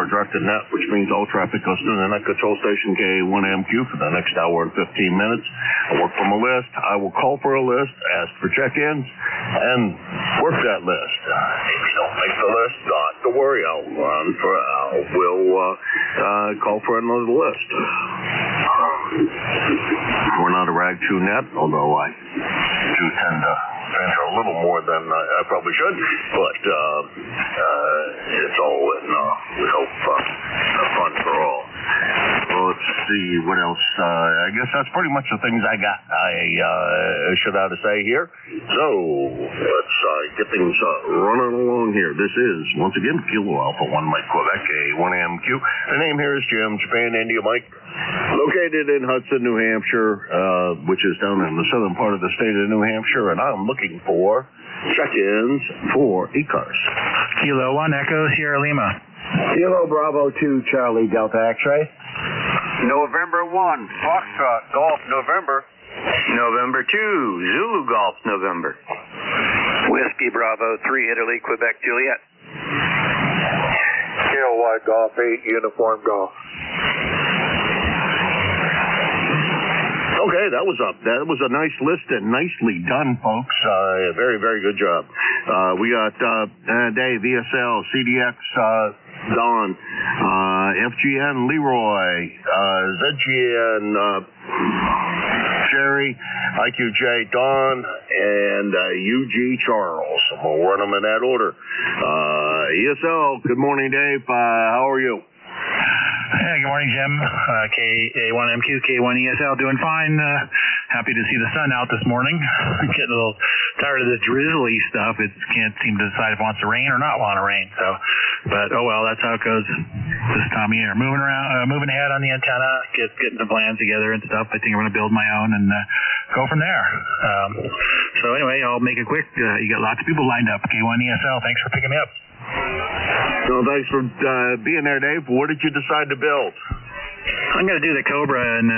our directed net, which means all traffic goes through the net control station K1MQ for the next hour and 15 minutes. I work from a list. I will call for a list, ask for check-ins, and work that list. If you don't make the list, not to worry. We'll call for another list. We're not a rag chew net, although I do tend to venture a little more than I probably should, but it's all in, we hope, fun for all. Well, let's see what else. I guess that's pretty much the things I got. I should have to say here. So let's get things running along here. This is, once again, Kilo Alpha 1 Mike Quebec, A1MQ. The name here is Jim, Japan India Mike, located in Hudson, New Hampshire, which is down in the southern part of the state of New Hampshire, and I'm looking for check-ins for ECARS. Kilo 1 Echo Sierra Lima. Kilo Bravo 2 Charlie Delta X-ray. November 1 Foxtrot Golf November. November 2 Zulu Golf November. Whiskey Bravo 3 Italy Quebec Juliet. Kilo White Golf 8 Uniform Golf. Okay, that was a nice list and nicely done, folks. Very, very good job. We got Dave, VSL, CDX, Don, FGN, Leroy, ZGN, Sherry, IQJ, Don, and UG Charles. We'll run them in that order. ESL, good morning, Dave. How are you? Yeah, good morning, Jim. K1MQ, K1ESL, doing fine. Happy to see the sun out this morning. Getting a little tired of this drizzly stuff. It can't seem to decide if it wants to rain or not want to rain. So, but oh well, that's how it goes this time of year. Moving around, moving ahead on the antenna, getting the plans together and stuff. I think I'm going to build my own and go from there. So anyway, I'll make it quick. You got lots of people lined up. K1ESL, thanks for picking me up. So thanks for being there, Dave. What did you decide to build? I'm going to do the Cobra and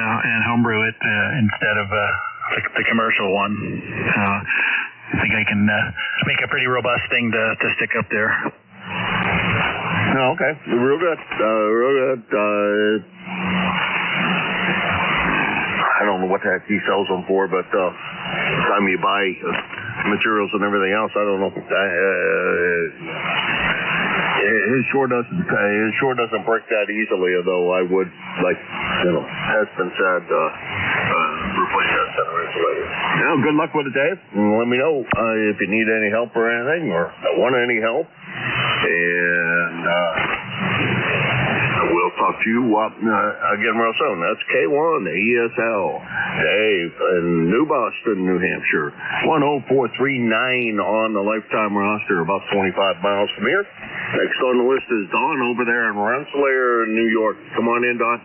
homebrew it instead of the commercial one. I think I can make a pretty robust thing to stick up there. Oh, okay, real good. Real good. I don't know what the heck he sells them for, but time you buy materials and everything else, I don't know. It sure doesn't break that easily, although I would, like, has been said, replace that center insulator. Now, good luck with it, Dave. Let me know if you need any help or anything, or want any help. And we'll talk to you again real soon. That's K1 ESL Dave in New Boston, New Hampshire. 10439 on the lifetime roster, about 25 miles from here. Next on the list is Don over there in Rensselaer, New York. Come on in, Don.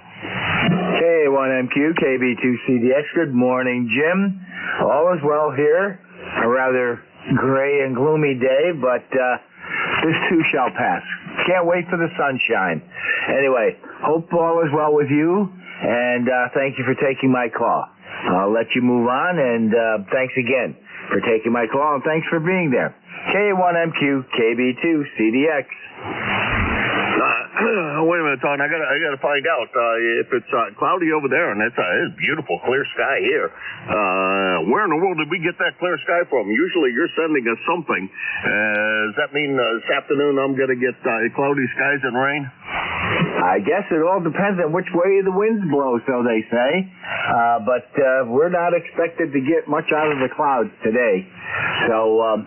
K1MQ, KB2CDX. Good morning, Jim. All is well here. A rather gray and gloomy day, but this too shall pass. Can't wait for the sunshine. Anyway, hope all is well with you, and thank you for taking my call. I'll let you move on, and thanks again for taking my call, and thanks for being there. K1MQ, KB2CDX. Wait a minute, Don. I gotta find out if it's cloudy over there, and it's beautiful, clear sky here. Where in the world did we get that clear sky from? Usually, you're sending us something. Does that mean this afternoon I'm gonna get cloudy skies and rain? I guess it all depends on which way the winds blow, so they say. But we're not expected to get much out of the clouds today. So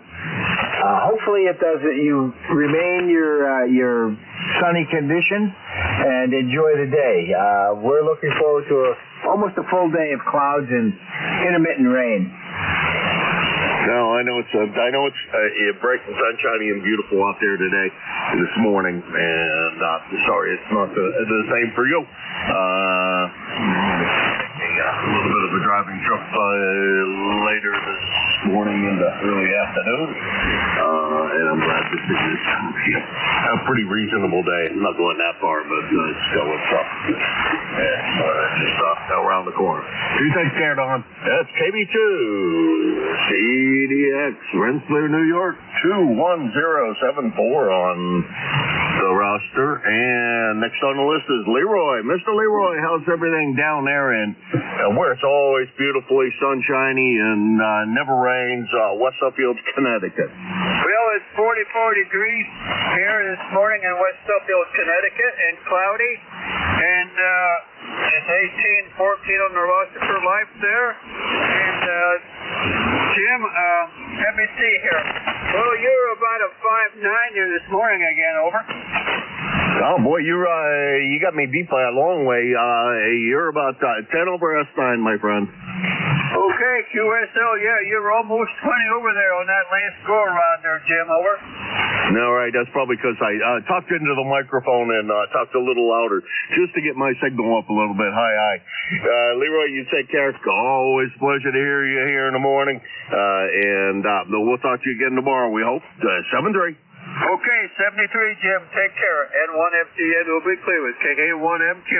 hopefully it does. You remain your sunny condition and enjoy the day. We're looking forward to almost a full day of clouds and intermittent rain. No, I know it's bright and sunshiny and beautiful out there today, this morning, and sorry it's not the same for you. A little bit of a driving trip later this morning in the early afternoon, and I'm glad this is a pretty reasonable day. I'm not going that far, but still it's up. Just around the corner. You take care, Don. That's KB2 CDX, Rensselaer, New York, 21074 on the roster. And next on the list is Leroy. Mr. Leroy, how's everything down there in where it's always beautifully sunshiny and never rains, West Suffield, Connecticut? Well, it's 44 degrees here this morning in West Suffield, Connecticut, and cloudy. And it's 18-14 on the roster for life there. And Jim, let me see here. Well, you're about a 5'9" here this morning again, over. Oh boy, you got me beat by a long way. You're about 10 over S9, my friend. Okay, QSL, yeah, you're almost 20 over there on that last go around there, Jim, over. No, right, that's probably because I talked into the microphone and talked a little louder just to get my signal up a little bit. Hi. Leroy, you take care. Always a pleasure to hear you here in the morning. And we'll talk to you again tomorrow, we hope. 7-3. Okay, 73, Jim. Take care. N1FGN will be clear with KK1MQ.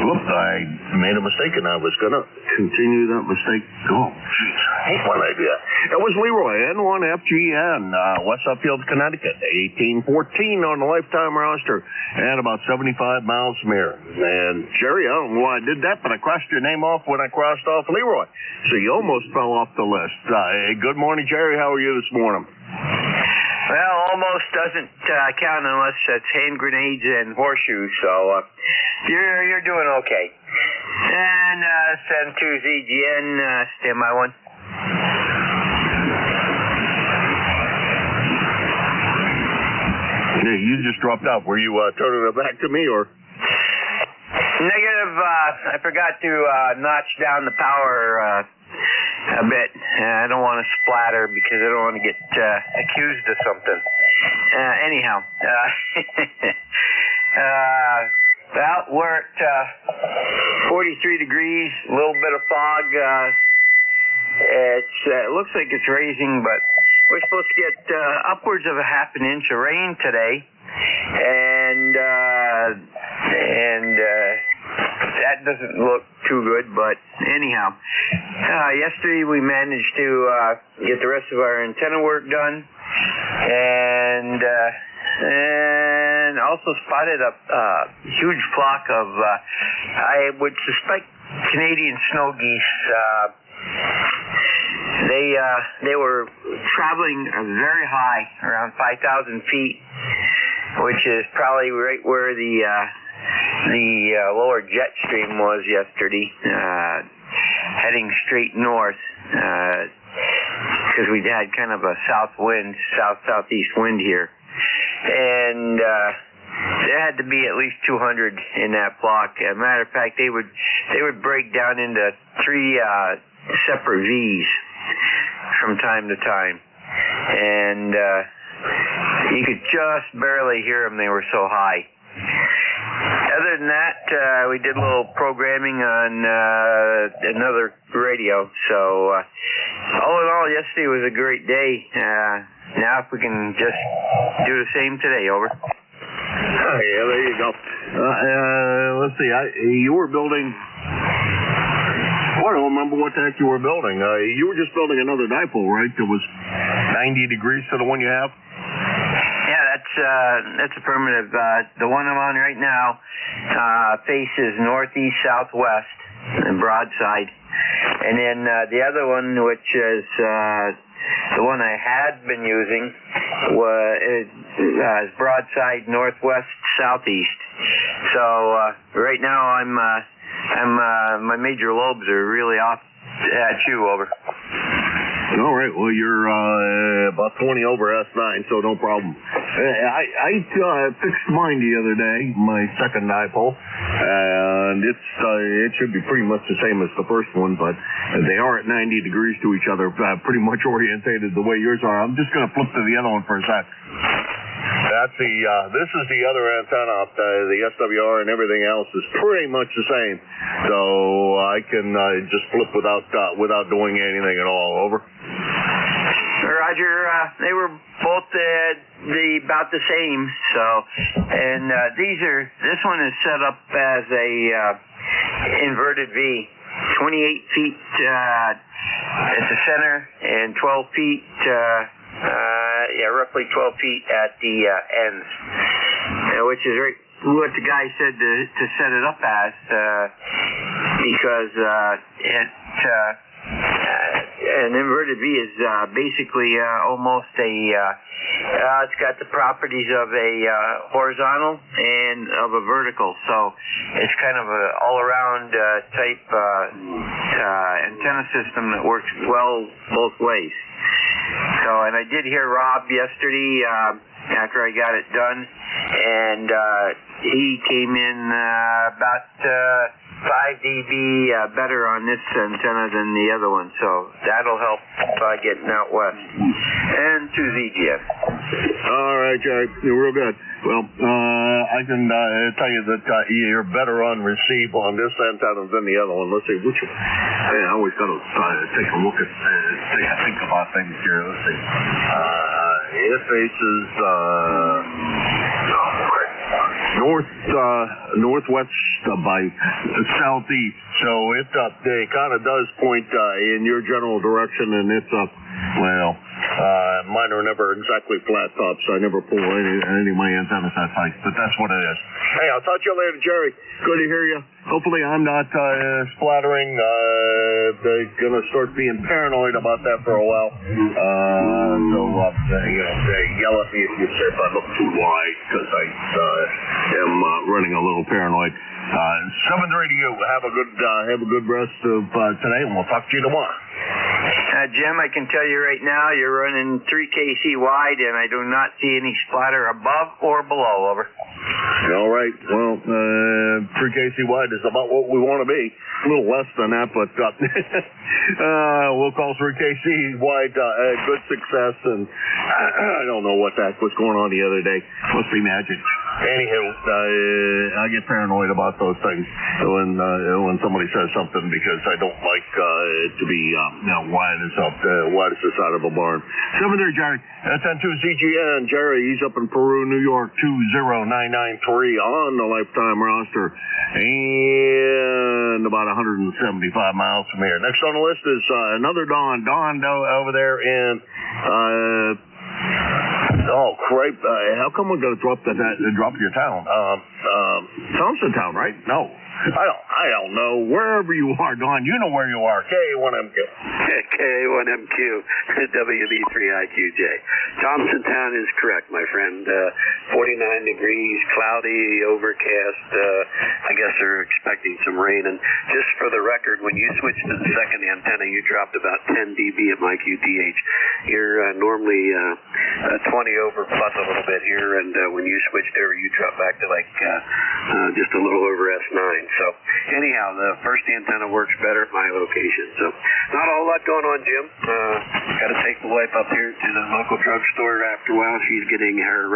Whoops, I made a mistake and I was going to continue that mistake. Oh, jeez, I hate when I do that. That was Leroy, N1FGN, West Suffield, Connecticut, 18-14 on the lifetime roster, and about 75 miles from here. And Jerry, I don't know why I did that, but I crossed your name off when I crossed off Leroy, so you almost fell off the list. Good morning, Jerry. How are you this morning? Well, almost doesn't count unless it's hand grenades and horseshoes, so you're doing okay. And 72ZGN, standby 1. Yeah, you just dropped out. Were you turning it back to me, or? Negative. I forgot to notch down the power a bit. I don't want to splatter because I don't want to get accused of something. Anyhow, well, we're at 43 degrees, a little bit of fog. It looks like it's raising, but we're supposed to get upwards of a half an inch of rain today, and that doesn't look too good. But anyhow, yesterday we managed to get the rest of our antenna work done, and also spotted a huge flock of I would suspect Canadian snow geese. They were traveling very high, around 5,000 feet, which is probably right where the lower jet stream was yesterday, heading straight north, because we had kind of a southeast wind here, and there had to be at least 200 in that flock. As a matter of fact, they would break down into 3 separate V's from time to time, and you could just barely hear them. They were so high. Other than that, we did a little programming on another radio. So all in all, yesterday was a great day. Now if we can just do the same today, over. Yeah, there you go. Let's see. You were building. I don't remember what the heck you were building. You were just building another dipole, right? That was 90 degrees to the one you have? Yeah, that's affirmative. The one I'm on right now faces northeast southwest and broadside, and then the other one, which is the one I had been using, is broadside northwest southeast. So right now my major lobes are really off at you, over. All right. Well, you're about 20 over S9, so no problem. I fixed mine the other day, my second dipole, and it should be pretty much the same as the first one, but they are at 90 degrees to each other, pretty much orientated the way yours are. I'm just going to flip to the other one for a sec. That's this is the other antenna. The SWR and everything else is pretty much the same. So I can just flip without doing anything at all. Over. Roger. They were both about the same. So, and this one is set up as a inverted V, 28 feet at the center and 12 feet. roughly 12 feet at the ends, which is right what the guy said to set it up as, because an inverted V is basically almost it's got the properties of a horizontal and of a vertical, so it's kind of a all-around type antenna system that works well both ways. So, and I did hear Rob yesterday after I got it done, and he came in about 5 dB better on this antenna than the other one, so that'll help getting out west. And to ZGS. All right, Jerry, you're real good. Well, I can tell you that you're better on receive on this antenna than the other one. Let's see, which one? I always got to take a look at, think about things here. Let's see. It faces northwest by southeast, so it kind of does point in your general direction, and it's mine are never exactly flat tops. I never pull any of my antennas that tight, but that's what it is. Hey, I'll talk to you later, Jerry. Good to hear you. Hopefully I'm not splattering. They're going to start being paranoid about that for a while. They yell at me if I look too wide, because I am running a little paranoid. 7:30 to you. Have a good rest of today, and we'll talk to you tomorrow. Jim, I can tell you right now, you're running 3 kc wide, and I do not see any splatter above or below. Over. All right. Well, 3 kc wide is about what we want to be. A little less than that, but we'll call 3 kc wide good success. And I don't know what the heck was going on the other day. Must be magic. Anywho, I get paranoid about those things when somebody says something, because I don't like it to be wide as the side of a barn. 7:30, Jerry. That's on 2 ZGN. Jerry, he's up in Peru, New York, 20993 on the lifetime roster, and about 175 miles from here. Next on the list is another Don over there in oh, crap. How come we're going to drop your town? Thompsontown, right? No. I don't know. Wherever you are, Don, you know where you are. K1MQ. K1MQ, WB3IQJ. Thompsontown is correct, my friend. 49 degrees, cloudy, overcast. I guess they're expecting some rain. And just for the record, when you switched to the second antenna, you dropped about 10 dB at my QTH. You're normally 20 over plus a little bit here, and when you switched over, you dropped back to like just a little over S9. So anyhow, the first antenna works better at my location. So not a whole lot going on, Jim. Got to take the wife up here to the local drugstore after a while. She's getting her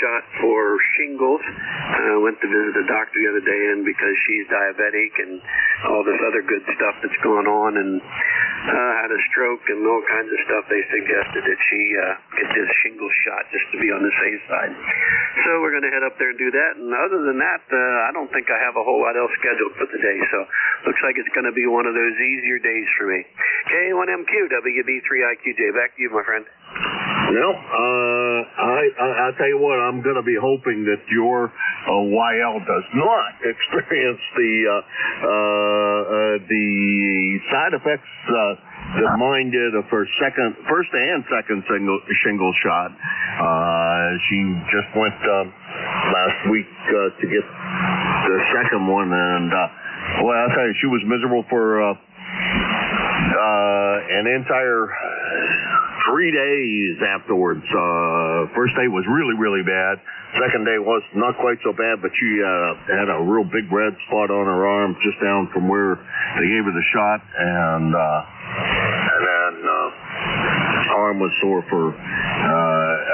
shot for shingles. Went to visit a doctor the other day, and because she's diabetic and all this other good stuff that's going on, and had a stroke and all kinds of stuff, they suggested that she get this shingle shot just to be on the safe side. So we're going to head up there and do that. And other than that, I don't think I have a whole lot else scheduled for today. So looks like it's going to be one of those easier days for me. K1MQ, WB3IQJ. Back to you, my friend. Well, I'll tell you what, I'm going to be hoping that your YL does not experience the side effects that mine did of her first and second shingle shot. She just went last week to get the second one, and well, I'll tell you, she was miserable for an entire 3 days afterwards. First day was really, really bad. Second day was not quite so bad, but she had a real big red spot on her arm just down from where they gave her the shot, and then arm was sore for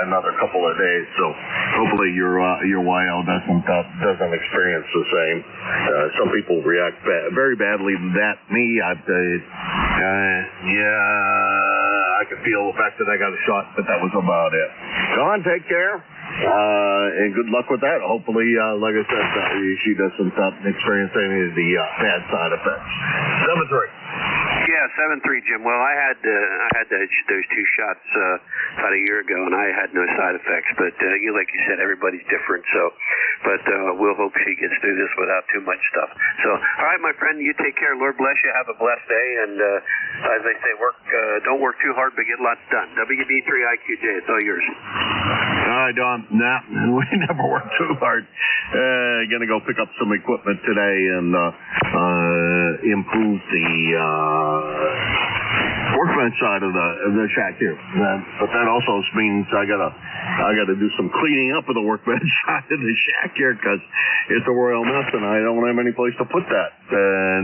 another couple of days. So hopefully your YL doesn't experience the same. Some people react very badly to that. Me, I could feel the fact that I got a shot, but that was about it. Don, take care. And good luck with that. Hopefully, like I said, she doesn't experience any of the bad side effects. 7-3. Yeah, 7-3, Jim. Well, I had those 2 shots about a year ago, and I had no side effects. But like you said, everybody's different. So, but we'll hope she gets through this without too much stuff. So, all right, my friend, you take care. Lord bless you. Have a blessed day, and as they say, don't work too hard, but get lots done. WB3IQJ, it's all yours. All right, Don. Nah, we never work too hard. Gonna go pick up some equipment today and improve the workbench side of the shack here. But that also means I gotta do some cleaning up of the workbench side of the shack here because it's a royal mess and I don't have any place to put that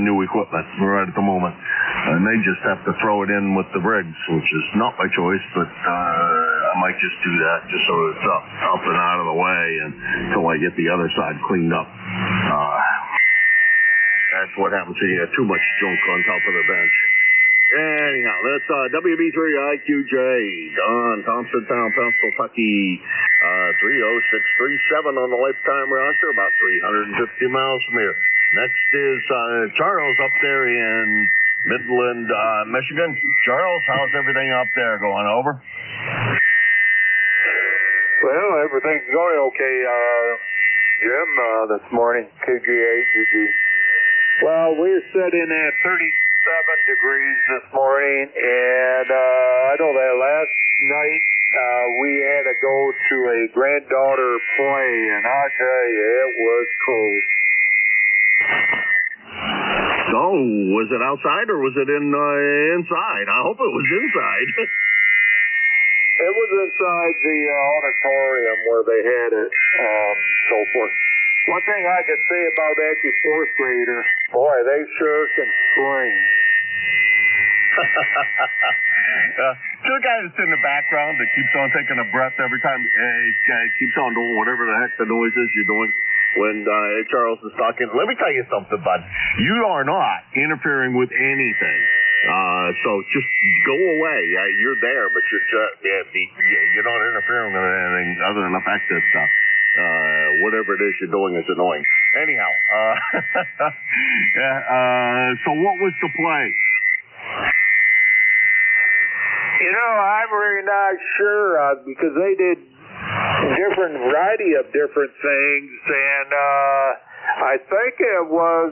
new equipment right at the moment. And they just have to throw it in with the rigs, which is not my choice, but I might just do that just so it's up and out of the way until I get the other side cleaned up. That's what happens when you have too much junk on top of the bench. Anyhow, that's WB3IQJ, Don, Thompsontown, Pennsylvania, 30637 on the lifetime roster, about 350 miles from here. Next is Charles up there in Midland, Michigan. Charles, how's everything up there going? Over? Well, everything's going okay, Jim, this morning, KG8, Well, we're sitting at 37 degrees this morning, and I know that last night we had to go to a granddaughter play, and I tell you, it was cold. So, was it outside or was it inside? I hope it was inside. It was inside the auditorium where they had it, so forth. One thing I could say about that, you fourth grader, boy, they sure can swing. To the guy that's in the background that keeps on taking a breath every time, keeps on doing whatever the heck the noise is you're doing when Charles is talking. Let me tell you something, bud. You are not interfering with anything. So just go away. You're there, but you're not interfering with anything other than the fact that whatever it is you're doing is annoying. Anyhow, so what was the play? You know, I'm really not sure because they did different variety of different things, and I think it was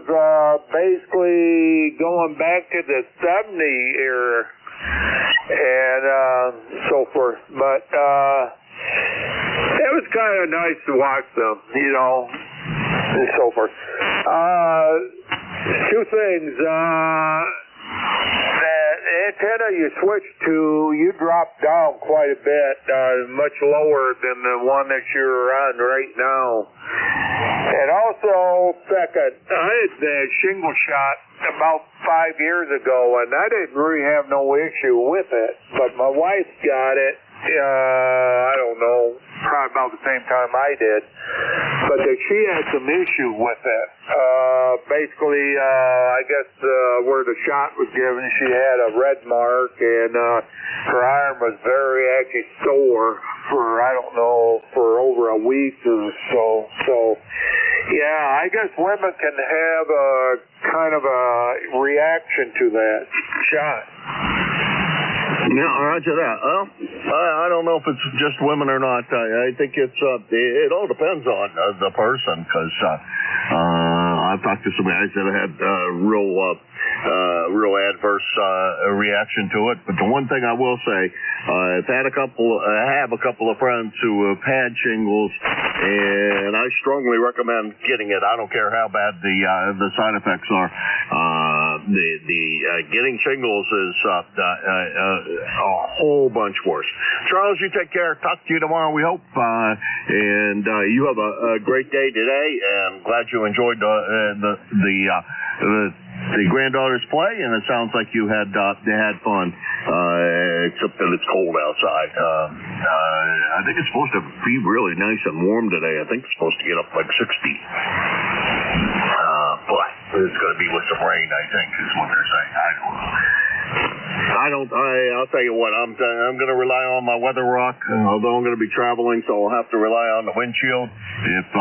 basically going back to the 70 era and so forth. But it was kind of nice to watch them, you know, and so forth. Two things. The antenna you switch to, you drop down quite a bit, much lower than the one that you're on right now. And also, second, I had the shingle shot about 5 years ago, and I didn't really have no issue with it. But my wife got it, I don't know, probably about the same time I did. But she had some issue with it. Basically, I guess where the shot was given, she had a red mark, and her arm was very actually sore for, I don't know, for over a week or so. So, yeah, I guess women can have a kind of a reaction to that shot. Yeah, roger that. Well, I don't know if it's just women or not. I think it all depends on the person, because I've talked to some guys that have had real adverse reaction to it. But the one thing I will say, I have a couple of friends who have had shingles, and I strongly recommend getting it. I don't care how bad the side effects are. Getting shingles is a whole bunch worse. Charles, you take care. Talk to you tomorrow, we hope. And you have a great day today, and glad you enjoyed the granddaughter's play, and it sounds like they had fun, except that it's cold outside. I think it's supposed to be really nice and warm today. I think it's supposed to get up like 60. But it's going to be with some rain, I think, is what they're saying. I'll tell you what, I'm going to rely on my weather rock, although I'm going to be traveling, so I'll have to rely on the windshield. If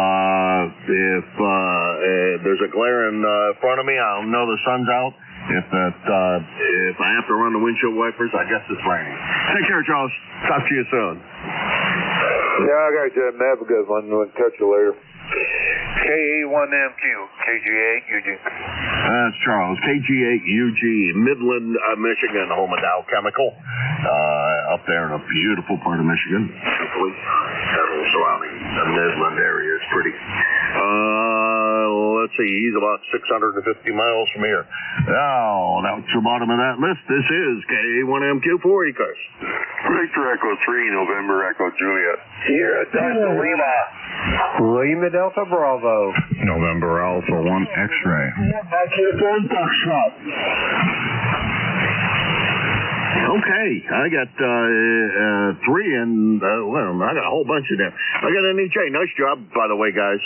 there's a glare in front of me, I'll know the sun's out, If I have to run the windshield wipers, I guess it's raining. Take care, Charles. Talk to you soon. Yeah, I got you. Have a good one. We'll catch you later. KA1MQ, KG8UG. That's Charles, KG8UG, Midland, Michigan, home of Dow Chemical. Up there in a beautiful part of Michigan. Hopefully, surrounding the Midland area is pretty. Let's see, he's about 650 miles from here. Now, that's the bottom of that list. This is KA1MQ4 ECARS. Victor Echo 3, November Echo Juliet. Sierra Delta Lima. Lima Delta Bravo. November Alpha 1 X-ray. Back to the phone box shop. Okay, I got three and, well, I got a whole bunch of them. I got NEJ. Nice job, by the way, guys.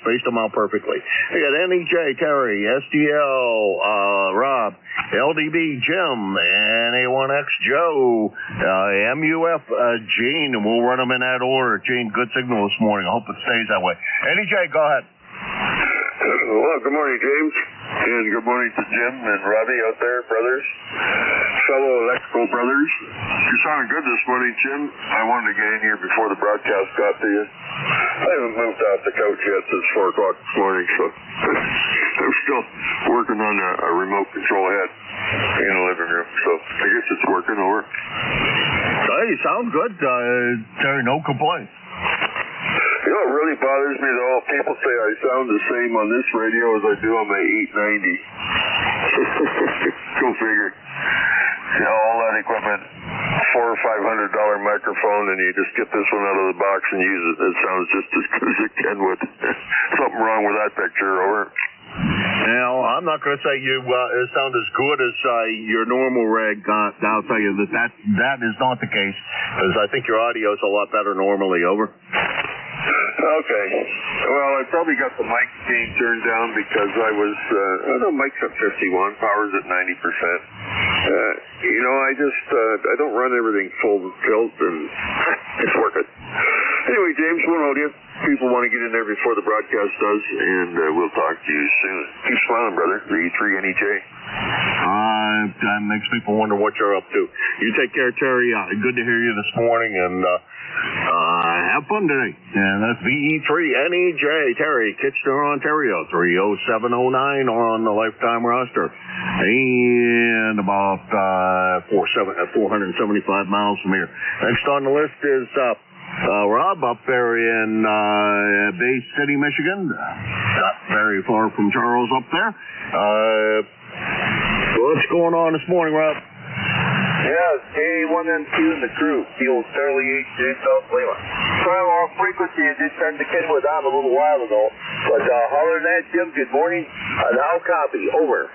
Spaced them out perfectly. I got NEJ, Terry, SDL, Rob, LDB, Jim, NA1X, Joe, MUF, Gene, and we'll run them in that order. Gene, good signal this morning. I hope it stays that way. NEJ, go ahead. Well, good morning, James. And good morning to Jim and Robbie out there, brothers. Fellow electrical brothers. You're sounding good this morning, Jim. I wanted to get in here before the broadcast got to you. I haven't moved off the couch yet since 4 o'clock this morning, so I'm still working on a remote control head in the living room, so I guess it's working over. Hey, sounds good. Terry, no complaints. You know what really bothers me, though? People say I sound the same on this radio as I do on my 890. Go figure. You know, all that equipment, $400 or $500 microphone, and you just get this one out of the box and use it. It sounds just as good as it can with. Something wrong with that picture, over. Now, I'm not going to say you sound as good as your normal rig. I'll tell you that is not the case, because I think your audio is a lot better normally, over. Okay. Well, I probably got the mic gain turned down because I was, mic's at 51, power's at 90%. I don't run everything full tilt, and it's working. Anyway, James, won't hold you. People want to get in there before the broadcast does, and we'll talk to you soon. Keep smiling, brother. The E3 NEJ. That makes people wonder what you're up to. You take care, Terry. Good to hear you this morning, and have fun today. And that's VE3 NEJ, Terry, Kitchener, Ontario, 30709 on the lifetime roster. And about 475 miles from here. Next on the list is Rob up there in Bay City, Michigan. Not very far from Charles up there. What's going on this morning, Rob? Yes, KA1MQ and the crew. Field Charlie 8 South Lima. Sorry, off frequency. I did turn the Kenwood on a little while ago. But holler that, Jim. Good morning. Now copy. Over.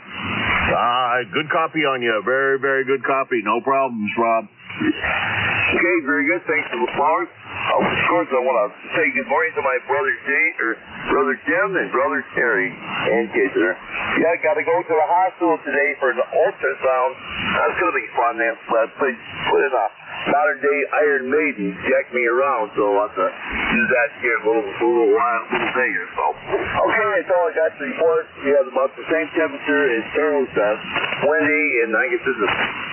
Good copy on you. Very, very good copy. No problems, Rob. Okay, very good. Thanks for the flowers. Of course, I want to say good morning to my brother Jim and brother Terry and Kitchener. Yeah, I got to go to the hospital today for an ultrasound. That's going to be fun. That place put in a modern-day Iron Maiden, jack me around, so I'll have to do that here in a little day or so. Okay, that's all I got to report. We have about the same temperature as Charles says. Windy, and I guess it's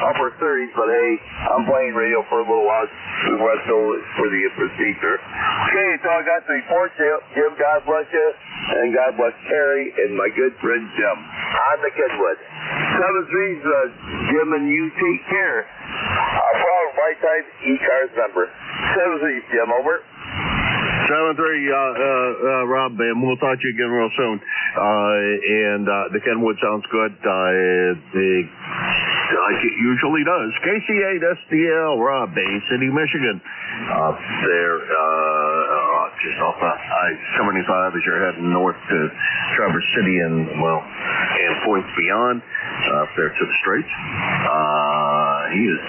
upper 30s, but hey, I'm playing radio for a little while. The West for the procedure. Okay, that's all I got to report. Jim, God bless you, and God bless Terry and my good friend Jim. On the Kenwood. 7-3's Jim, and you take care. Proud right time ECARS member. 7-3, Jim, over. 7-3, Rob, and we'll talk to you again real soon. The Kenwood sounds good. Like it usually does. KC8 SDL, Rob, Bay City, Michigan. There, just off I-75 as you're heading north to Traverse City and points beyond, up there to the Straits. He is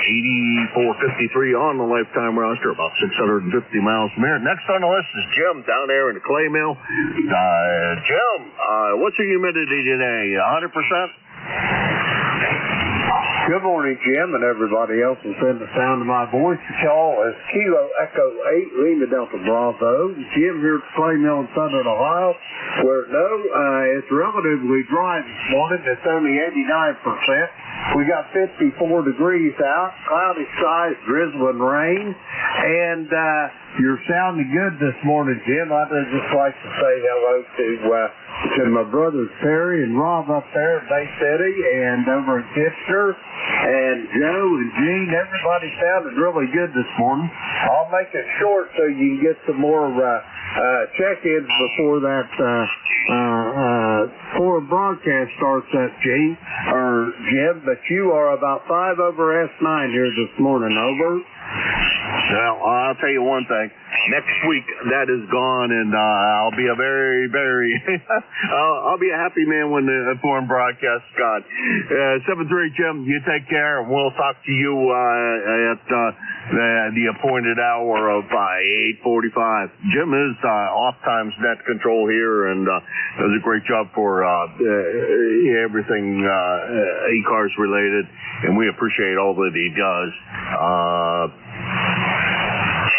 8453 on the lifetime roster, about 650 miles from here. Next on the list is Jim down there in the clay mill. Jim, what's the humidity today? 100%? Good morning, Jim, and everybody else within the sound of my voice. Y'all is Kilo Echo 8, Lima Delta Bravo. Jim here at the Clay Mill in Southern Ohio, where it's relatively dry this morning. It's only 89%. We got 54 degrees out, cloudy skies, drizzling rain, and you're sounding good this morning, Jim. I'd just like to say hello to my brothers Terry and Rob up there at Bay City and over at Kitchener, and Joe and Gene. Everybody sounded really good this morning. I'll make it short so you can get some more check-ins before that before broadcast starts up, Gene or Jim. But you are about 5 over S9 here this morning. Over. Well, I'll tell you one thing. Next week, that is gone, and I'll be a very, very, I'll be a happy man when the foreign broadcast is gone. 7-3, Jim, you take care, and we'll talk to you at the appointed hour of 8:45. Jim is off-times net control here, and does a great job for everything ECARS related, and we appreciate all that he does.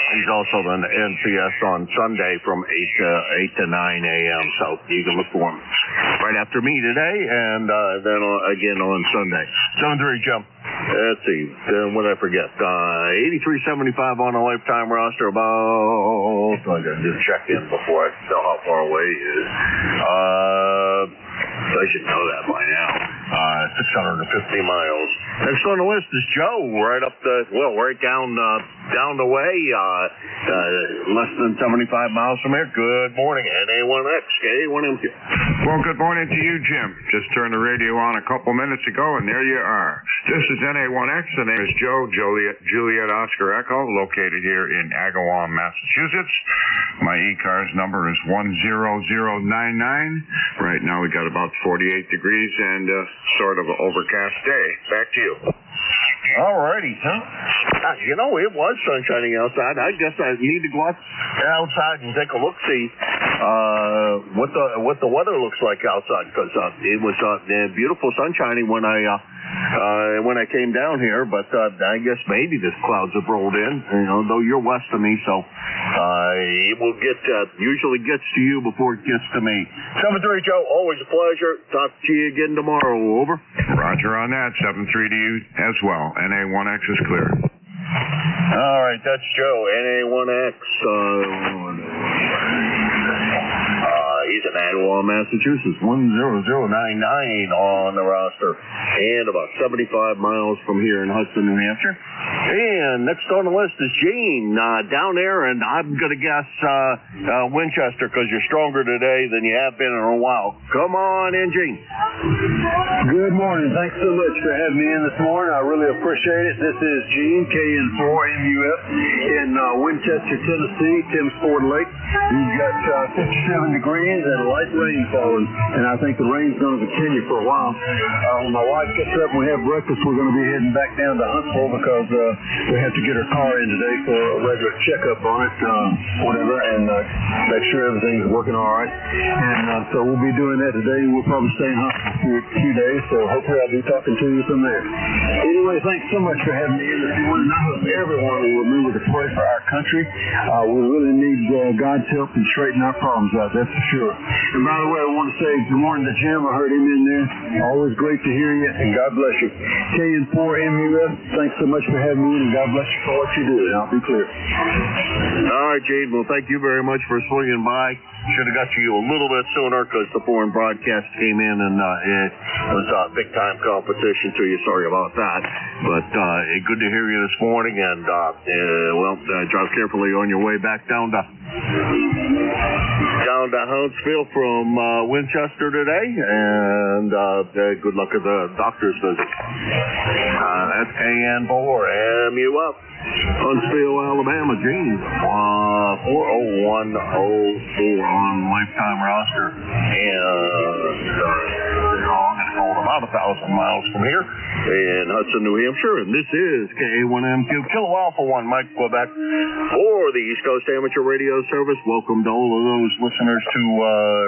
He's also the NCS on Sunday from 8 to 9 a.m., so you can look for him right after me today, and then again on Sunday. 7-3, Jim. Let's see, what did I forget? 8375 on a lifetime roster, about, I gotta just check in before I tell how far away he is. I should know that by now. 650 miles. Next on the list is Joe, right up right down the way, less than 75 miles from here. Good morning, NA1X, K1MQ. Well, good morning to you, Jim. Just turned the radio on a couple minutes ago, and there you are. This is NA1X. The name is Joe, Juliet Oscar Echo, located here in Agawam, Massachusetts. My ECARS number is 10099. Right now we got about 48 degrees and sort of an overcast day. Back to you. Alrighty, huh? You know, it was sunshiny outside. I guess I need to go outside and take a look-see what the weather looks like outside, because it was beautiful sunshiny when I came down here, but I guess maybe the clouds have rolled in, though you're west of me, so it will usually gets to you before it gets to me. 7-3, Joe, always a pleasure. Talk to you again tomorrow. Over. Roger on that. 7-3 to you as well. NA1X is clear. All right, that's Joe, NA1X. He's in Agawam, Massachusetts, 10099 on the roster, and about 75 miles from here in Hudson, New Hampshire. And next on the list is Gene, down there, and I'm going to guess Winchester, because you're stronger today than you have been in a while. Come on in, Gene. Good morning. Thanks so much for having me in this morning. I really appreciate it. This is Gene, KN4MUF, in Winchester, Tennessee, Tim's Ford Lake. We've got 57 degrees and light rain falling, and I think the rain's going to continue for a while. When my wife gets up and we have breakfast, we're going to be heading back down to Huntsville because we have to get her car in today for a regular checkup on it, and make sure everything's working all right. And so we'll be doing that today. We'll probably stay in Huntsville for a few days, so hopefully I'll be talking to you from there. Anyway, thanks so much for having me in this morning. I hope everyone will remember to pray for our country. We really need God's help in straightening our problems out, that's for sure. And by the way, I want to say good morning to Jim. I heard him in there. Always great to hear you, and God bless you. KN4MUF, thanks so much for having me, and God bless you for what you do, and I'll be clear. All right, Jade. Well, thank you very much for swinging by. Should have got to you a little bit sooner because the foreign broadcast came in, and it was big-time competition to you. Sorry about that. But good to hear you this morning, and, drive carefully on your way back down to Huntsville from Winchester today, and good luck at the doctor's visit. That's KN4MUF, Huntsville, Alabama. Gene, 40104 on lifetime roster, and they're all going to hold them about 1,000 miles from here in Hudson, New Hampshire. And this is KA1MQ Kilo Alpha 1, Mike, Quebec, for the East Coast Amateur Radio Service. Welcome to all of those listeners to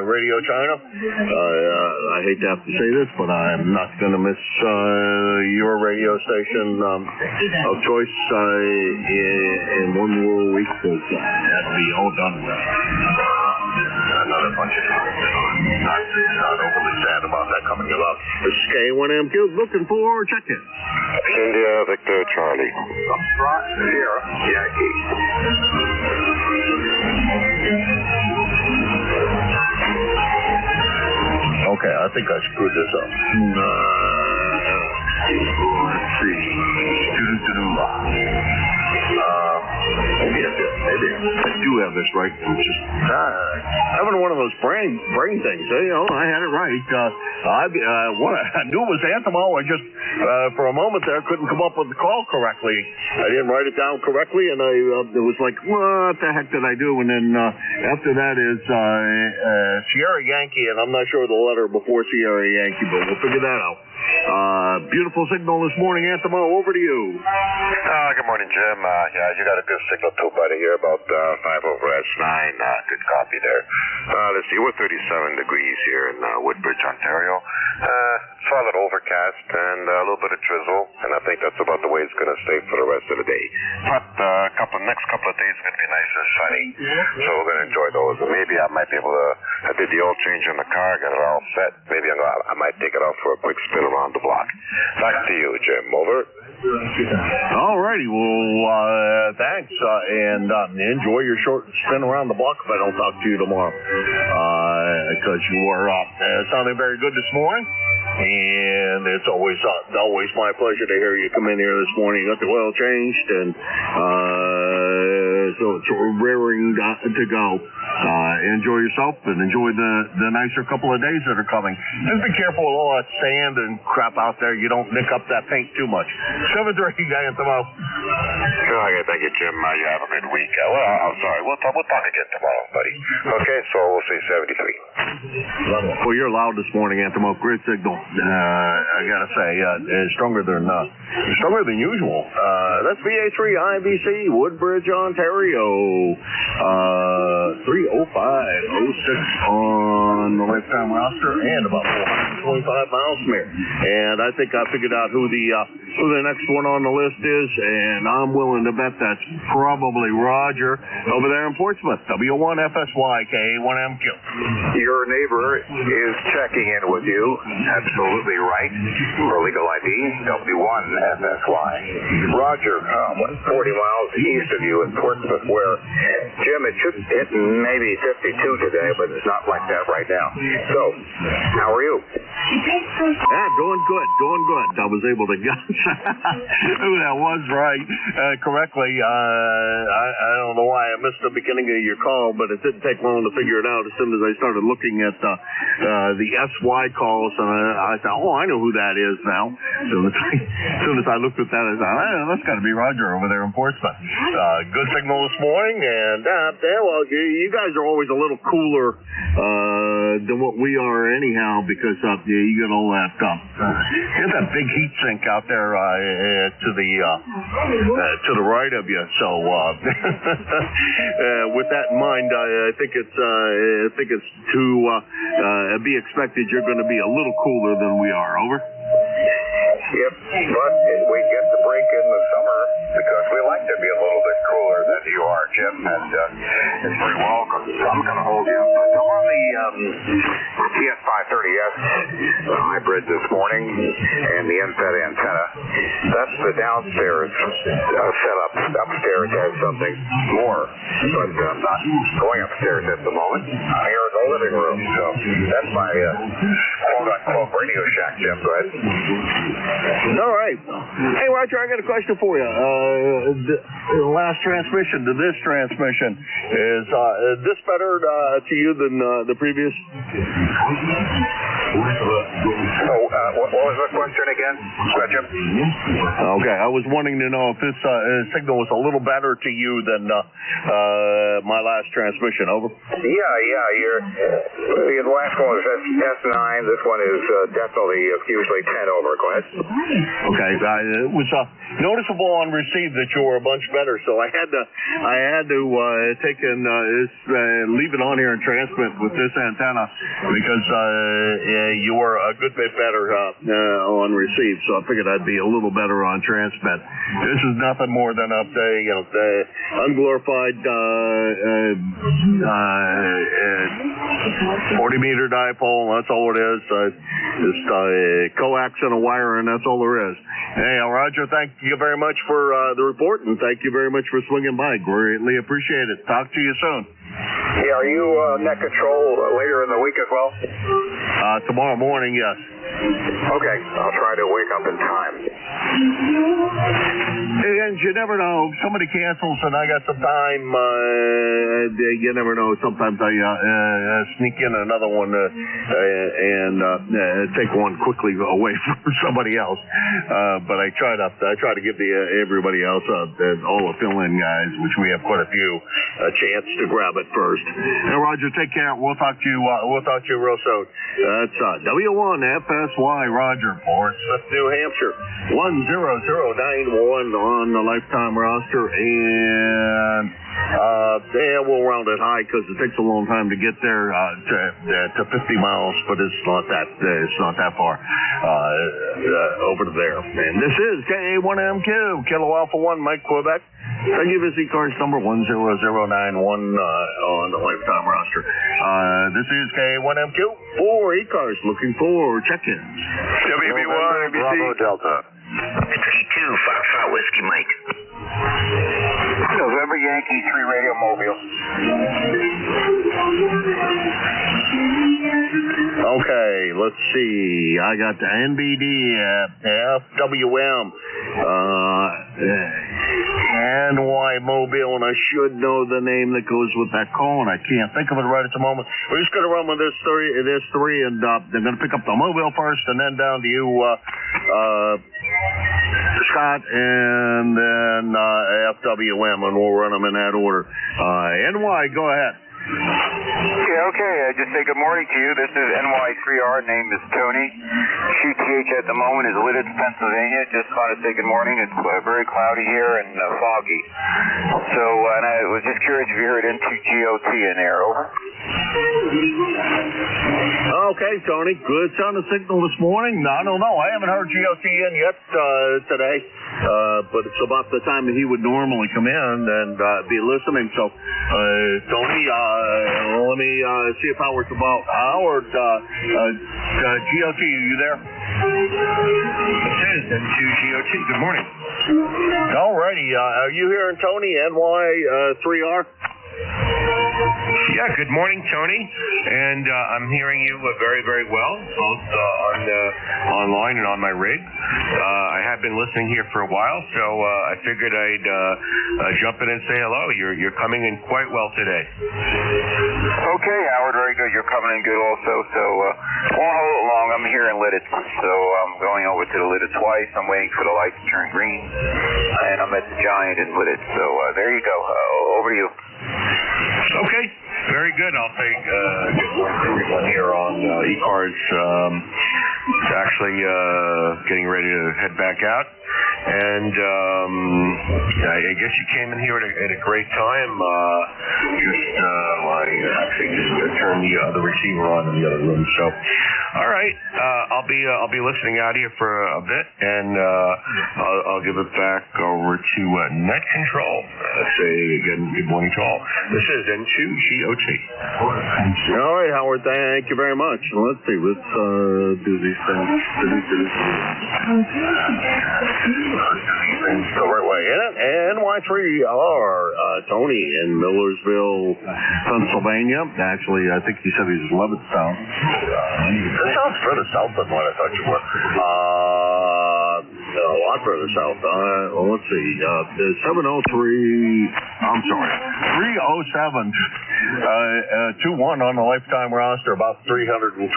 Radio China. I hate to have to say this, but I'm not going to miss your radio station of choice in one more week, because that'll be all done with. Another bunch of not overly sad about that coming about. This is K1MQ looking for check-in. India, Victor, Charlie. Foxtrot, Sierra, Yankee. Okay, I think I screwed this up. Let's see. Maybe I did. Maybe I do have this right. I'm just having one of those brain things. I had it right. I knew it was Antimo. I just for a moment there couldn't come up with the call correctly. I didn't write it down correctly, and it was like, what the heck did I do? And then after that is Sierra Yankee, and I'm not sure the letter before Sierra Yankee, but we'll figure that out. Beautiful signal this morning, Antimo. Over to you. Good morning, Jim. Yeah, you got a good signal too, buddy. Here about 5 over S9. Good copy there. Let's see, we're 37 degrees here in Woodbridge, Ontario. Solid overcast and a little bit of drizzle, and I think that's about the way it's going to stay for the rest of the day. But next couple of days are going to be nice and sunny, so we're going to enjoy those. And maybe I might be able to. I did the oil change on the car, got it all set. Maybe I might take it out for a quick spin around the block. Back to you, Jim. Over. All righty. Well, thanks, and enjoy your short spin around the block if I don't talk to you tomorrow, because you were sounding very good this morning. And it's always my pleasure to hear you come in here this morning. You got the oil changed, and so it's raring to go. Enjoy yourself and enjoy the nicer couple of days that are coming. Just be careful with all that sand and crap out there. You don't nick up that paint too much. 7-3 guy at the mouth. Okay, thank you, Jim. You have a good week. I'm sorry. We'll talk again tomorrow, buddy. Okay, so we'll say 73. Well, you're loud this morning, Antimo. Great signal. I gotta say, stronger than usual. That's VA3 IBC, Woodbridge, Ontario. 30506 on the lifetime roster, and about 425 miles from here. And I think I figured out who the next one on the list is, and I'm willing to bet that's probably Roger over there in Portsmouth. W1FSY K1MQ. Your neighbor is checking in with you. Absolutely right. For legal ID, W1FSY. Roger, 40 miles east of you in Portsmouth, where, Jim, it should hit maybe 52 today, but it's not like that right now. So, how are you? Doing good. I was able to guess who that was right correctly. I don't know why I missed the beginning of your call, but it didn't take long to figure it out as soon as I started looking at the SY calls, and I thought, I know who that is now. As soon as I looked at that, I thought, that's got to be Roger over there in Portsmouth. Good signal this morning, and well, you guys are always a little cooler than what we are anyhow, because you got all that big heat sink out there to the right of you. So with that in mind, I think it's to be expected you're going to be a little cooler than we are. Over. Yep, but we get the break in the summer because we like to be a little bit cooler than you are, Jim, and it's pretty welcome. So I'm going to hold you up. I'm on the TS530S hybrid this morning and the NFET antenna. That's the downstairs setup. Upstairs has something more, but I'm not going upstairs at the moment. I'm here in the living room, so that's my quote-unquote radio shack, Jim. Go ahead. All right. Hey, Roger, I got a question for you. The last transmission to this transmission, is this better to you than the previous? What was the question again? Jim? Okay, I was wanting to know if this signal was a little better to you than my last transmission. Over. Your last one was S9. This one is definitely usually 10 over. Go ahead. Okay, it was noticeable on receive that you were a bunch better, so I had to take and leave it on here and transmit with this antenna because you were a good bit better on receive, so I figured I'd be a little better on transmit. This is nothing more than a unglorified 40-meter dipole. That's all it is. Just coax and a wire, and that's all there is. Hey, Roger, thank you very much for the report, and thank you very much for swinging by. Greatly appreciate it. Talk to you soon. Yeah, are you net control later in the week as well? Tomorrow morning, yes. Okay, I'll try to wake up in time. And you never know. If somebody cancels and I got some time, you never know. Sometimes I sneak in another one and take one quickly away from somebody else. But I try to give everybody else and all the fill-in guys, which we have quite a few, a chance to grab it first. And Roger, take care. We'll talk to you. We'll talk to you real soon. That's W1FSY Roger, Fort Smith, New Hampshire, 10091 on the lifetime roster, and we'll round it high because it takes a long time to get there to 50 miles, but it's not that far over to there. And this is KA1MQ, Kilo Alpha 1, Mike Quebec. I give us ECARS number 10091 on the lifetime roster. This is KA1MQ for ECARS, looking for check-ins. WB1, Bravo Delta. It's E2, Foxtrot Whiskey, Mike. November Yankee 3 Radio Mobile. Okay, let's see. I got the NBD FWM NY Mobile, and I should know the name that goes with that call, and I can't think of it right at the moment. We're just going to run with this three, and they're going to pick up the Mobile first, and then down to you, Scott, and then FWM, and we'll run them in that order. NY, go ahead. Yeah, okay. Just say good morning to you. This is NY3R. Name is Tony. QTH at the moment is Lidditz, Pennsylvania. Just want to say good morning. It's very cloudy here and foggy. So, and I was just curious if you heard N2GOT in there. Over. Okay, Tony. Good sounding signal this morning. I don't know. I haven't heard GOT in yet today, but it's about the time that he would normally come in and be listening. So, Tony, let me see if Howard's about. Howard, GOT, are you there? It is N2GOT. Good morning. Alrighty. Are you hearing Tony, NY3R? Yeah, good morning, Tony. And I'm hearing you very, very well, both online and on my rig. I have been listening here for a while, so I figured I'd jump in and say hello. You're coming in quite well today. Okay, Howard, very good. You're coming in good also, so won't hold it long. I'm here in Lidditz, so I'm going over to the Lidditz twice. I'm waiting for the light to turn green, and I'm at the Giant in Lidditz. So there you go. Over to you. Okay, very good. I'll take one here on ECARS. It's actually getting ready to head back out. And I guess you came in here at a great time. I actually just turned the receiver on in the other room. So, all right, I'll be listening out here for a bit, and I'll give it back over to Net Control. Say again, good morning to all. This is N2GOT. All right, Howard, thank you very much. Let's see, let's do these things. The right way. NY3R, Tony in Millersville, Pennsylvania. Actually, I think he said he was Levittown. That sounds further south than what I thought you were. a lot further south. Well, let's see. 307. 2-1 on the lifetime roster, about 325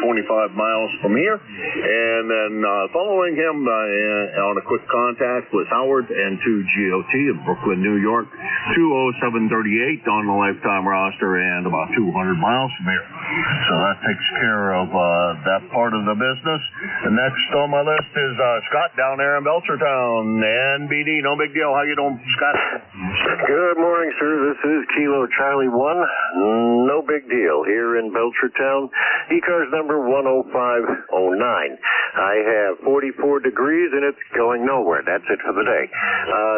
miles from here. And then following him on a quick contact was Howard and 2GOT of Brooklyn, New York. 207.38 on the lifetime roster and about 200 miles from here. So that takes care of that part of the business. The next on my list is Scott down there in Belchertown. NBD, no big deal. How you doing, Scott? Good morning, sir. This is Kilo Charlie 1. No big deal here in Belchertown. ECARS number 10509. I have 44 degrees and it's going nowhere. That's it for the day.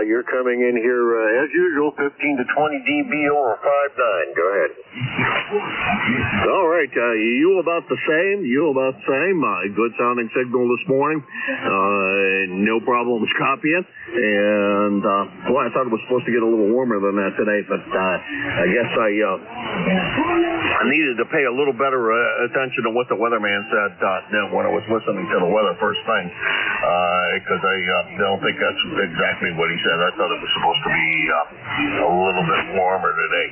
You're coming in here as usual, 15 to 20 dB over 5.9. Go ahead. All right. You about the same. Good sounding signal this morning. No problems copying. And, boy, I thought it was supposed to get a little warmer than that today, but I guess I needed to pay a little better attention to what the weatherman said when I was listening to the weather first thing, because I don't think that's exactly what he said. I thought it was supposed to be a little bit warmer today.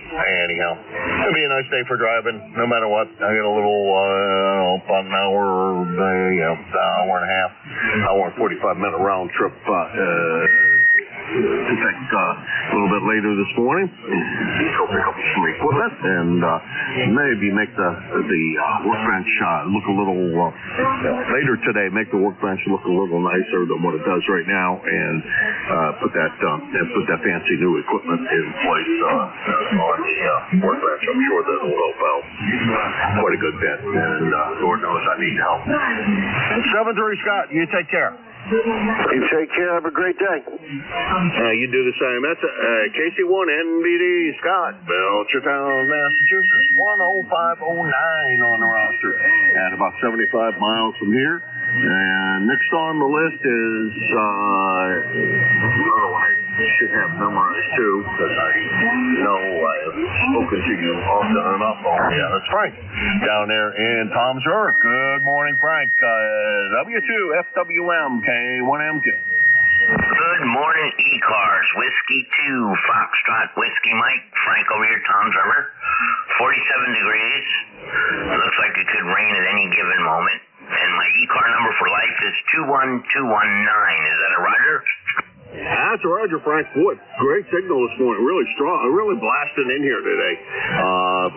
Anyhow, it'll be a nice day for driving, no matter what. I got a little, about an hour and a half, hour and 45-minute round trip to take a little bit later this morning. Go pick up some equipment and maybe make the workbench look a little later today. Make the workbench look a little nicer than what it does right now, and put that fancy new equipment in place on the workbench. I'm sure that will help out quite a good bit. And Lord knows I need help. 7-3, Scott. You take care. You take care. Have a great day. You do the same. That's KC1 NBD Scott, Belchertown, Massachusetts, 10509 on the roster, at about 75 miles from here. And next on the list is another one I should have memorized too, because I know I have spoken to you often enough. Yeah, that's Frank down there in Tom's River. Good morning, Frank. W2FWM K1MQ. Good morning, ECARS. Whiskey 2, Foxtrot, Whiskey Mike, Frank over here, Tom's River. 47 degrees. Looks like it could rain at any given moment. And my ECAR number for life is 21219. Is that a Roger? That's a Roger, Frank. Boy, great signal this morning. Really strong. Really blasting in here today.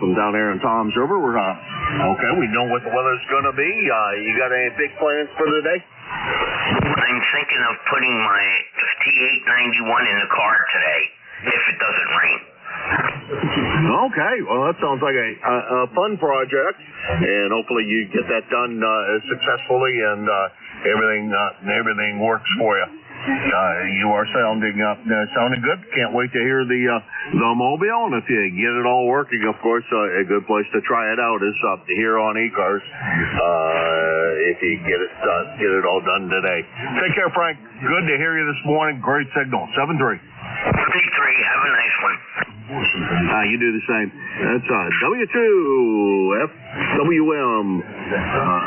From down there in Tom's River. We're okay. We know what the weather's going to be. You got any big plans for the day? I'm thinking of putting my T891 in the car today, if it doesn't rain. Okay, well, that sounds like a fun project, and hopefully you get that done successfully, and everything works for you. You are sounding good. Can't wait to hear the mobile, and if you get it all working, of course, a good place to try it out is here on ECARS. If you get it all done today. Take care, Frank. Good to hear you this morning. Great signal. 7-3. 33. Have a nice one. You do the same. That's W2FWM,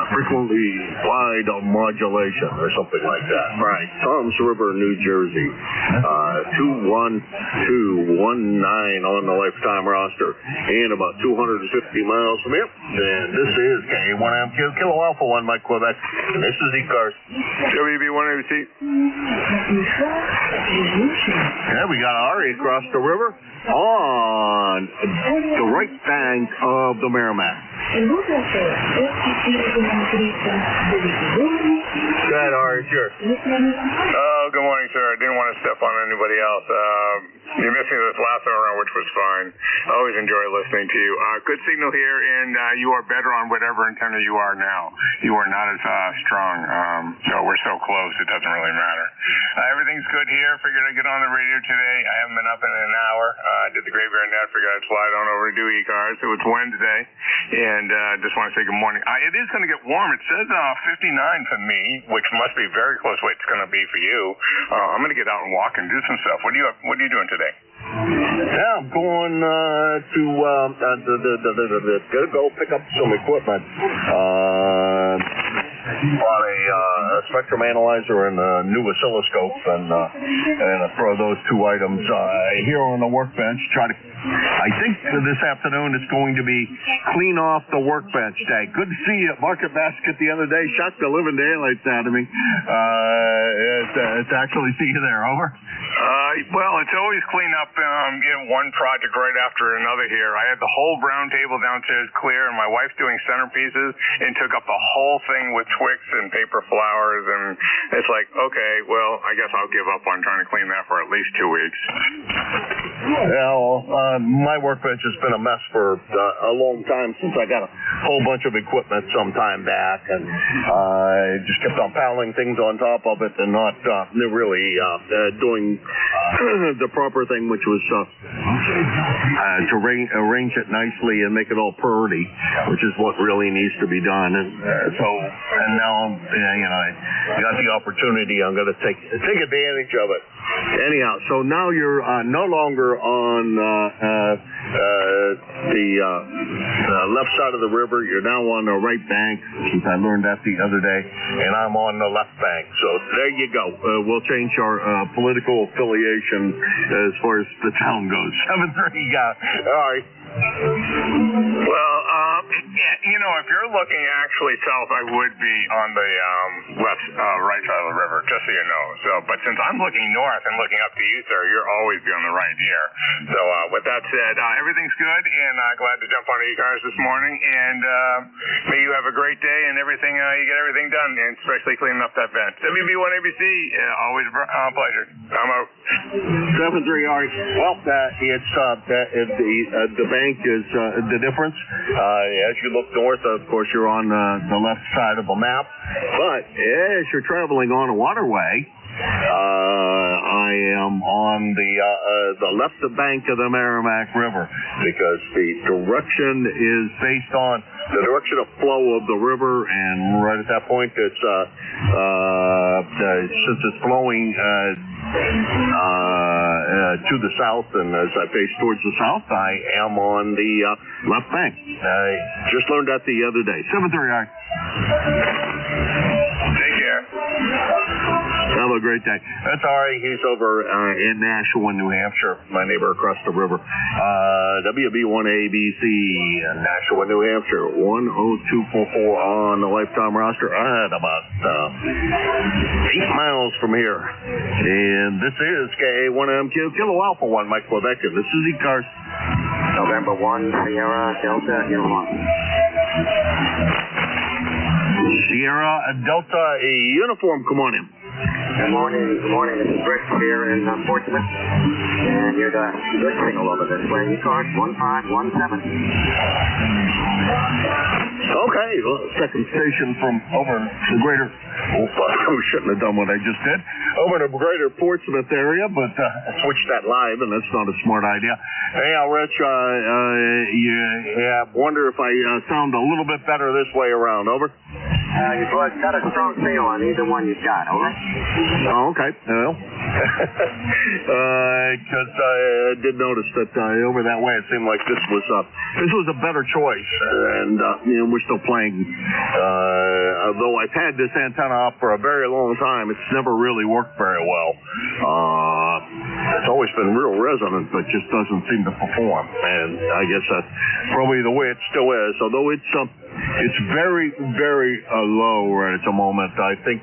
frequently wide modulation or something like that. Right. Tom's River, New Jersey. 21219 on the lifetime roster, and about 250 miles from here. And this is K1MQ, Kilo Alpha 1, Mike Quebec. This is ECARS. WB1ABC. Yeah, we got Ari across the river on the right bank of the Merrimack. Go ahead, Ari, it's yours. Oh, good morning, sir. I didn't want to step on anybody else. You missed me this last round, which was fine. I always enjoy listening to you. Good signal here, and you are better on whatever antenna you are now. You are not as strong. So we're so close, it doesn't really matter. Everything's good here. Figured I'd get on the radio today. I haven't been up in an hour. Did the graveyard net. Figured I'd slide on over and do ECARS. So it's Wednesday, and just want to say good morning. It is going to get warm. It says 59 for me, which must be very close to what it's going to be for you. I'm going to get out and walk and do some stuff. What are you doing today? Yeah, I'm going to gotta go pick up some equipment. Bought a spectrum analyzer and a new oscilloscope, and throw those two items here on the workbench. I think this afternoon it's going to be clean off the workbench day. Good to see you at Market Basket the other day. Shocked the living daylights out of me. To actually see you there. Over. Well, it's always clean up one project right after another here. I had the whole round table downstairs clear, and my wife's doing centerpieces and took up the whole thing with Twix and paper flowers, and it's like, okay, well, I guess I'll give up on trying to clean that for at least 2 weeks. Yeah, well, my workbench has been a mess for a long time since I got a whole bunch of equipment some time back, and I just kept on piling things on top of it and not really doing the proper thing, which was to arrange it nicely and make it all pretty, which is what really needs to be done. And now I got the opportunity. I'm going to take advantage of it. Anyhow, so now you're no longer on the left side of the river. You're now on the right bank, since I learned that the other day, and I'm on the left bank. So there you go. We'll change our political affiliation as far as the town goes. 7:30, all right. Well, if you're looking actually south, I would be on the right side of the river, just so you know. But since I'm looking north and looking up to you, sir, you're always be on the right here. So with that said, everything's good, and glad to jump on ECARS this morning. And may you have a great day and everything. You get everything done, and especially cleaning up that vent. WB1ABC, always a pleasure. I'm out. 7-3, all right. Well, the bank is the difference. As you look north, of course, you're on the left side of the map. But as you're traveling on a waterway, I am on the left bank of the Merrimack River, because the direction is based on the direction of flow of the river, and right at that point, it's since it's flowing to the south, and as I face towards the south, I am on the left bank. I just learned that the other day. 7:30. Take care. Have a great day. That's Ari. He's over in Nashua, New Hampshire, my neighbor across the river. WB1ABC, Nashua, New Hampshire, 10244 on the lifetime roster. I had about 8 miles from here. And this is KA1MQ, Kilo Alpha 1, Mike Quebec, and this is ECARS. November 1, Sierra Delta, Uniform. Sierra Delta Uniform, come on in. Good morning. This is Rick here in Portsmouth, and you're the good signal over this way. ECARS 1517. Okay, well, second station from over the greater. I shouldn't have done what I just did. Over the greater Portsmouth area, but I switched that live, and that's not a smart idea. Hey, Rich, wonder if I sound a little bit better this way around. Over. You've got a strong signal on either one you've got. Over. Oh, okay. Well, because I did notice that over that way, it seemed like this was a better choice, and we're still playing. Although I've had this antenna up for a very long time, it's never really worked very well. It's always been real resonant, but just doesn't seem to perform. And I guess that's probably the way it still is. Although it's very, very low right at the moment. I think,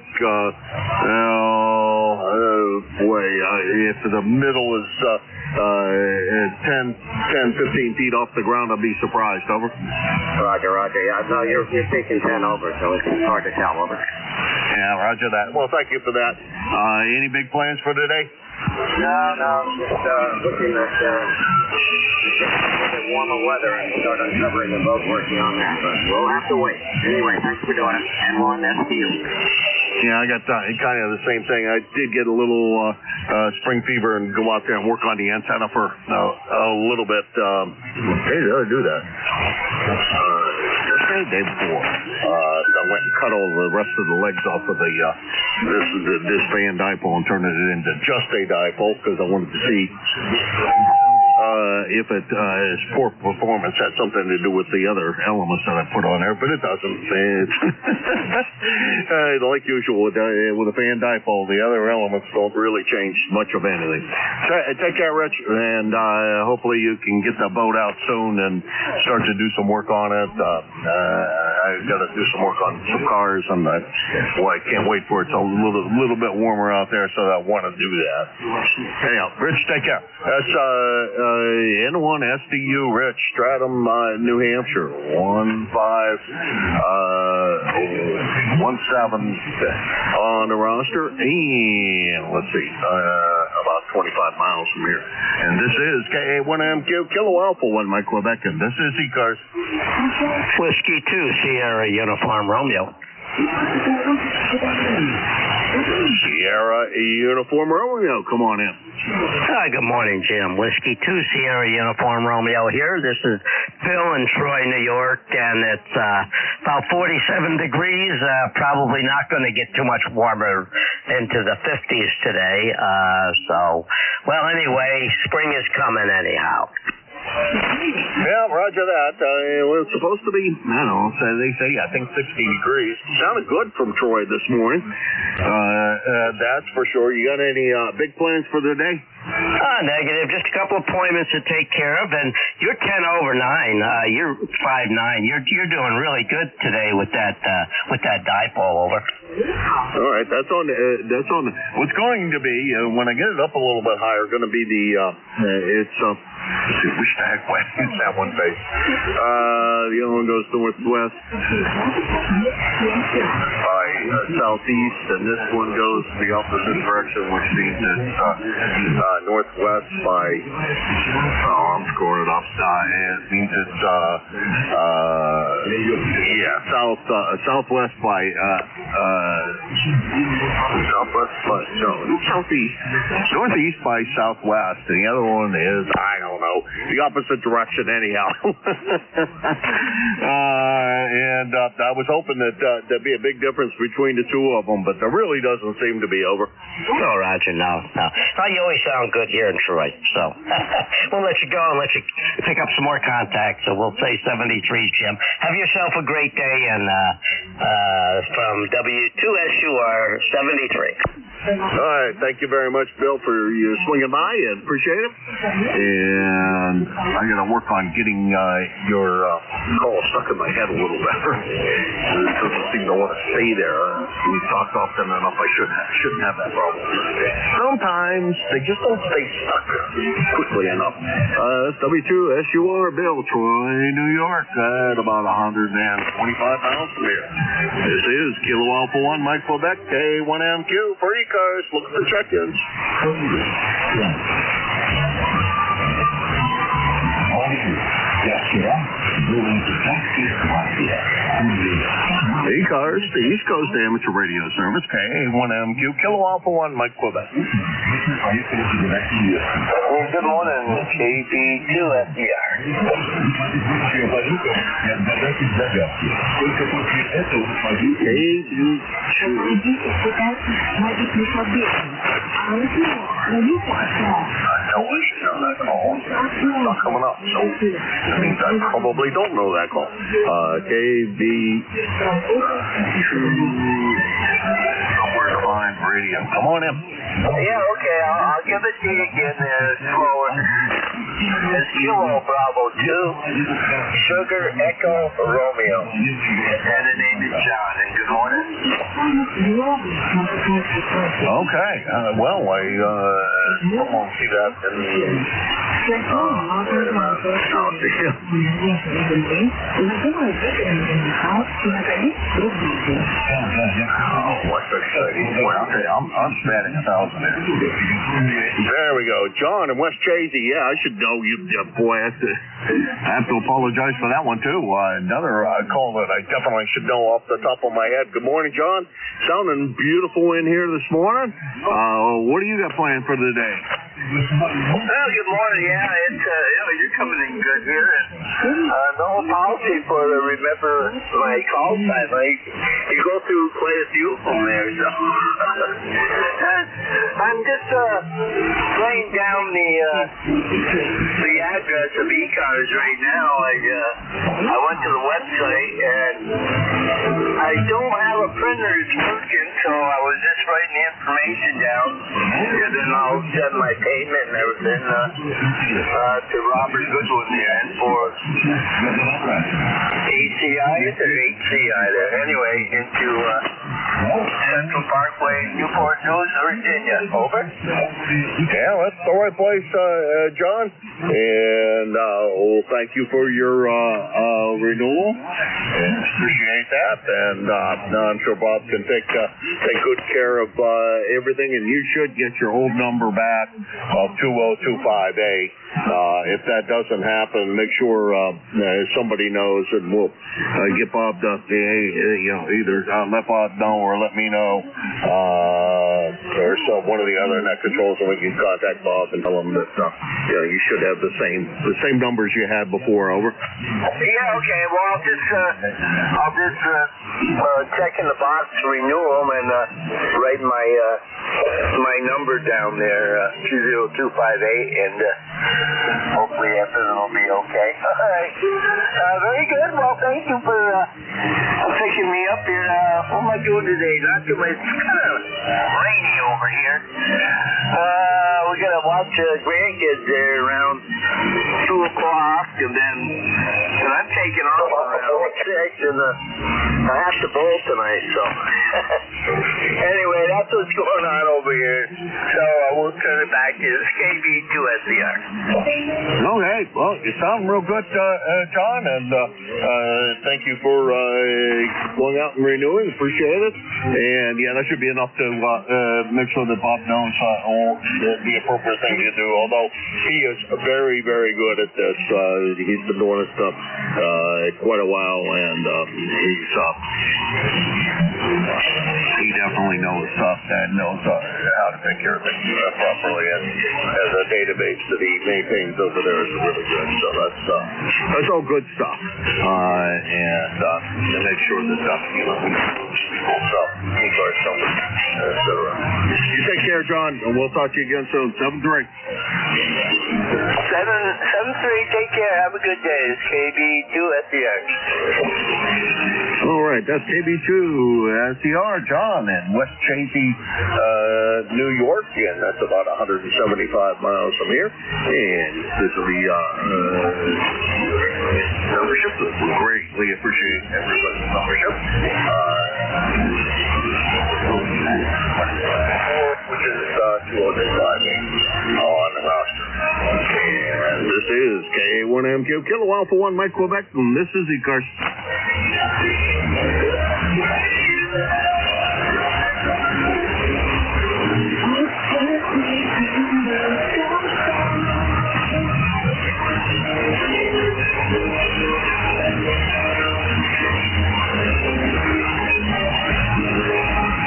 if the middle is 10, 15 feet off the ground, I'll be surprised. Over. Roger. Yeah, no, you're taking 10 over, so it's hard to tell. Over. Yeah, roger that. Well, thank you for that. Any big plans for today? No, just looking at warmer weather and start uncovering the boat, working on that. But we'll have to wait. Anyway, thanks for doing it. N1 SPU. Yeah, I got kind of the same thing. I did get a little spring fever and go out there and work on the antenna for a little bit. Hey, did I do that? The day before. I went and cut all the rest of the legs off of this fan dipole and turned it into just a dipole, because I wanted to see if it is poor performance had something to do with the other elements that I put on there, but it doesn't. It's like usual with a fan dipole, the other elements don't really change much of anything. Take care, Rich, and hopefully you can get the boat out soon and start to do some work on it. I've got to do some work on some cars, and I can't wait for it. It's a little bit warmer out there, so I want to do that. Anyhow, Rich, take care. That's N1 SDU Rich, Stratham, New Hampshire, 1517 on the roster, and let's see, about 25 miles from here. And this is KA1MQ, Kilo Alpha 1, Mike Quebec, and this is ECARS. Whiskey 2, Sierra Uniform Romeo. Sierra Uniform Romeo, come on in. Hi, good morning, Jim. Whiskey 2, Sierra Uniform Romeo here. This is Bill in Troy, New York, and it's about 47 degrees. Probably not going to get too much warmer into the 50s today. Anyway, spring is coming anyhow. Yeah, roger that. Well, it's supposed to be, I don't know, they say, I think 60 degrees. Sounded good from Troy this morning. That's for sure. You got any big plans for the day? Negative. Just a couple appointments to take care of, and you're 10 over 9. You're 5'9". You're doing really good today with that dipole. Over. All right, that's on. What's going to be when I get it up a little bit higher, going to be the let's see, which the heck way is that one face? The other one goes northwest by southeast, and this one goes the opposite direction, which means it's northwest by. I'm screwing it up. It means it's southwest by northeast by southwest, and the other one is, I don't know, the opposite direction anyhow. And I was hoping that there'd be a big difference between the two of them, but there really doesn't seem to be. Over. No, Roger, no. You always sound good here in Troy, so we'll let you go and let you pick up some more contacts. So we'll say 73, Jim. Have yourself a great day, and from W2SUR 73. All right, thank you very much, Bill, for you swinging by, and appreciate it. And I got to work on getting your call stuck in my head a little better. It doesn't seem to want to stay there. We talked often enough. I shouldn't have that problem. Sometimes they just don't stay stuck quickly enough. That's W2SUR Bill, Troy, New York, at about 125 miles from here. This is Kilo Alpha 1, Mike Quebec, K1MQ for ECARS. Looking for check-ins. ECARS, the East Coast Amateur Radio Service, K1MQ, Kilo Alpha 1, Mike Quebec. Good morning, KB2SDR. I should know that call. It's not coming up, so that means I probably don't know that call. KB somewhere to find radio. Come on in. Yeah, okay, I'll give it to you again there, slower. It's Kilo Bravo 2, Sugar Echo Romeo. And the name is John, and good morning. Okay, well, I won't see that in I'm spending 1,000 there. There we go. John in West Chazy. Yeah, I should know you. Boy, I have to apologize for that one, too. Another call that I definitely should know off the top of my head. Good morning, John. Sounding beautiful in here this morning. What do you got planned for the day? Well, good morning. Yeah, it's you're coming in good here, and no apology for the remember my call time. You go through quite a few of them there, so I'm just laying down the address of ECARS right now. I went to the website and I don't have a printer that's working, so I was just writing the information down, and then I'll send my payment and everything to Robert Goodwin there, and for ACI, is there HCI there? Anyway, into Central Parkway, Newport News, Virginia. Over. Yeah, that's the right place, John. And well, thank you for your renewal. Appreciate that. And I'm sure Bob can take good care of everything. And you should get your old number back of 20258. If that doesn't happen, make sure somebody knows, and we'll get Bob to either let Bob know or let me know, or one of the other net controls, and we can contact Bob and tell him that you should have the same numbers you had before. Over. Yeah. Okay. Well, I'll just check in the box, renew them, and write my number down there, 20258, and hopefully everything will be okay. All right. Very good. Well, thank you for picking me up here. What am I doing today? Not too much. It's kind of rainy over here. We're going to watch grandkids there around 2 o'clock, and then I'm taking off around 6, and I have to bowl tonight, so. Anyway, that's what's going on over here. So we'll turn it back to KB2SCR. Okay, well, you sound real good, John, and thank you for going out and renewing. Appreciate it. And yeah, that should be enough to make sure that Bob knows all the appropriate thing to do. Although he is very, very good at this. He's been doing this stuff quite a while, and he definitely knows stuff and knows how to take care of things properly. And as a database that he maintains over there is really good. So that's all good stuff. And to make sure that people stuff, ECARS numbers, etc. You take care, John, and we'll talk to you again soon. 7-3. 7-3. Take care. Have a good day. It's KB2SCR. All right, that's KB2SCR, John, in West Chazy, New York, and that's about 175 miles from here. And this will be membership. We greatly appreciate everybody's membership. Which is 205 on the roster. And this is K1MQ, Kilo Alpha 1, Mike Quebec, and this is ECARS.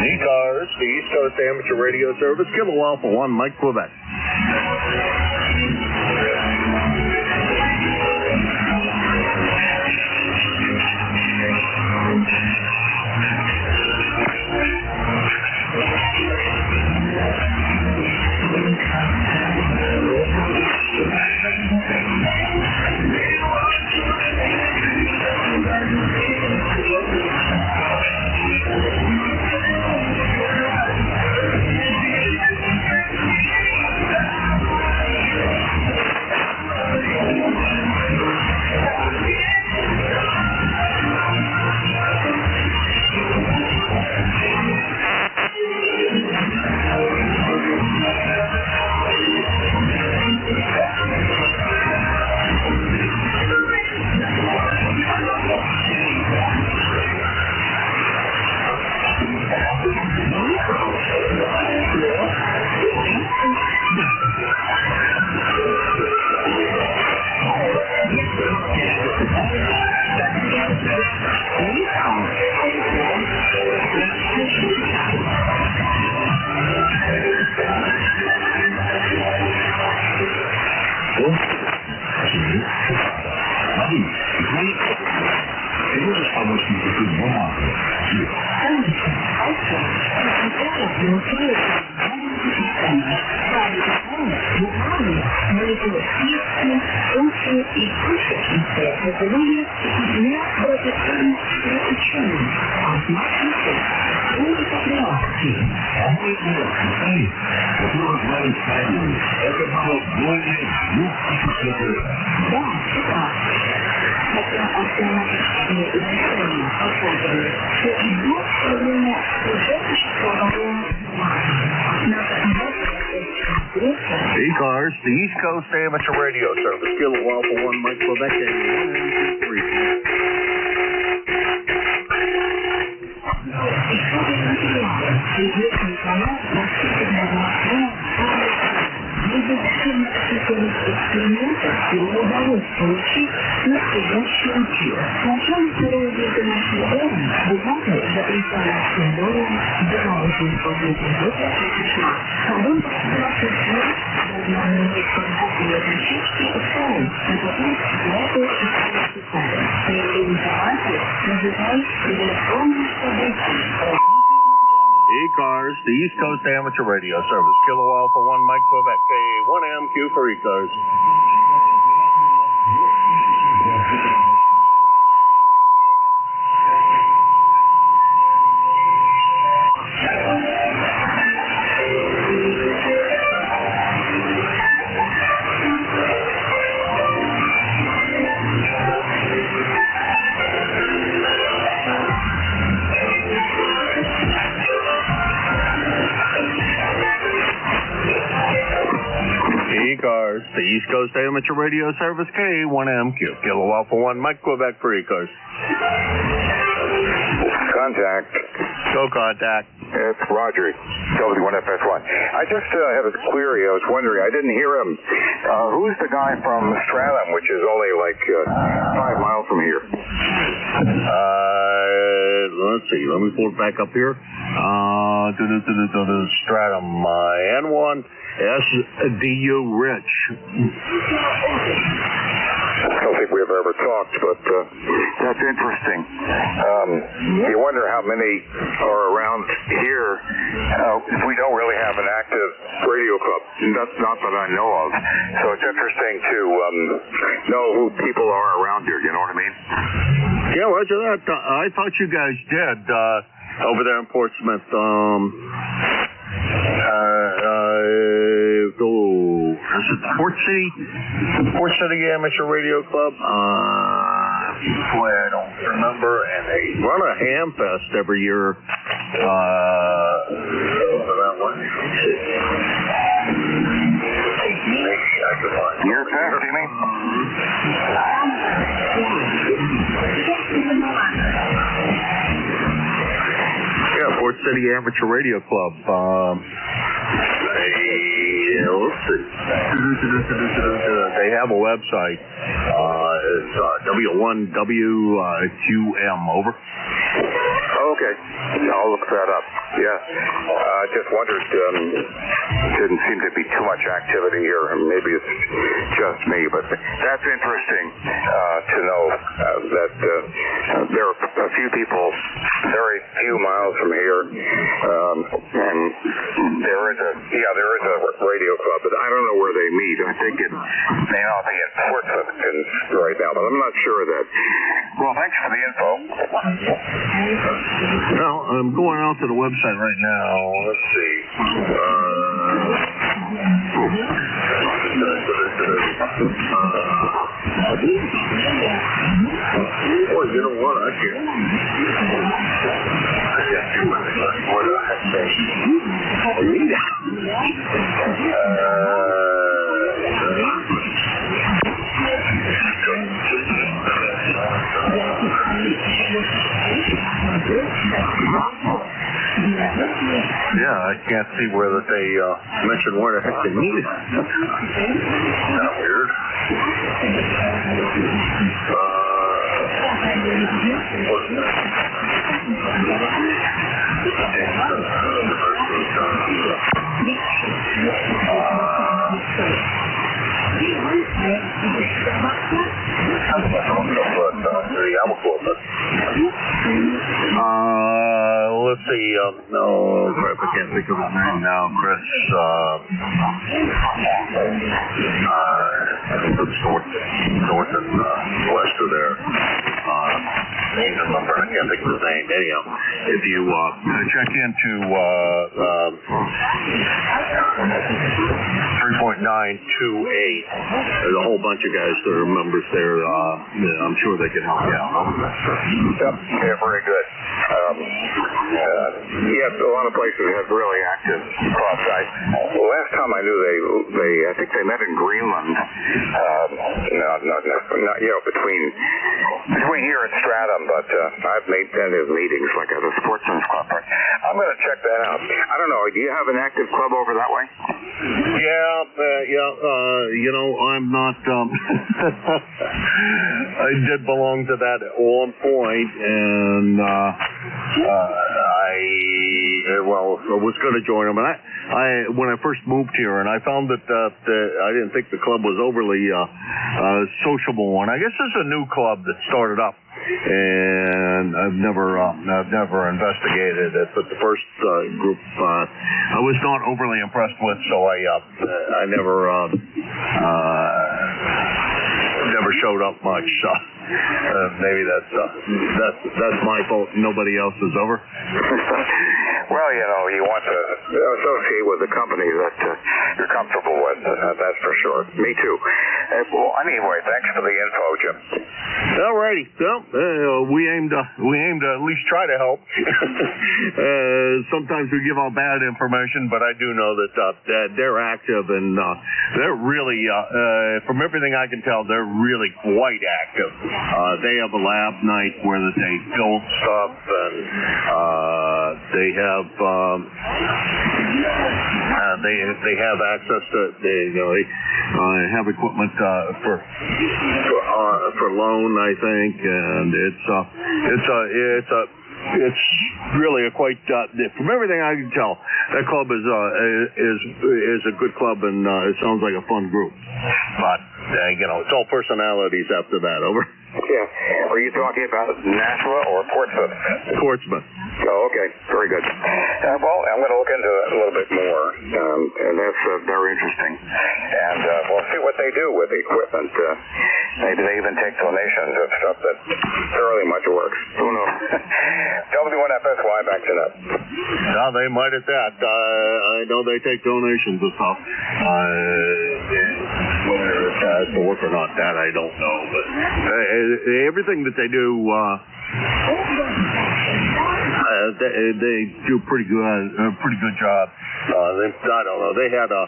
ECARS, the East Coast Amateur Radio Service, Kilo Alpha 1, Mike Quebec. Okay. ECARS, the East Coast Amateur Radio Service. Kilo Alpha 1 Mike Quebec ECARS, the East Coast Amateur Radio Service. Kilo Alpha 1 Mike Quebec. K1MQ for ECARS. ECARS, the East Coast Amateur Radio Service, K1MQ. Kilo Alpha 1 Mike Quebec for ECARS. Contact. Go contact. It's Roger, W1FS1. I just have a query. I was wondering, I didn't hear him. Who's the guy from Stratham, which is only like 5 miles from here? Let's see. Let me pull it back up here. Stratham, N1, SDU Rich. I don't think we've ever talked, but that's interesting. You wonder how many are around here if we don't really have an active radio club. That's not that I know of. So it's interesting to know who people are around here, you know what I mean? Yeah, Roger that. I thought you guys did over there in Portsmouth. Is it Port City Amateur Radio Club? Boy, I don't remember. And they run a ham fest every year. Year fest, you mean? Yeah, Port City Amateur Radio Club. Let's see. They have a website. It's W1WQM, over. Okay. I'll look that up. Yeah. I just wondered, didn't seem to be too much activity here. Maybe it's just me, but that's interesting to know that there are a few people very few miles from here, and there is a radio club, but I don't know where they meet. I think in Portsmouth right now, but I'm not sure of that. Well, thanks for the info. Well, I'm going out to the website right now. Let's see. Boy, you know what? I can't. What do I say? Yeah, I can't see where that they mention where the heck they meet it. Kind of weird. the Alma Club. Let's see. No, crap, I can't think of his name now. Chris. North and west of there. He's a number. I can't think of his name. Anyhow, if you check into 3.928, there's a whole bunch of guys that are members there. I'm sure they can help you out. Yep. Yeah, very good. Yes, a lot of places have really active clubs. Last time I knew I think they met in Greenland. Not between here and Stratham, but I've made tentative meetings like at a sportsman's club. I'm going to check that out. I don't know. Do you have an active club over that way? I'm not. I did belong to that at one point, and I was going to join them. And when I first moved here, and I found that I didn't think the club was overly sociable one. I guess it's a new club that started up, and I've never investigated it. But the first group I was not overly impressed with, so I never showed up much. Maybe that's my fault. Nobody else is over. Well, you want to associate with a company that you're comfortable with. That's for sure. Me too. Well, anyway, thanks for the info, Jim. All righty. Well, we aim to at least try to help. Sometimes we give out bad information, but I do know that they're active, and they're really, from everything I can tell, they're really quite active. They have a lab night where they build stuff, and they have they have access to they have equipment for loan, I think, and it's really a quite from everything I can tell, that club is a good club, and it sounds like a fun group. But it's all personalities after that. Over. Yeah. Are you talking about Nashua or Portsmouth? Portsmouth. Oh, okay. Very good. Well, I'm going to look into that a little bit more, and that's very interesting. And we'll see what they do with the equipment. Maybe they even take donations of stuff that thoroughly much works. Who knows? W1FSY back to that. No, they might at that. I know they take donations of stuff. Whether it has to work or not, that I don't know. But everything that they do, they do a pretty good job. I don't know. They had a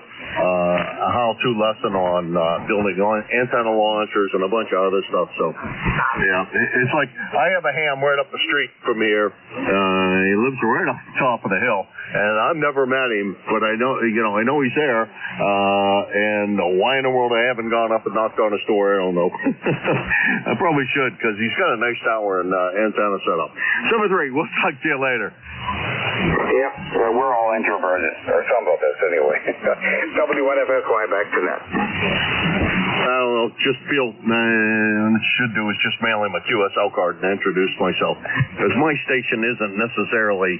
how-to lesson on building antenna launchers and a bunch of other stuff. So, yeah, it's like I have a ham right up the street from here. He lives right off the top of the hill, and I've never met him, but I know he's there. And why in the world I haven't gone up and knocked on his door, I don't know. I probably should, because he's got a nice tower and antenna setup. 7-3. We'll talk to you later. Yep, we're all introverted, or some of us anyway. W1FSY back to that. I don't know, just feel, what I should do is just mail him a QSL card and introduce myself. Because my station isn't necessarily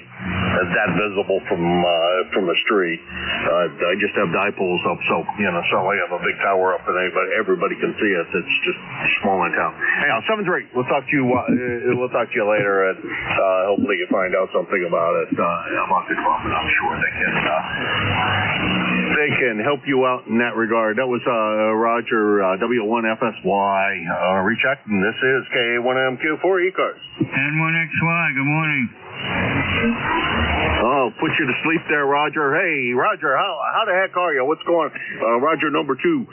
that visible from the street. I just have dipoles up, so I have a big tower up and everybody can see us. It's just small in town. Anyhow, 7-3. We'll talk to you later, and hopefully you find out something about it, about the club, and I'm sure they can help you out in that regard. That was Roger, W1FSY, rechecking. This is K1MQ for ECARS. N1XY, good morning. Oh, put you to sleep there, Roger. Hey, Roger, how the heck are you? What's going on? Roger number 2.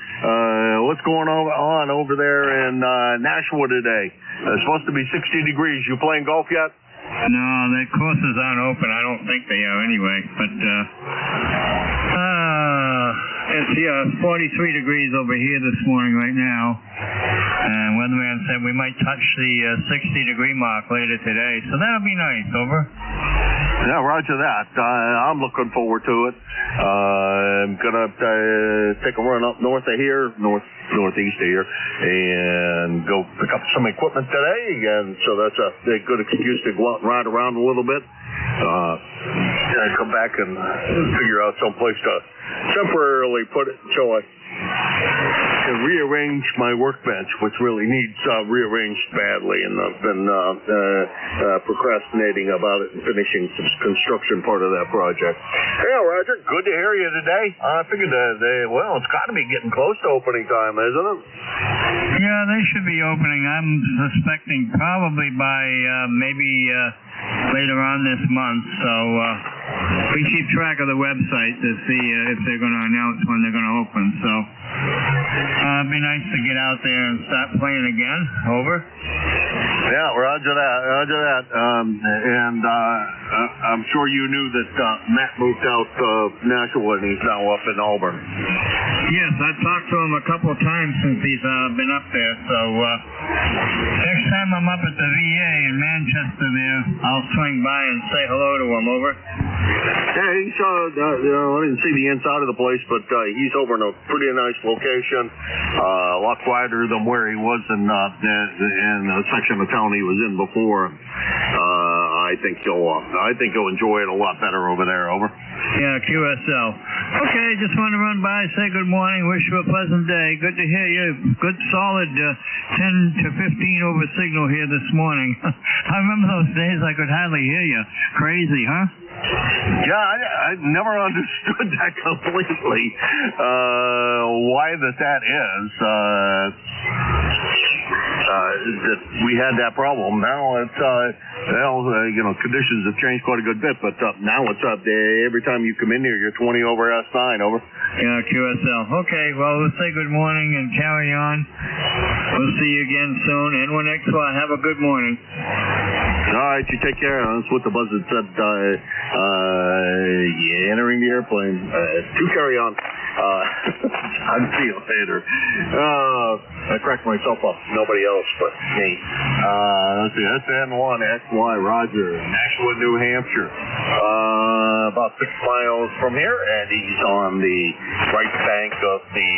What's going on over there in Nashua today? It's supposed to be 60 degrees. You playing golf yet? No, the courses aren't open. I don't think they are anyway. But it's 43 degrees over here this morning right now. And weatherman said we might touch the 60-degree mark later today. So that'll be nice. Over. Yeah, roger that. I'm looking forward to it. I'm gonna take a run up north of here, northeast of here, and go pick up some equipment today, and so that's a good excuse to go out and ride around a little bit. And come back and figure out some place to temporarily put it so I can rearrange my workbench, which really needs rearranged badly, and I've been procrastinating about it and finishing some construction part of that project. Yeah, Roger, good to hear you today. I figured well, it's got to be getting close to opening time, isn't it? Yeah, they should be opening. I'm suspecting probably by maybe later on this month. So we keep track of the website to see if they're going to announce when they're going to open. So it'd be nice to get out there and start playing again. Over. Yeah, roger that. And I'm sure you knew that Matt moved out Nashua and he's now up in Auburn. Yes, I've talked to him a couple of times since he's been up there. So next time I'm up at the VA in Manchester there, I'll swing by and say hello to him. Over. Yeah, he's I didn't see the inside of the place, but he's over in a pretty nice location, a lot quieter than where he was in the section of town he was in before. I think you'll enjoy it a lot better over there. Over. Yeah, QSL. Okay, just want to run by, say good morning, wish you a pleasant day. Good to hear you. Good solid 10 to 15 over signal here this morning. I remember those days I could hardly hear you. Crazy, huh? Yeah, I never understood that completely. Why that is. That we had that problem. Now it's conditions have changed quite a good bit, but now it's up there. Every time you come in here, you're 20 over S9. Over. Yeah, QSL. Okay, well, we'll say good morning and carry on. We'll see you again soon. N1XY, have a good morning. All right, you take care. That's what the buzzard said. Entering the airplane. To carry on. I'll see you later. I cracked myself up. Nobody else but me. Let's see. That's N1XY, Roger. Nashua, New Hampshire. About 6 miles from here, and he's on the right bank of the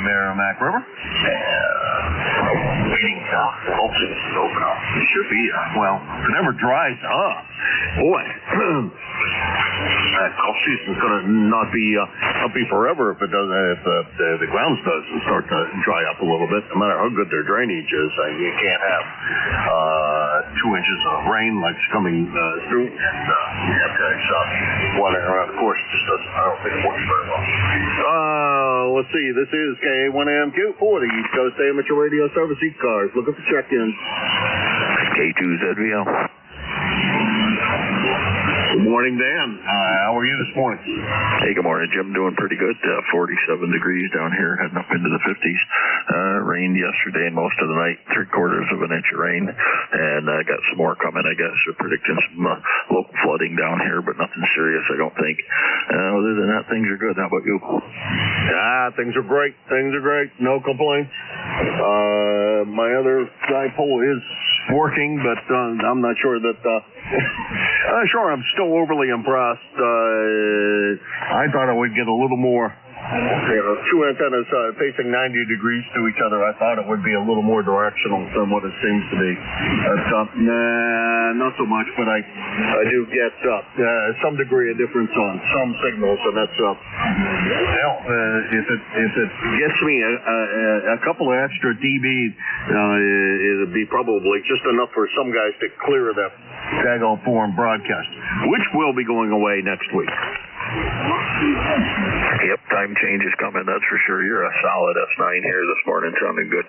Merrimack River. Waiting now. Hopefully this is open up. It should be. Well, it never dries up. Boy. Golf season's going to not be forever if it doesn't. If the ground doesn't start to dry up a little bit, no matter how good their drainage is, you can't have 2 inches of rain like it's coming through, and you have to water around the course. Just doesn't. I don't think it works very well. Let's see. This is K1AMQ for the East Coast Amateur Radio Service ECARS. Looking for check-ins. K2ZVL. Good morning, Dan. How are you this morning? Hey, good morning, Jim. Doing pretty good. 47 degrees down here, heading up into the 50s. Rained yesterday and most of the night, 3/4 of an inch of rain. And I got some more coming, I guess. We're predicting some local flooding down here, but nothing serious, I don't think. Other than that, things are good. How about you? Things are great. No complaints. My other dipole is working, but I'm not sure that... I'm still overly impressed. I thought I would get a little more, 2 antennas facing 90 degrees to each other. I thought it would be a little more directional than what it seems to be. Not so much, but I do get some degree of difference on some signals, and that's if it gets me a couple of extra dB, it'll be probably just enough for some guys to clear that daggone foreign broadcast, which will be going away next week. Yep, time change is coming, that's for sure. You're a solid S9 here this morning, sounding good.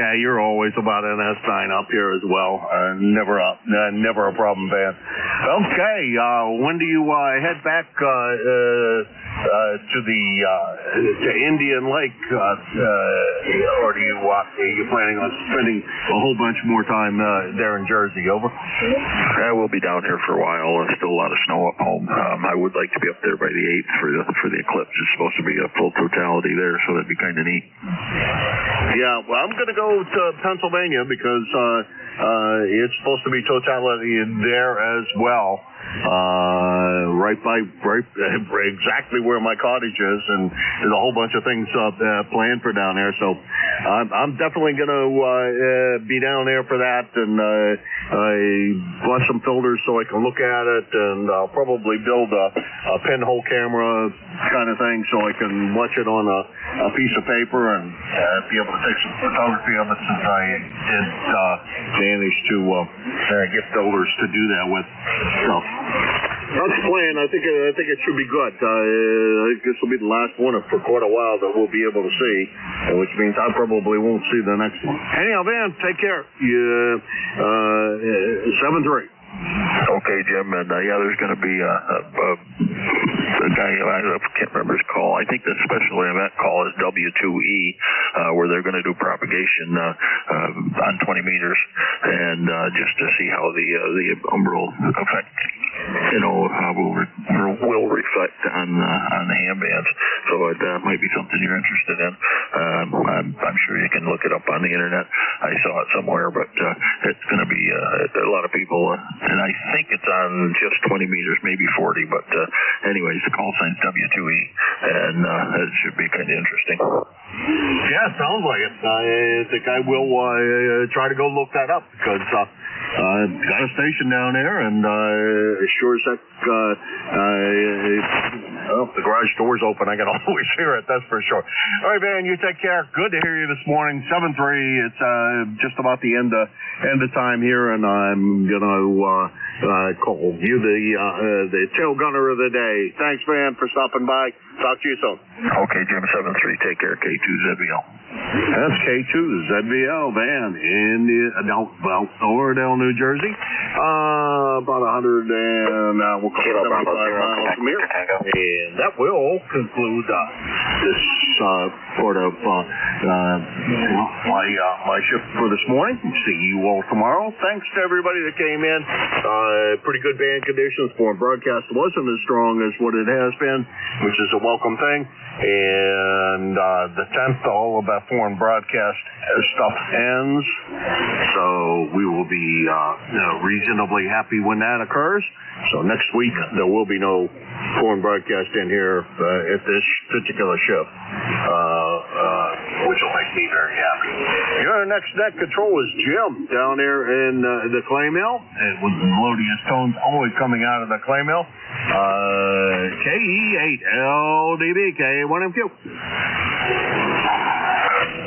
Yeah, you're always about an S9 up here as well. Never a problem, man. Okay, when do you head back to Indian Lake, or are you planning on spending a whole bunch more time there in Jersey? Over. Yeah, we'll be down here for a while. There's still a lot of snow up home. I would like to be up there by the 8th for the eclipse. It's supposed to be a full totality there, so that'd be kind of neat. Yeah, well, I'm going to go to Pennsylvania because it's supposed to be totality there as well. Exactly where my cottage is, and there's a whole bunch of things planned for down there. So I'm definitely going to be down there for that, and I bought some filters so I can look at it, and I'll probably build a pinhole camera kind of thing so I can watch it on a piece of paper and be able to take some photography of it, since I did manage to get filters to do that with. So that's the plan. I think it should be good. I think this will be the last one for quite a while that we'll be able to see, which means I probably won't see the next one. Anyhow, Van, take care. 7-3. Okay, Jim, and there's going to be a guy, I can't remember his call. I think the special event call is W2E, where they're going to do propagation on 20 meters, and just to see how the umbral effect, will reflect on the ham bands. So it might be something you're interested in. I'm sure you can look it up on the internet. I saw it somewhere, but it's going to be a lot of people. And I think it's on just 20 meters, maybe 40. But anyways, the call sign's W2E, and it should be kind of interesting. Yeah, sounds like it. I think I will try to go look that up, because I've got a station down there, and sure as heck, if the garage door's open, I can always hear it, that's for sure. All right, Van, you take care. Good to hear you this morning. 7-3. It's just about the end of time here, and I'm gonna call you the tail gunner of the day. Thanks, Van, for stopping by. Talk to you soon. Okay, Jim. 7-3. Take care. K2ZVL. That's K2ZVL, Van, in Oradell, New Jersey. About 100 and we'll call it 75 miles from here. And that will conclude this part of my shift for this morning. See you all tomorrow. Thanks to everybody that came in. Pretty good band conditions. Foreign broadcast wasn't as strong as what it has been, which is a welcome thing. And the 10th, all of that foreign broadcast stuff ends. So we will be reasonably happy when that occurs. So next week, there will be no foreign broadcast in here at this particular shift, which will make me very happy. Your next net control is Jim down there in the clay mill, and with melodious tones always coming out of the clay mill. KE8LDB, K1MQ.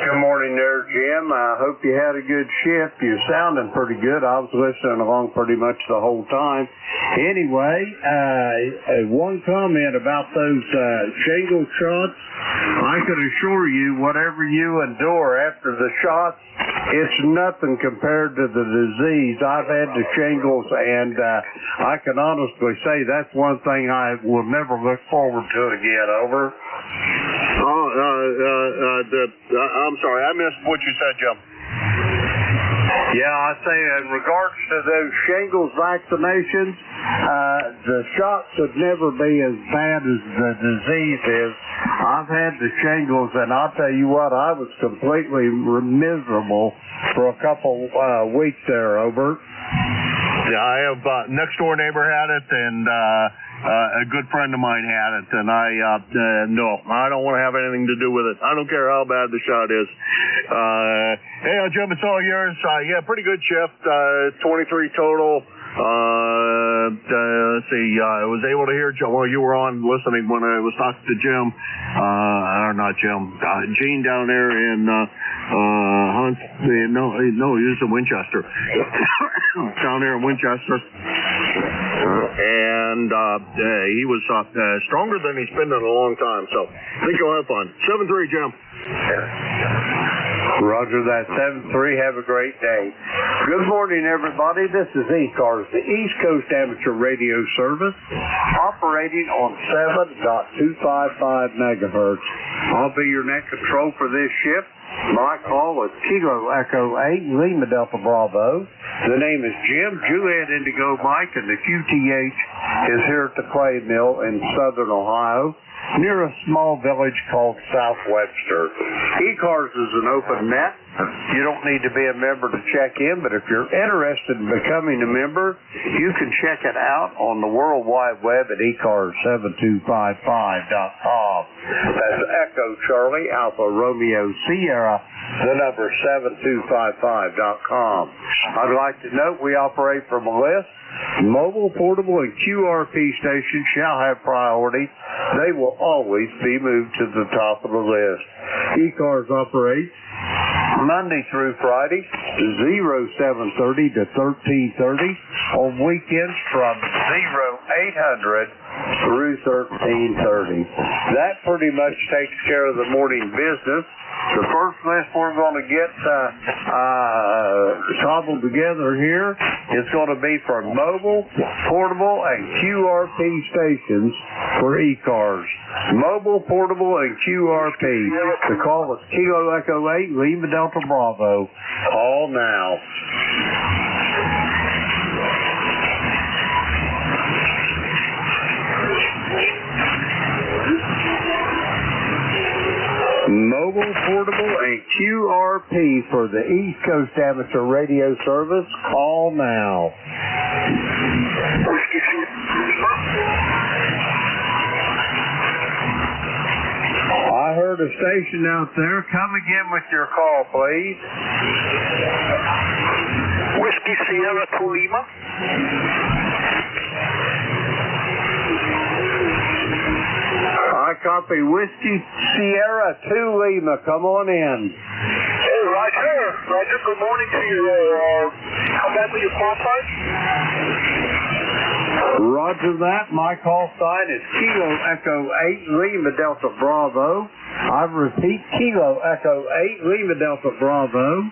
Good morning there, Jim. I hope you had a good shift. You're sounding pretty good. I was listening along pretty much the whole time. Anyway, one comment about those shingle shots. I can assure you, whatever you endure after the shots, it's nothing compared to the disease. I've had the shingles, and I can honestly say that's one thing I will never look forward to again. Over. I'm sorry, I missed what you said, Jim. Yeah, I say in regards to those shingles vaccinations, the shots would never be as bad as the disease is. I've had the shingles, and I'll tell you what, I was completely miserable for a couple weeks there. Over. Yeah, I have next door neighbor had it, and a good friend of mine had it, and no, I don't want to have anything to do with it. I don't care how bad the shot is. Hey, Jim, it's all yours. Yeah, pretty good shift. 23 total. Let's see. I was able to hear Joe. Well, you were on listening when I was talking to Jim. Or not Jim. Gene down there in Hunt. No, he was in Winchester. Down there in Winchester. And he was stronger than he's been in a long time. So I think you'll have fun. 7-3, Jim. Roger that. 7-3. Have a great day. Good morning, everybody. This is ECARS, the East Coast Amateur Radio Service, operating on 7.255 megahertz. I'll be your net control for this shift. My call is Kilo Echo 8, Lima Delta Bravo. The name is Jim, Juliet Indigo Mike, and the QTH is here at the clay mill in southern Ohio, near a small village called South Webster. ECARS is an open net. You don't need to be a member to check in, but if you're interested in becoming a member, you can check it out on the World Wide Web at ECARS7255.com. That's Echo Charlie Alpha Romeo Sierra, the number 7255.com. I'd like to note we operate from a list. Mobile, portable, and QRP stations shall have priority. They will always be moved to the top of the list. ECARS operates Monday through Friday, 0730 to 1330. On weekends from 0800 through 1330. That pretty much takes care of the morning business. The first list we're going to get cobbled together here is going to be for mobile, portable, and QRP stations for ECARS. Mobile, portable, and QRP. The call is Kilo Echo 8, Lima Delta Bravo. Call now. Mobile, portable, and QRP for the East Coast Amateur Radio Service. Call now. I heard a station out there. Come again with your call, please. Whiskey Sierra 2 Lima. I copy. Whiskey Sierra 2 Lima. Come on in. Hey, Roger. Roger, good morning to you. Come back with your call sign. Roger that. My call sign is Kilo Echo 8 Lima Delta Bravo. I repeat, Kilo Echo 8 Lima Delta Bravo.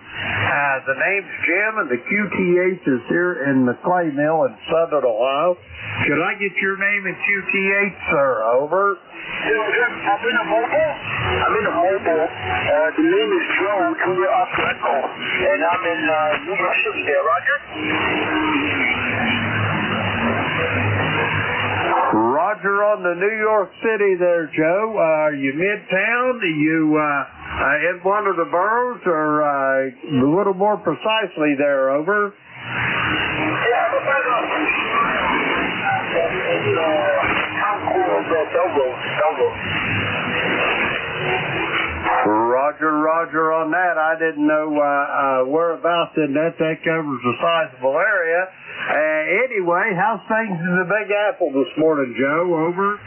The name's Jim, and the QTH is here in the clay mill in southern Ohio. Could I get your name and QTH, sir? Over. I'm in a mobile. The name is Joe, Julia Oscar Echo, and I'm in New York City there, Roger? Roger on the New York City there, Joe. Are you midtown? Are you in one of the boroughs, or a little more precisely there, over? Yeah, I'm about Roger on that. I didn't know whereabouts in that. That covers a sizable area. Anyway, how's things in the Big Apple this morning, Joe? Over.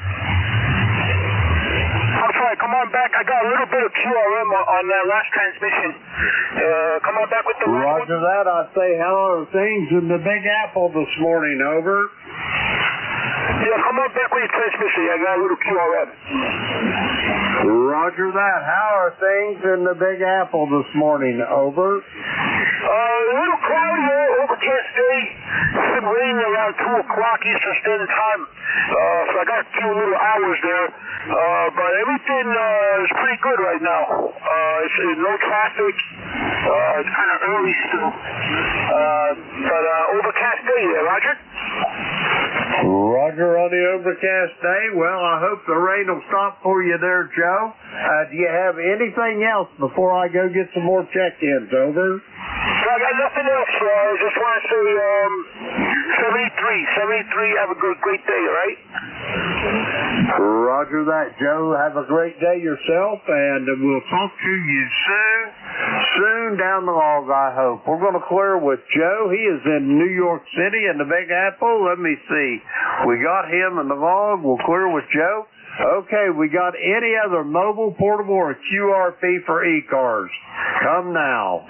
I'm sorry, come on back. I got a little bit of QRM on that last transmission. Come on back with the Roger that. I say, how are things in the Big Apple this morning? Over. Yeah, come on back with your transmission. I got a little QRM. Roger that. How are things in the Big Apple this morning? Over. A little cloudy, overcast day. Some rain around 2 o'clock Eastern Standard Time. So I got a few little hours there. But everything is pretty good right now. It's no traffic. It's kind of early still. But overcast day there, Roger? Roger on the overcast day. Well, I hope the rain will stop for you there, Joe. Do you have anything else before I go get some more check-ins? Over. So I got nothing else. I just want to say 73. Have a great day, all right? Roger that, Joe. Have a great day yourself, and we'll talk to you soon down the log, I hope. We're going to clear with Joe. He is in New York City in the Big Apple. Let me see. We got him in the log. We'll clear with Joe. Okay, we got any other mobile, portable, or QRP for ECARS? Come now.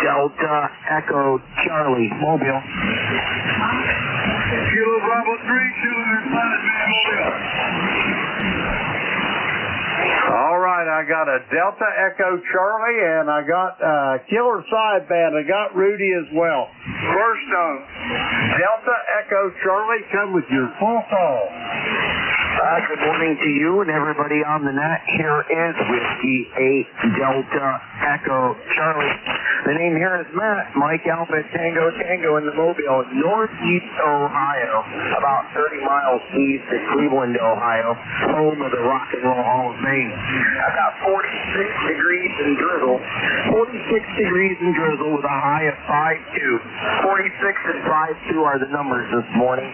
Delta Echo Charlie Mobile. Kilo Bravo 3, Kilo Planet Man Mobile. All right, I got a Delta Echo Charlie, and I got Killer Sideband. I got Rudy as well. First Delta Echo Charlie, come with your full call. Good morning to you and everybody on the net. Here is Whiskey 8 Delta Echo Charlie. The name here is Matt, Mike Alpha Tango Tango in the Mobile, Northeast Ohio, about 30 miles east of Cleveland, Ohio, home of the Rock and Roll Hall of Fame. I've got 46 degrees and drizzle, 46 degrees and drizzle with a high of 5.2. 46 and 5.2 are the numbers this morning.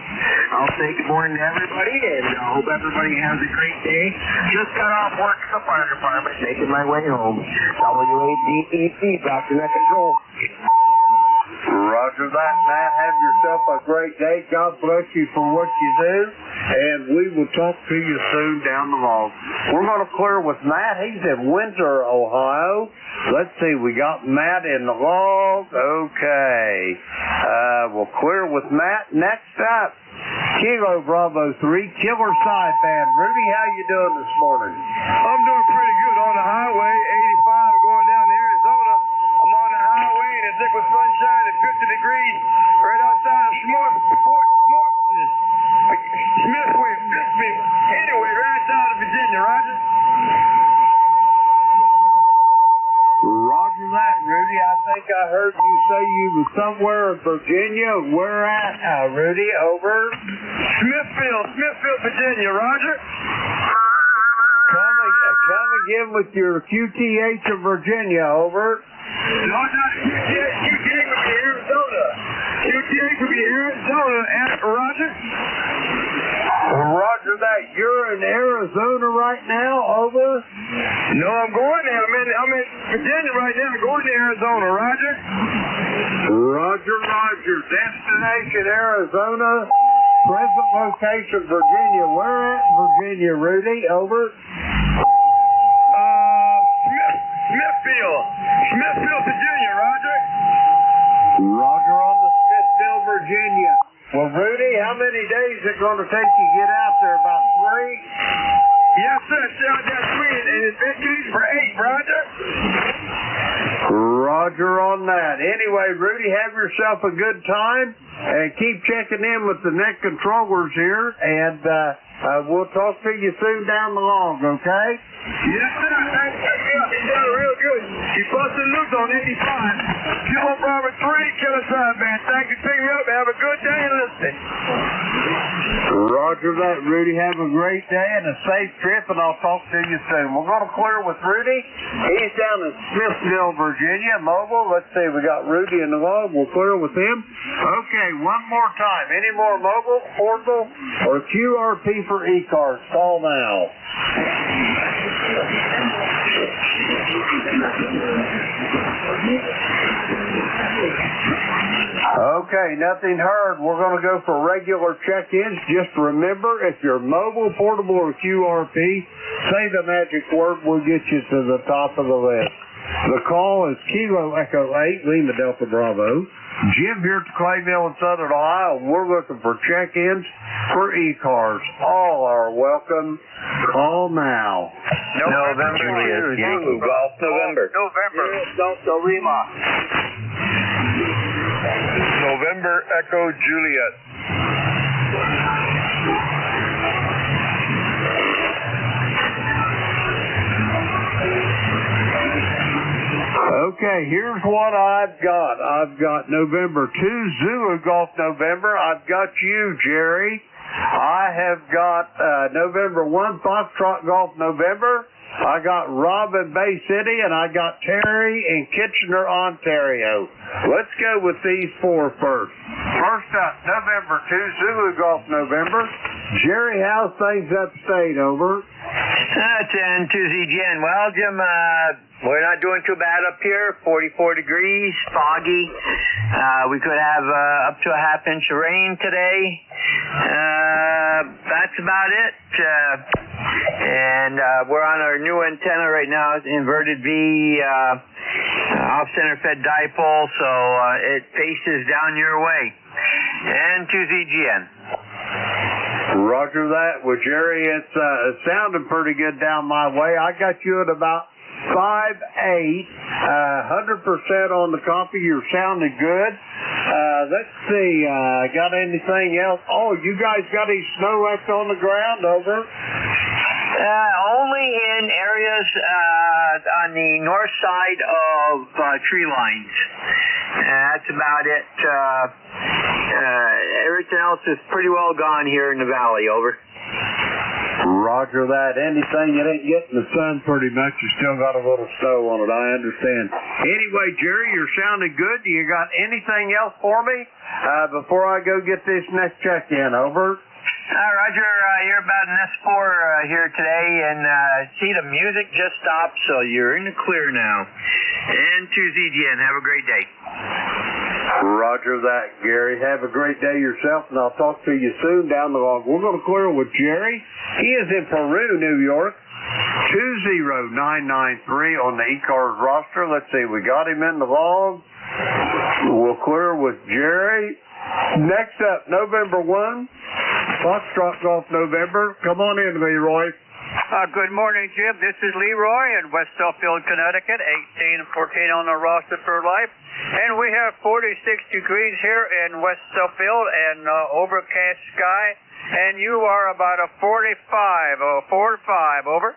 I'll say good morning to everybody, and I hope everybody has a great day. Just got off work at the fire department, making my way home. WADEC, back to net control. Roger that, Matt. Have yourself a great day. God bless you for what you do, and we will talk to you soon down the log. We're going to clear with Matt. He's in Windsor, Ohio. Let's see, we got Matt in the log. Okay. We'll clear with Matt. Next up, Kilo Bravo 3, Killer Sideband. Rudy, how you doing this morning? I'm doing pretty good on the highway, 85 going down to Arizona. I'm on the highway and it's thick with sunshine at 50 degrees right outside of Smithfield. Anyway, right outside of Virginia, Roger. Roger that, Rudy. I think I heard you say you were somewhere in Virginia. Where at, Rudy? Over? Smithfield, Virginia, Roger. Come again with your QTH of Virginia, over. No, not QTH would be Arizona. QTH would be Arizona, Roger. Roger that. You're in Arizona right now, over. No, I'm going there. I'm in Virginia right now. I'm going to Arizona, Roger. Roger. Destination Arizona. Present location Virginia. Where at Virginia, Rudy? Over. Smithfield, Virginia, Roger. Roger on the Smithfield, Virginia. Well, Rudy, how many days is it going to take you to get out there? About 3? Yes, sir. I got 3 and it's vacation for 8, Roger. Roger on that. Anyway, Rudy, have yourself a good time and keep checking in with the net controllers here, and we'll talk to you soon down the log, okay? Yes, sir. He's done real good. He busted loose on 85. Kilo Bravo 3, Killer Sideband. Thank you. Pick me up. Have a good day and listening. Roger that, Rudy. Have a great day and a safe trip, and I'll talk to you soon. We're going to clear with Rudy. He's down in Smithfield, Virginia, mobile. Let's see, we got Rudy in the log. We'll clear with him. Okay, one more time. Any more mobile, portable, or QRP for ECARS? Call now. Okay, nothing heard. We're going to go for regular check-ins. Just remember, if you're mobile, portable, or QRP, say the magic word. We'll get you to the top of the list. The call is Kilo Echo 8, Lima Delta Bravo. Jim here at Clay Mill in Southern Ohio. We're looking for check-ins for ECARS. All are welcome. Call now. November Juliet, Yankee Golf, November. Delta Lima. November Echo Juliet. Okay, here's what I've got. I've got November 2, Zulu Golf November. I've got you, Jerry. I have got November 1, Foxtrot Golf November. I got Rob in Bay City, and I got Terry in Kitchener, Ontario. Let's go with these 4 first. First up, November 2, Zulu Golf November. Jerry, how's things upstate, over? It's in Tuesday, Jen. Well, Jim, we're not doing too bad up here. 44 degrees, foggy. We could have up to a half inch of rain today. That's about it. And we're on our new antenna right now, inverted V, off-center fed dipole, so it faces down your way. And to ZGN. Roger that. Well, Jerry, it's sounding pretty good down my way. I got you at about 5.8, 100% on the copy. You're sounding good. Let's see, got anything else? Oh, you guys got any snow left on the ground? Over. Only in areas on the north side of tree lines. That's about it. Everything else is pretty well gone here in the valley. Over. Roger that. Anything you didn't get in the sun pretty much, you still got a little snow on it. I understand. Anyway, Jerry, you're sounding good. Do you got anything else for me before I go get this next check-in? Over. Roger, you're about an S4 here today, and see, the music just stopped, so you're in the clear now. And to ZGN, have a great day. Roger that, Gary. Have a great day yourself, and I'll talk to you soon down the log. We're going to clear with Jerry. He is in Peru, New York. 20993 on the ECARS roster. Let's see, we got him in the log. We'll clear with Jerry. Next up, November 1. Foxtrot Golf November. Come on in, Leroy. Good morning, Jim. This is Leroy in West Suffield, Connecticut. 18 and 14 on the roster for life. And we have 46 degrees here in West Suffield and overcast sky. And you are about a 45, 4-5, over.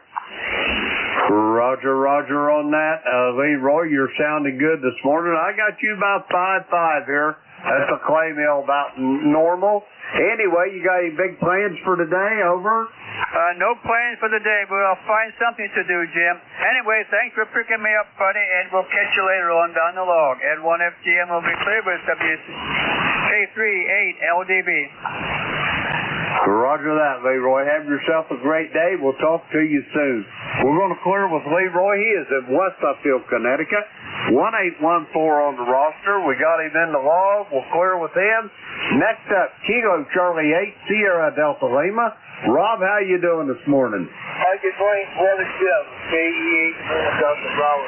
Roger, Roger on that. Leroy, you're sounding good this morning. I got you about 5-5 here. That's a clay mill about normal. Anyway, you got any big plans for today? Over. No plans for the day, but I'll find something to do, Jim. Anyway, thanks for picking me up, buddy, and we'll catch you later on down the log. N1FGM will be clear with WK38LDB. Roger that, Leroy. Have yourself a great day. We'll talk to you soon. We're going to clear with Leroy. He is in West Suffield, Connecticut. 1814 on the roster. We got him in the log. We'll clear with him. Next up, Kilo Charlie 8, Sierra Delta Lima. Rob, how you doing this morning? Good morning, Brother Jim. KE8, Delta Bravo,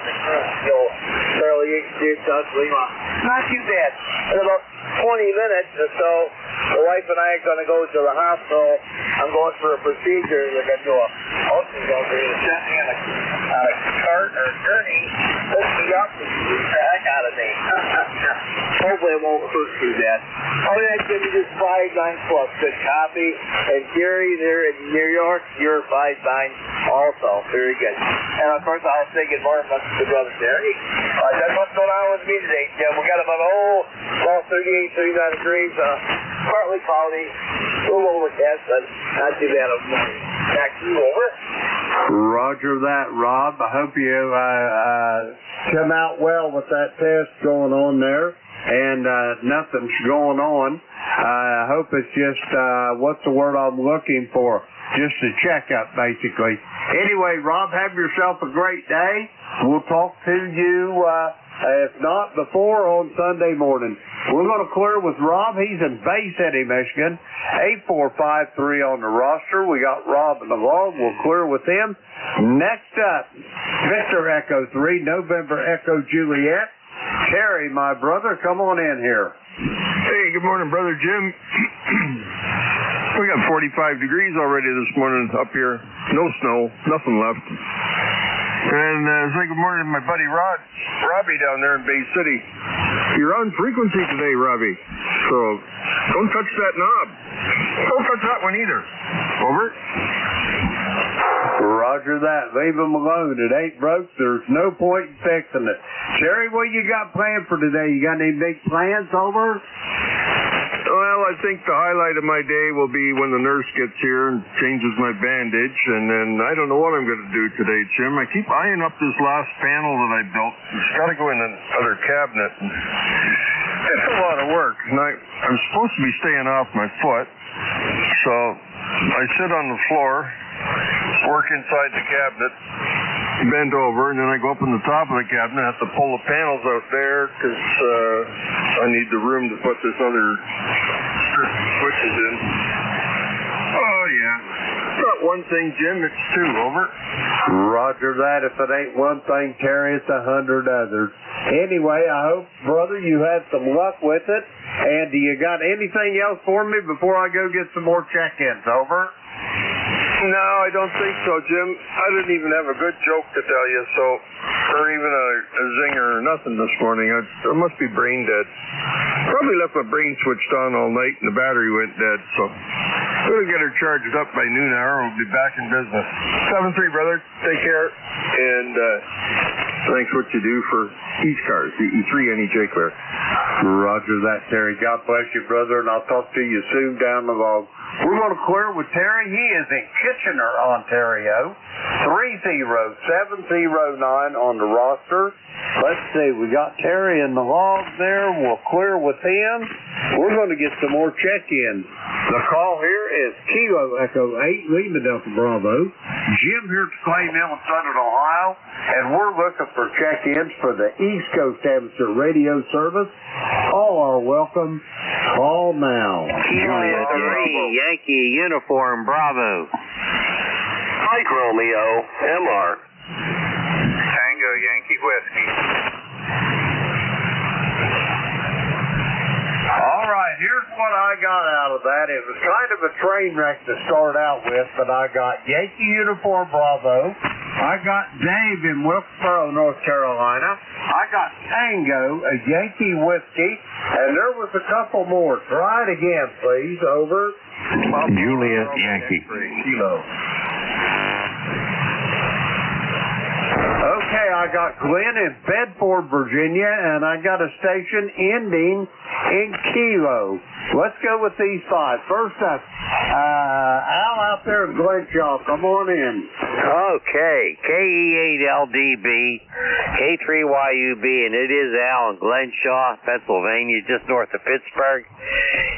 Charlie 8, Sierra Delta Lima. Not too bad. In about 20 minutes or so, the wife and I are going to go to the hospital. I'm going for a procedure. They're going to do a ultrasound. Sent me on a cart or gurney, hook me up and beat the heck out of me. Hopefully it won't hurt too bad. Oh, yeah, give me this 5-9 plus. Good copy. And Gary there in New York, you're 5-9 also. Very good. And of course, I'll say good morning to Brother Terry. That's what's going on with me today, Jim. We got about, 38, 39 degrees. Partly cloudy, a little overcast, but not too bad of a morning. Back to you, over. Roger that, Rob. I hope you come out well with that test going on there, and nothing's going on. I hope it's just, what's the word I'm looking for? Just a checkup, basically. Anyway, Rob, have yourself a great day. We'll talk to you, if not before, on Sunday morning. We're going to clear with Rob. He's in Bay City, Michigan. 8453 on the roster. We got Rob in the log. We'll clear with him. Next up, Victor Echo 3, November Echo Juliet. Terry, my brother, come on in here. Hey, good morning, Brother Jim. We got 45 degrees already this morning up here. No snow, nothing left. And say good morning to my buddy Robbie down there in Bay City. You're on frequency today, Robbie. So don't touch that knob. Don't touch that one either. Over. Roger that. Leave them alone. It ain't broke. There's no point in fixing it. Sherry, what you got planned for today? You got any big plans? Over. Well, I think the highlight of my day will be when the nurse gets here and changes my bandage, and then I don't know what I'm going to do today, Jim. I keep eyeing up this last panel that I built. It's got to go in another cabinet. It's a lot of work, and I'm supposed to be staying off my foot, so I sit on the floor, work inside the cabinet, bend over, and then I go up on the top of the cabinet. I have to pull the panels out there because I need the room to put this other switches in. Oh, yeah. It's not one thing, Jim. It's two. Over. Roger that. If it ain't one thing, Terry, it's 100 others. anyway, I hope, brother, you had some luck with it. And do you got anything else for me before I go get some more check-ins? Over. No, I don't think so, Jim. I didn't even have a good joke to tell you, so, or even a zinger or nothing this morning. I must be brain dead. Probably left my brain switched on all night and the battery went dead, so I'm going to get her charged up by noon hour and we'll be back in business. 7-3, brother. Take care. And thanks for what you do for ECARS, the E3 NEJ Clear. Roger that, Terry. God bless you, brother, and I'll talk to you soon down the log. We're going to clear with Terry. He is in Kitchener, Ontario. 30709 on the roster. Let's see, we got Terry in the log there. We'll clear with him. We're going to get some more check-ins. The call here is Kilo Echo 8, Lima Delta Bravo. Jim here at Clay Mill in Southern Ohio, and we're looking for check-ins for the East Coast Amateur Radio Service. All are welcome. Call now. Juliet 3, Yankee Uniform Bravo. Mike Romeo, MR. Tango Yankee Whiskey. All right, here's what I got out of that. It was kind of a train wreck to start out with, but I got Yankee Uniform Bravo. I got Dave in Wilkesboro, North Carolina. I got Tango, a Yankee Whiskey, and there was a couple more. Try it again, please. Over. Juliet Yankee. Kilo. Okay, I got Glenn in Bedford, Virginia, and I got a station ending in Kilo. Let's go with these five. First up, Al out there in Glenshaw. Come on in. Okay, KE8LDB, K3YUB, and it is Al in Glenshaw, Pennsylvania, just north of Pittsburgh.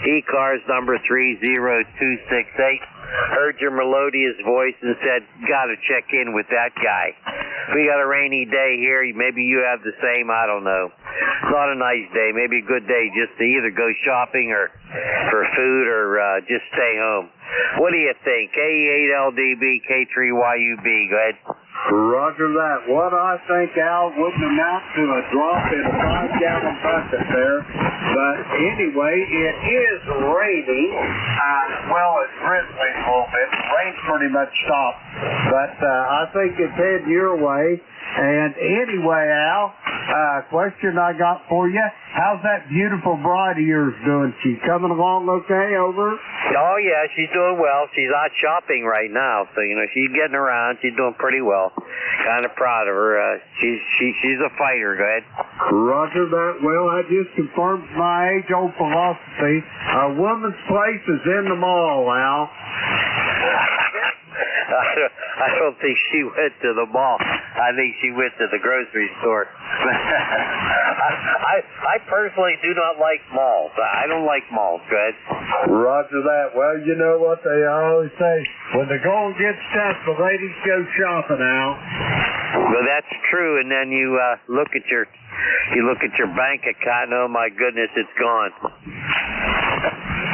ECARS number 30268. Heard your melodious voice and said, gotta check in with that guy. We got a rainy day here. Maybe you have the same. I don't know. Not a nice day. Maybe a good day just to either go shopping or for food or just stay home. What do you think? KE8LDB, K3YUB. Go ahead. Roger that. What I think, Al, wouldn't amount to a drop in a 5-gallon bucket there. But anyway, it is raining. Well, it's drizzling a little bit. The rain's pretty much stopped. But I think it's heading your way. And anyway, Al, question I got for you. How's that beautiful bride of yours doing? She's coming along okay, over? Oh, yeah, she's doing well. She's out shopping right now. So, you know, she's getting around. She's doing pretty well. Kind of proud of her. She's a fighter. Go ahead. Roger that. Well, I just confirmed my age-old philosophy. A woman's place is in the mall, Al. I don't think she went to the mall. I think she went to the grocery store. I personally do not like malls. I don't like malls. Go ahead. Roger that. Well, you know what they always say. When the going gets tough, the ladies go shopping, Al. Well, that's true. And then you look at your bank account. And oh my goodness, it's gone.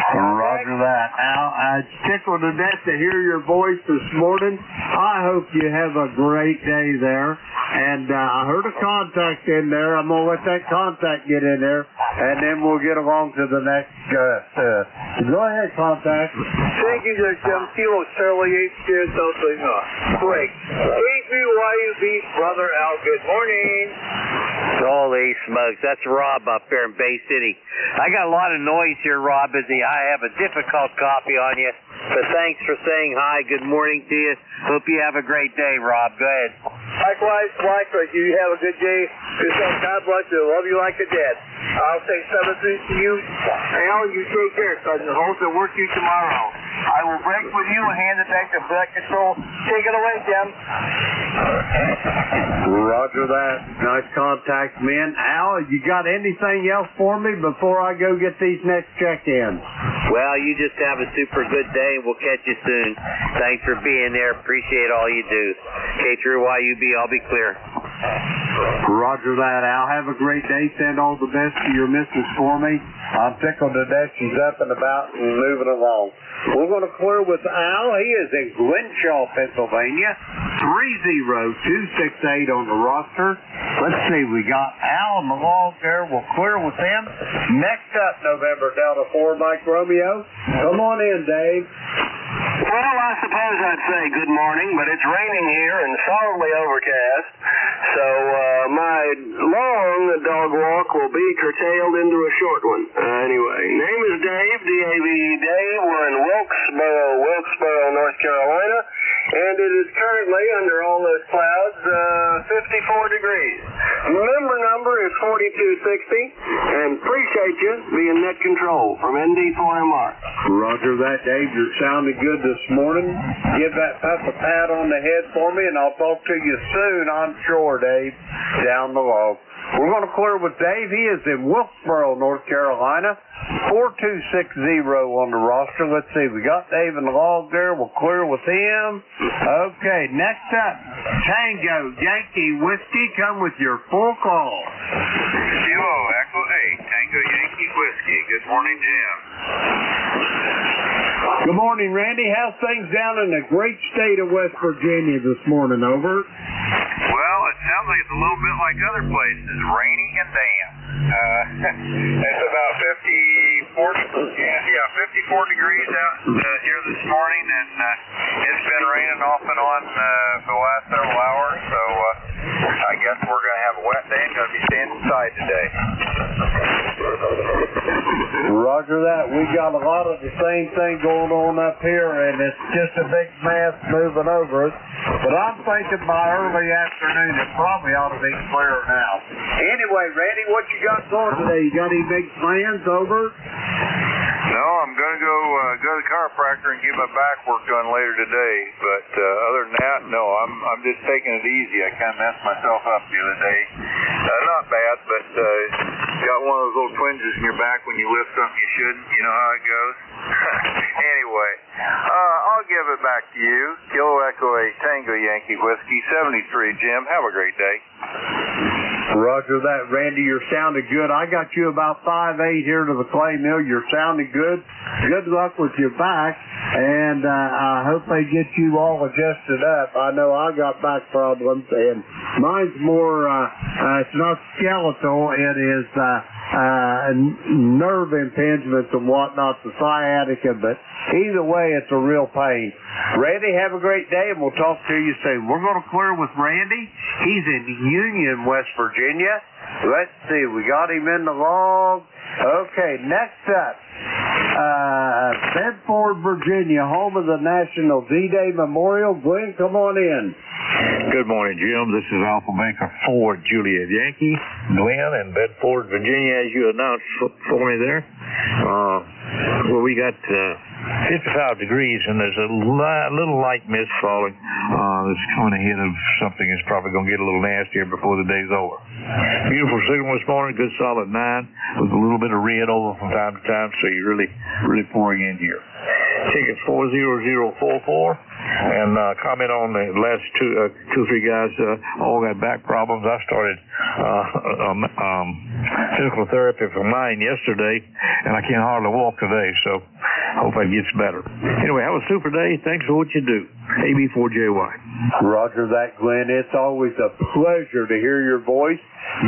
Roger that. Al, I tickled to death to hear your voice this morning. I hope you have a great day there. And I heard a contact in there. I'm going to let that contact get in there, and then we'll get along to the next Go ahead, contact. Thank you, Jim. Kilo Charlie 8 here, something. Great. KBYUB, brother Al, good morning. Holy smokes, that's Rob up there in Bay City. I got a lot of noise here, Rob, as I have a difficult copy on you. But thanks for saying hi. Good morning to you. Hope you have a great day, Rob. Go ahead. Likewise, you have a good day. Yourself, God bless you. Love you like a dad. I'll say 7-3 to you. Al, you take care, cousin. Hope to work you tomorrow. I will break with you and hand it back to Black Control. Take it away, Jim. Roger that. Nice contact, man. Al, you got anything else for me before I go get these next check-ins? Well, you just have a super good day, and we'll catch you soon. Thanks for being there. Appreciate all you do. K3YUB, I'll be clear. Roger that, Al. Have a great day. Send all the best to your missus for me. I'm tickled to death. She's up and about and moving along. We're going to clear with Al. He is in Glenshaw, Pennsylvania. 30268 on the roster. Let's see, we got Al on the log there. We'll clear with him. Next up, November Delta 4 Mike Romeo. Come on in, Dave. Well, I suppose I'd say good morning, but it's raining here and solidly overcast. So my long dog walk will be curtailed into a short one. Anyway, name is Dave, D-A-V-E, Dave. We're in Wilkesboro, North Carolina. And it is currently, under all those clouds, 54 degrees. Member number is 4260, and appreciate you being net control from ND4MR. Roger that, Dave. You're sounding good this morning. Give that pup a pat on the head for me, and I'll talk to you soon, I'm sure, Dave, down the log. We're going to clear with Dave. He is in Wilkesboro, North Carolina. 4260 on the roster. Let's see. We got Dave in the log there. We'll clear with him. Okay, next up, Tango Yankee Whiskey. Come with your full call. Kilo Echo 8, Tango Yankee Whiskey. Good morning, Jim. Good morning, Randy. How's things down in the great state of West Virginia this morning? Over. Well, it sounds like it's a little bit like other places, rainy and damp. It's about 54 degrees out here this morning, and it's been raining off and on for the last several hours, so I guess we're going to have a wet day and going to be staying inside today. Roger that. We got a lot of the same thing going on up here, and it's just a big mass moving over us. But I'm thinking by early afternoon it probably ought to be clear now. Anyway, Randy, what you got going today? You got any big plans? Over? No, I'm going to go to the chiropractor and get my back work done later today. But other than that, no, I'm just taking it easy. I kind of messed myself up the other day. Not bad, but got one of those little twinges in your back when you lift something you shouldn't. You know how it goes. Anyway, I'll give it back to you. Kilo Echo 8 Tango Yankee Whiskey 73. Jim, have a great day. Roger that, Randy. You're sounding good. I got you about 5'8" here to the clay mill. You're sounding good. Good luck with your back, and I hope they get you all adjusted up. I know I got back problems, and mine's more, it's not skeletal. It is nerve impingements and whatnot, the sciatica, but either way, it's a real pain. Randy, have a great day, and we'll talk to you soon. We're going to clear with Randy. He's in Union, West Virginia. Let's see. We got him in the log. Okay, next up, Bedford, Virginia, home of the National D-Day Memorial. Glenn, come on in. Good morning, Jim. This is Alpha Banker 4 Juliet Yankee. Glenn in Bedford, Virginia, as you announced for me there. Well, we got 55 degrees, and there's a little light mist falling. That's coming ahead of something that's probably going to get a little nastier before the day's over. Beautiful signal this morning, good solid 9, with a little bit of red over from time to time, so you're really pouring in here. Ticket 40044. And comment on the last two or three guys all got back problems. I started physical therapy for mine yesterday, and I can't hardly walk today, so hope that gets better. Anyway, have a super day. Thanks for what you do. AB4JY. Roger that, Glenn. It's always a pleasure to hear your voice.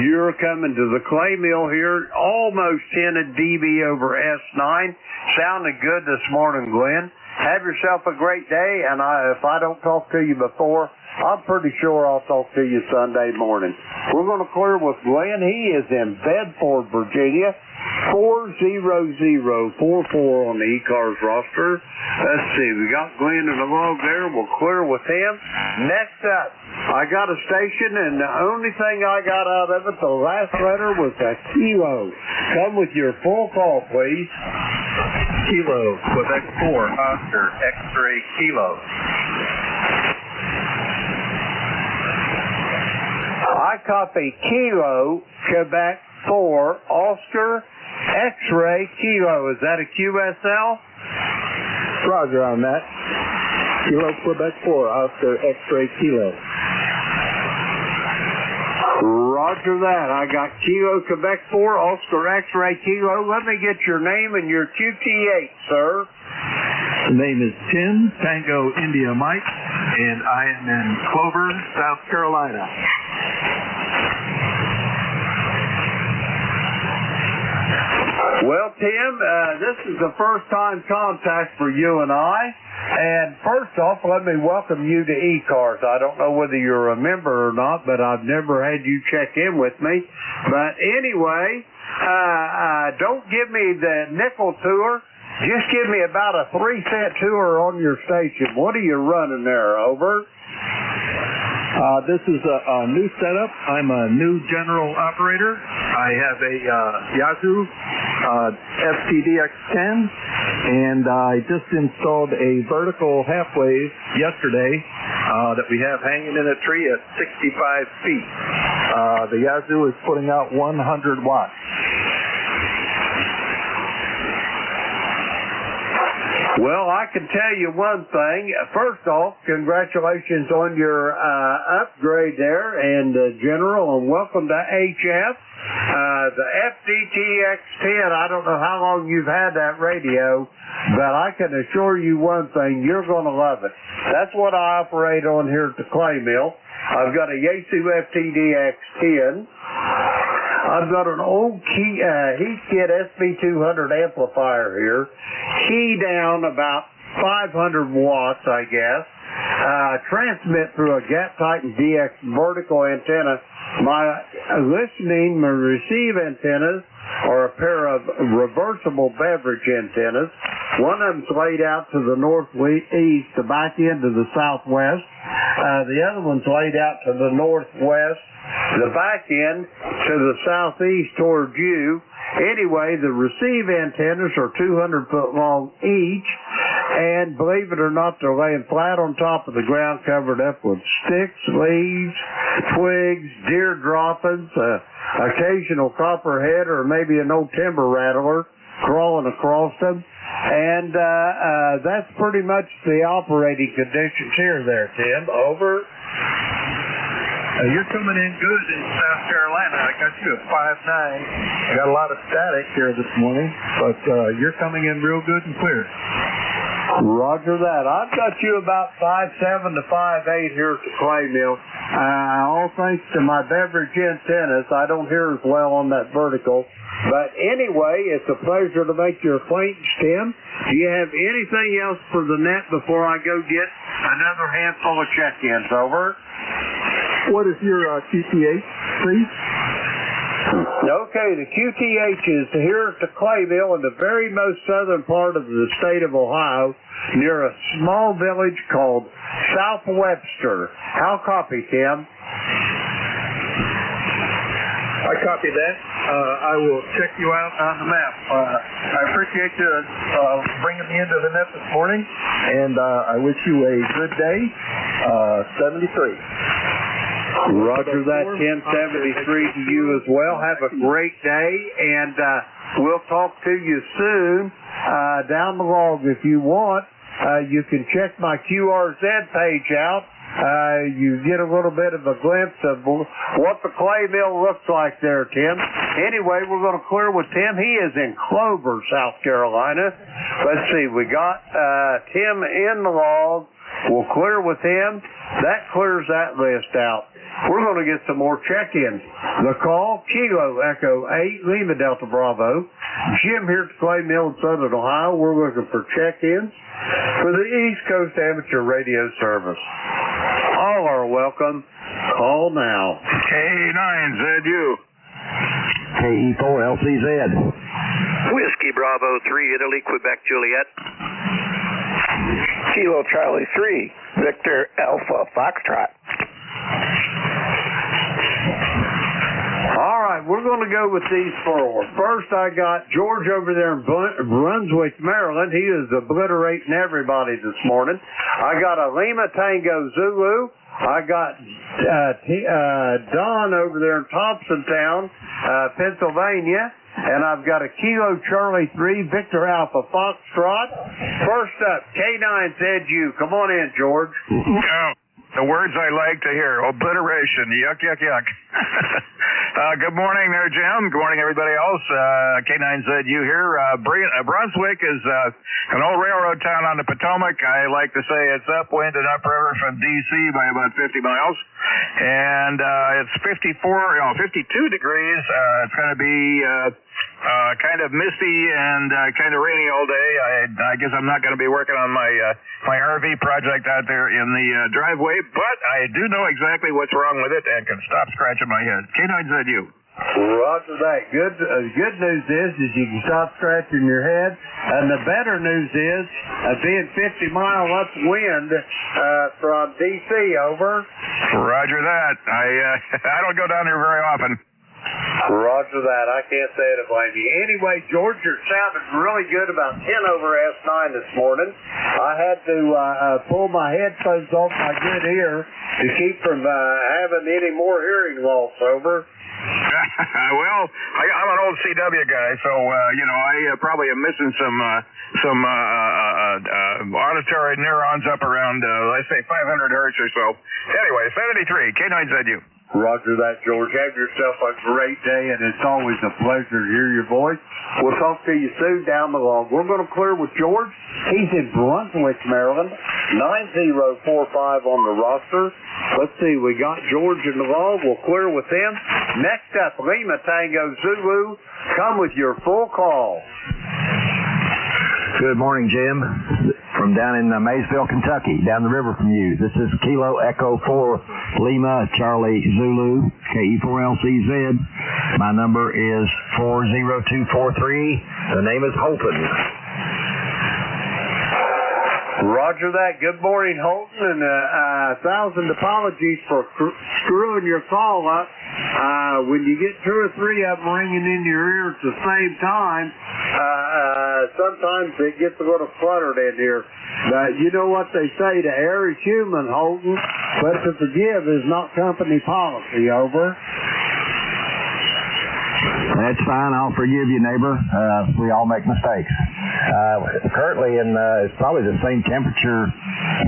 You're coming to the clay mill here, almost 10 dB over S9. Sounding good this morning, Glenn. Have yourself a great day, and if I don't talk to you before, I'm pretty sure I'll talk to you Sunday morning. We're going to clear with Glenn. He is in Bedford, Virginia. 40044 on the ECARS roster. Let's see, we got Glenn in the log there. We'll clear with him. Next up, I got a station, and the only thing I got out of it, the last letter was a kilo. Come with your full call, please. Kilo, Quebec 4, Oscar, X-ray Kilo. I copy Kilo, Quebec 4, Oscar, X-ray Kilo. Is that a QSL? Roger on that. Kilo, Quebec 4, Oscar, X-ray Kilo. Roger that. I got Kilo Quebec 4, Oscar X-Ray Kilo. Let me get your name and your QT8, sir. The name is Tim, Tango India Mike, and I am in Clover, South Carolina. Well, Tim, this is the first time contact for you and I. And first off, let me welcome you to ECARS. I don't know whether you're a member or not, but I've never had you check in with me. But anyway, don't give me the nickel tour. Just give me about a 3-cent tour on your station. What are you running there? Over. This is a new setup. I'm a new general operator. I have a Yazoo FTDX10, and I just installed a vertical half wave yesterday that we have hanging in a tree at 65 feet. The Yazoo is putting out 100 watts. Well, I can tell you one thing. First off, congratulations on your upgrade there, and General, and welcome to HF. The FDTX10, I don't know how long you've had that radio, but I can assure you one thing, you're going to love it. That's what I operate on here at the clay mill. I've got a Yaesu FTDX10. I've got an old Heathkit SB200 amplifier here, key down about 500 watts, I guess. Transmit through a Gap Titan DX vertical antenna. My receive antennas are a pair of reversible beverage antennas. One of them's laid out to the northeast, the back end to the southwest. The other one's laid out to the northwest, the back end to the southeast towards you. Anyway, the receive antennas are 200 foot long each, and believe it or not, they're laying flat on top of the ground, covered up with sticks, leaves, twigs, deer droppings, occasional copperhead, or maybe an old timber rattler crawling across them. And that's pretty much the operating conditions here there, Tim. Over. You're coming in good in South Carolina. I got you at 5'9". I got a lot of static here this morning, but you're coming in real good and clear. Roger that. I've got you about 5'7" to 5'8" here at the clay mill. All thanks to my beverage antennas, I don't hear as well on that vertical. But anyway, it's a pleasure to make your acquaintance, Tim. Do you have anything else for the net before I go get another handful of check-ins? Over. What is your QTH, please? Okay, the QTH is here at the clay mill in the very most southern part of the state of Ohio, near a small village called South Webster. How copy, Tim? I copy that. I will check you out on the map. I appreciate you bringing me into the net this morning, and I wish you a good day. 73. Roger that, 1073 to you as well. Have a great day, and we'll talk to you soon. Down the log, if you want, you can check my QRZ page out. You get a little bit of a glimpse of what the clay mill looks like there, Tim. Anyway, we're going to clear with Tim. He is in Clover, South Carolina. Let's see, we got Tim in the log. We'll clear with him. That clears that list out. We're going to get some more check-ins. The call, Kilo Echo 8, Lima Delta Bravo. Jim here at the clay mill in Southern Ohio. We're looking for check-ins for the East Coast Amateur Radio Service. All are welcome. Call now. K9ZU. KE4LCZ. Whiskey Bravo 3, Italy, Quebec, Juliet. Kilo Charlie 3, Victor Alpha Foxtrot. All right, we're going to go with these forward. First, I got George over there in Brunswick, Maryland. He is obliterating everybody this morning. I got a Lima Tango Zulu. I got Don over there in Thompsontown, Pennsylvania. And I've got a Kilo Charlie 3, Victor Alpha Foxtrot. First up, K9ZU. Come on in, George. The words I like to hear. Obliteration. Yuck, yuck, yuck. Good morning there, Jim. Good morning, everybody else. K9ZU here. Brunswick is an old railroad town on the Potomac. I like to say it's upwind and upriver from D.C. by about 50 miles. And it's 52 degrees. It's going to be kind of misty and kind of rainy all day. I guess I'm not going to be working on my RV project out there in the driveway, but I do know exactly what's wrong with it and can stop scratching my head. K9ZU. Roger that. Good news is you can stop scratching your head, and the better news is being 50 mile upwind from D.C. Over. Roger that. I don't go down there very often. Roger that. I can't say it to blame you. Anyway, George, you're sounding really good about 10 over S9 this morning. I had to pull my headphones off my good ear to keep from having any more hearing loss. Over. Well, I'm an old CW guy, so I probably am missing some auditory neurons up around let's say 500 hertz or so. Anyway, 73 K9ZU. Roger that, George. Have yourself a great day, and it's always a pleasure to hear your voice. We'll talk to you soon down the log. We're going to clear with George. He's in Brunswick, Maryland. 9045 on the roster. Let's see, we got George in the log. We'll clear with him. Next up, Lima Tango Zulu. Come with your full call. Good morning, Jim. From down in Maysville, Kentucky, down the river from you. This is Kilo Echo 4 Lima Charlie Zulu, KE4LCZ. My number is 40243. The name is Holton. Roger that. Good morning, Holton, and 1,000 apologies for screwing your call up. When you get 2 or 3 of them ringing in your ear at the same time, sometimes it gets a little cluttered in here. You know what they say, to err is human, Holton, but to forgive is not company policy. Over. That's fine. I'll forgive you, neighbor. We all make mistakes. Currently, it's probably the same temperature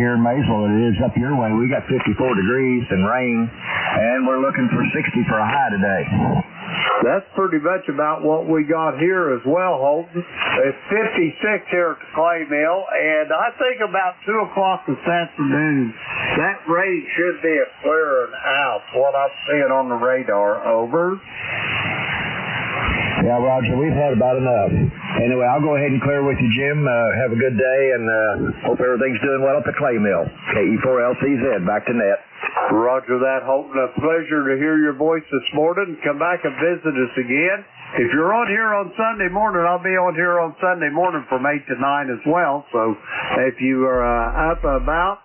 here in Maysville that it is up your way. We got 54 degrees and rain, and we're looking for 60 for a high today. That's pretty much about what we got here as well, Holton. It's 56 here at the Clay Mill, and I think about 2 o'clock this afternoon, that rain should be clearing out, what I'm seeing on the radar. Over. Yeah, Roger, we've had about enough. Anyway, I'll go ahead and clear with you, Jim. Have a good day, and hope everything's doing well at the Clay Mill. KE4LCZ, back to net. Roger that, Holton. A pleasure to hear your voice this morning. Come back and visit us again. If you're on here on Sunday morning, I'll be on here on Sunday morning from 8 to 9 as well. So if you are up and about,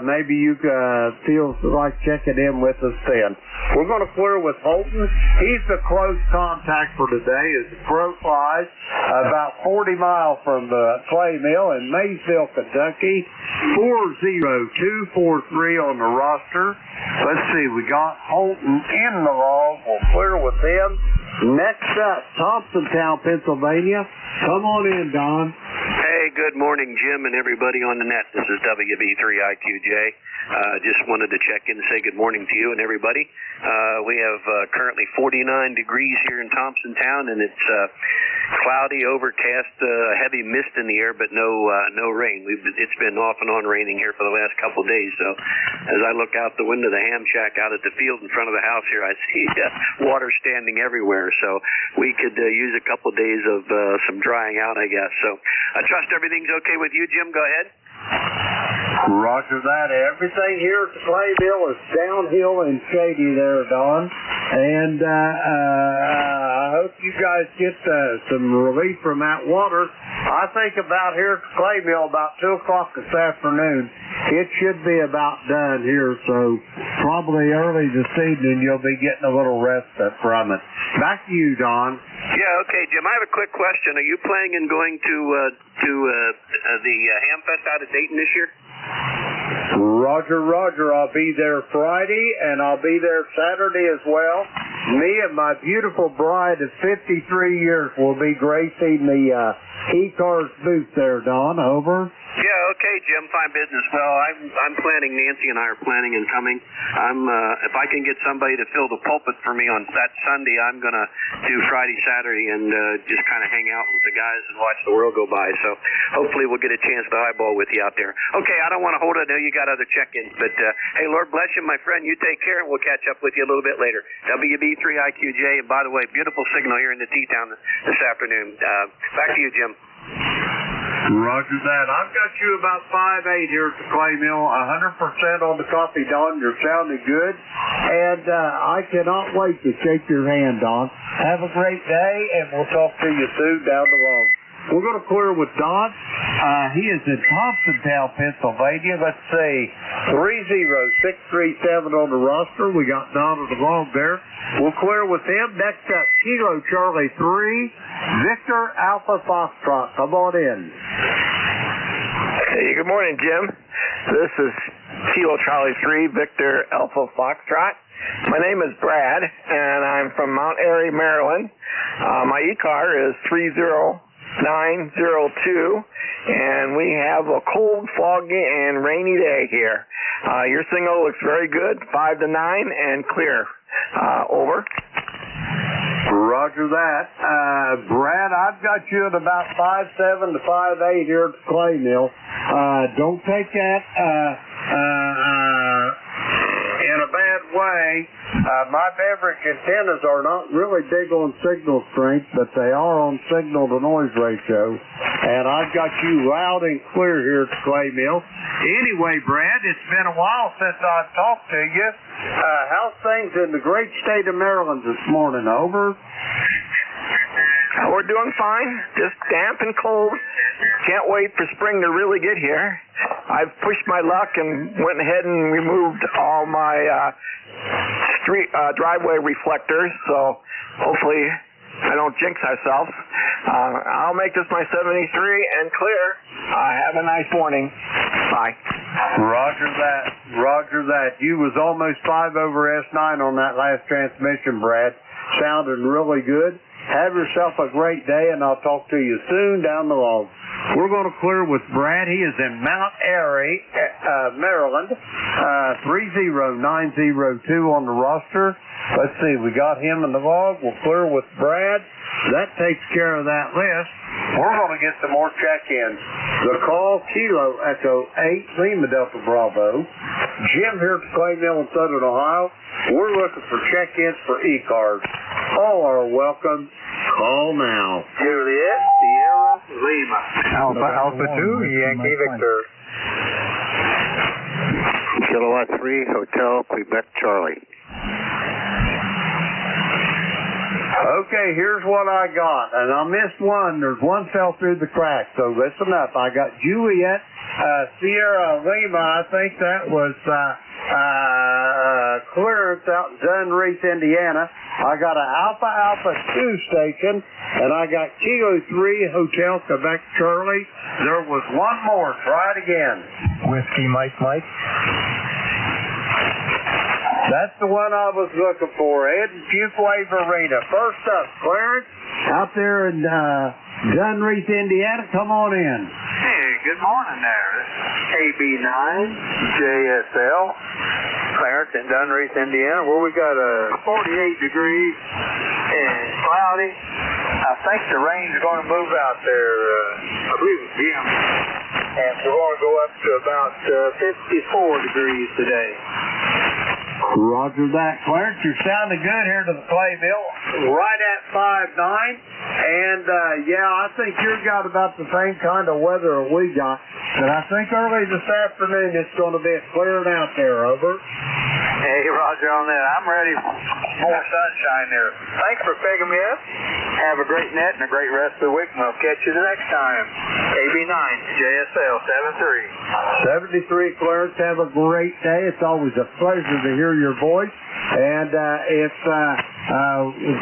maybe you feel like checking in with us then. We're going to clear with Holton. He's the close contact for today as the crow flies about 40 miles from the Clay Mill in Maysville, Kentucky. 40243 on the roster. Let's see, we got Holton in the log. We'll clear with him. Next up, Thompsontown, Pennsylvania. Come on in, Don. Hey, good morning, Jim, and everybody on the net. This is WB3IQJ. Just wanted to check in and say good morning to you and everybody. We have currently 49 degrees here in Thompsontown, and it's cloudy, overcast, heavy mist in the air, but no rain. It's been off and on raining here for the last couple of days. So as I look out the window of the ham shack out at the field in front of the house here, I see water standing everywhere. So we could use a couple of days of some drying out, I guess. So I trust everything's okay with you, Jim. Go ahead. Roger that. Everything here at the Clay Mill is downhill and shady there, Don. And I hope you guys get some relief from that water. I think about here at the Clay Mill about 2 o'clock this afternoon. It should be about done here, so probably early this evening you'll be getting a little respite from it. Back to you, Don. Yeah, okay, Jim. I have a quick question. Are you planning on going to the Ham Fest out of Dayton this year? Roger. I'll be there Friday, and I'll be there Saturday as well. Me and my beautiful bride of 53 years will be gracing the ECARS booth there, Don. Over. Yeah, Okay, Jim, fine business. Well, I'm planning. Nancy and I are planning and coming. If I can get somebody to fill the pulpit for me on that Sunday, I'm gonna do Friday, Saturday, and just kind of hang out with the guys and watch the world go by. So hopefully we'll get a chance to eyeball with you out there. Okay, I don't want to hold it. I know you got other check-ins, but hey, Lord bless you, my friend. You take care, and we'll catch up with you a little bit later. WB3IQJ, and by the way, beautiful signal here in the T-Town this afternoon. Back to you, Jim. Roger that. I've got you about 5'8" here at the clay mill, 100% on the coffee, Don. You're sounding good. And I cannot wait to shake your hand, Don. Have a great day, and we'll talk to you soon down the road. We're going to clear with Don. He is in Thompsontown, Pennsylvania. Let's see, 30637 on the roster. We got Don on the log there. We'll clear with him. Next up, Kilo Charlie 3, Victor Alpha Foxtrot. Come on in. Hey, good morning, Jim. This is Kilo Charlie 3, Victor Alpha Foxtrot. My name is Brad, and I'm from Mount Airy, Maryland. My ECAR is 30902, and we have a cold, foggy, and rainy day here. Your signal looks very good, 5 to 9, and clear. Over. Roger that. Brad, I've got you at about 5'7" to 5'8" here at the clay mill. Don't take that in a bad way. My beverage antennas are not really big on signal strength, but they are on signal to noise ratio. And I've got you loud and clear here at the clay mill. Anyway, Brad, it's been a while since I've talked to you. How's things in the great state of Maryland this morning? Over. We're doing fine. Just damp and cold. Can't wait for spring to really get here. I've pushed my luck and went ahead and removed all my driveway reflectors, so hopefully I don't jinx ourselves. I'll make this my 73 and clear. Have a nice morning. Bye. Roger that. Roger that. You was almost 5 over S9 on that last transmission, Brad. Sounding really good. Have yourself a great day, and I'll talk to you soon down the road. We're going to clear with Brad. He is in Mount Airy, Maryland, 30902 on the roster. Let's see, we got him in the log. We'll clear with Brad. That takes care of that list. We're going to get some more check-ins. The call, Kilo Echo 8, Lima Delta Bravo. Jim here at the clay mill in Southern Ohio. We're looking for check-ins for ECARS. All are welcome. Call now. Juliet, Sierra, Lima. Alpha 2, Yankee Victor. Kilowatt 3, Hotel Quebec Charlie. Okay, here's what I got. And I missed one. There's one fell through the crack, so listen up. I got Juliet, Sierra, Lima. I think that was clearance out in Dunreath, Indiana. I got an Alpha 2 station, and I got Kilo 3, Hotel Quebec Charlie. There was one more. Try it again. Whiskey Mike. That's the one I was looking for. Ed and Fuquay Arena. First up, Clarence, out there in Dunreath, Indiana. Come on in. Hey, good morning there. This is KB9 JSL, Clarence in Dunreath, Indiana, where we got 48 degrees and cloudy. I think the rain's going to move out there, I believe it's Jim. And we're going to go up to about 54 degrees today. Roger that. Clarence, you're sounding good here to the clay mill. Right at 5'9". And, I think you've got about the same kind of weather we got. And I think early this afternoon it's going to be clearing out there. Over. Hey, Roger on that. I'm ready for more sunshine there. Thanks for picking me up. Have a great net and a great rest of the week, and we'll catch you the next time. AB9 JSL 73. 73, Clarence. Have a great day. It's always a pleasure to hear your voice. And if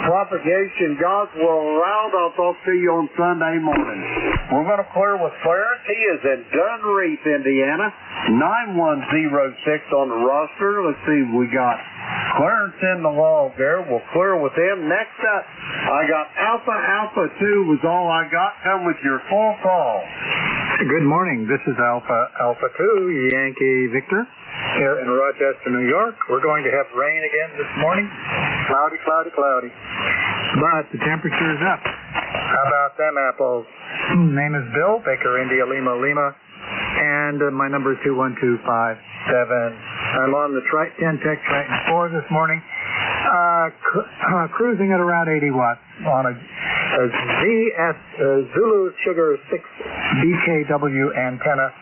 propagation gods will allow, I'll talk to you on Sunday morning. We're going to clear with Clarence. He is in Dunreath, Indiana. 9106 on the roster. Let's see, we got Clarence in the log there. We'll clear with him. Next up, I got Alpha 2 was all I got. Come with your full call. Good morning. This is Alpha 2, Yankee Victor, here in Rochester, New York. We're going to have rain again this morning. Cloudy, cloudy, cloudy. But the temperature is up. How about them apples? Name is Bill, Baker, India, Lima, Lima. And my number is 21257. I'm on the Ten-Tech Triton 4 this morning. Cruising at around 80 watts on a Zulu Sugar 6 BKW antenna,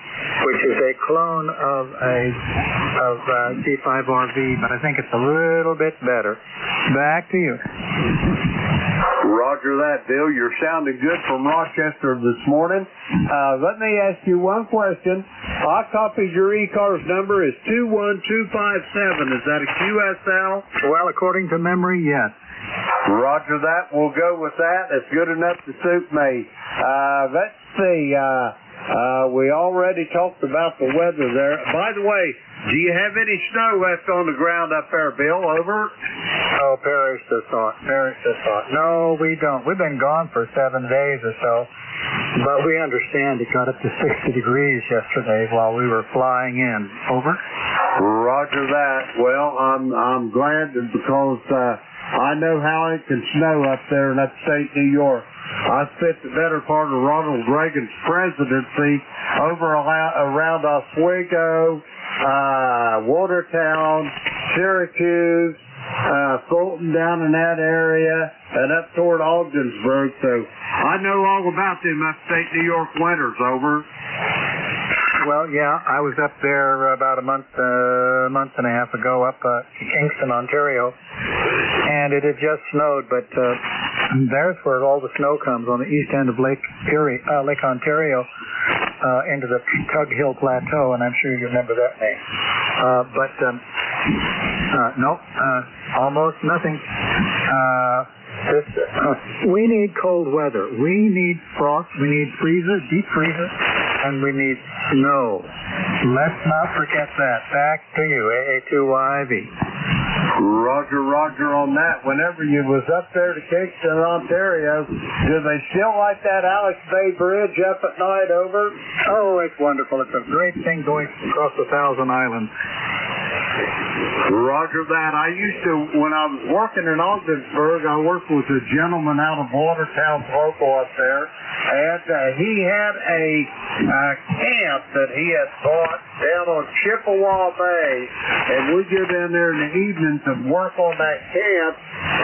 which is a clone of C5RV, but I think it's a little bit better. Back to you. Roger that, Bill. You're sounding good from Rochester this morning. Let me ask you one question. I copied your ECARS number as 21257. Is that a QSL? Well, according to memory, yes. Roger that. We'll go with that. It's good enough to suit me. Let's see. We already talked about the weather there. By the way, do you have any snow left on the ground up there, Bill? Over? Oh, perish the thought. Perish the thought. No, we don't. We've been gone for 7 days or so. But we understand it got up to 60 degrees yesterday while we were flying in. Over? Roger that. Well, I'm glad because I know how it can snow up there in upstate New York. I spent the better part of Ronald Reagan's presidency over around Oswego, Watertown, Syracuse, Fulton down in that area, and up toward Ogdensburg. So I know all about them upstate New York winters. Over. Well, yeah, I was up there about a month and a half ago up Kingston, Ontario, and it had just snowed, but there's where all the snow comes on the east end of Lake Ontario into the Tug Hill Plateau, and I'm sure you remember that name. Almost nothing. We need cold weather. We need frost. We need freezers, deep freezers, and we need snow. Let's not forget that. Back to you, AA2YV. Roger on that. Whenever you was up there to Kingston, Ontario, do they still like that Alex Bay Bridge up at night? Over? Oh, it's wonderful. It's a great thing going across the Thousand Islands. Roger that. I used to, when I was working in Ogdensburg, I worked with a gentleman out of Watertown local up there, and he had a camp that he had bought down on Chippewa Bay, and we get in there in the evenings and work on that camp,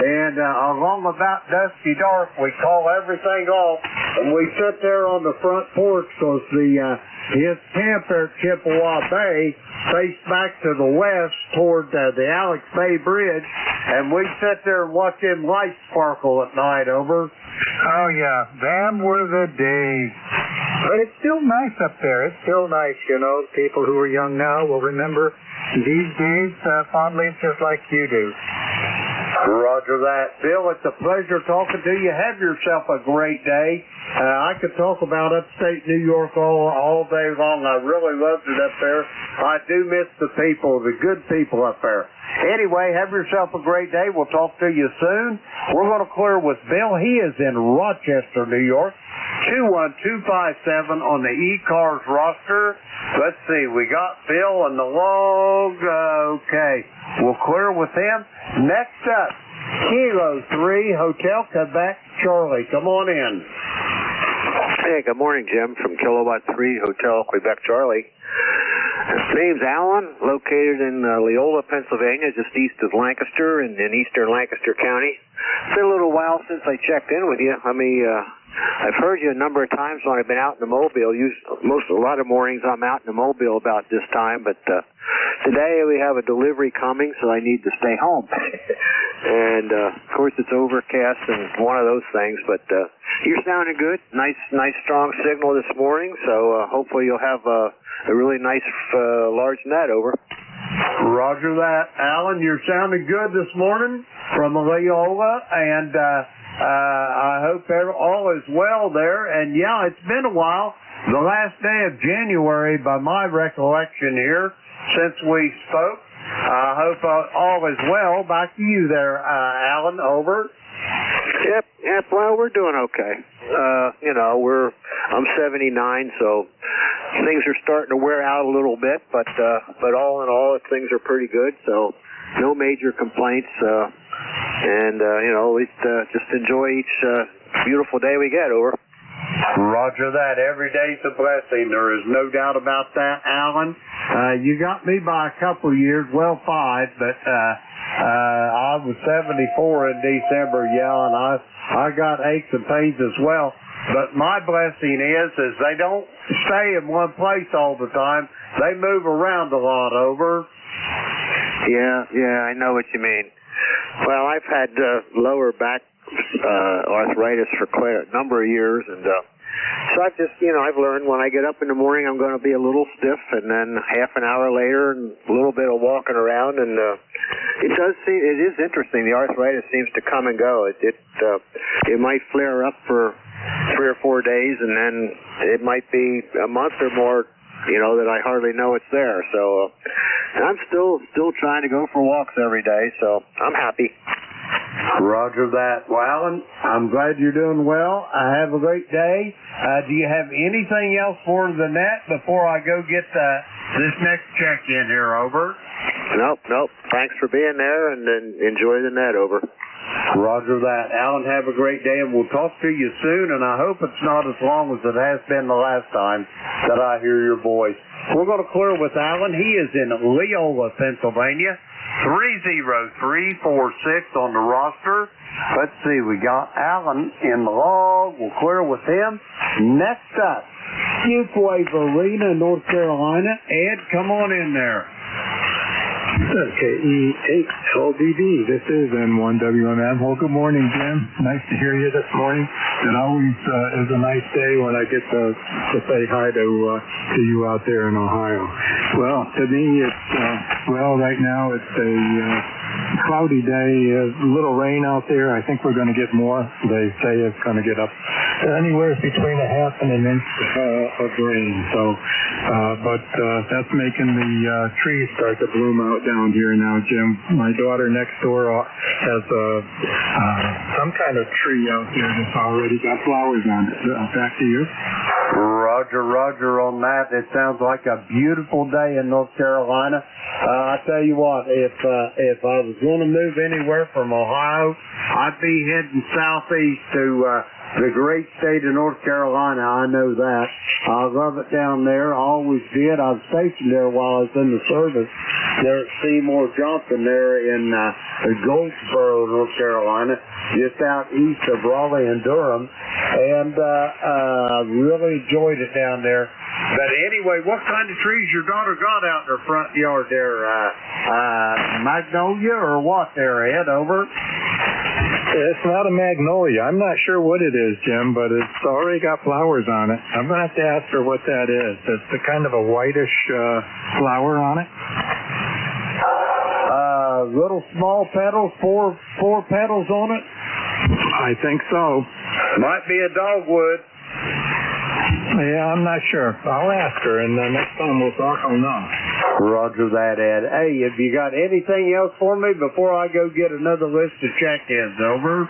and along about dusky dark, we call everything off, and we sit there on the front porch because his camp there at Chippewa Bay faced back to the west toward the Alex Bay Bridge, and we sit there and watch them lights sparkle at night. Over. Oh, yeah. Them were the days. But it's still nice up there. It's still nice, you know. People who are young now will remember these days fondly just like you do. Roger that. Bill, it's a pleasure talking to you. Have yourself a great day. I could talk about upstate New York all day long. I really loved it up there. I do miss the people, the good people up there. Anyway, have yourself a great day. We'll talk to you soon. We're going to clear with Bill. He is in Rochester, New York. 21257 on the ECARS roster. Let's see. We got Bill and the log. Okay. We'll clear with him. Next up, Kilo 3, Hotel Quebec Charlie. Come on in. Hey, good morning, Jim, from Kilowatt 3, Hotel Quebec Charlie. Name's Alan, located in Leola, Pennsylvania, just east of Lancaster in eastern Lancaster County. It's been a little while since I checked in with you. I've heard you a number of times when I've been out in the Mobile. A lot of mornings I'm out in the Mobile about this time, but today we have a delivery coming, so I need to stay home. And of course it's overcast and one of those things, but you're sounding good. Nice strong signal this morning, so hopefully you'll have a really nice large net. Over. Roger that. Alan, you're sounding good this morning from Leola, and I hope all is well there. And yeah, it's been a while. The last day of January, by my recollection here, since we spoke. I hope all is well. Back to you there, Alan. Over. Yep. Well, we're doing okay. I'm 79, so things are starting to wear out a little bit, but all in all, things are pretty good. So no major complaints, and at least just enjoy each beautiful day we get. Over. Roger that. Every day's a blessing. There is no doubt about that, Alan. You got me by a couple of years, well, 5, but I was 74 in December, and I got aches and pains as well. But my blessing is they don't stay in one place all the time. They move around a lot. Over. Yeah, I know what you mean. Well, I've had lower back arthritis for quite a number of years, and so I've just, I've learned when I get up in the morning I'm going to be a little stiff, and then half an hour later and a little bit of walking around, and it is interesting. The arthritis seems to come and go. It might flare up for 3 or 4 days, and then it might be a month or more, that I hardly know it's there. So I'm still trying to go for walks every day, so I'm happy. Roger that. Well, Alan, I'm glad you're doing well. Have a great day. Do you have anything else for the net before I go get this next check-in here? Over. Nope. Thanks for being there, and then enjoy the net. Over. Roger that. Alan, have a great day, and we'll talk to you soon, and I hope it's not as long as it has been the last time that I hear your voice. We're going to clear with Alan. He is in Leola, Pennsylvania. 30346 on the roster. Let's see, we got Alan in the log. We'll clear with him. Next up, Fuquay Arena, North Carolina. Ed, come on in there. KE8LDD, this is N1WMM. Well, good morning, Jim. Nice to hear you this morning. It always is a nice day when I get to say hi to you out there in Ohio. Well, to me, it's, right now it's a cloudy day, a little rain out there. I think we're going to get more. They say it's going to get up anywhere between a half and an inch of rain. So, but that's making the trees start to bloom out down here now, Jim. My daughter next door has some kind of tree out there that's already got flowers on it. Back to you. Roger on that. It sounds like a beautiful day in North Carolina. I tell you what, if I was going to move anywhere from Ohio, I'd be heading southeast to the great state of North Carolina. I know that. I love it down there. I always did. I was stationed there while I was in the service there at Seymour Johnson there in Goldsboro, North Carolina, just out east of Raleigh and Durham. And I really enjoyed it down there. But anyway, what kind of trees your daughter got out in her front yard there? Magnolia or what there, Ed? Over. It's not a magnolia. I'm not sure what it is, Jim, but it's already got flowers on it. I'm going to have to ask her what that is. It's a kind of a whitish flower on it. Little small petals, four petals on it? I think so. Might be a dogwood. Yeah, I'm not sure. I'll ask her, and next time we'll talk, I'll know. Roger that, Ed. Hey, have you got anything else for me before I go get another list of check-ins? Over.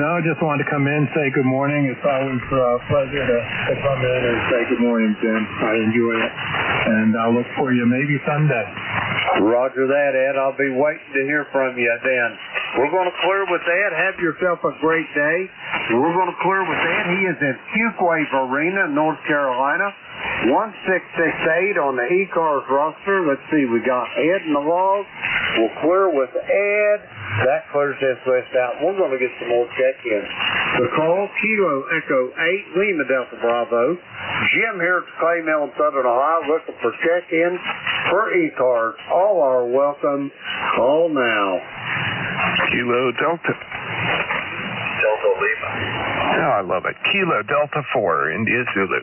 No, just wanted to come in, say good morning. It's always a pleasure to come in and say good morning, Jim. I enjoy it, and I'll look for you maybe someday. Roger that, Ed. I'll be waiting to hear from you then. We're going to clear with Ed. Have yourself a great day. We're going to clear with Ed. He is in Fuquay Arena, North Carolina. 1668 on the ECARS roster. Let's see, we got Ed in the log. We'll clear with Ed. That clears this list out. We're going to get some more check-ins. The call, Kilo Echo 8, Lima Delta Bravo. Jim here at Clay Mill in Southern Ohio looking for check-ins for ECARS. All are welcome. Call now. Kilo Delta. Delta Lima. Oh, I love it. Kilo Delta 4, India Zulu.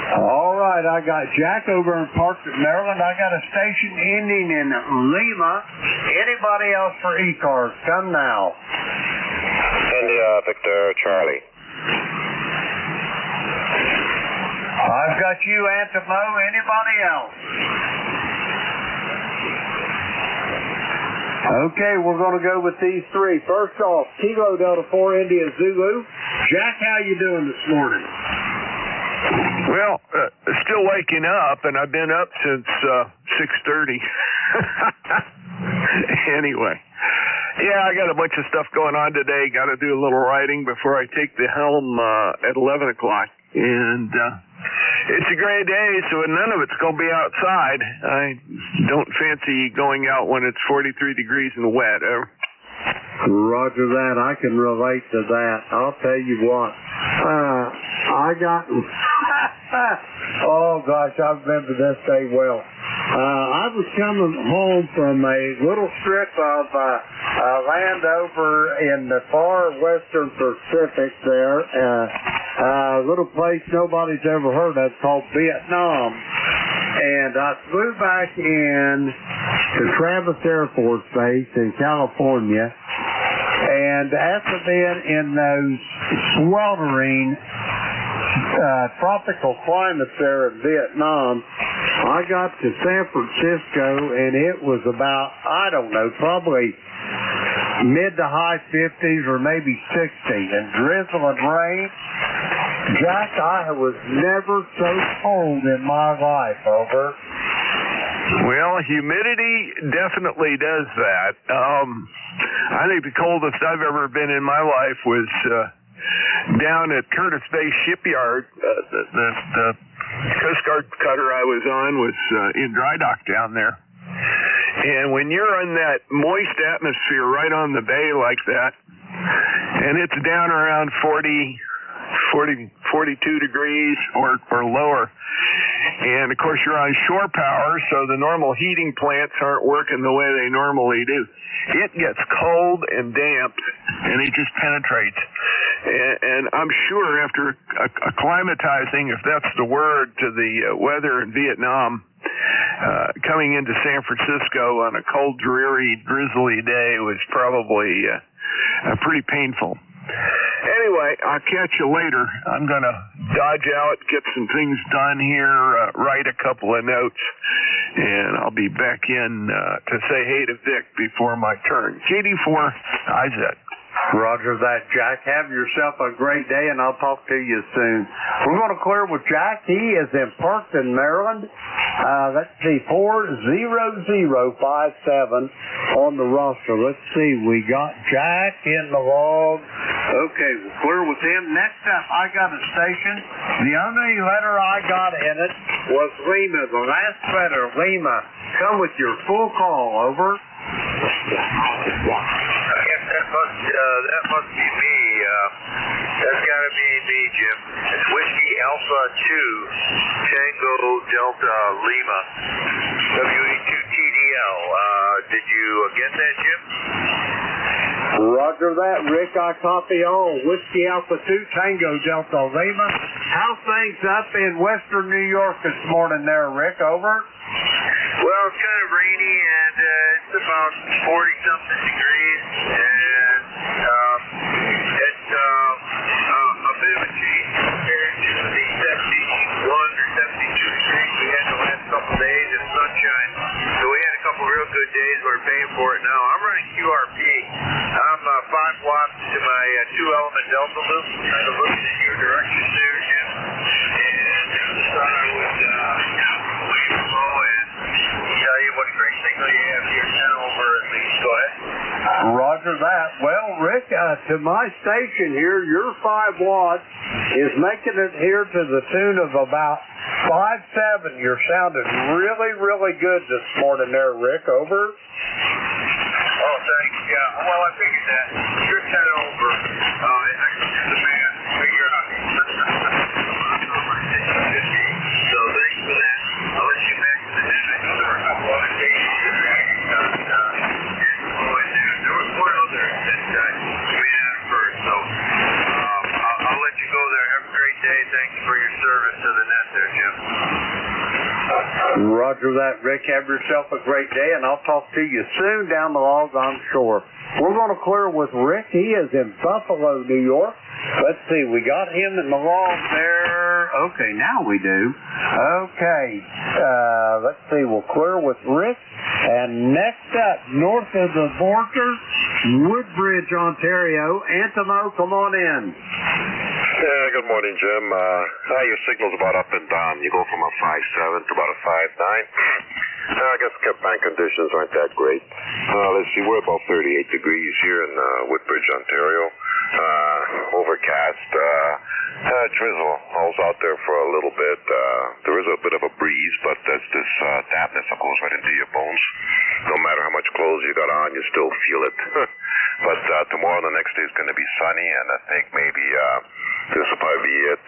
All right, I got Jack over in Parkland, Maryland. I got a station ending in Lima. Anybody else for ECARS? Come now. India Victor Charlie. I've got you, Antimo. Anybody else? Okay, we're going to go with these three. First off, Kilo Delta 4 India Zulu. Jack, how you doing this morning? Well, still waking up, and I've been up since 6:30. Anyway, yeah, I got a bunch of stuff going on today. Got to do a little writing before I take the helm at 11 o'clock. And it's a gray day, so none of it's going to be outside. I don't fancy going out when it's 43 degrees and wet. Roger that. I can relate to that. I'll tell you what. I got... oh, gosh, I remember this day well. I was coming home from a little strip of land over in the far western Pacific there, a little place nobody's ever heard of called Vietnam. And I flew back in to Travis Air Force Base in California. And after being in those sweltering tropical climates there in Vietnam, I got to San Francisco, and it was about, I don't know, probably mid to high 50s or maybe 60, and drizzle and rain. Jack, I was never so cold in my life, over. Well, humidity definitely does that. I think the coldest I've ever been in my life was down at Curtis Bay Shipyard. The Coast Guard cutter I was on was in dry dock down there. And when you're in that moist atmosphere right on the bay like that, and it's down around 42 degrees or lower, and of course you're on shore power, so the normal heating plants aren't working the way they normally do. It gets cold and damp, and it just penetrates. And I'm sure after acclimatizing, if that's the word, to the weather in Vietnam, coming into San Francisco on a cold, dreary, drizzly day was probably pretty painful. Anyway, I'll catch you later. I'm going to dodge out, get some things done here, write a couple of notes, and I'll be back in to say hey to Vic before my turn. KD4, IZ. Roger that, Jack. Have yourself a great day, and I'll talk to you soon. We're going to clear with Jack. He is in Parkton, Maryland. Let's see, 40057 on the roster. Let's see, we got Jack in the log. Okay, we'll clear with him. Next up, I got a station. The only letter I got in it was Lima. The last letter, Lima. Come with your full call, over. That must be me. That's got to be me, Jim. It's Whiskey Alpha 2, Tango Delta Lima, WE2TDL. Did you get that, Jim? Roger that, Rick. I copy all. Whiskey Alpha 2, Tango Delta Lima. How's things up in western New York this morning there, Rick? Over. Well, it's kind of rainy, and it's about 40-something degrees, and it's a bit of a change compared to the 71 or 72 degrees we had the last couple of days in sunshine. So we had a couple of real good days. We're paying for it now. I'm running QRP. I'm 5 watts to my 2-element Delta loop, kind of looking in your direction there, Jim. And I thought I would wave below and tell you what a great signal you have here, 10 over at least. Go ahead. Roger that. Well, Rick, to my station here, your 5 watts is making it here to the tune of about 5.7. You're sounding really, really good this morning there, Rick. Over. Oh, thanks. Yeah. Well, I figured that. You're 10 over. I can do the math. Figure out. So thanks for that. I'll let you back to the net. I know there were a couple other cases there was one other that you may not have heard. So I'll let you go there. Have a great day. Thanks for your service to the net there, Jim. Roger that, Rick. Have yourself a great day, and I'll talk to you soon down the log, I'm sure. We're going to clear with Rick. He is in Buffalo, New York. Let's see, we got him in the log there. Okay, now we do. Okay, let's see, we'll clear with Rick. And next up, north of the border, Woodbridge, Ontario. Antimo, come on in. Yeah, good morning, Jim. Your signal's about up and down. You go from a 5.7 to about a 5.9. I guess bank conditions aren't that great. Let's see, we're about 38 degrees here in Woodbridge, Ontario. Overcast. Drizzle. I was out there for a little bit. There is a bit of a breeze, but that's this dampness that goes right into your bones. No matter how much clothes you got on, you still feel it. But tomorrow, the next day is going to be sunny, and I think maybe this will probably be it.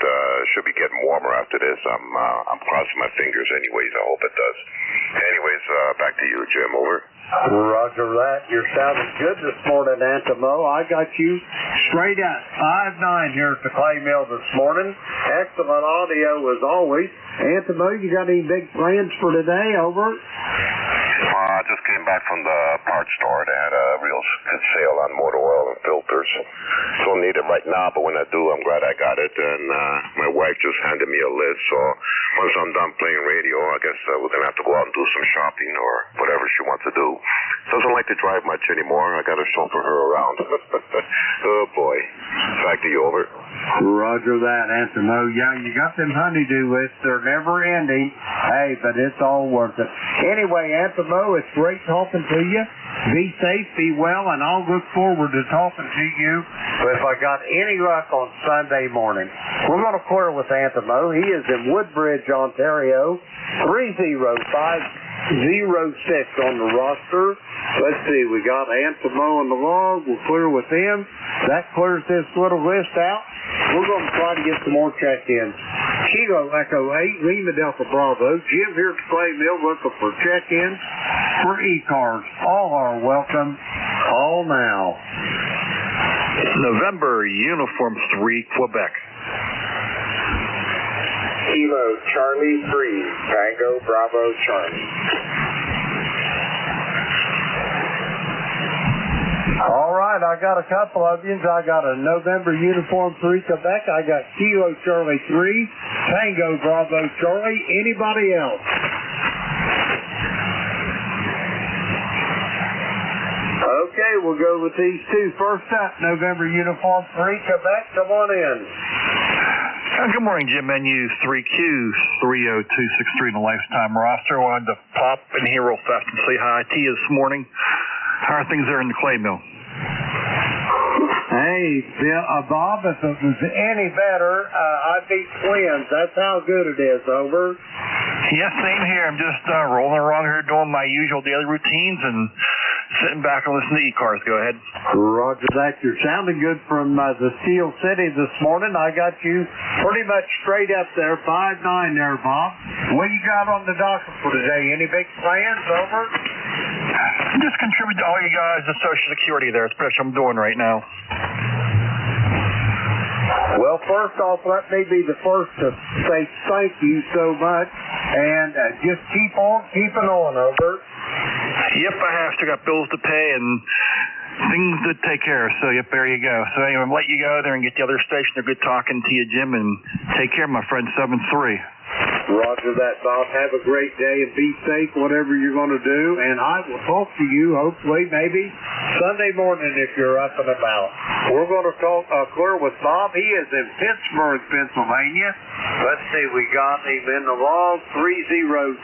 Should be getting warmer after this. I'm crossing my fingers anyways. I hope it does. Anyways, back to you, Jim. Over. Roger that. You're sounding good this morning, Antimo. I got you straight at 5.9 here at the clay mill this morning. Excellent audio as always. Antimo, you got any big plans for today? Over. I just came back from the parts store. They had a real good sale on motor oil and filters. Don't need it right now, but when I do, I'm glad I got it. And my wife just handed me a list, so once I'm done playing radio, I guess we're going to have to go out and do some shopping or whatever she wants to do. Doesn't like to drive much anymore. I got to chauffeur her around. Oh, boy. Back to you, over. Roger that, Antimo. Yeah, you got them honeydew lists. They're never ending. Hey, but it's all worth it. Anyway, Antimo, it's great talking to you. Be safe, be well, and I'll look forward to talking to you if I got any luck on Sunday morning. We're going to clear with Antimo. He is in Woodbridge, Ontario. 30506 on the roster. Let's see, we got Antimo on the log. We'll clear with him. That clears this little list out. We're going to try to get some more check-ins. Kilo Echo 8, Lima Delta Bravo. Jim here at the Clay Mill looking for check-ins for ECARS. All are welcome. Call now. November, Uniform 3, Quebec. Kilo Charlie 3, Tango Bravo Charlie. All right, I got a couple of you. I got a November Uniform 3 Quebec. I got Kilo Charlie 3, Tango Bravo Charlie. Anybody else? Okay, we'll go with these two. First up, November Uniform 3 Quebec. Come on in. Good morning, Jim. Menu 3Q 30263 in the lifetime roster. I wanted to pop in here real fast and say hi to you this morning. How are things there in the clay mill? Hey, Bob, if it was any better, I'd be twins. That's how good it is. Over. Yeah, same here. I'm just rolling around here doing my usual daily routines and sitting back and listening to ECARS. Go ahead. Roger that. You're sounding good from the Steel City this morning. I got you pretty much straight up there, 5.9 there, Bob. What you got on the docket for today? Any big plans? Over. Just contribute to all you guys to Social Security there. It's pretty much what I'm doing right now. Well, first off, let me be the first to say thank you so much, and just keep on keeping on, over. Yep, I have to. Got bills to pay and things to take care of, so yep, there you go. So anyway, I'm let you go there and get the other station. They're good talking to you, Jim, and take care, my friend. 7-3. Roger that, Bob. Have a great day and be safe, whatever you're going to do. And I will talk to you, hopefully, maybe Sunday morning if you're up and about. We're going to talk clear with Bob. He is in Pittsburgh, Pennsylvania. Let's see, we got him in the log, 30263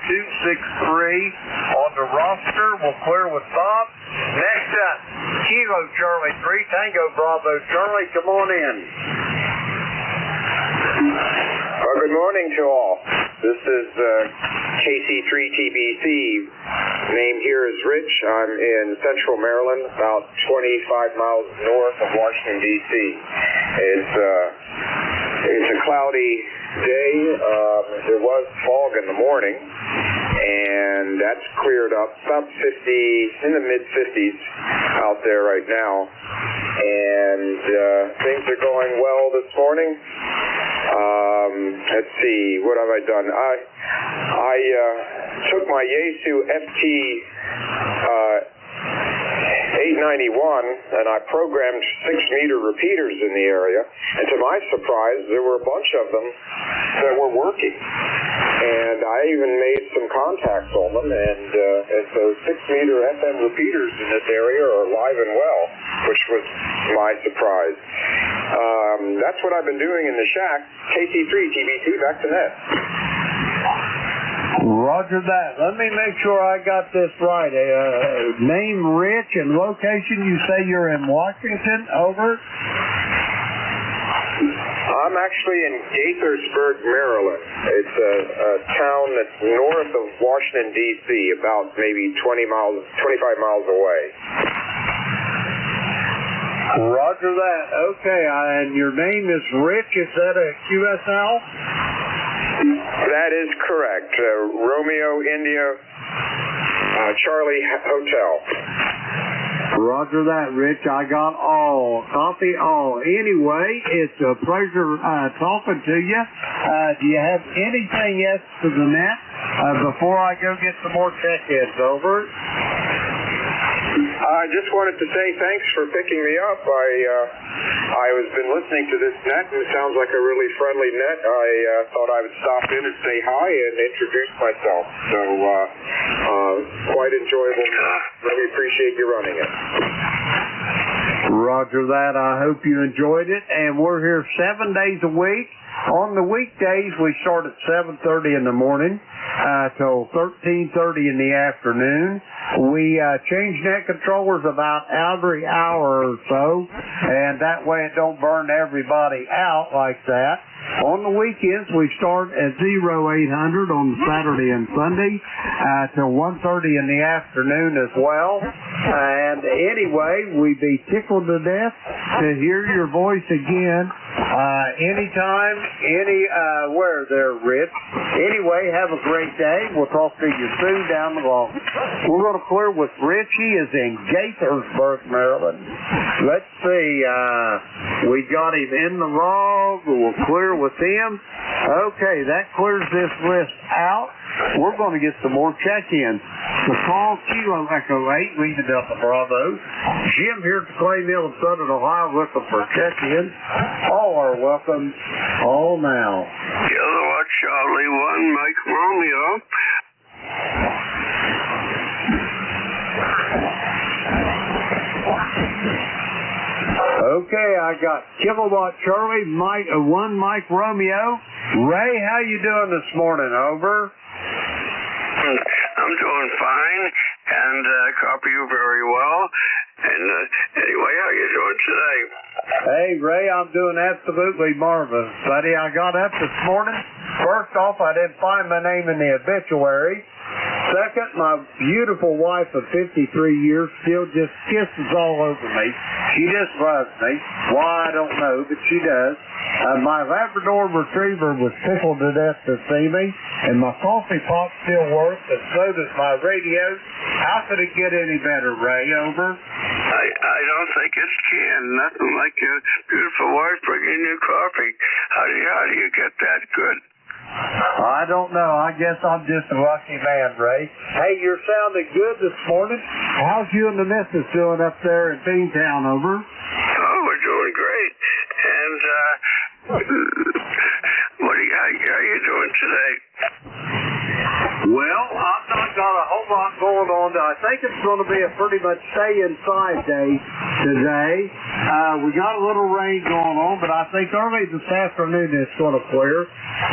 on the roster. We'll clear with Bob. Next up, Kilo Charlie 3, Tango Bravo Charlie. Come on in. Good morning to all. This is KC3TBC. Name here is Rich. I'm in Central Maryland, about 25 miles north of Washington, D.C. It's a cloudy day. There was fog in the morning, and that's cleared up. About 50, in the mid-50s out there right now. And things are going well this morning. Let's see, what have I done? I took my Yaesu FT 891 and I programmed 6-meter repeaters in the area, and to my surprise there were a bunch of them that were working, and I even made some contacts on them, and so 6-meter FM repeaters in this area are alive and well, which was my surprise. That's what I've been doing in the shack. KC3, TB2, back to net. Roger that. Let me make sure I got this right. Name, Rich, and location. You say you're in Washington. Over. I'm actually in Gaithersburg, Maryland. It's a town that's north of Washington, D.C., about maybe 25 miles away. Roger that. Okay, and your name is Rich. Is that a QSL? That is correct. Romeo India Charlie Hotel. Roger that, Rich. I got all. Copy all. Anyway, it's a pleasure talking to you. Do you have anything else to the net before I go get some more check-ins? Over. I just wanted to say thanks for picking me up. I was been listening to this net, and it sounds like a really friendly net. I thought I would stop in and say hi and introduce myself. So, quite enjoyable. Really appreciate you running it. Roger that. I hope you enjoyed it. And we're here 7 days a week. On the weekdays, we start at 7:30 in the morning till 13:30 in the afternoon. We change net controllers about every hour or so, and that way it don't burn everybody out like that. On the weekends, we start at 0800 on Saturday and Sunday till 1:30 in the afternoon as well. And anyway, we'd be tickled to death to hear your voice again anytime, anywhere there, Rich. Anyway, have a great day. We'll talk to you soon down the road. We're going to clear with Rich. He is in Gaithersburg, Maryland. Let's see. We got him in the log. We'll clear with him. Okay, that clears this list out. We're going to get some more check-ins. The call, Kilo Echo 8, leading Delta Bravo. Jim here at the Clay Mill in Southern Ohio looking for check-ins. All are welcome. All now. Kilowatt Charlie 1, Mike Romeo. Okay, I got Kilowatt Charlie, 1 Mike Romeo. Ray, how you doing this morning? Over. I'm doing fine, and copy you very well. And anyway, how you doing today? Hey, Ray, I'm doing absolutely marvelous, buddy. I got up this morning. First off, I didn't find my name in the obituary. Second, my beautiful wife of 53 years still just kisses all over me. She just loves me. Why, I don't know, but she does. My Labrador Retriever was tickled to death to see me, and my coffee pot still works, and so does my radio. How could it get any better, Ray? Over. I don't think it can. Nothing like your beautiful wife bringing you coffee. How do you get that good? I don't know. I guess I'm just a lucky man, Ray. Hey, you're sounding good this morning. How's you and the missus doing up there in Beantown? Over. Oh, we're doing great. And how you doing today? Well, I've not got a whole lot going on. I think it's going to be a pretty much stay inside day today. We got a little rain going on, but I think early this afternoon it's going to clear.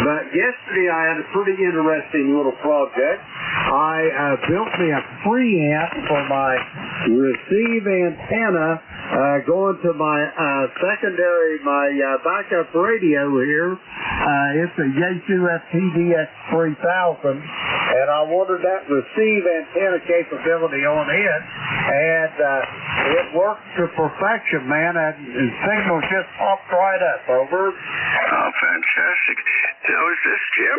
But yesterday I had a pretty interesting little project. I built me a preamp for my receive antenna going to my secondary, my backup radio here. It's a Yaesu FTDX 3000, and I wanted that receive antenna capability on it, and it worked to perfection, man. And the signal just popped right up. Over. Oh, fantastic. Now, is this Jim?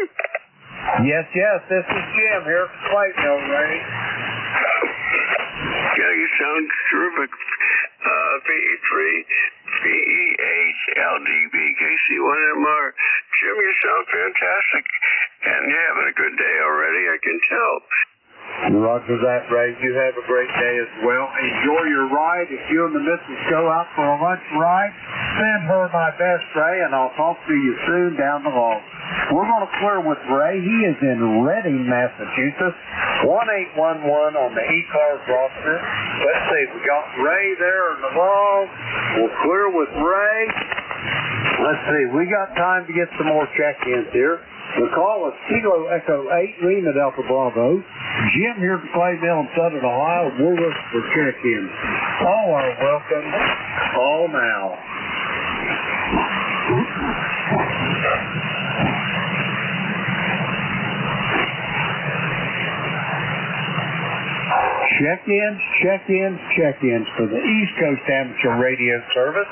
Yes, this is Jim here at the Plate Mill, Ray. Yeah, you sound terrific. VE3, VEH, LDB, KC1MR. Jim, you sound fantastic. And you're having a good day already, I can tell. Roger that, Ray. You have a great day as well. Enjoy your ride. If you and the missus go out for a lunch ride, send her my best, Ray, and I'll talk to you soon down the road. We're going to clear with Ray. He is in Reading, Massachusetts. 1811 on the ECARS roster. Let's see. We got Ray there in the log. We'll clear with Ray. Let's see. We got time to get some more check-ins here. The call is Kilo Echo 8, Lima Delta Bravo. Jim here from Clayville in Southern Ohio. We're looking for check-ins. All are welcome. All now. Check-ins for the East Coast Amateur Radio Service.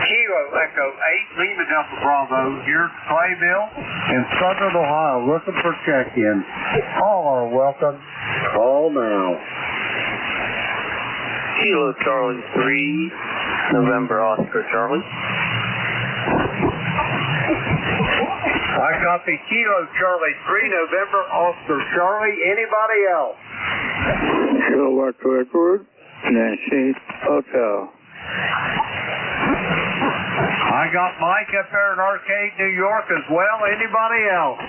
Kilo Echo 8, Lima Delta Bravo, here at Clayville in Southern Ohio, looking for check-ins. All are welcome. All now. Kilo Charlie 3, November Oscar Charlie. I copy Kilo Charlie 3, November Oscar Charlie. Anybody else? Kilowatt to Edward, Nancy, Hotel. I got Mike up there in Arcade, New York as well. Anybody else?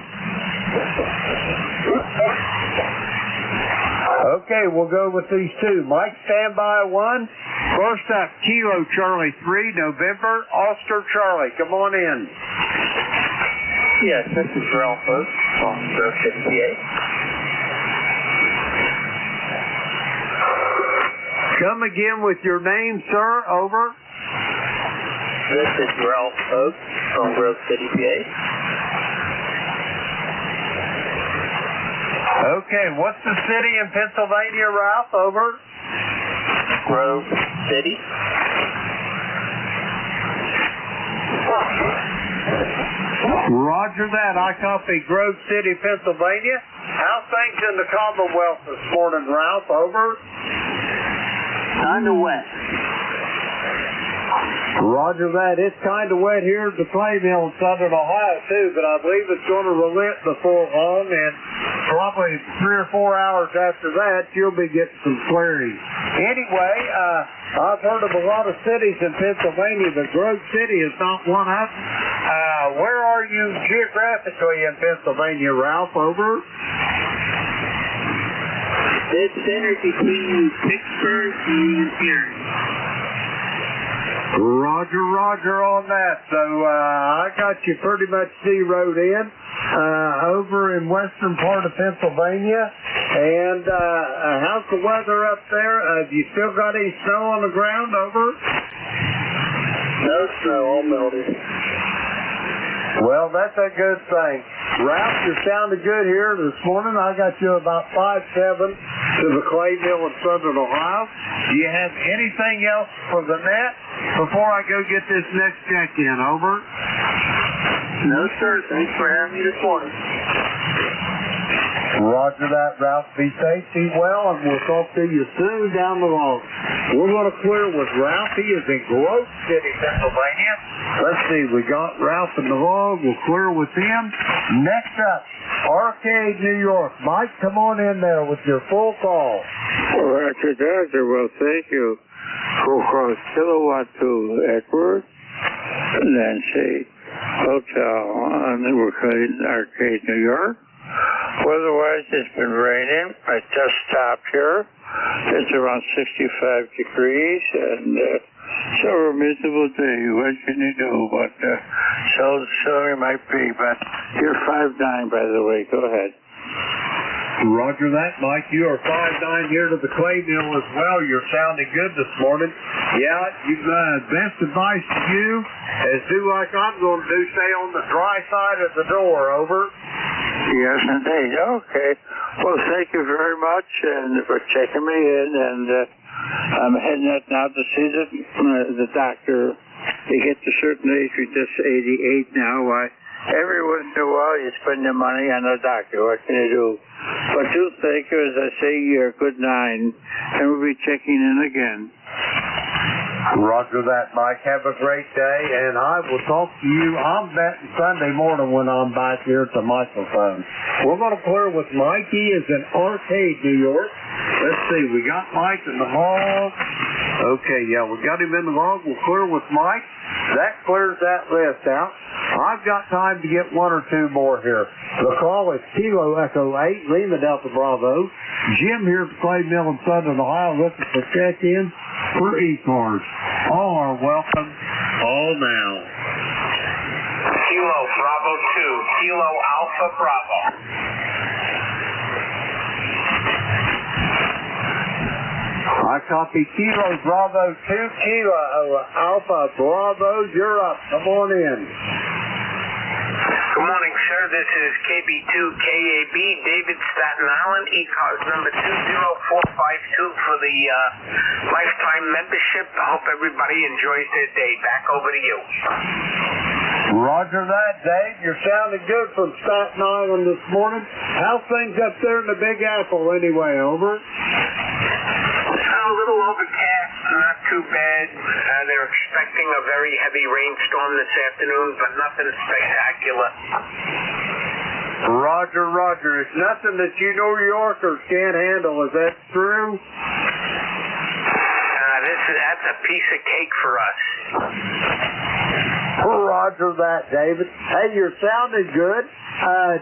Okay, we'll go with these two. Mike, stand by one. First up, Kilo Charlie 3, November, Oscar Charlie. Come on in. Yes, this is Ralph Oak from Grove City, PA. Come again with your name, sir. Over. This is Ralph Oak from Grove City, PA. Okay, what's the city in Pennsylvania, Ralph? Over. Grove City. Roger that. I copy Grove City, Pennsylvania. How's things in the Commonwealth this morning, Ralph? Over. Kind of wet. Roger that. It's kind of wet here at the Clayville in Southern Ohio, too, but I believe it's going to relent before long, and probably 3 or 4 hours after that, you'll be getting some flurries. Anyway, I've heard of a lot of cities in Pennsylvania, but Grove City is not one of them. Where are you geographically in Pennsylvania, Ralph? Over. It's centered between Pittsburgh and Erie. Roger on that. So I got you pretty much zeroed in over in western part of Pennsylvania. And how's the weather up there? Have you still got any snow on the ground? Over. No snow, all melted. Well, that's a good thing. Ralph, you sounded good here this morning. I got you about 5-7 to the Clayville in Southern Ohio. Do you have anything else for the net before I go get this next check-in? Over. No, sir. Thanks for having me this morning. Roger that, Ralph. Be safe, be well, and we'll talk to you soon down the road. We're going to clear with Ralph. He is in Grove City, Pennsylvania. Let's see, we got Ralph in the log. We'll clear with him. Next up, Arcade, New York. Mike, come on in there with your full call. Roger, Dodger. Well, thank you. Full call Kilowatt to Edward, Nancy, Hotel on the Arcade, New York. Weather-wise, it's been raining. I just stopped here. It's around 65 degrees, and so a miserable day. What can you do? But so it might be. But you're 5'9", by the way. Go ahead. Roger that, Mike. You are 5'9" here to the Clayville as well. You're sounding good this morning. Yeah, you've best advice to you is do like I'm going to do, stay on the dry side of the door. Over. Yes, indeed. Okay. Well, thank you very much and for checking me in. And I'm heading out now to see the doctor. You get to a certain age, you're just 88 now. Why? Every once in a while, you spend your money on a doctor. What can you do? But do thank you, as I say, you're a good 9, and we'll be checking in again. Roger that, Mike. Have a great day, and I will talk to you. I'm betting Sunday morning when I'm back here at the microphone. We're going to clear with Mike. He is in Arcade, New York. Let's see. We got Mike in the log. Okay, yeah, we got him in the log. We'll clear with Mike. That clears that list out. I've got time to get 1 or 2 more here. The call is Kilo Echo 8, Lima Delta Bravo. Jim here at Clayville in Southern Ohio looking for check-ins for ECARS. All are welcome. All now. Kilo Bravo 2, Kilo Alpha Bravo. I copy Kilo Bravo 2, Kilo Alpha Bravo. You're up. Come on in. Good morning, sir. This is KB2KAB, David, Staten Island, ECARS number 20452 for the lifetime membership. I hope everybody enjoys their day. Back over to you. Roger that, Dave. You're sounding good from Staten Island this morning. How's things up there in the Big Apple anyway? Over? A little overcast, not too bad. They're expecting a very heavy rainstorm this afternoon, but nothing spectacular. Roger, Roger. It's nothing that you New Yorkers can't handle. Is that true? That's a piece of cake for us. Roger that, David. Hey, you're sounding good.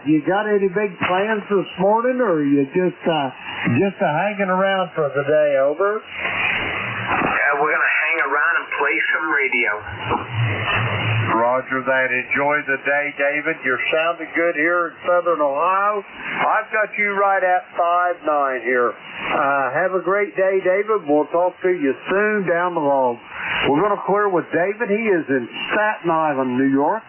You got any big plans this morning, or are you just hanging around for the day? Over? We're going to hang around and play some radio. Roger that. Enjoy the day, David. You're sounding good here in Southern Ohio. I've got you right at 5'9" here. Have a great day, David. We'll talk to you soon down the road. We're going to clear with David. He is in Staten Island, New York.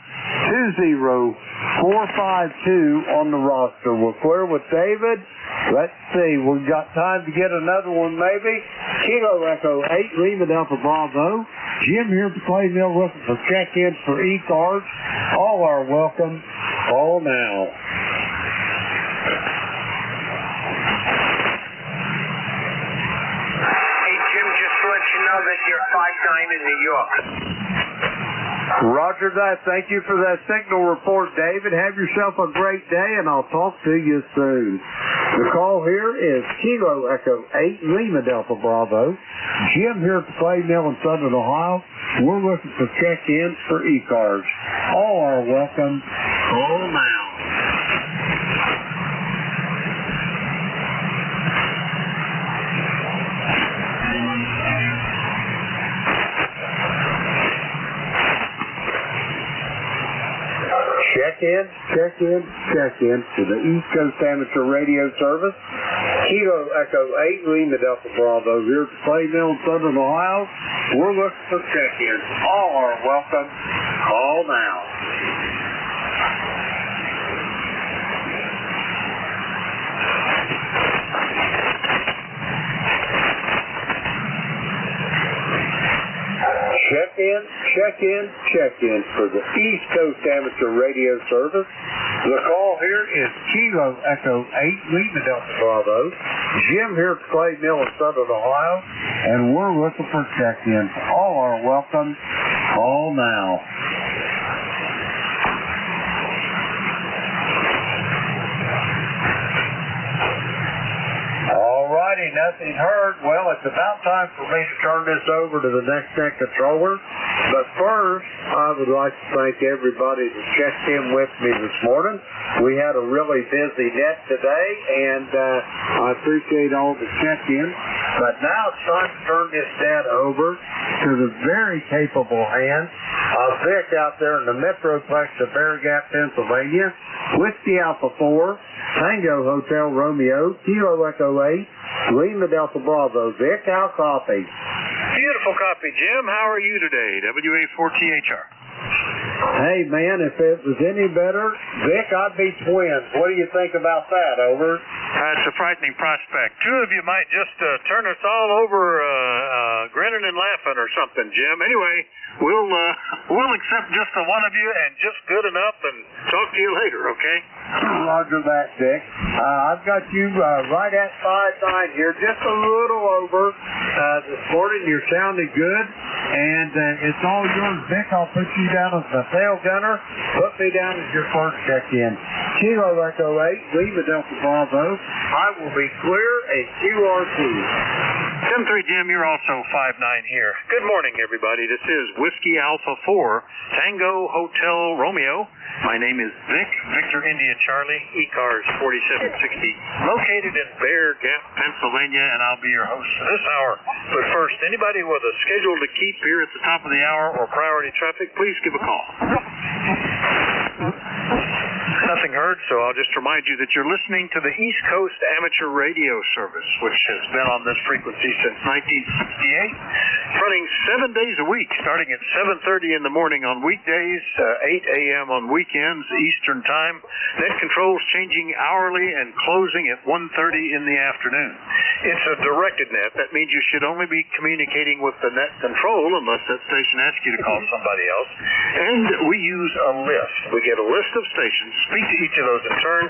20452 on the roster. We're clear with David. Let's see. We've got time to get another one, maybe. Kilo Echo 8, Lima Delta Bravo. Jim here at the Clay Mill looking for check-ins for ECARS. All are welcome. Call now. Hey, Jim, just to let you know that you're 5'9" in New York. Roger that. Thank you for that signal report, David. Have yourself a great day, and I'll talk to you soon. The call here is Kilo Echo 8, Lima Delta Bravo. Jim here at the Clay Mill in Southern Ohio. We're looking for check-ins for ECARS. All are welcome. Call now. Check in to the East Coast Amateur Radio Service. Kilo Echo 8, Lima Delta Bravo here at the Clay Mill in Southern Ohio. We're looking for check-ins. All are welcome. Call now. Check in for the East Coast Amateur Radio Service. The call here is Kilo Echo 8, Lima Delta Bravo. Jim here at Clay Mill in Southern Ohio, and we're looking for check-ins. All are welcome. Call now. Alrighty, nothing heard. Well, it's about time for me to turn this over to the next net controller. But first, I would like to thank everybody that checked in with me this morning. We had a really busy net today, and I appreciate all the check-ins. But now it's time to turn this net over to the very capable hands of Vic out there in the Metroplex of Bear Gap, Pennsylvania. Whiskey Alpha 4, Tango Hotel Romeo, Kilo Echo 8, Lima Delta Bravo. Vic, how copy? Beautiful copy, Jim. How are you today? WA4THR. Hey, man, if it was any better, Vic, I'd be twins. What do you think about that? Over? It's a frightening prospect. Two of you might just turn us all over grinning and laughing or something, Jim. Anyway, we'll accept just the one of you and just good enough and talk to you later, okay? Roger that, Dick. I've got you right at 5'9" here, just a little over this morning. You're sounding good, and it's all yours, Vic. I'll put you down as the tail gunner. Put me down as your first check-in. Kilo Echo 8, Lima Delta Bravo. I will be clear at QRT. 10-3, Jim, you're also 5'9" here. Good morning, everybody. This is Whiskey Alpha 4, Tango Hotel Romeo. My name is Vic, Victor India Charlie, ECARS 4760, located in Bear Gap, Pennsylvania, and I'll be your host for this hour. But first, anybody with a schedule to keep here at the top of the hour or priority traffic, please give a call. heard, so I'll just remind you that you're listening to the East Coast Amateur Radio Service, which has been on this frequency since 1968, running 7 days a week, starting at 7:30 in the morning on weekdays, 8 a.m. on weekends, Eastern Time. Net controls changing hourly and closing at 1:30 in the afternoon. It's a directed net. That means you should only be communicating with the net control unless that station asks you to call somebody else. And we use a list. We get a list of stations, speak to each of those in turn,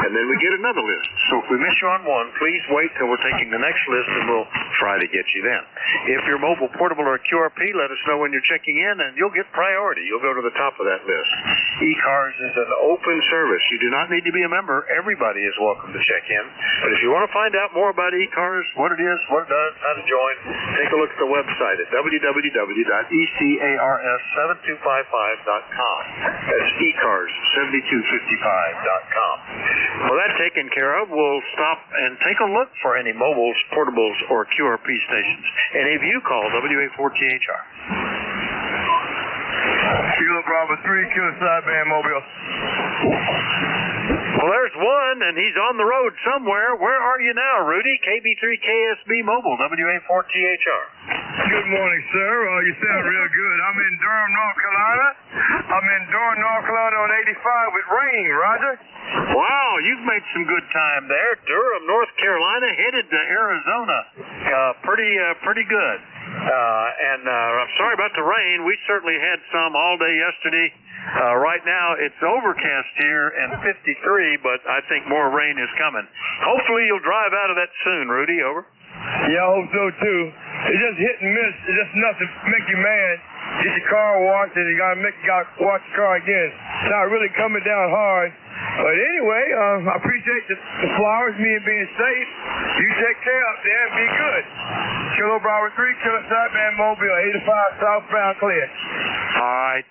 and then we get another list. So if we miss you on one, please wait till we're taking the next list and we'll try to get you then. If you're mobile, portable, or QRP, let us know when you're checking in and you'll get priority. You'll go to the top of that list. ECARS is an open service. You do not need to be a member. Everybody is welcome to check in. But if you want to find out more about ECARS, what it is, what it does, how to join, take a look at the website at www.ECARS7255.com. That's ECARS7255.com. Well, that taken care of, we'll stop and take a look for any mobiles, portables, or QRP stations. Any of you call WA4THR. Kilo Bravo 3, Kilo Sideband Mobile. Well, there's one, and he's on the road somewhere. Where are you now, Rudy? KB3 KSB Mobile, WA4THR. Good morning, sir. You sound real good. I'm in Durham, North Carolina. On 85 with rain, Roger. Wow, you've made some good time there. Durham, North Carolina, headed to Arizona. Pretty good. And I'm sorry about the rain. We certainly had some all day yesterday. Right now, it's overcast here and 53, but I think more rain is coming. Hopefully, you'll drive out of that soon, Rudy. Over. Yeah, I hope so, too. It's just hit and miss. It's just enough to make you mad. Get your car washed, and you got to wash your car again. It's not really coming down hard. But anyway, I appreciate the flowers, me and being safe. You take care up there and be good. Kilo Bravo 3, Kilo Sideband Mobile, 85 southbound clear. All right,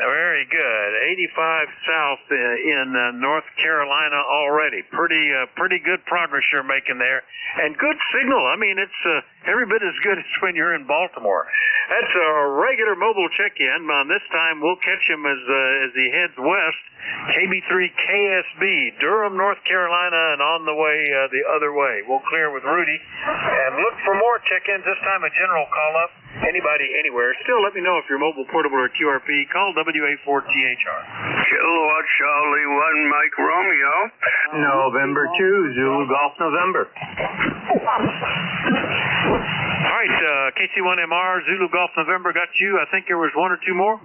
very good. 85 south in North Carolina already. Pretty good progress you're making there, and good signal. I mean, it's every bit as good as when you're in Baltimore. That's a regular mobile check-in. This time we'll catch him as he heads west. KB3 KSB, Durham, North Carolina, and on the way the other way. We'll clear with Rudy and look for more check-ins. This time a general call-up. Anybody, anywhere. Still, let me know if you're mobile, portable, or QRP. Call WA4THR. Kilowatt Charlie 1, Mike Romeo. November 2, Zulu Golf November. All right, KC1MR, Zulu Golf November got you. I think there was one or two more.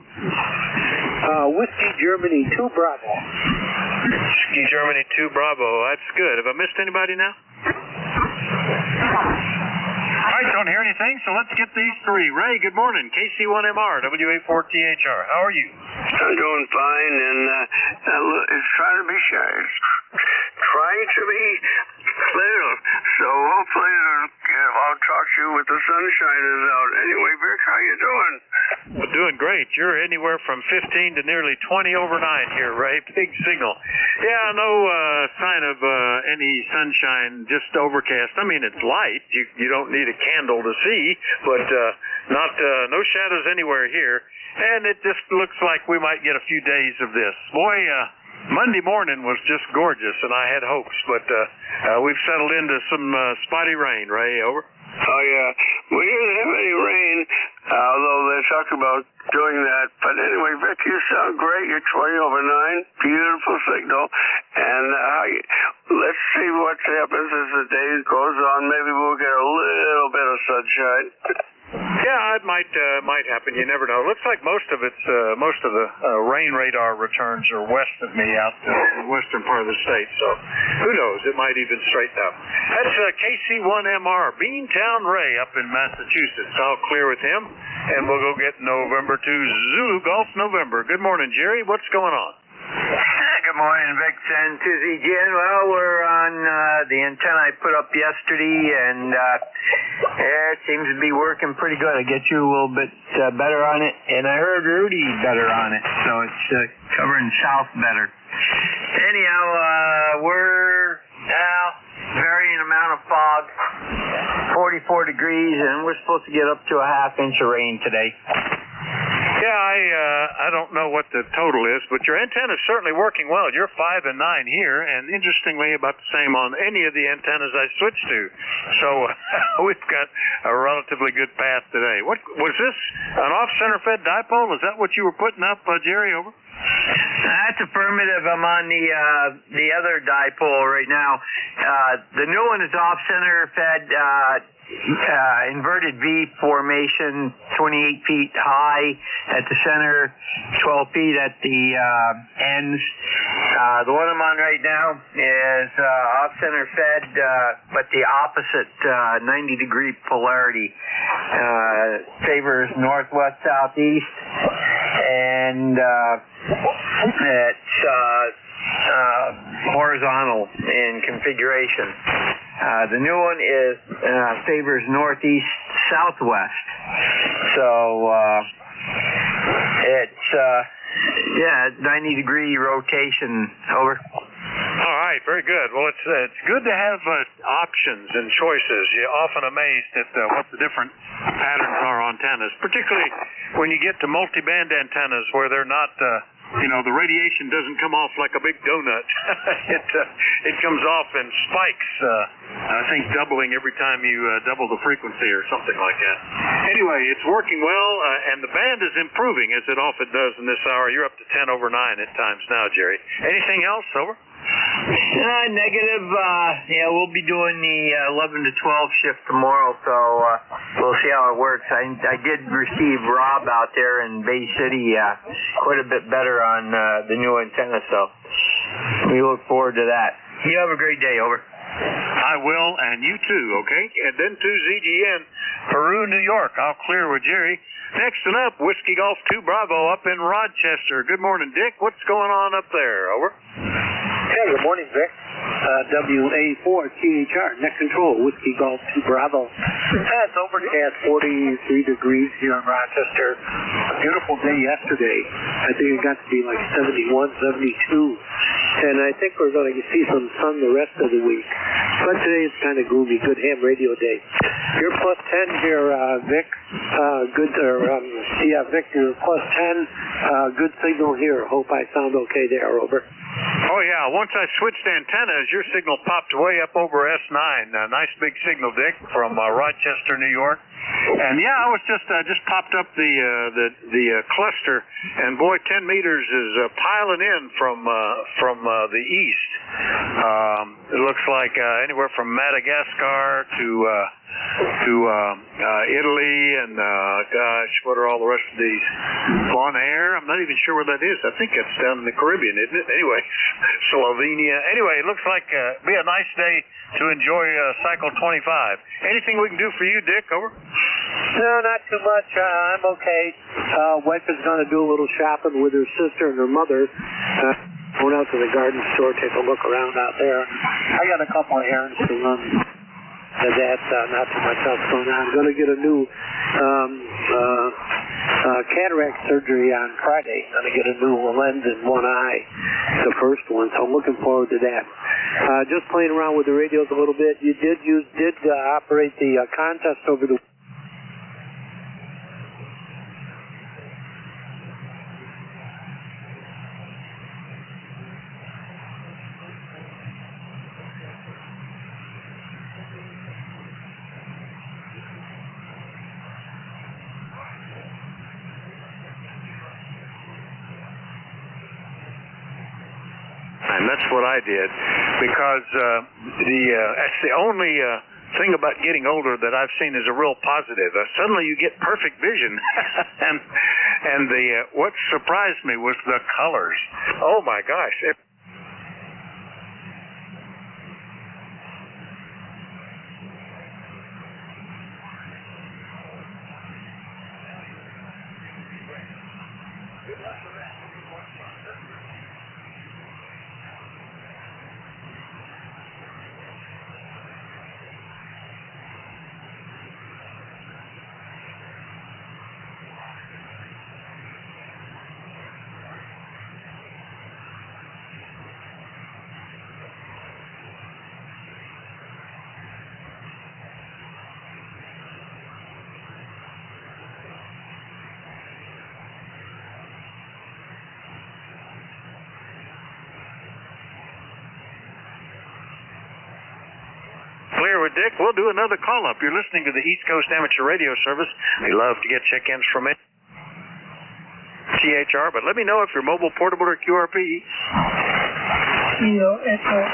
Whiskey Germany 2 Bravo. Whiskey Germany 2 Bravo. That's good. Have I missed anybody now? All right, don't hear anything, so let's get these three. Ray, good morning. KC1MR, WA4THR. How are you? I'm doing fine, and it's trying to be shy. Trying to be clear. So hopefully I'll talk to you with the sunshine is out. Anyway, Vic, how you doing? Well, doing great. You're anywhere from 15 to nearly 20 overnight here, Ray. Big signal. Yeah, no sign of any sunshine, just overcast. I mean, it's light. You don't need a candle to see, but no shadows anywhere here. And it just looks like we might get a few days of this. Boy, Monday morning was just gorgeous, and I had hopes, but we've settled into some spotty rain. Ray, over. Oh, yeah. We didn't have any rain, although they talk about doing that. But anyway, Vic, you sound great. You're 20 over 9. Beautiful signal. And let's see what happens as the day goes on. Maybe we'll get a little bit of sunshine. Yeah, it might happen. You never know. Looks like most of the rain radar returns are west of me, out in the western part of the state. So who knows? It might even straighten up. That's KC1MR, Beantown Ray up in Massachusetts. I'll clear with him, and we'll go get November 2 Zulu Golf November. Good morning, Jerry. What's going on? Good morning, Vic and Susie Jen. Well, we're on the antenna I put up yesterday, and it seems to be working pretty good. I get you a little bit better on it, and I heard Rudy better on it, so it's covering south better. Anyhow, we're now varying amount of fog, 44 degrees, and we're supposed to get up to a half inch of rain today. Yeah, I don't know what the total is, but your antenna's certainly working well. You're 5 and 9 here, and interestingly, about the same on any of the antennas I switched to. So we've got a relatively good path today. What was this? An off-center fed dipole? Is that what you were putting up, Jerry? Over. That's affirmative. I'm on the other dipole right now. The new one is off-center fed, inverted V formation, 28 feet high at the center, 12 feet at the ends. The one I'm on right now is off-center fed, but the opposite 90-degree polarity. Favors northwest southeast, and it's horizontal in configuration. The new one is favors northeast southwest. So it's 90-degree rotation. Over. All right, very good. Well, it's good to have options and choices. You're often amazed at what the different patterns are on antennas, particularly when you get to multi-band antennas where they're not, the radiation doesn't come off like a big donut. It comes off in spikes, I think doubling every time you double the frequency or something like that. Anyway, it's working well, and the band is improving as it often does in this hour. You're up to 10 over 9 at times now, Jerry. Anything else? Over. Negative. We'll be doing the 11 to 12 shift tomorrow, so we'll see how it works. I did receive Rob out there in Bay City quite a bit better on the new antenna, so we look forward to that. You have a great day. Over. I will, and you too, okay? And then to ZGN, Peru, New York. I'll clear with Jerry. Next and up, Whiskey Golf 2 Bravo up in Rochester. Good morning, Dick. What's going on up there? Over. Yeah, good morning, Vic. WA4THR, net control, Whiskey Golf 2 Bravo. It's overcast, 43 degrees here in Rochester. A beautiful day yesterday. I think it got to be like 71, 72. And I think we're going to see some sun the rest of the week. But today is kind of gloomy. Good ham radio day. You're plus 10 here, Vic. Vic, you're plus 10. Good signal here. Hope I sound okay there. Over. Oh, yeah. Once I switched antennas, your signal popped way up over S9. Nice big signal, Dick, from Rochester, New York. And yeah, I was just popped up the cluster, and boy, 10 meters is piling in from the east. It looks like anywhere from Madagascar to Italy, and what are all the rest of these? Bonaire? I'm not even sure where that is. I think it's down in the Caribbean, isn't it? Anyway, Slovenia. Anyway, it looks like be a nice day to enjoy cycle 25. Anything we can do for you, Dick? Over. No, not too much. I'm okay. Wife is going to do a little shopping with her sister and her mother. Went out to the garden store, take a look around out there. I got a couple of errands to run. That's not too much else going on. I'm going to get a new cataract surgery on Friday. I'm going to get a new lens in one eye, the first one, so I'm looking forward to that. Just playing around with the radios a little bit. You did operate the contest over the And that's what I did, because that's the only thing about getting older that I've seen is a real positive. Suddenly you get perfect vision, and what surprised me was the colors. Oh my gosh! there with Dick. We'll do another call-up. You're listening to the East Coast Amateur Radio Service. We love to get check-ins from it. CHR, but let me know if you're mobile, portable, or QRP. Kilo Echo 8.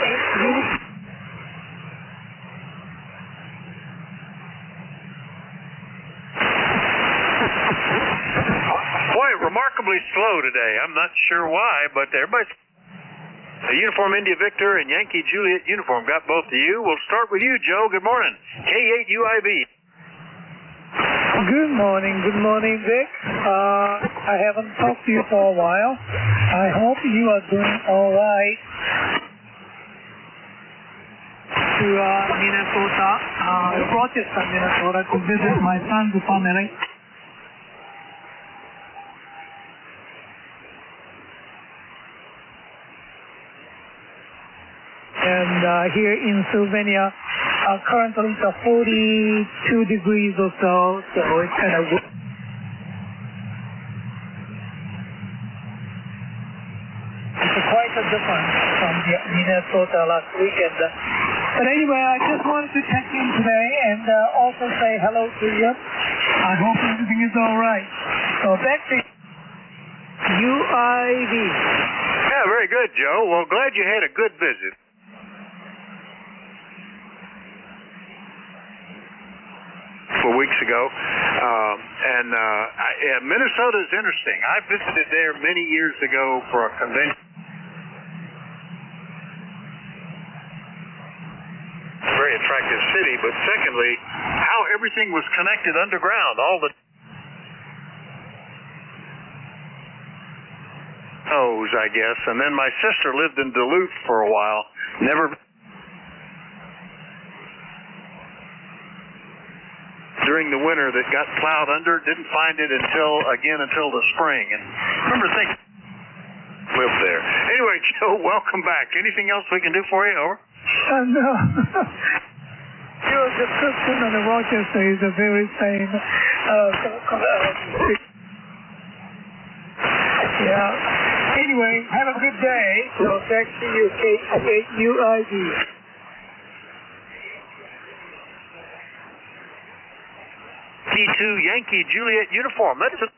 Boy, remarkably slow today. I'm not sure why, but everybody's... The Uniform India Victor and Yankee Juliet uniform got both of you. We'll start with you, Joe. Good morning. K8UIV. Good morning, Vic. I haven't talked to you for a while. I hope you are doing all right. To Minnesota, Rochester, Minnesota, to visit my son's family. And here in Slovenia, currently it's 42 degrees or so it's kind of... It's quite a difference from Minnesota last weekend. But anyway, I just wanted to check in today and also say hello to you. I hope everything is all right. So back to UIV. Yeah, very good, Joe. Well, glad you had a good visit. Weeks ago, and Minnesota is interesting. I visited there many years ago for a convention. Very attractive city, but secondly, how everything was connected underground. All the I guess, and then my sister lived in Duluth for a while. Never. During the winter that got plowed under, didn't find it until the spring. And remember thinking, lived there. Anyway, Joe, welcome back. Anything else we can do for you? Over. No. Your description of the Rochester is the very same. Yeah. Anyway, have a good day. So back to you, KUIV. P2 Yankee Juliet uniform. That's it.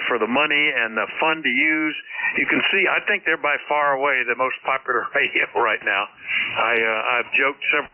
For the money and the fun to use. You can see, I think they're by far away the most popular radio right now. I've joked several.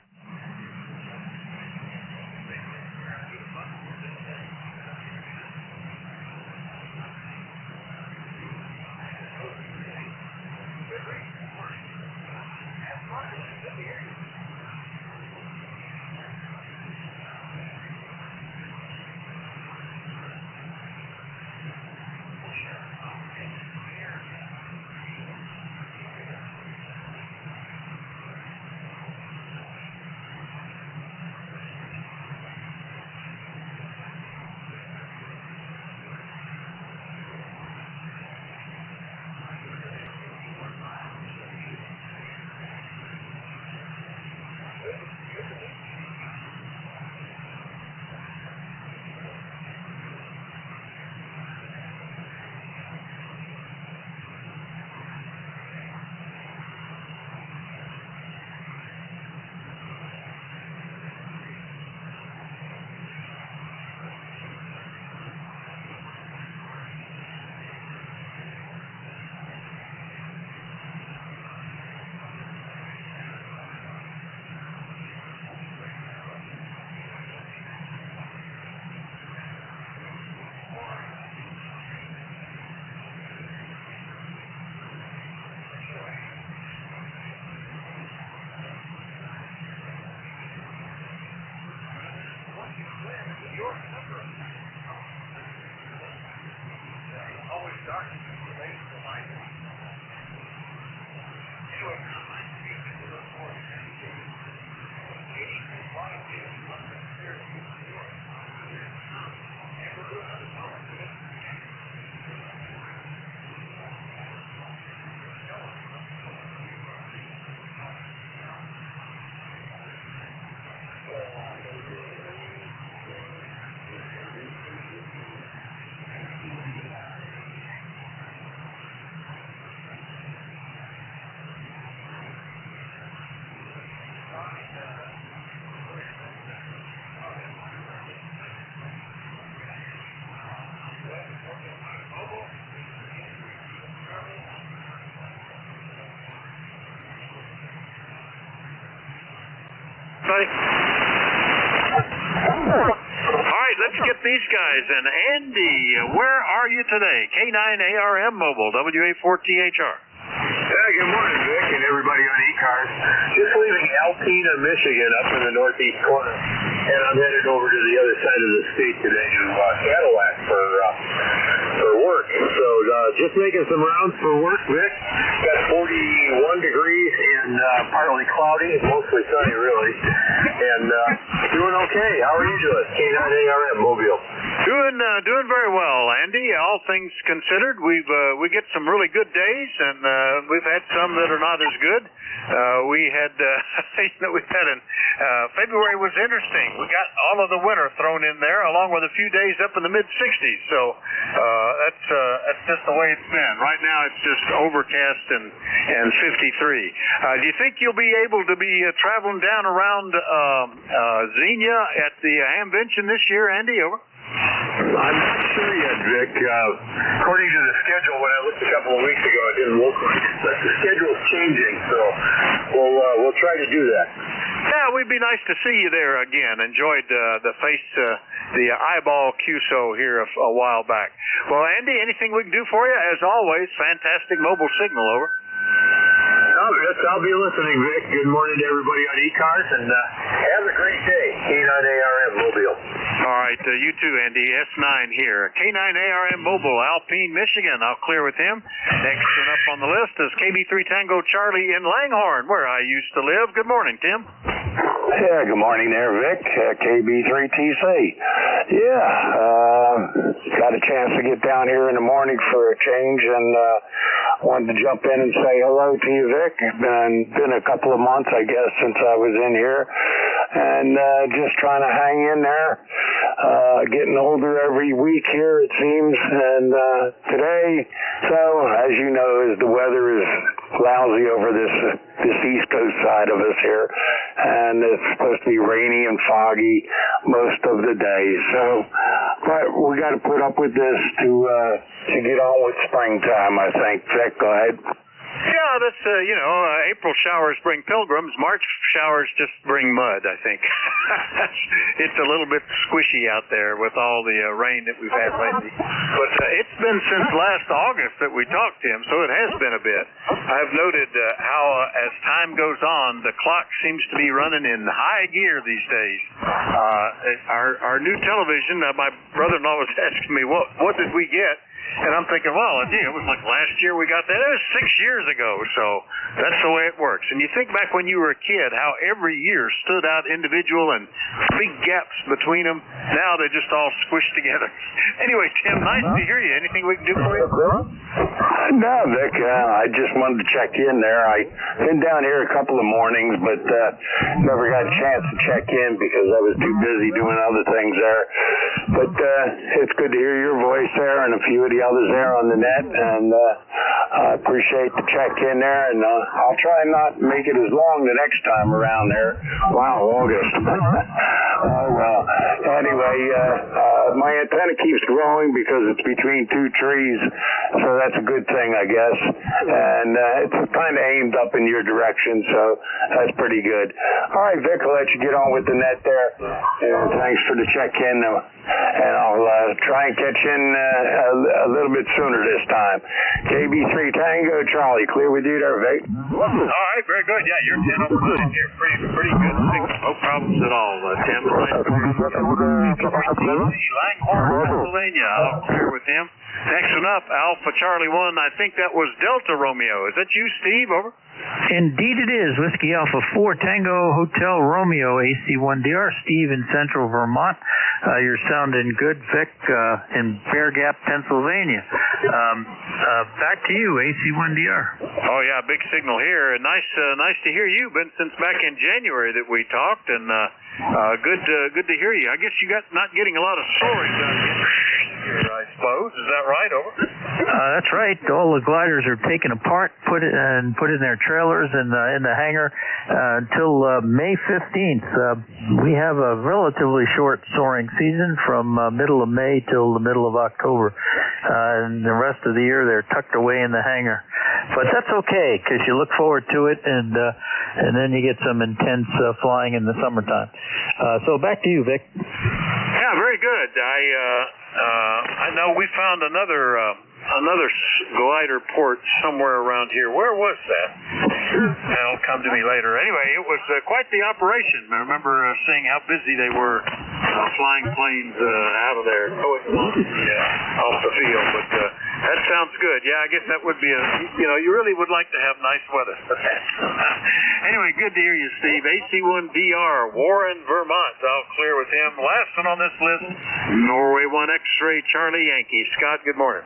buddy. All right, let's get these guys. And Andy, where are you today? K9ARM Mobile, WA4THR. Good morning, Vic, and everybody on ECARS. Just leaving Alpena, Michigan, up in the northeast corner, and I'm headed over to the other side of the state today to Cadillac for work. So just making some rounds for work, Vic. Got 41 degrees and partly cloudy, mostly sunny, really, and doing okay. How are you doing? K9ARM Mobile. Doing very well, Andy. All things considered, we get some really good days, and we've had some that are not as good. We had, February was interesting. We got all of the winter thrown in there, along with a few days up in the mid-60s. So that's just the way it's been. Right now, it's just overcast and 53. Do you think you'll be able to be traveling down around Xenia at the Hamvention this year, Andy? Over. I'm not sure yet, Vic. According to the schedule, when I looked a couple of weeks ago, it didn't look like it. But the schedule's changing, so we'll try to do that. Yeah, we'd be nice to see you there again. Enjoyed the eyeball QSO here a while back. Well, Andy, anything we can do for you? As always, fantastic mobile signal, over. I'll be listening, Vic. Good morning to everybody on ECARS, and have a great day. K9ARM Mobile. All right, you too, Andy. S9 here. K9ARM Mobile, Alpine, Michigan. I'll clear with him. Next one up on the list is KB3 Tango Charlie in Langhorne, where I used to live. Good morning, Tim. Yeah, good morning there, Vic. KB3TC. Yeah, got a chance to get down here in the morning for a change, and wanted to jump in and say hello to you, Vic. It's been a couple of months, I guess, since I was in here, and just trying to hang in there. Getting older every week here, it seems, and today, so as you know, as the weather is lousy over this east coast side of us here, and it's supposed to be rainy and foggy most of the day. So, but we got to put up with this to get on with springtime, I think. Vic, go ahead. Yeah, that's, April showers bring pilgrims. March showers just bring mud, I think. It's a little bit squishy out there with all the rain that we've had lately. But it's been since last August that we talked to him, so it has been a bit. I've noted how, as time goes on, the clock seems to be running in high gear these days. Our new television, my brother-in-law was asking me, what did we get? And I'm thinking, well, gee, it was like last year we got that. It was 6 years ago, so that's the way it works. And you think back when you were a kid, how every year stood out individual and big gaps between them. Now they're just all squished together. Anyway, Tim, nice to hear you. Anything we can do for you? No, Vic, I just wanted to check in there. I've been down here a couple of mornings, but never got a chance to check in because I was too busy doing other things there. But it's good to hear your voice there and a few of the others there on the net, and I appreciate the check in there, and I'll try not to make it as long the next time around there. Wow, August. Oh, well. Anyway, my antenna keeps growing because it's between two trees, so that's a good thing, I guess. And it's kind of aimed up in your direction, so that's pretty good. All right, Vic, I'll let you get on with the net there. And thanks for the check-in, and I'll try and catch in a little bit sooner this time. KB3 Tango Charlie, clear with you there, Vic? All right, very good. Yeah, you're 10 over 9 here. Pretty good signal. No problems at all, Tim. Langhorne, Pennsylvania. I'll clear with him. Next one up, Alpha Charlie 1. I think that was Delta Romeo. Is that you, Steve? Over. Indeed it is. Whiskey Alpha 4 Tango Hotel Romeo AC1DR. Steve in Central Vermont. You're sounding good, Vic, in Bear Gap, Pennsylvania. Back to you, AC1DR. Oh yeah, big signal here. Nice to hear you. Been since back in January that we talked, and good to hear you. I guess you got not getting a lot of soaring done here, I suppose. Is that right? Over. That's right. All the gliders are taken apart, put in their trailers in the hangar until May 15th. We have a relatively short soaring season from middle of May till the middle of October, and the rest of the year they're tucked away in the hangar. But that's okay because you look forward to it, and then you get some intense flying in the summertime. So back to you, Vic. Yeah, very good. I know we found another glider port somewhere around here. Where was that? It'll come to me later. Anyway, it was quite the operation. I remember seeing how busy they were flying planes out of there, off the field. But that sounds good. Yeah, I guess that would be you really would like to have nice weather. Anyway, good to hear you, Steve. AC1DR, Warren, Vermont. All clear with him. Last one on this list, Norway 1 X-Ray Charlie Yankee. Scott, good morning.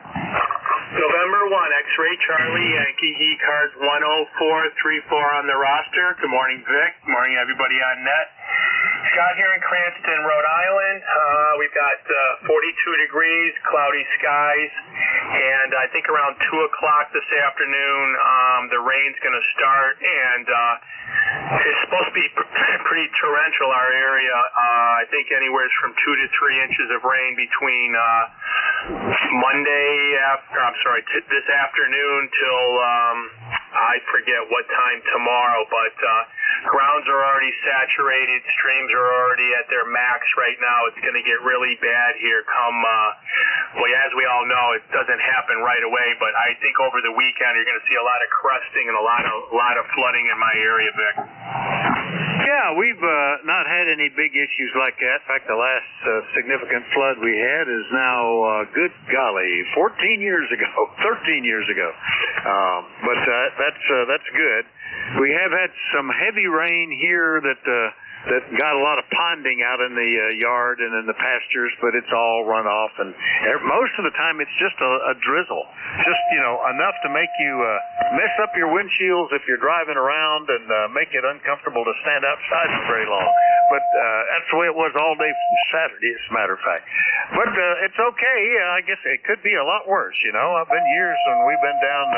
November 1, X-Ray Charlie Yankee, ECARS 10434 on the roster. Good morning, Vic. Good morning, everybody on net. Scott here in Cranston, Rhode Island. We've got 42 degrees, cloudy skies, and I think around 2 o'clock this afternoon, the rain's going to start, and it's supposed to be pretty torrential, our area. I think anywhere from 2 to 3 inches of rain between this afternoon till I forget what time tomorrow, but grounds are already saturated, streams are already at their max right now. It's going to get really bad here come, as we all know, it doesn't happen right away, but I think over the weekend you're going to see a lot of crusting and a lot of flooding in my area, Vic. Yeah, we've not had any big issues like that. In fact, the last significant flood we had is now, good golly, 13 years ago. But that's good. We have had some heavy rain here that got a lot of ponding out in the yard and in the pastures, but it's all run off, and most of the time it's just a drizzle, just enough to make you mess up your windshields if you're driving around and make it uncomfortable to stand outside for very long. But that's the way it was all day Saturday, as a matter of fact. But it's okay. I guess it could be a lot worse. I've been years when we've been down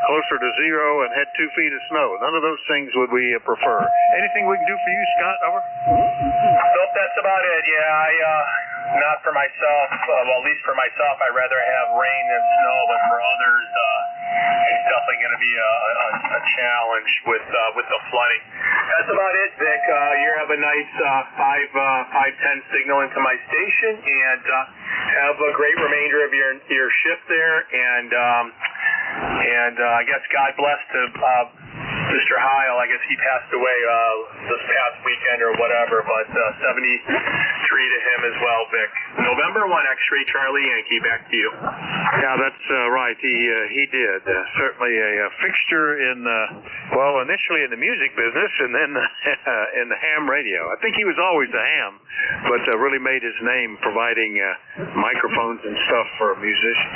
closer to zero and had 2 feet of snow. None of those things would we prefer. Anything we can do for you, Scott? Over. Nope, that's about it. Yeah, not for myself. Well, at least for myself, I'd rather have rain than snow. But for others, it's definitely going to be a challenge with the flooding. That's about it, Vic. You have a nice 510 signal into my station, and have a great remainder of your shift there. And I guess God bless to Mr. Heil. I guess he passed away this past weekend or whatever, but 73 to him as well, Vic. November 1, X-Ray Charlie Yankee, back to you. Yeah, that's right. He did. Certainly a fixture in, initially in the music business and then in the ham radio. I think he was always a ham, but really made his name providing microphones and stuff for musicians.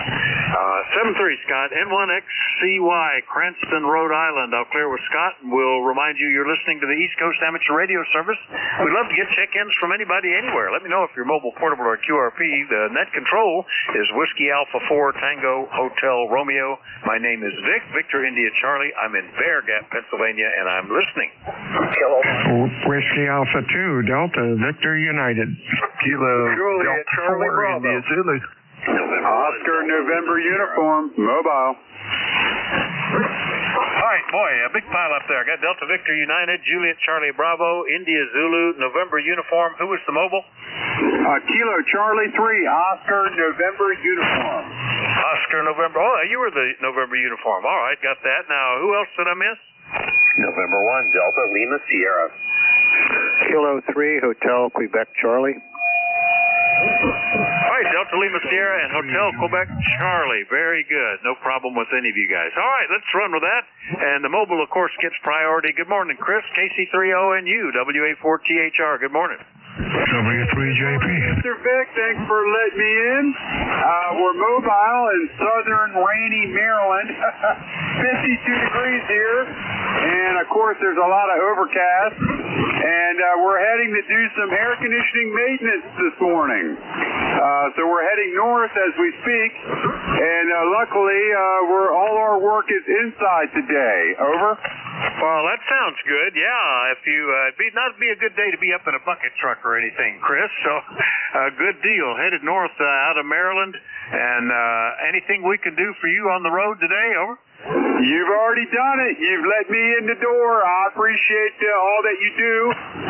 7-3, Scott, N1XCY, Cranston, Rhode Island. I'll clear with Scott, and we'll remind you you're listening to the East Coast Amateur Radio Service. We'd love to get check-ins from anybody anywhere. Let me know if you're mobile, portable, or QRP. The net control is Whiskey Alpha 4 Tango Hotel Romeo. My name is Vic, Victor India Charlie. I'm in Bear Gap, Pennsylvania, and I'm listening. Whiskey Alpha 2 Delta Victor United. Kilo Juliet Charlie Bravo. India Zulu. Oscar November uniform, mobile. All right, boy, a big pile up there. I got Delta Victor United, Juliet Charlie Bravo, India Zulu, November uniform. Who was the mobile? Kilo Charlie 3, Oscar November uniform. Oscar November. Oh, you were the November uniform. All right, got that. Now, who else did I miss? November 1, Delta Lima Sierra. Kilo 3, Hotel Quebec Charlie. All right, Delta Lima Sierra and Hotel Quebec Charlie. Very good. No problem with any of you guys. All right, let's run with that. And the mobile, of course, gets priority. Good morning, Chris. KC3ONU, WA4THR. Good morning. W3JP. Mr. Vic, thanks for letting me in. We're mobile in southern rainy Maryland. 52 degrees here. And, of course, there's a lot of overcast. And we're heading to do some air conditioning maintenance this morning. So we're heading north as we speak. And luckily, all our work is inside today. Over. Well, that sounds good. Yeah, if you it'd not be a good day to be up in a bucket truck or anything, Chris. So, good deal. Headed north out of Maryland, and anything we can do for you on the road today? Over. You've already done it. You've let me in the door. I appreciate all that you do.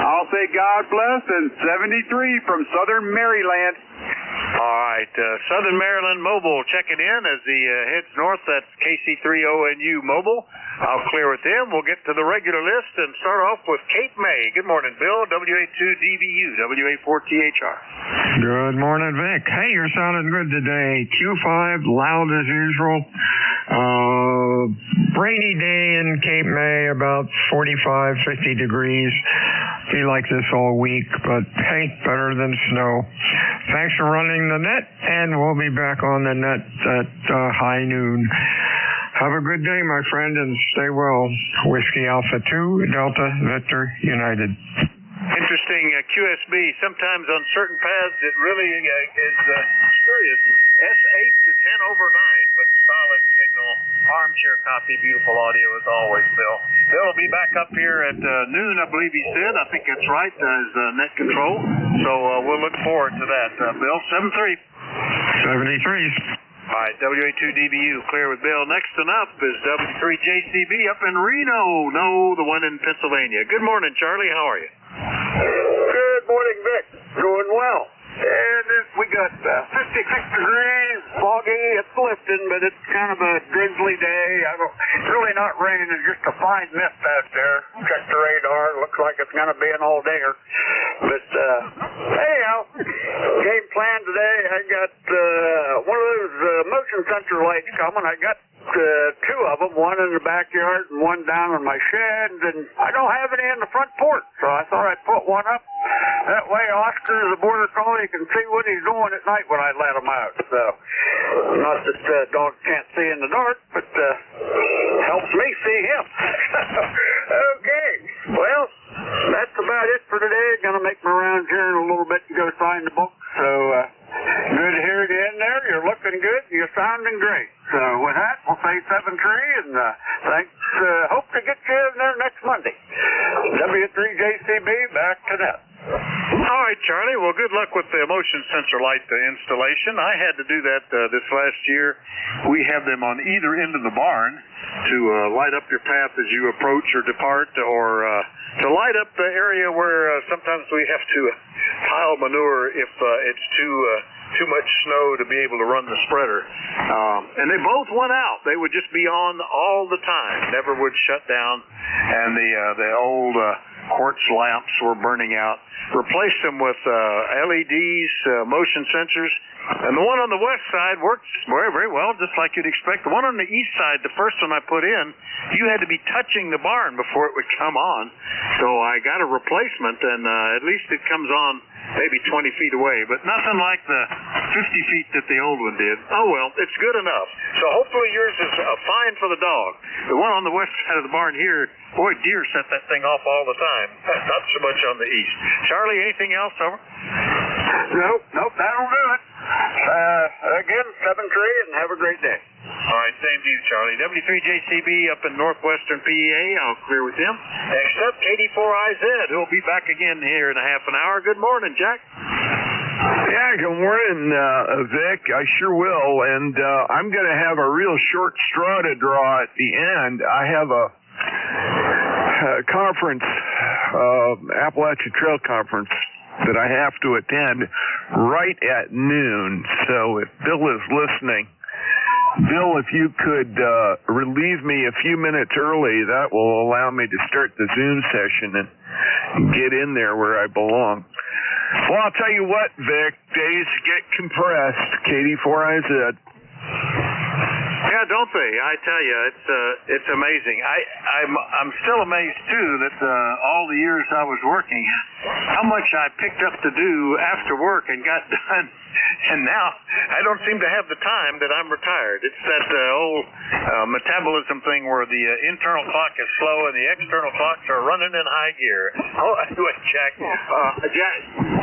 I'll say God bless and 73 from Southern Maryland. All right, Southern Maryland Mobile checking in as he heads north. That's KC3ONU Mobile. I'll clear with them. We'll get to the regular list and start off with Cape May. Good morning, Bill. WA2DBU, WA4THR. Good morning, Vic. Hey, you're sounding good today. Q5, loud as usual. Rainy day in Cape May, about 45, 50 degrees. Be like this all week, but hey, better than snow. Thanks for running the net, and we'll be back on the net at high noon. Have a good day, my friend, and stay well. Whiskey Alpha 2, Delta Victor United. Interesting, QSB. Sometimes on certain paths it really is curious. S8 to 10 over 9, but solid signal. Armchair copy, beautiful audio as always, Bill. Bill will be back up here at noon, I believe he said. I think that's right, as net control. So we'll look forward to that. Bill, 73. 73. All right, WA2DBU, clear with Bill. Next one up is W3JCB up in Reno. No, the one in Pennsylvania. Good morning, Charlie. How are you? Good morning, Vic. Doing well. And we got 56 degrees, foggy, it's lifting, but it's kind of a drizzly day. It's really not raining, it's just a fine mist out there. Check the radar, looks like it's going to be an all-dayer. But anyhow, game plan today, I got one of those motion sensor lights coming. I got two of them, one in the backyard and one down in my shed, and I don't have any in the front porch, so I thought I'd put one up. That way Oscar, the border collie, can see what he's doing at night when I let him out. So, not that dogs can't see in the dark, but helps me see him. Okay, well, that's about it for today. Gonna make my rounds here in a little bit to go sign the book, so good hearing you in there. You're looking good. You're sounding great. So with that, we'll say 7-3, and thanks. Hope to get you in there next Monday. W3JCB, back to net. All right, Charlie. Well, good luck with the motion sensor light installation. I had to do that this last year. We have them on either end of the barn to light up your path as you approach or depart, or to light up the area where sometimes we have to pile manure if it's too much snow to be able to run the spreader. And they both went out. They would just be on all the time, never would shut down. And the old quartz lamps were burning out. Replaced them with LEDs, motion sensors. And the one on the west side works very, very well, just like you'd expect. The one on the east side, the first one I put in, you had to be touching the barn before it would come on. So I got a replacement, and at least it comes on maybe 20 feet away, but nothing like the 50 feet that the old one did. Oh, well, it's good enough. So hopefully yours is fine for the dog. The one on the west side of the barn here, boy, deer set that thing off all the time. Not so much on the east. Charlie, anything else, over? Nope, that'll do it. Again, 7-3, and have a great day. All right, same to you, Charlie. W3JCB up in northwestern PEA. I'll clear with him. Next up, KD4IZ, who'll be back again here in a half an hour. Good morning, Jack. Yeah, good morning, Vic. I sure will. And I'm going to have a real short straw to draw at the end. I have a conference, Appalachia Trail Conference, that I have to attend right at noon. So if Bill is listening, Bill, if you could relieve me a few minutes early, that will allow me to start the Zoom session and get in there where I belong. Well, I'll tell you what, Vic, days get compressed. KD4IZ. Yeah, don't they? I tell you, it's amazing. I'm still amazed too that all the years I was working, how much I picked up to do after work and got done, and now I don't seem to have the time that I'm retired. It's that old metabolism thing where the internal clock is slow and the external clocks are running in high gear. Oh, anyway, Jack,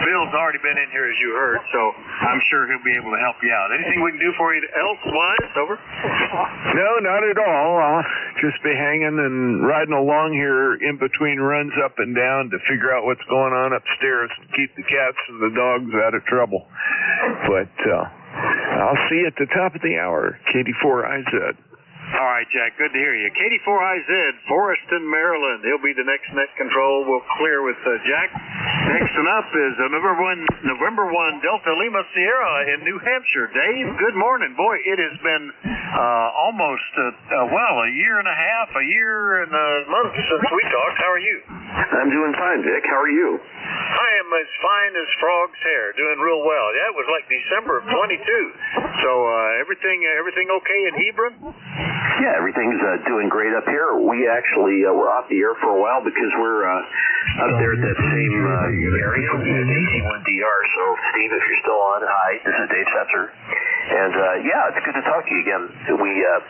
Bill's already been in here as you heard, so I'm sure he'll be able to help you out. Anything we can do for you elsewise? Over. No, not at all. I'll just be hanging and riding along here in between runs up and down to figure out what's going on upstairs and keep the cats and the dogs out of trouble. But I'll see you at the top of the hour, KD4IZ. All right, Jack, good to hear you. KD4IZ, Forreston, Maryland. He'll be the next net control. We'll clear with Jack. Next one up is November 1, Delta Lima Sierra in New Hampshire. Dave, good morning. Boy, it has been almost, a year and a half, a year and a month since we talked. How are you? I'm doing fine, Vic. How are you? I am as fine as frog's hair, doing real well. Yeah, it was like December of 22. So everything okay in Hebron? Yeah, everything's doing great up here. We actually were off the air for a while because we're up there at that same area, AC1DR. So, Steve, if you're still on, hi, this is Dave Setzer. And, yeah, it's good to talk to you again. We, are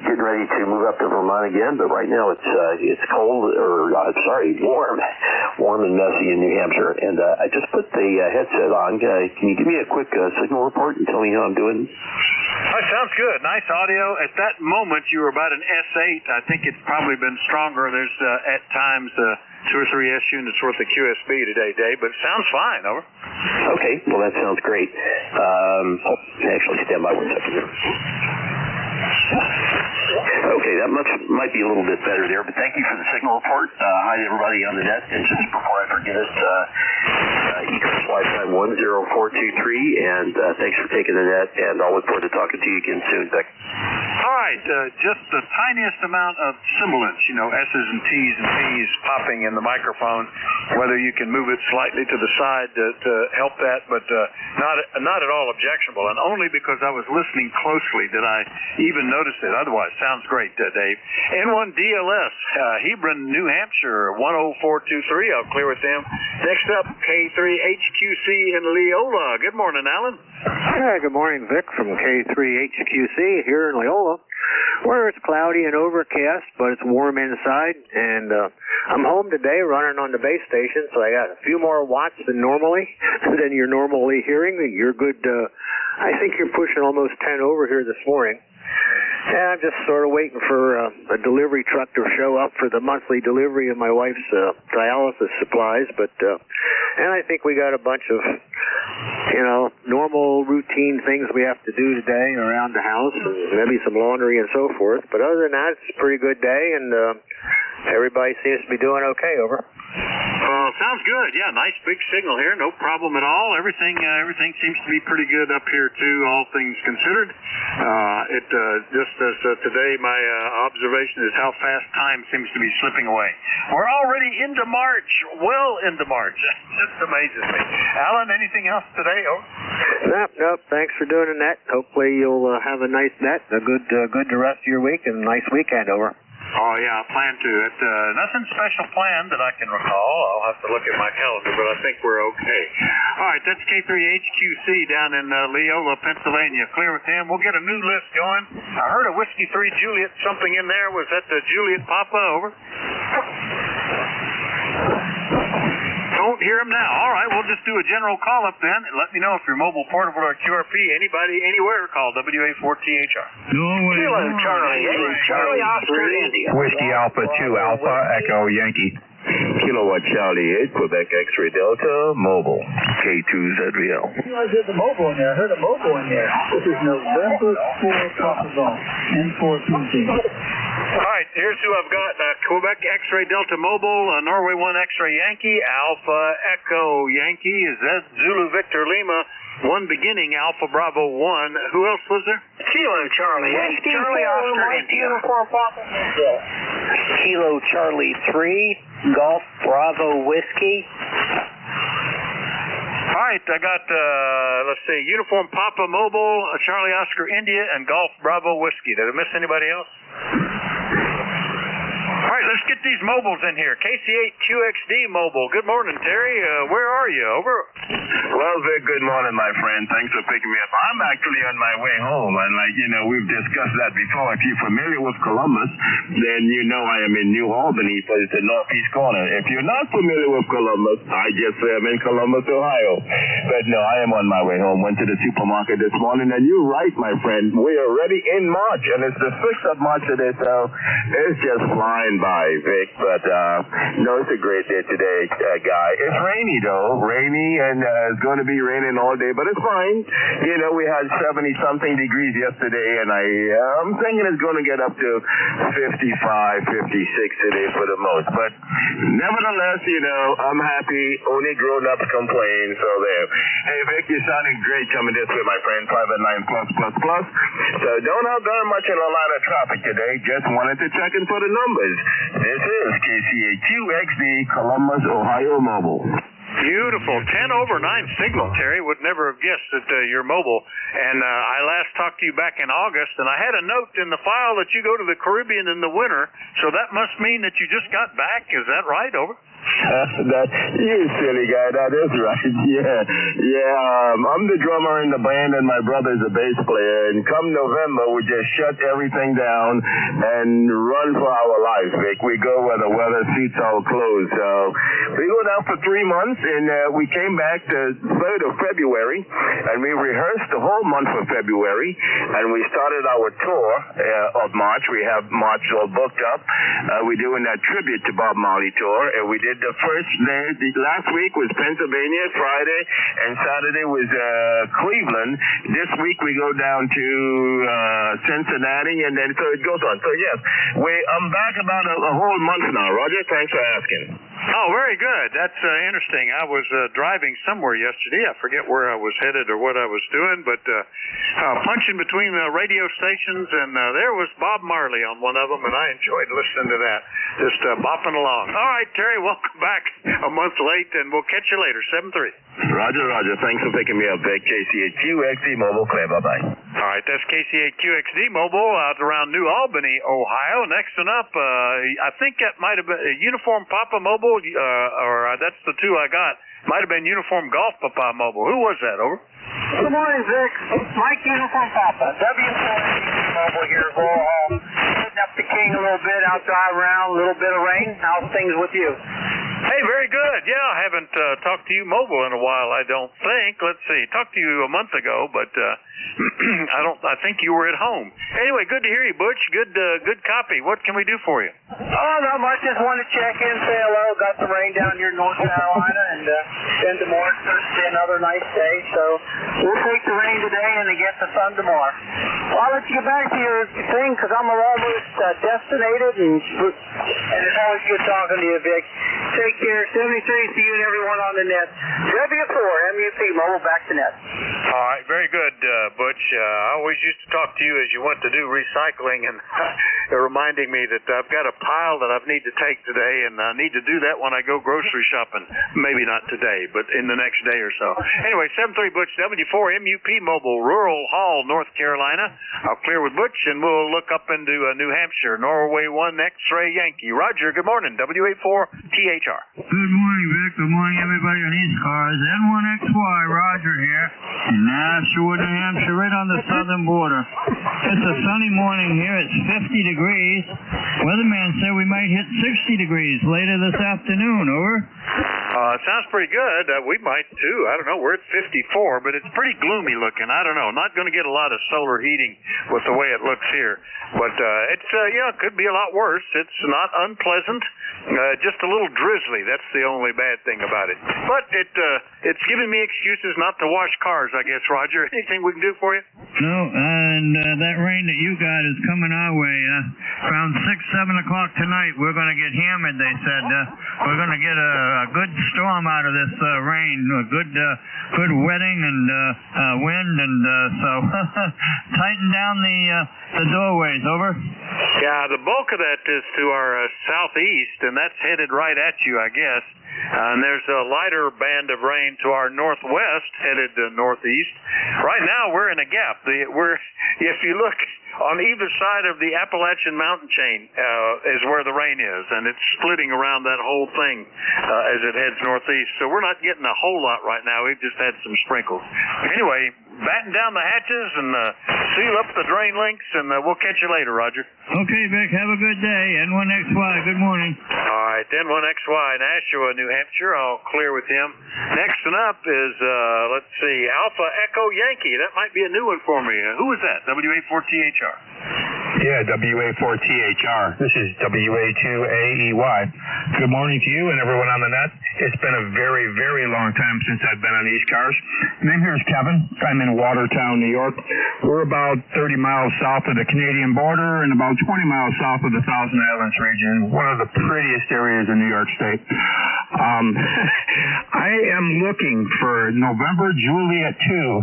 getting ready to move up to Vermont again, but right now it's cold, warm and messy in New Hampshire. And I just put the headset on. Can you give me a quick signal report and tell me how I'm doing? That sounds good. Nice audio. At that moment, you were about an S8. I think it's probably been stronger. There's at times 2 or 3 S units worth of QSB today, Dave, but it sounds fine. Over. Okay. Well, that sounds great. Actually, stand by 1 second here. Okay, that might be a little bit better there, but thank you for the signal report. Hi to everybody on the net, and just before I forget it, ECARS Wi-Fi 10423, and thanks for taking the net, and I'll look forward to talking to you again soon, Vic. All right, just the tiniest amount of sibilance, S's and T's and P's popping in the microphone, whether you can move it slightly to the side to help that, but not at all objectionable, and only because I was listening closely did I even notice it. Otherwise, sounds great, Dave. N1DLS, Hebron, New Hampshire, 10423. I'll clear with them. Next up, K3HQC in Leola. Good morning, Alan. Yeah, good morning, Vic, from K3HQC here in Leola, where it's cloudy and overcast, but it's warm inside. And I'm home today running on the base station, so I got a few more watts than you're normally hearing. You're good. I think you're pushing almost 10 over here this morning. And I'm just sort of waiting for a delivery truck to show up for the monthly delivery of my wife's dialysis supplies. And I think we got a bunch of, normal routine things we have to do today around the house, and maybe some laundry and so forth. But other than that, it's a pretty good day, and everybody seems to be doing okay. Over. Sounds good. Yeah, nice big signal here. No problem at all. Everything seems to be pretty good up here too, all things considered. Today, my observation is how fast time seems to be slipping away. We're already into March. Well into March. Just amazes me. Alan, anything else today? Nope. Thanks for doing the net. Hopefully you'll have a nice net, a good rest of your week, and a nice weekend. Over. Oh, yeah, I plan to. Nothing special planned that I can recall. I'll have to look at my calendar, but I think we're okay. All right, that's K3HQC down in Leola, Pennsylvania. Clear with him. We'll get a new list going. I heard a Whiskey 3 Juliet something in there. Was that the Juliet Papa? Over. Don't hear him now. All right, we'll just do a general call up then. Let me know if you're mobile, portable, or QRP. Anybody, anywhere, call WA4THR. Kilo Charlie Oscar India. Whiskey Alpha 2 Alpha Echo Yankee. Kilowatt Charlie 8 Quebec X-Ray Delta Mobile K2ZVL. I heard the mobile in there. I heard a mobile in there. This is November 4 Papa Golf N4PG. All right, here's who I've got. Quebec X-Ray Delta Mobile, Norway 1 X-Ray Yankee, Alpha Echo Yankee, is that Zulu Victor Lima, 1 beginning, Alpha Bravo 1. Who else was there? Kilo Charlie 8, Charlie Oscar India. Kilo Charlie 3, Golf Bravo Whiskey. All right, I got, let's see, Uniform Papa Mobile, Charlie Oscar India, and Golf Bravo Whiskey. Did I miss anybody else? All right, Let's get these mobiles in here. KC8QXD mobile. Good morning, Terry. Where are you? Over. Well, Vic, good morning, my friend. Thanks for picking me up. I'm actually on my way home, and we've discussed that before. If you're familiar with Columbus, then you know I am in New Albany, but it's the northeast corner. If you're not familiar with Columbus, I just say I'm in Columbus, Ohio. But no, I am on my way home. Went to the supermarket this morning, and you're right, my friend. We are already in March, and it's the 6th of March today, so it's just flying by, Vic. But no, it's a great day today, guy. It's rainy though, and it's going to be raining all day, but it's fine. We had 70-something degrees yesterday, and I'm thinking it's going to get up to 55, 56 today for the most. But nevertheless, I'm happy. Only grown-ups complain, so there. Hey, Vic, you're sounding great coming this way, my friend. 5 at 9+++. So don't have very much in a line of traffic today. Just wanted to check in for the numbers. This is KC8QXD Columbus, Ohio Mobile. Beautiful. 10 over 9 signal, Terry. Would never have guessed that you're mobile. And I last talked to you back in August, and I had a note in the file that you go to the Caribbean in the winter, so that must mean that you just got back. Is that right? Over. You silly guy, that is right. Yeah. I'm the drummer in the band, and my brother's a bass player. And come November, we just shut everything down and run for our lives, Vic. We go where the weather suits our clothes. So we go down for 3 months, and we came back the 3rd of February, and we rehearsed the whole month of February, and we started our tour of March. We have March all booked up. We're doing that tribute to Bob Marley tour, and we did the first day. Last week was Pennsylvania, Friday, and Saturday was Cleveland. This week we go down to Cincinnati, and then so it goes on. So yes, I'm back about a whole month now. Roger, thanks for asking. Oh, very good. That's interesting. I was driving somewhere yesterday. I forget where I was headed or what I was doing, but punching between the radio stations, and there was Bob Marley on one of them, and I enjoyed listening to that, just bopping along. All right, Terry, welcome back a month late, and we'll catch you later, 7-3. Roger. Thanks for picking me up, Vic. KC8QXD Mobile, clear. Bye-bye. All right, that's KC8QXD Mobile out around New Albany, Ohio. Next one up, I think that might have been a Uniform Papa Mobile, or that's the two I got. Might have been Uniform Golf Papa Mobile. Who was that, over? Good morning, Vic. Mike Uniform Papa. W4 Mobile here, Hall. Hitting up the King a little bit, out driving around, a little bit of rain. How's things with you? Hey, very good. Yeah, I haven't talked to you mobile in a while, I don't think. Let's see. Talked to you a month ago, but I think you were at home. Anyway, good to hear you, Butch. Good copy. What can we do for you? Oh, not much. Just wanted to check in, say hello. Got some rain down here in North Carolina, and then tomorrow it's supposed to be another nice day. So we'll take the rain today and get the sun tomorrow. Well, I'll let you get back to your thing because I'm almost destinated, and it's always good talking to you, Vic. Take care. 73 to you and everyone on the net. W4 MUP Mobile, back to net. All right, very good, Butch. I always used to talk to you as you went to do recycling, and reminding me that I've got a pile that I need to take today, and I need to do that when I go grocery shopping. Maybe not today, but in the next day or so. Anyway, 73 Butch, W4 MUP Mobile, Rural Hall, North Carolina. I'll clear with Butch, and we'll look up into New Hampshire, Norway 1 X-Ray Yankee. Roger, good morning, W84THR. Good morning, Vic. Good morning, everybody on ECARS. N1XY, Roger here. In Nashua, New Hampshire, right on the southern border. It's a sunny morning here. It's 50 degrees. Weatherman said we might hit 60 degrees later this afternoon. Over. It sounds pretty good. We might, too. I don't know. We're at 54, but it's pretty gloomy looking. I don't know. Not going to get a lot of solar heating with the way it looks here. But it's, it could be a lot worse. It's not unpleasant. Just a little drizzly. That's the only bad thing about it. But it's giving me excuses not to wash cars, I guess, Roger. Anything we can do for you? No, and that rain that you got is coming our way. Around 6, 7 o'clock tonight, we're going to get hammered, they said. We're going to get a good storm out of this rain, a good wetting and wind, and so tighten down the doorways. Over. Yeah, the bulk of that is to our southeast, and that's headed right at you, I guess. And there's a lighter band of rain to our northwest, headed northeast. Right now, we're in a gap. If you look on either side of the Appalachian mountain chain is where the rain is, and it's splitting around that whole thing as it heads northeast. So we're not getting a whole lot right now. We've just had some sprinkles. Anyway, batten down the hatches and seal up the drain links, and we'll catch you later, Roger. Okay, Vic, have a good day. N1XY, good morning. All right, N1XY, Nashua, New Hampshire. I'll clear with him. Next one up is, let's see, Alpha Echo Yankee. That might be a new one for me. Who is that? WA4THR. Yeah, WA4THR. This is WA2AEY. Good morning to you and everyone on the net. It's been a very, very long time since I've been on ECARS. My name here is Kevin. I'm in Watertown, New York. We're about 30 miles south of the Canadian border and about 20 miles south of the Thousand Islands region, one of the prettiest areas in New York State. I am looking for November Juliet 2,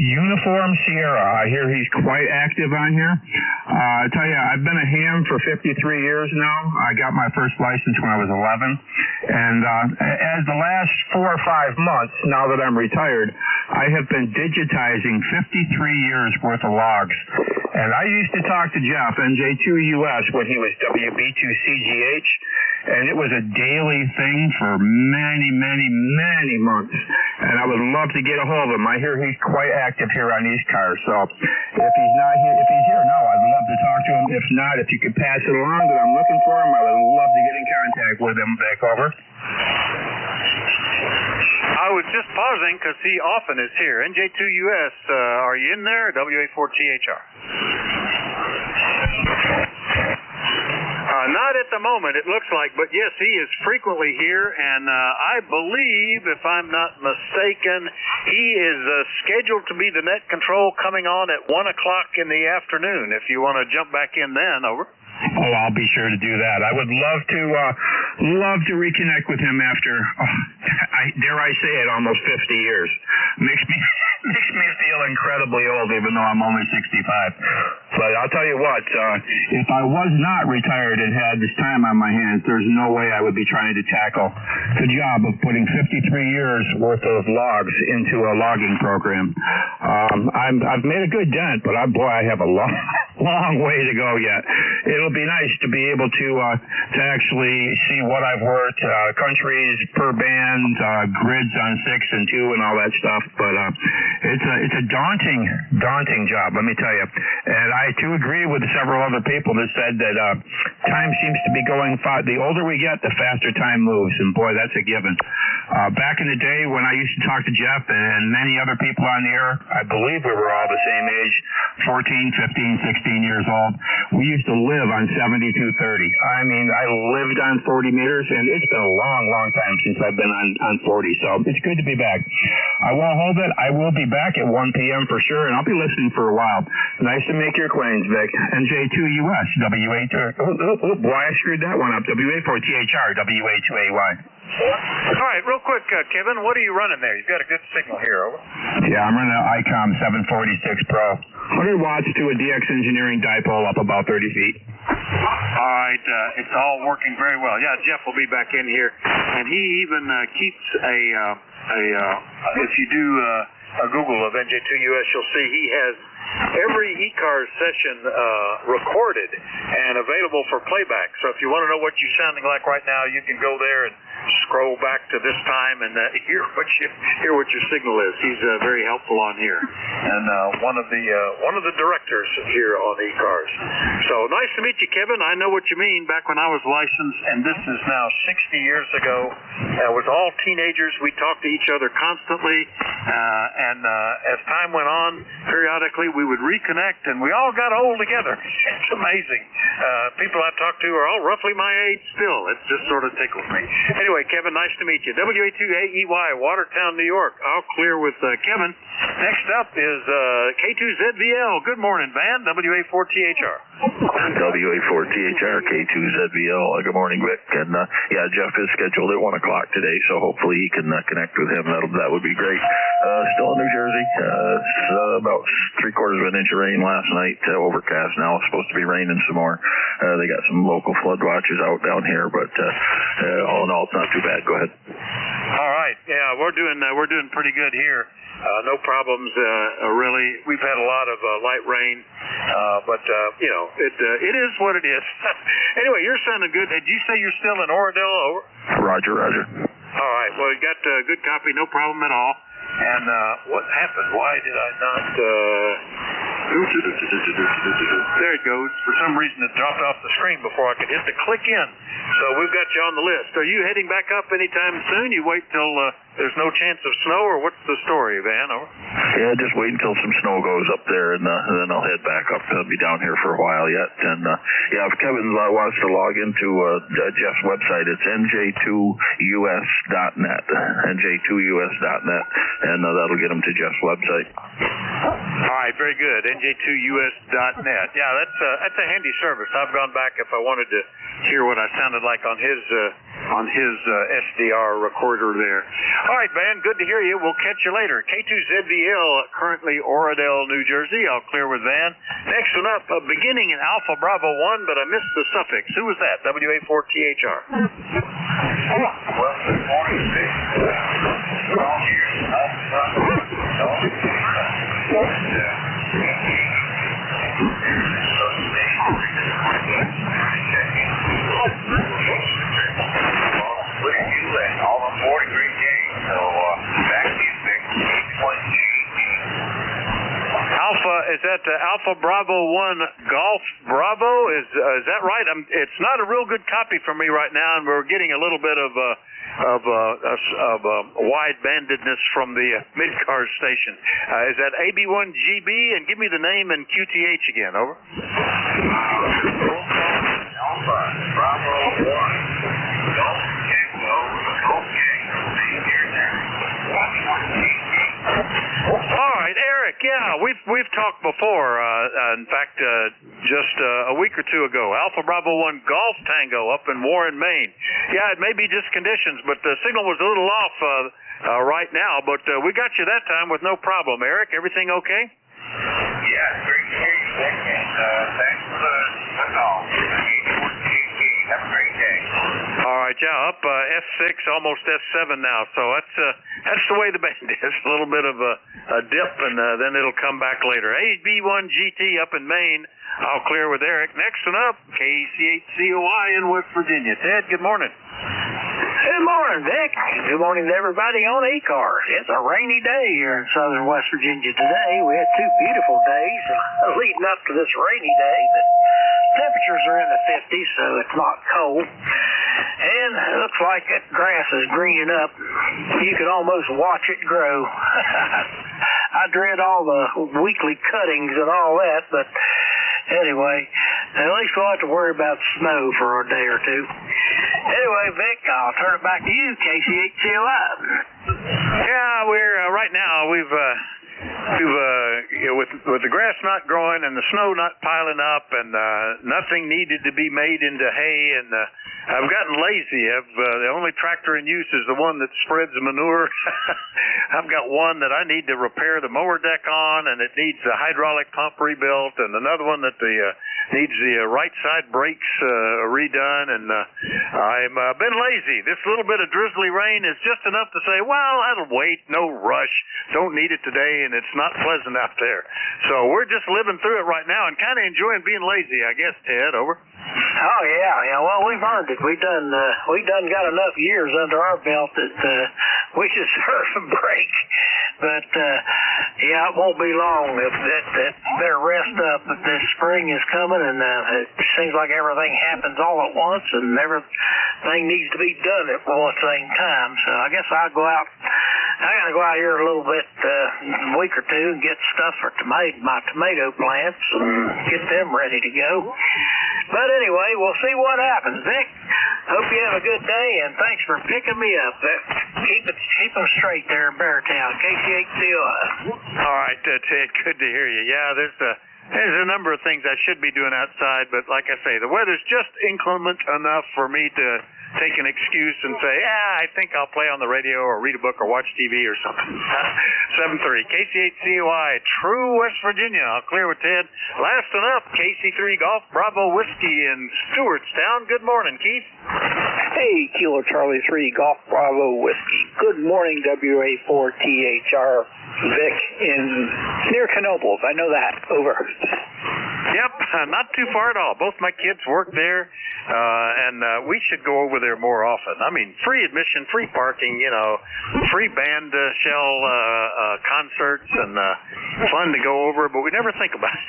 Uniform Sierra. I hear he's quite active on here. I tell you, I've been a ham for 53 years now. I got my first license when I was 11. And as the last 4 or 5 months, now that I'm retired, I have been digitizing 53 years worth of logs. And I used to talk to Jeff, NJ2US, when he was WB2CGH, and it was a daily thing for many, many, many months. And I would love to get a hold of him. I hear he's quite active here on ECARS. So if he's not here, if he's here now, I'd love to talk to him. If not, if you could pass it along that I'm looking for him, I would love to get in contact with him. Back over. I was just pausing because he often is here. NJ2US, are you in there? WA4THR. Not at the moment, it looks like, but yes, he is frequently here, and I believe, if I'm not mistaken, he is scheduled to be the net control coming on at 1 o'clock in the afternoon. If you want to jump back in then, over. Oh, I'll be sure to do that. I would love to reconnect with him after, dare I say it, almost 50 years. Makes me feel incredibly old, even though I'm only 65. But I'll tell you what, if I was not retired and had this time on my hands, there's no way I would be trying to tackle the job of putting 53 years worth of logs into a logging program. I've made a good dent, but boy, I have a long way to go yet. It'll be nice to be able to actually see what I've worked, countries per band, grids on 6 and 2 and all that stuff. But it's a daunting job, let me tell you. And I too agree with several other people that said that time seems to be going fast. The older we get, the faster time moves, and boy, that's a given. Back in the day when I used to talk to Jeff and many other people on the air, I believe we were all the same age, 14, 15, 16 years old. We used to live on 7230. I mean, I lived on 40 meters, and it's been a long time since I've been on 40, so it's good to be back. I won't hold it. I will be back at 1 p.m. for sure, and I'll be listening for a while. Nice to make your acquaintance, Vic. NJ2US, WA2. Boy, I screwed that one up. WA4THR, WA2AY. All right, real quick, Kevin, what are you running there? You've got a good signal here, over. Yeah, I'm running an ICOM 746 Pro. 100 watts to a DX Engineering dipole up about 30 feet. All right, it's all working very well. Yeah, Jeff will be back in here, and he even keeps if you do a Google of NJ2US, you'll see he has every ECARS session recorded and available for playback. So if you want to know what you're sounding like right now, you can go there and scroll back to this time and hear what your signal is. He's very helpful on here, and one of the directors here on ECARS. So nice to meet you, Kevin. I know what you mean. Back when I was licensed, and this is now 60 years ago, it was all teenagers. We talked to each other constantly, and as time went on, periodically we would reconnect, and we all got old together. It's amazing. People I talk to are all roughly my age still. It just sort of tickles me. Anyway, Kevin, nice to meet you. WA2AEY, Watertown, New York. I'll clear with Kevin. Next up is K2ZVL. Good morning, Van. WA4THR. WA4THR, K2ZVL. Good morning, Vic. And yeah, Jeff is scheduled at 1 o'clock today, so hopefully he can connect with him. That would be great. Still in New Jersey. It's about 3/4 of an inch of rain last night. Overcast now. It's supposed to be raining some more. They got some local flood watches out down here, but all in all, it's not too bad. Go ahead. All right. right. Yeah, we're doing pretty good here. No problems, really. We've had a lot of light rain, but you know, it is what it is. Anyway, you're sounding good. Did you say you're still in Oradell? Over. Roger. All right. Well, you got good copy, no problem at all. And what happened? Why did I not? There it goes. For some reason, it dropped off the screen before I could hit the click in. So we've got you on the list. Are you heading back up anytime soon? You wait till there's no chance of snow, or what's the story, Van? Over. Yeah, just wait until some snow goes up there, and then I'll head back up. I'll be down here for a while yet. And yeah, if Kevin wants to log into Jeff's website, it's nj2us.net, nj2us.net, and that'll get him to Jeff's website. All right, very good. nj2us.net. Yeah, that's a handy service. I've gone back if I wanted to hear what I sounded like on his SDR recorder there. All right, Van, good to hear you. We'll catch you later. K2ZVL, currently Oradell, New Jersey. I'll clear with Van. Next one up, beginning in Alpha Bravo 1, but I missed the suffix. Who was that? WA4THR. Well, good morning, Vic. All the 4-degree games, so back to you, Vic. Alpha, is that Alpha Bravo 1 Golf Bravo? Is that right? It's not a real good copy for me right now, and we're getting a little bit of wide-bandedness from the mid-cars station. Is that AB1GB? And give me the name and QTH again. Over. Alpha Bravo 1 Golf All right, Eric. Yeah, we've talked before. In fact, just a week or two ago, Alpha Bravo 1 Golf Tango up in Warren, Maine. Yeah, it may be just conditions, but the signal was a little off right now. But we got you that time with no problem. Eric, everything okay? Yeah, great to hear you, Vic, and thanks for the call. Have a great day. All right, yeah, up S6, almost S7 now. So that's the way the band is. A little bit of a dip, and then it'll come back later. AB1GT up in Maine. I'll clear with Eric. Next one up, KC8COI in West Virginia. Ted, good morning. Good morning, Vic. Good morning to everybody on ECARS. It's a rainy day here in southern West Virginia today. We had 2 beautiful days leading up to this rainy day, but temperatures are in the 50s, so it's not cold. And it looks like that grass is greening up. You can almost watch it grow. I dread all the weekly cuttings and all that, but anyway, at least we'll have to worry about snow for a day or two. Anyway, Vic, I'll turn it back to you, KC8COI. Yeah, we're right now we've with the grass not growing and the snow not piling up and nothing needed to be made into hay, and I've gotten lazy. The only tractor in use is the one that spreads manure. I've got one that I need to repair the mower deck on, and it needs a hydraulic pump rebuilt, and another one that needs the right side brakes redone, and I've been lazy. This little bit of drizzly rain is just enough to say, well, that'll wait, no rush, don't need it today, and it's not pleasant out there. So we're just living through it right now and kind of enjoying being lazy, I guess, Ted. Over. Oh yeah. Well, we've earned it. We done got enough years under our belt that we should serve a break. But yeah, it won't be long. That better rest up. But this spring is coming, and it seems like everything happens all at once, and everything needs to be done at one same time. So I guess I gotta go out here a little bit, a week or two, and get stuff for my tomato plants and get them ready to go. But anyway, we'll see what happens, Vic. Hope you have a good day, and thanks for picking me up. Keep them straight there in Beartown, KC8COI. All right, Ted, good to hear you. Yeah, there's a number of things I should be doing outside, but like I say, the weather's just inclement enough for me to take an excuse and say, I think I'll play on the radio or read a book or watch TV or something. 7-3, KC8COI, True West Virginia. I'll clear with Ted. Lasting up, KC3 Golf Bravo Whiskey in Stewartstown. Good morning, Keith. Hey, Kilo Charlie 3 Golf Bravo Whiskey. Good morning, WA4THR Vic in near Knoebels. I know that. Over. Yep, not too far at all. Both my kids work there, and we should go over there more often. I mean, free admission, free parking, free band shell concerts, and fun to go over, but we never think about it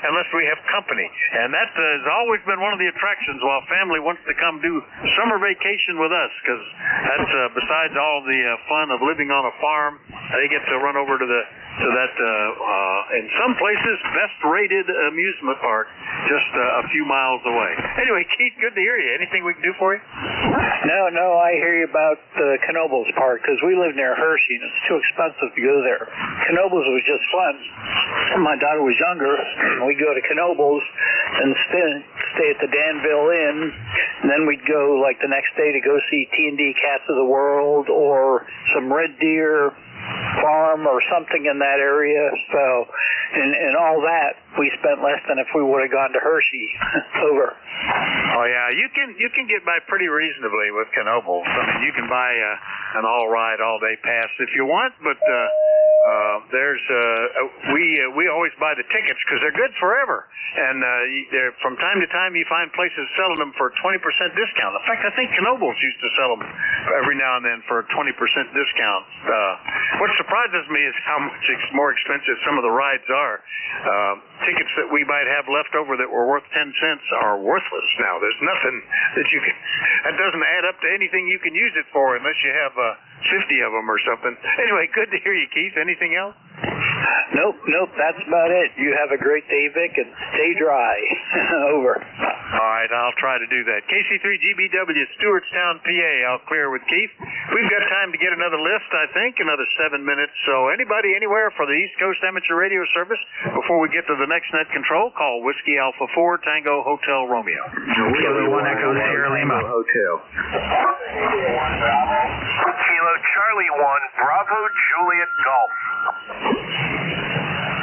unless we have company. And that has always been one of the attractions while family wants to come do summer vacation with us, because that's besides all the fun of living on a farm, they get to run over to that in some places best rated amusement park just a few miles away. Anyway, Keith, good to hear you. Anything we can do for you? No, I hear you about Knoebels Park, because we live near Hershey and it's too expensive to go there. Knoebels was just fun. When my daughter was younger, we'd go to Knoebels and stay at the Danville Inn, and then we'd go like the next day to go see T&D Cats of the World or some red deer farm or something in that area. So, and all that we spent less than if we would have gone to Hershey. Over. Oh yeah, you can get by pretty reasonably with Knoebels. I mean, you can buy an all day pass if you want, but we always buy the tickets because they're good forever, and from time to time you find places selling them for 20% discount. In fact, I think Knoebels used to sell them every now and then for a 20% discount. What surprises me is how much more expensive some of the rides are. Tickets that we might have left over that were worth 10 cents are worthless now. There's nothing that doesn't add up to anything you can use it for unless you have 50 of them or something. Anyway, good to hear you, Keith. Anything else? Nope, that's about it. You have a great day, Vic, and stay dry. Over. All right, I'll try to do that. KC3GBW, Stewartstown, PA. I'll clear with Keith. We've got time to get another list, I think, another 7 minutes. So anybody anywhere for the East Coast Amateur Radio Service, before we get to the next net control, call Whiskey Alpha 4 Tango Hotel Romeo. Kilo 1 Echo Sierra Lima. Hotel. Kilo Charlie 1 Bravo Juliet Golf.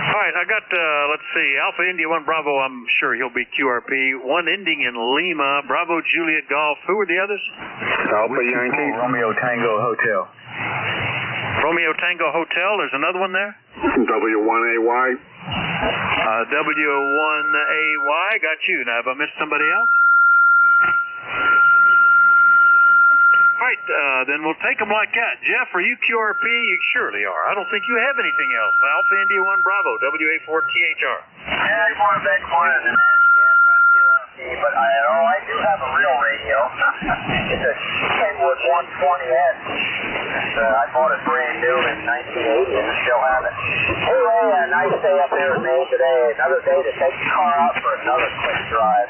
All right, I got, let's see, Alpha India 1 Bravo, I'm sure he'll be QRP. One ending in Lima, Bravo Juliet Golf. Who are the others? Alpha Yankee, Romeo Tango Hotel. Romeo Tango Hotel, there's another one there? W1AY. W1AY, got you. Now, have I missed somebody else? All right, then we'll take them like that. Jeff, are you QRP? You surely are. I don't think you have anything else. Alpha India 1 Bravo, WA4THR. Yeah, I want to make one of them. Yes, I'm QRP, but I do have a real radio. It's a Kenwood 120S. I bought it brand new in 1980 and still have it. Anyway, a nice day up here with me today. Another day to take the car out for another quick drive.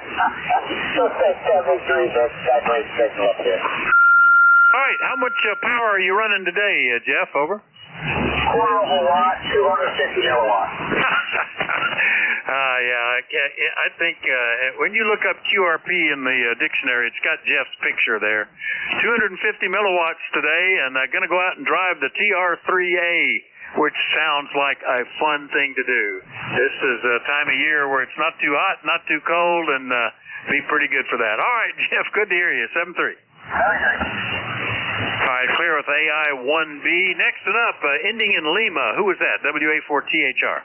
Let's take 73, Vic. Got great signal up here. All right, how much power are you running today, Jeff? Over. Quarter of a watt, 250 milliwatts. I think when you look up QRP in the dictionary, it's got Jeff's picture there. 250 milliwatts today, and I'm going to go out and drive the TR3A, which sounds like a fun thing to do. This is a time of year where it's not too hot, not too cold, and be pretty good for that. All right, Jeff, good to hear you. 7-3. All right, clear with AI1B. Next up, ending in Lima. Who was that? WA4THR.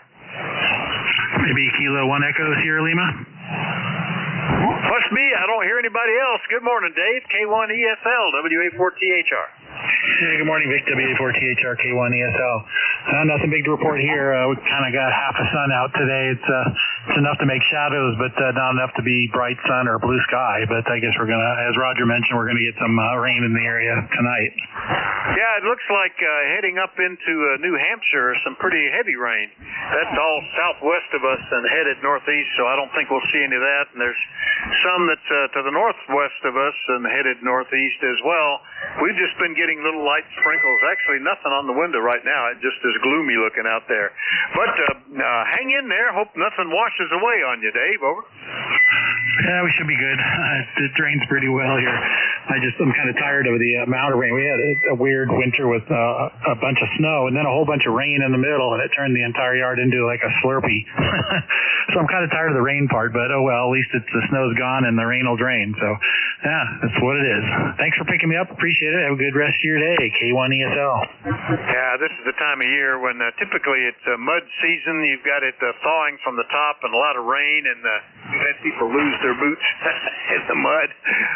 Maybe Kilo 1 Echo Sierra Lima. Must be. I don't hear anybody else. Good morning, Dave. K1ESL, WA4THR. Hey, good morning, Vic. WA4THR, K1ESL. Nothing big to report here. We kind of got half a sun out today. It's enough to make shadows, but not enough to be bright sun or blue sky. But I guess we're going to, as Roger mentioned, we're going to get some rain in the area tonight. Yeah, it looks like heading up into New Hampshire, some pretty heavy rain. That's all southwest of us and headed northeast, so I don't think we'll see any of that. And there's some that's to the northwest of us and headed northeast as well. We've just been getting getting little light sprinkles. Actually, nothing on the window right now. It just is gloomy looking out there. But hang in there. Hope nothing washes away on you, Dave. Over. Yeah, we should be good. It drains pretty well here. I'm kind of tired of the amount of rain. We had a weird winter with a bunch of snow and then a whole bunch of rain in the middle, and it turned the entire yard into like a Slurpee. So I'm kind of tired of the rain part, but oh well, at least the snow's gone and the rain will drain. So yeah, that's what it is. Thanks for picking me up. Appreciate it. Have a good rest of your day. K1ESL. Yeah, this is the time of year when typically it's mud season. You've got it thawing from the top and a lot of rain, and we've had people lose their boots in the mud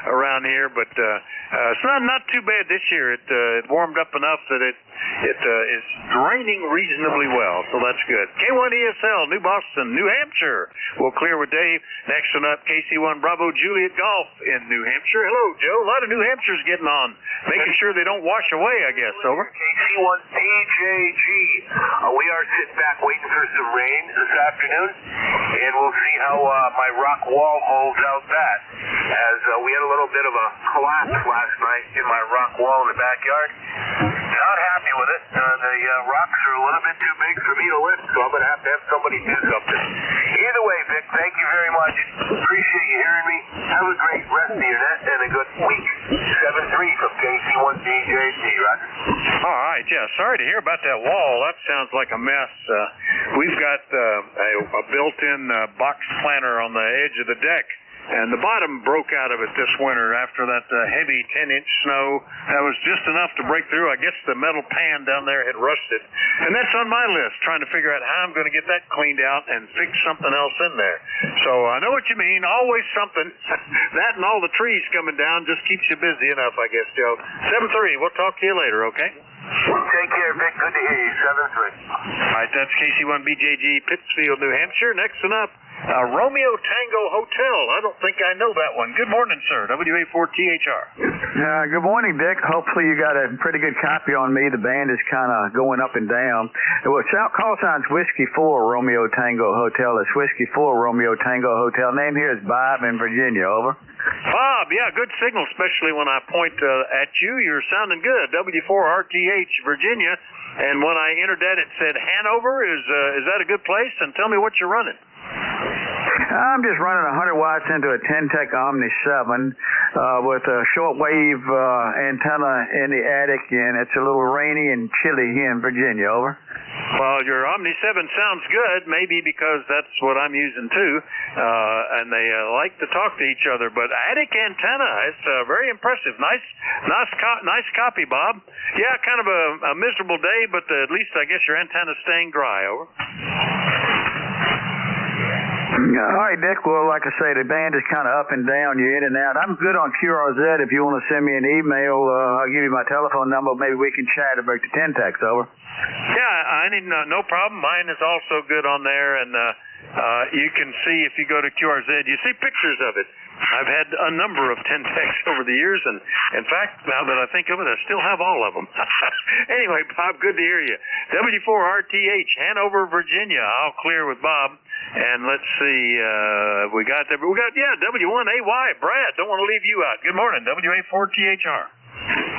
around here. But it's not too bad this year. It warmed up enough that it is draining reasonably well, so that's good. K1ESL, New Boston, New Hampshire. We'll clear with Dave. Next one up, KC1 Bravo Juliet Golf in New Hampshire. Hello, Joe. A lot of New Hampshire's getting on, making sure they don't wash away, I guess. Over. KC1 DJG. We are sitting back waiting for some rain this afternoon, and we'll see how my rock wall holds out that. As we had a little bit of a collapse last night in my rock wall in the backyard. Not happy with it. The rocks are a little bit too big for me to lift, so I'm going to have somebody do something. Either way, Vic, thank you very much. Appreciate you hearing me. Have a great rest of your net and a good week. 7-3 from KC1DJG, Roger. All right, yeah. Sorry to hear about that wall. That sounds like a mess. We've got a built-in box planter on the edge of the deck. And the bottom broke out of it this winter after that heavy 10-inch snow. That was just enough to break through. I guess the metal pan down there had rusted. And that's on my list, trying to figure out how I'm going to get that cleaned out and fix something else in there. So I know what you mean. Always something. That and all the trees coming down just keeps you busy enough, I guess, Joe. 7-3. We'll talk to you later, okay? Take care, Vic. Good to hear you. 7-3. All right, that's KC1BJG, Pittsfield, New Hampshire. Next one up, Romeo Tango Hotel. I don't think I know that one. Good morning, sir. WA4THR. Good morning, Dick. Hopefully you got a pretty good copy on me. The band is kind of going up and down. Well, call sign's Whiskey 4 Romeo Tango Hotel. It's Whiskey 4 Romeo Tango Hotel. Name here is Bob in Virginia. Over. Bob, yeah, good signal, especially when I point at you. You're sounding good. W4RTH, Virginia. And when I entered that, it said Hanover. Is that a good place? And tell me what you're running. I'm just running 100 watts into a Ten-Tech Omni 7 with a shortwave antenna in the attic, and it's a little rainy and chilly here in Virginia. Over. Well, your Omni 7 sounds good, maybe because that's what I'm using too, and they like to talk to each other. But attic antenna, it's very impressive. Nice copy, Bob. Yeah, kind of a miserable day, but at least I guess your antenna's staying dry. Over. All right, Dick. Well, like I say, the band is kind of up and down. You're in and out. I'm good on QRZ. If you want to send me an email, I'll give you my telephone number. Maybe we can chat about the Ten-Techs. Over. Yeah, I need no problem. Mine is also good on there, and you can see if you go to QRZ, you see pictures of it. I've had a number of Ten-Techs over the years, and in fact, now that I think of it, I still have all of them. Anyway, Bob, good to hear you. W4RTH, Hanover, Virginia. I'll clear with Bob. And let's see, we got W1AY, Brad, don't want to leave you out. Good morning, WA4THR.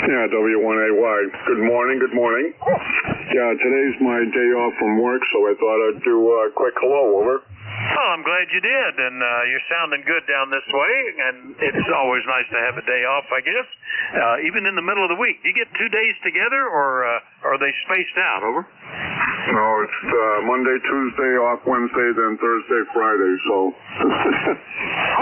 Yeah, W1AY. Good morning. Yeah, today's my day off from work, so I thought I'd do a quick hello. Over. Well, I'm glad you did, and you're sounding good down this way, and it's always nice to have a day off, I guess, even in the middle of the week. Do you get 2 days together, or are they spaced out? Over. No, it's Monday, Tuesday, off Wednesday, then Thursday, Friday, so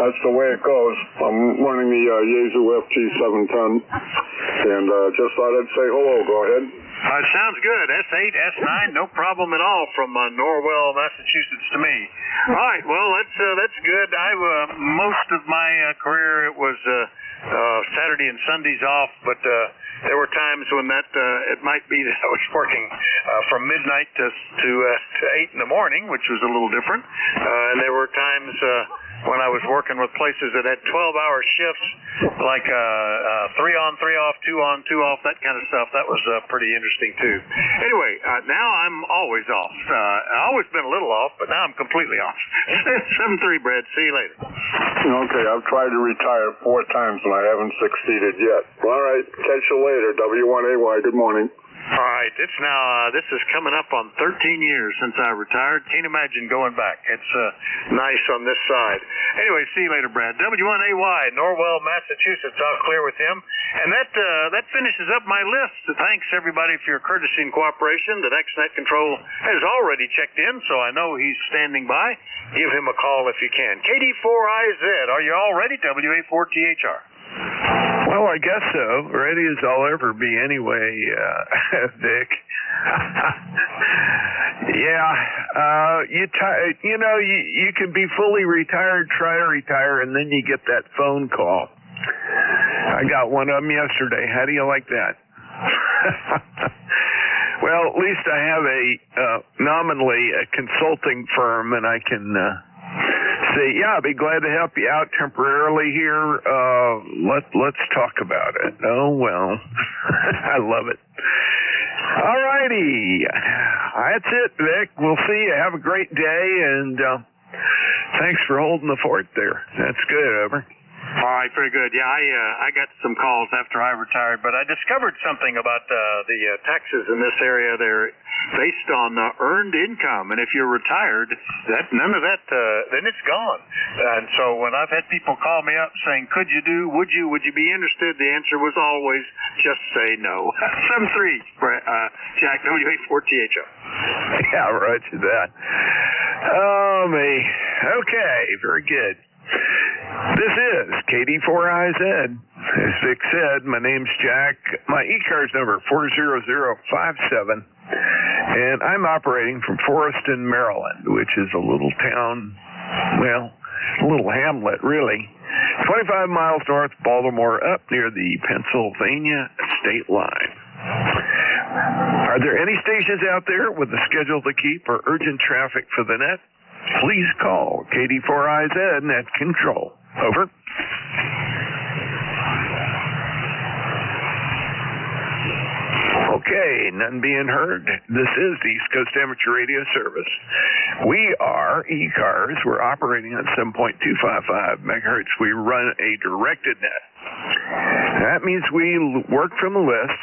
that's the way it goes. I'm running the Yaesu FT710, and just thought I'd say hello. Go ahead. Sounds good. S8, S9, no problem at all from Norwell, Massachusetts to me. All right, well, that's good. Most of my career, it was Saturday and Sundays off, but there were times when it might be that I was working from midnight to 8 in the morning, which was a little different. And there were times when I was working with places that had 12-hour shifts, like 3 on, 3 off, 2 on, 2 off, that kind of stuff. That was pretty interesting, too. Anyway, now I'm always off. I've always been a little off, but now I'm completely off. 7-3, Brad. See you later. Okay, I've tried to retire 4 times and I haven't succeeded yet. All right, catch you later. W1AY, good morning. All right, it's now, this is coming up on 13 years since I retired. Can't imagine going back. It's nice on this side. Anyway, see you later, Brad. W1AY, Norwell, Massachusetts. All clear with him. And that finishes up my list. So thanks, everybody, for your courtesy and cooperation. The next net control has already checked in, so I know he's standing by. Give him a call if you can. KD4IZ, are you all ready? WA4THR. Well, I guess so. Ready as I'll ever be anyway, Vic. Yeah, you can be fully retired, try to retire, and then you get that phone call. I got one of them yesterday. How do you like that? Well, at least I have nominally a consulting firm, and I can say, yeah, I'd be glad to help you out temporarily here. Let's talk about it. Oh, well, I love it. All righty. That's it, Vic. We'll see you. Have a great day, and thanks for holding the fort there. That's good, over. All right, very good. Yeah, I got some calls after I retired, but I discovered something about the taxes in this area. They're based on earned income, and if you're retired, none of that, then it's gone. And so when I've had people call me up saying, would you be interested? The answer was always, just say no. 7-3, Jack, WA4THO. Yeah, roger that. Oh, me. Okay, very good. This is KD4IZ. As Vic said, my name's Jack. My ECARS number 40057, and I'm operating from Forreston, Maryland, which is a little town, well, a little hamlet, really. 25 miles north of Baltimore, up near the Pennsylvania state line. Are there any stations out there with a schedule to keep or urgent traffic for the net? Please call KD4IZ Net Control. Over. Okay, none being heard. This is the East Coast Amateur Radio Service. We are ECARS. We're operating at 7.255 megahertz. We run a directed net. That means we work from a list,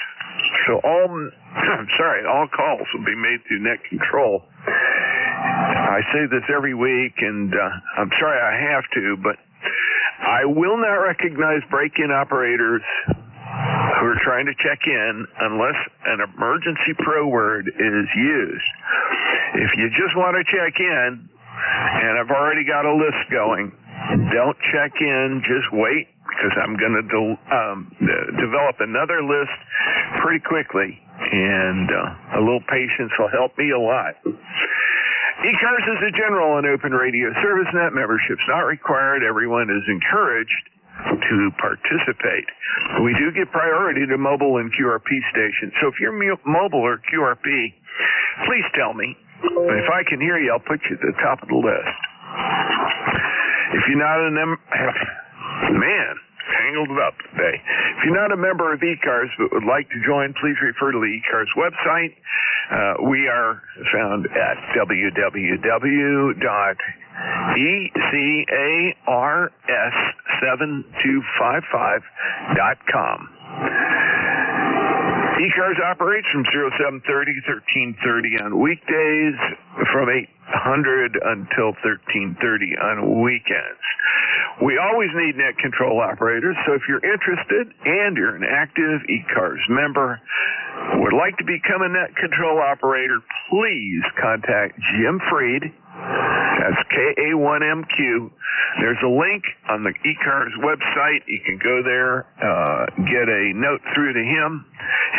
so all calls will be made through net control. I say this every week, and I'm sorry I have to, but I will not recognize break-in operators who are trying to check in unless an emergency pro word is used. If you just want to check in, and I've already got a list going, don't check in, just wait, because I'm going to develop another list pretty quickly, and a little patience will help me a lot. ECARS is a general and open radio service net. Membership's not required. Everyone is encouraged to participate. We do give priority to mobile and QRP stations. So if you're mobile or QRP, please tell me. If I can hear you, I'll put you at the top of the list. If you're not tangled up today. If you're not a member of ECARS but would like to join, please refer to the ECARS website. We are found at www.ECARS7255.com. ECARS operates from 0730 to 1330 on weekdays, from 800 until 1330 on weekends. We always need net control operators, so if you're interested and you're an active ECARS member, would like to become a net control operator, please contact Jim Freed. That's K-A-1-M-Q. There's a link on the ECARS website. You can go there, get a note through to him.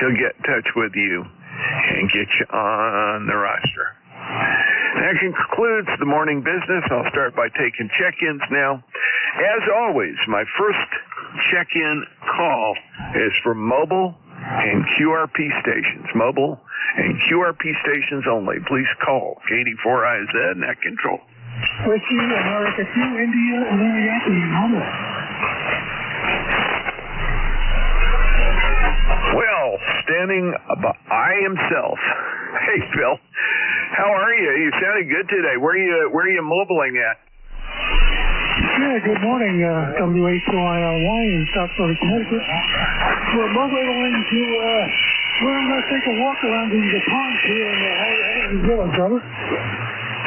He'll get in touch with you and get you on the roster. That concludes the morning business. I'll start by taking check-ins now. As always, my first check-in call is for mobile and QRP stations. Mobile and QRP stations only. Please call KD4IZ Net Control. Whiskey, America 2, India, Mariachi, Mama. Well, standing by himself. Hey, Phil. How are you? You sounded good today. Where are you mobiling at? Yeah, Hey, good morning, WA2ILY in Southbury, Connecticut. We're mobiling to, we're going to take a walk around the ponds here in the village, brother.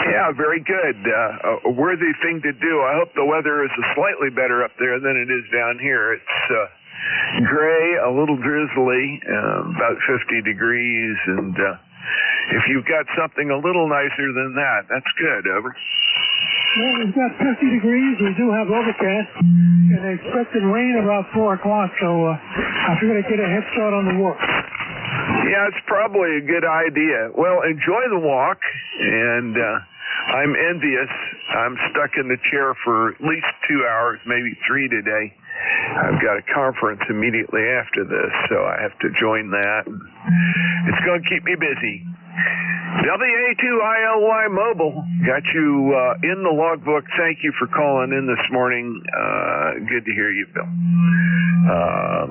Yeah, very good. A worthy thing to do. I hope the weather is slightly better up there than it is down here. It's gray, a little drizzly, about 50 degrees, and if you've got something a little nicer than that, that's good. Over. Well, we've got 50 degrees. We do have overcast, and they expected rain about 4 o'clock, so I figured I'd get a head start on the walk. Yeah, it's probably a good idea. Well, enjoy the walk, and I'm envious. I'm stuck in the chair for at least 2 hours, maybe 3 today. I've got a conference immediately after this, so I have to join that. It's going to keep me busy. WA2ILY Mobile got you in the logbook. Thank you for calling in this morning. Good to hear you, Bill.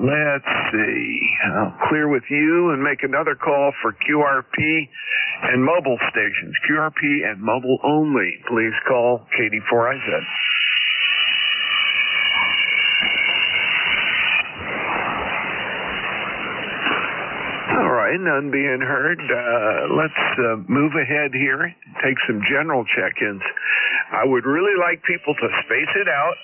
Let's see. I'll clear with you and make another call for QRP and mobile stations. QRP and mobile only. Please call KD4IZ. All right, none being heard. Let's move ahead here, take some general check-ins. I would really like people to space it out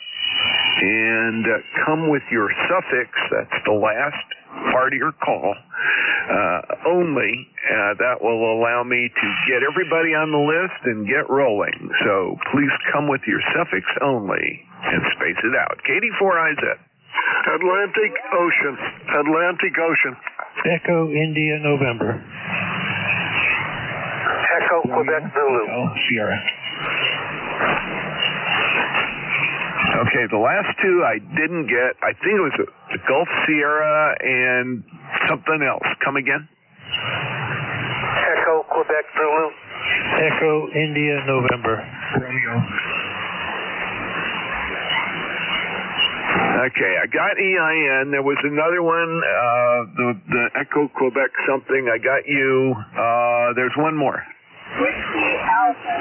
and come with your suffix, that's the last part of your call, only. That will allow me to get everybody on the list and get rolling. So please come with your suffix only and space it out. KD4IZ. Atlantic Ocean. Atlantic Ocean. Echo India November. Echo Quebec Zulu. Sierra. Okay, the last two I didn't get. I think it was the Gulf Sierra and something else. Come again? Echo Quebec Zulu. Echo India November. Romeo. Okay, I got EIN. There was another one, the Echo Quebec something. I got you. There's one more. Whiskey Alpha.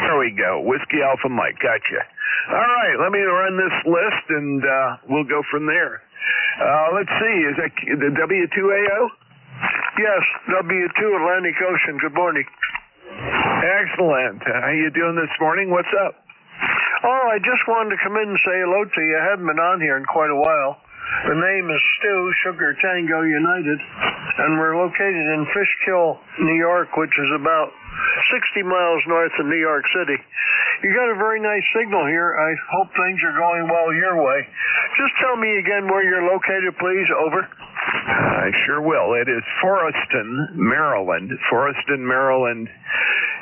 There we go. Whiskey Alpha Mike. Gotcha. All right, let me run this list, and we'll go from there. Let's see. Is that the W2AO? Yes, W2 Atlantic Ocean. Good morning. Excellent. How you doing this morning? What's up? Oh, I just wanted to come in and say hello to you. I haven't been on here in quite a while. The name is Stu, Sugar Tango United, and we're located in Fishkill, New York, which is about 60 miles north of New York City. You got a very nice signal here. I hope things are going well your way. Just tell me again where you're located, please. Over. I sure will. It is Forreston, Maryland. Forreston, Maryland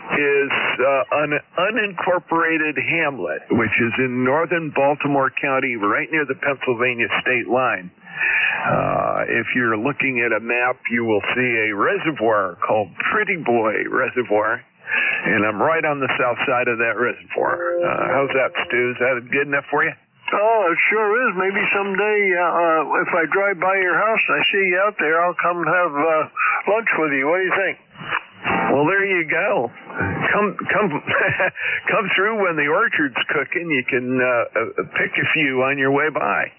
is an unincorporated hamlet, which is in northern Baltimore County, right near the Pennsylvania state line. If you're looking at a map, you will see a reservoir called Pretty Boy Reservoir, and I'm right on the south side of that reservoir. How's that, Stu? Is that good enough for you? Oh, it sure is. Maybe someday, if I drive by your house and I see you out there, I'll come and have lunch with you. What do you think? Well, there you go. Come through when the orchard's cooking. You can pick a few on your way by.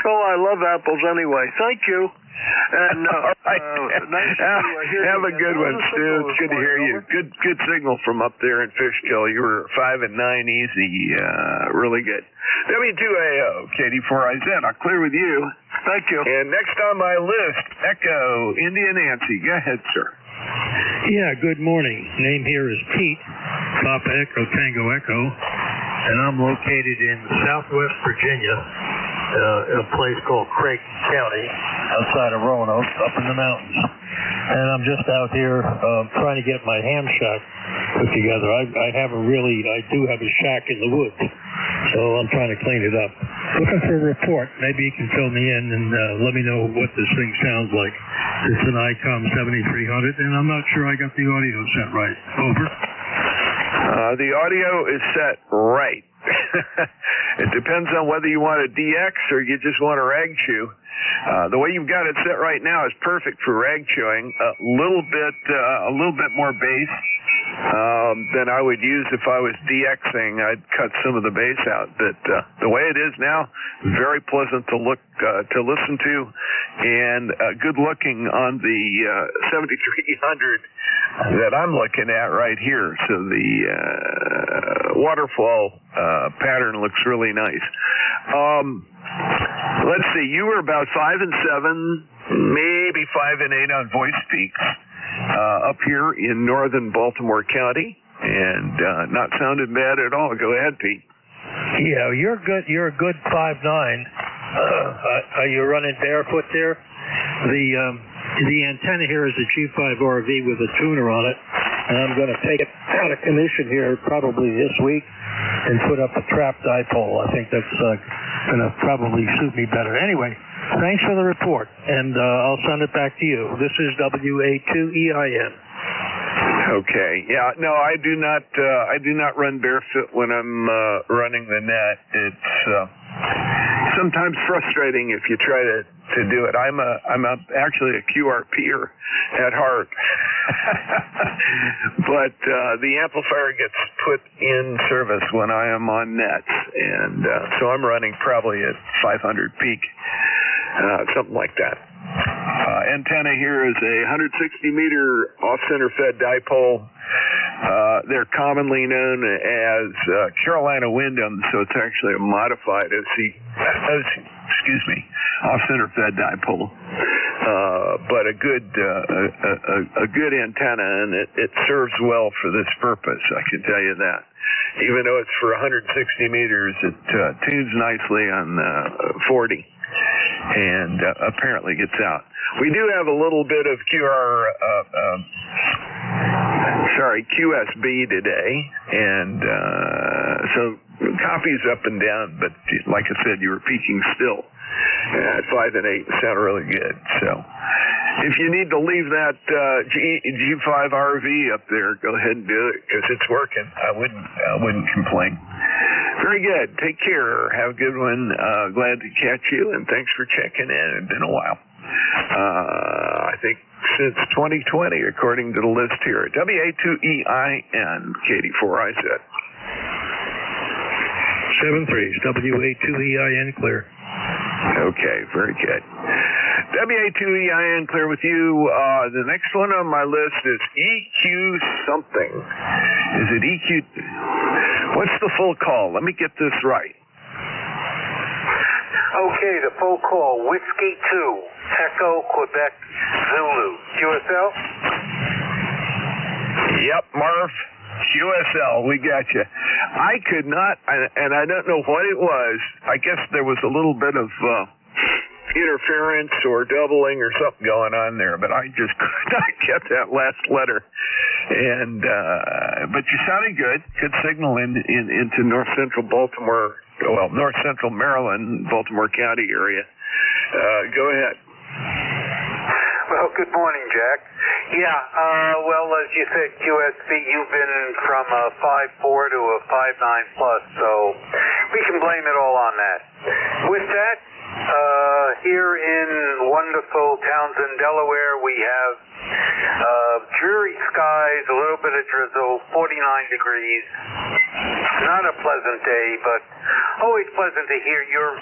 Oh, I love apples anyway. Thank you. And all right. Nice to have a good one, Stu. It's good to hear you. Good signal from up there in Fishkill. You were 5 and 9 easy. Really good. W2AO, KD4IZ. I'll clear with you. Thank you. And next on my list, Echo India Nancy. Go ahead, sir. Yeah, good morning. Name here is Pete, Papa Echo Tango Echo, and I'm located in Southwest Virginia, in a place called Craig County, outside of Roanoke, up in the mountains. And I'm just out here trying to get my ham shack put together. I do have a shack in the woods, so I'm trying to clean it up. Looking for a report. Maybe you can fill me in and let me know what this thing sounds like. It's an ICOM 7300, and I'm not sure I got the audio set right. Over. The audio is set right. It depends on whether you want a DX or you just want a rag chew. The way you've got it set right now is perfect for rag chewing. A little bit more bass than I would use if I was DXing. I'd cut some of the bass out. But the way it is now, very pleasant to listen to, and good looking on the 7300 that I'm looking at right here. So the waterfall pattern looks really nice. Let's see, you were about 5 and 7, maybe 5 and 8 on voice peaks up here in northern Baltimore County, and not sounding bad at all. Go ahead, Pete. Yeah, you're good. You're a good 5'9". Are you running barefoot there? The antenna here is a G5RV with a tuner on it, and I'm going to take it out of commission here probably this week and put up a trap dipole. I think that's going to probably suit me better. Anyway, thanks for the report, and I'll send it back to you. This is WA2EIN. Okay. Yeah. No, I do not run barefoot when I'm running the net. It's sometimes frustrating if you try to do it. I'm actually a QRPer at heart, but the amplifier gets put in service when I am on nets, and so I'm running probably at 500 peak, something like that. Antenna here is a 160-meter off-center fed dipole. They're commonly known as Carolina Wyndham, so it's actually a modified off-center fed dipole. But a good antenna, and it serves well for this purpose, I can tell you that. Even though it's for 160 meters, it tunes nicely on 40. And apparently gets out. We do have a little bit of QSB today, and so copies up and down, but like I said, you were peaking still at 5 and 8, sound really good. So if you need to leave that G5RV up there, go ahead and do it, because it's working. I wouldn't complain. Very good. Take care. Have a good one. Glad to catch you, and thanks for checking in. It's been a while. I think since 2020, according to the list here. WA2EIN, Katie 4IZ. 7-3, WA2EIN clear. Okay, very good. WA2EIN clear with you. The next one on my list is EQ something. Is it EQ? What's the full call? Let me get this right. Okay, the full call, Whiskey 2, Echo, Quebec, Zulu. QSL? Yep, Marv. QSL, we got you. I could not, and I don't know what it was. I guess there was a little bit of interference or doubling or something going on there, but I just could not get that last letter. And but you sounded good. Good signal into north central Baltimore, well, north central Maryland, Baltimore County area. Go ahead. Well, good morning, Jack. Yeah, well, as you said, QSB, you've been from a 5.4 to a 5.9 plus, so we can blame it all on that. With that, here in wonderful Townsend, Delaware, we have dreary skies, a little bit of drizzle, 49 degrees. Not a pleasant day, but always pleasant to hear your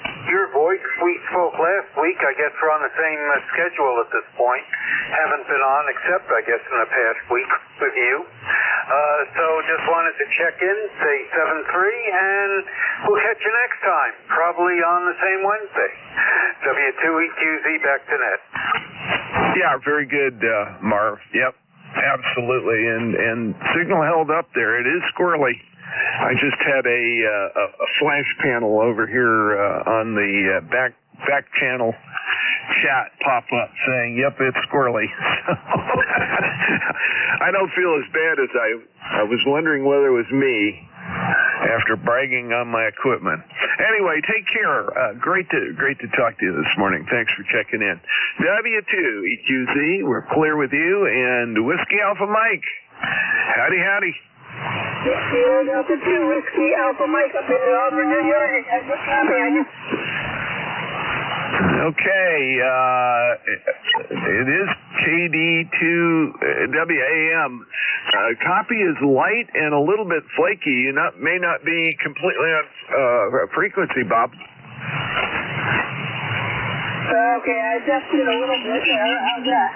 voice. We spoke last week. I guess we're on the same schedule at this point. Haven't been on except, I guess, in the past week with you. So just wanted to check in, say 7-3, and we'll catch you next time, probably on the same Wednesday. W2EQZ back to net. Yeah, very good, Marv. Yep, absolutely. And signal held up there. It is squirrely. I just had a flash panel over here on the back channel chat pop up saying, "Yep, it's squirrely." I don't feel as bad as I was wondering whether it was me after bragging on my equipment. Anyway, take care. Great to talk to you this morning. Thanks for checking in. W2EQZ, we're clear with you, and Whiskey Alpha Mike. Howdy, howdy. Delta 2 Whiskey Alpha Mike up in Virginia. Okay, it is KD2WAM. Copy is light and a little bit flaky. May not be completely on frequency, Bob. Okay, I adjusted a little bit there. How's that?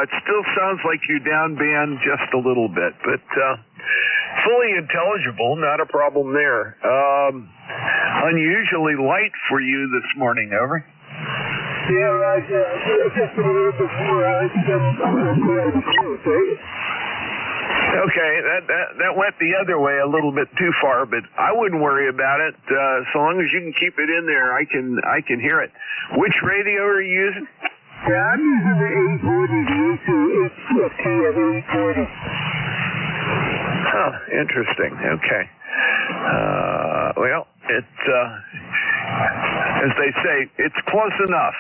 It still sounds like you downband just a little bit, but fully intelligible, not a problem there. Unusually light for you this morning, over. Yeah, right. Just a little bit more. Okay, that went the other way a little bit too far, but I wouldn't worry about it. So long as you can keep it in there, I can hear it. Which radio are you using? Yeah, I'm using the 840. Oh, interesting. Okay. Well, it's as they say, it's close enough.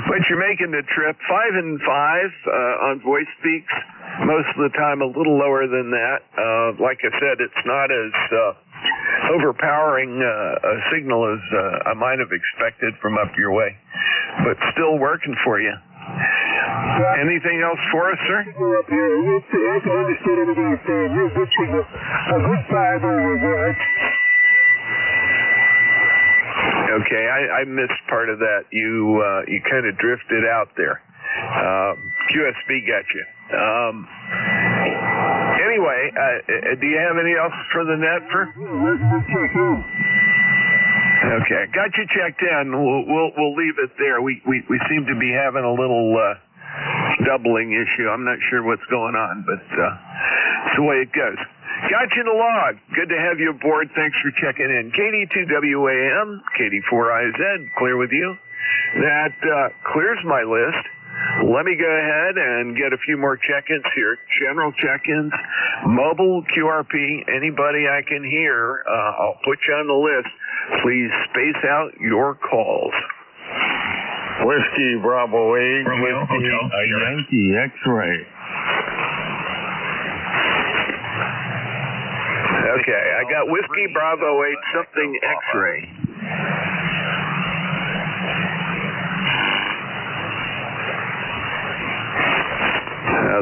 But you're making the trip 5 and 5 on voice speaks. Most of the time, a little lower than that. Like I said, it's not as overpowering a signal as I might have expected from up your way, but still working for you. Anything else for us, sir? Okay, I missed part of that. You kind of drifted out there. QSB got you. Anyway, do you have any else for the net, for? Okay, got you checked in. We'll leave it there. We seem to be having a little doubling issue. I'm not sure what's going on, but it's the way it goes. Got you in the log. Good to have you aboard. Thanks for checking in. KD2WAM, KD4IZ, clear with you. That clears my list. Let me go ahead and get a few more check-ins here. General check-ins, mobile QRP, anybody I can hear, I'll put you on the list. Please space out your calls. Whiskey Bravo 8, Romeo Hotel, Yankee X-Ray. Okay, I got Whiskey Bravo 8, something X-ray.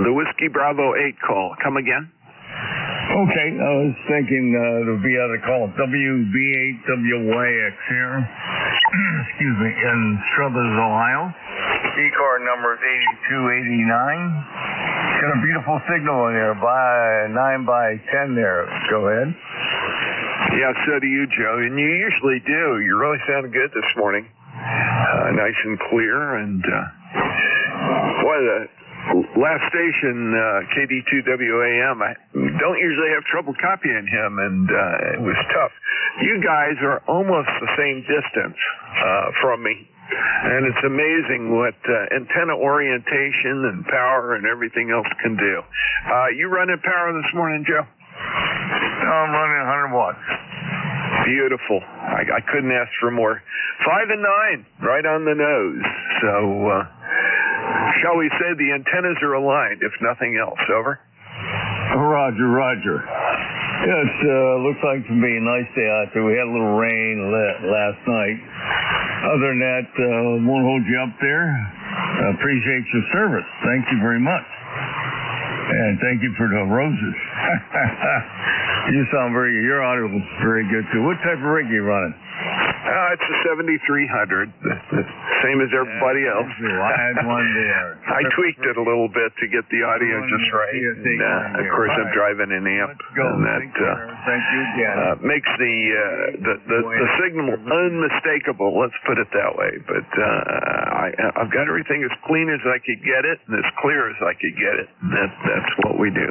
The Whiskey Bravo 8 call. Come again? Okay, I was thinking to be able to call WB8WYX here. Excuse me, in Struthers, Ohio. ECARS number is 8289. Got a beautiful signal in there, by 9x10 there. Go ahead. Yeah, so do you, Joe, and you usually do. You really sound good this morning. Nice and clear, and boy, the last station, KD2WAM, I don't usually have trouble copying him, and it was tough. You guys are almost the same distance from me, and it's amazing what antenna orientation and power and everything else can do. You running power this morning, Joe? I'm running 100 watts. Beautiful. I couldn't ask for more. 5 and 9, right on the nose. So, shall we say the antennas are aligned, if nothing else. Over. Roger. Yes, looks like to be a nice day out there. We had a little rain last night. Other than that, won't hold you up there. Appreciate your service. Thank you very much. And thank you for the roses. You sound your audio was very good too. What type of rig are you running? It's a 7300, the same as everybody else. I had one there. I tweaked it a little bit to get the audio just right. And, of course, I'm driving an amp, and that Thank you again. makes the signal unmistakable. Let's put it that way. But I've got everything as clean as I could get it, and as clear as I could get it. That's what we do.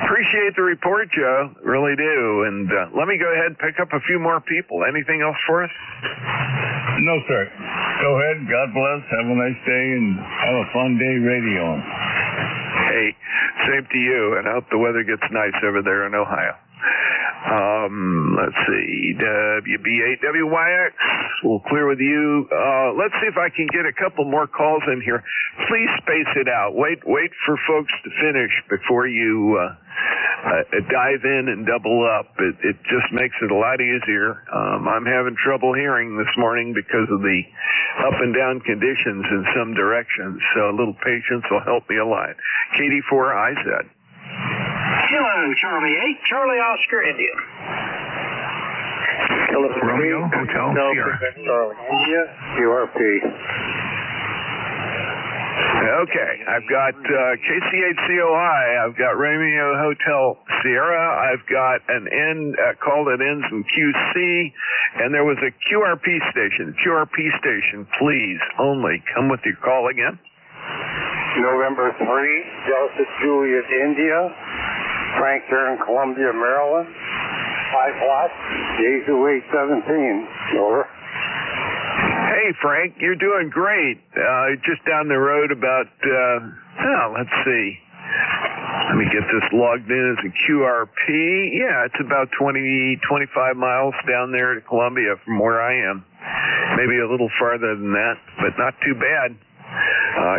Appreciate the report, Joe. Really do. And let me go ahead and pick up a few more people. Anything else for us? No, sir. Go ahead. God bless. Have a nice day and have a fun day radioing. Hey, same to you. And I hope the weather gets nice over there in Ohio. Let's see, WB8WYX, we'll clear with you. Let's see if I can get a couple more calls in here. Please space it out. Wait for folks to finish before you dive in and double up. It just makes it a lot easier. I'm having trouble hearing this morning because of the up and down conditions in some directions, so a little patience will help me a lot. KD4IZ. Hello, Charlie 8, Charlie Oscar, India. Hello, Romeo Hotel Sierra. Charlie India, QRP. Okay, I've got KC8COI, I've got Romeo Hotel Sierra, I've got an call that ends in QC, and there was a QRP station. QRP station, please, only come with your call again. November 3, Delta Juliet, India. Frank here in Columbia, Maryland. 5 watts, Yaesu 817. Over. Hey, Frank, you're doing great. Just down the road about, let's see. Let me get this logged in as a QRP. Yeah, it's about 20, 25 miles down there to Columbia from where I am. Maybe a little farther than that, but not too bad.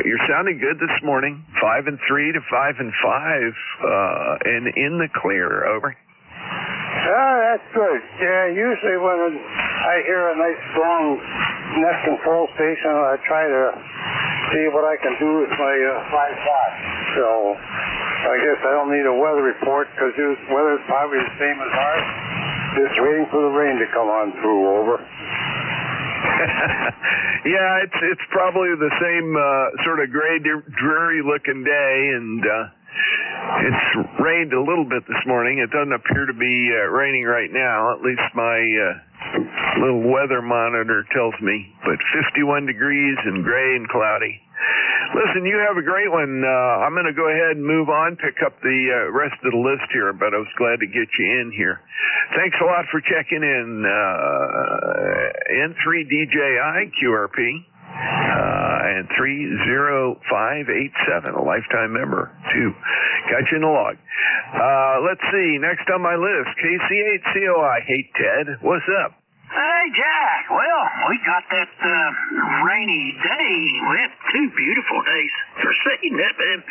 You're sounding good this morning. 5 and 3 to 5 and 5, and in the clear. Over. That's good. Yeah, usually when I hear a nice strong net control station, I try to see what I can do with my 5 watts. So I guess I don't need a weather report because weather's probably the same as ours. Just waiting for the rain to come on through. Over. Yeah, it's probably the same sort of gray, dreary looking day, and it's rained a little bit this morning. It doesn't appear to be raining right now, at least my little weather monitor tells me, but 51 degrees and gray and cloudy. Listen, you have a great one. I'm going to go ahead and move on, pick up the rest of the list here, but I was glad to get you in here. Thanks a lot for checking in. N3DJI QRP and 30587, a lifetime member, too. Got you in the log. Let's see, next on my list, KC8COI. Hey, Ted, what's up? Hey, Jack. Well, we got that rainy day. We had 2 beautiful days for seeing it, but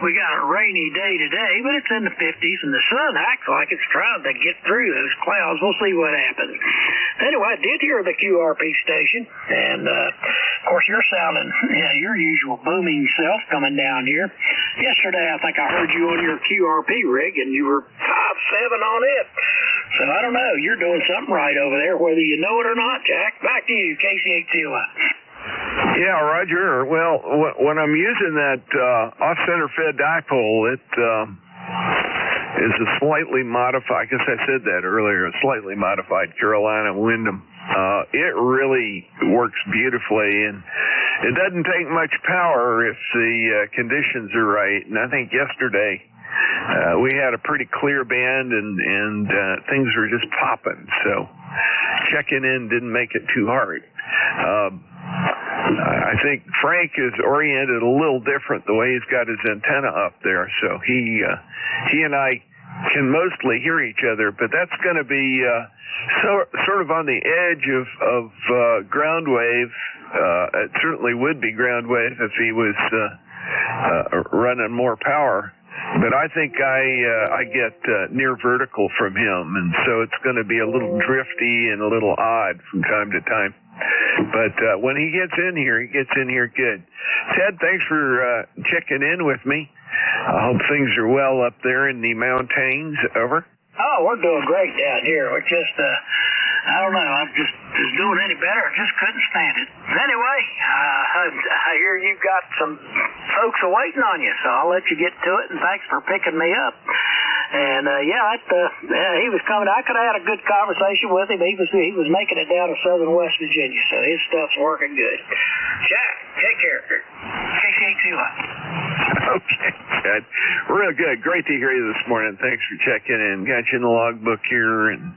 we got a rainy day today, but it's in the 50s, and the sun acts like it's trying to get through those clouds. We'll see what happens. Anyway, I did hear the QRP station, and, of course, you're sounding your usual booming self coming down here. Yesterday, I think I heard you on your QRP rig, and you were 5-7 on it. So I don't know. You're doing something right over there, whether you know it or not, Jack. Back to you, KC8COI. Yeah, Roger. Well, when I'm using that off-center fed dipole, it is a slightly modified, I guess I said that earlier, a slightly modified Carolina Wyndham. It really works beautifully, and it doesn't take much power if the conditions are right. And I think yesterday we had a pretty clear band, and things were just popping. So checking in didn't make it too hard. I think Frank is oriented a little different the way he's got his antenna up there. So he and I can mostly hear each other, but that's going to be sort of on the edge of ground wave. It certainly would be ground wave if he was running more power. But I think I get near vertical from him, and so it's going to be a little drifty and a little odd from time to time. But when he gets in here good. Ted, thanks for checking in with me. I hope things are well up there in the mountains. Over. Oh, we're doing great down here. We're just, I don't know, I'm just doing any better. I just couldn't stand it. Anyway, I hear you've got some folks waiting on you, so I'll let you get to it, and thanks for picking me up. And, he was coming. I could have had a good conversation with him. He was making it down to southern West Virginia, so his stuff's working good. Jack, take care. KC8COI. Okay, Ted. Real good. Great to hear you this morning. Thanks for checking in. Got you in the logbook here, and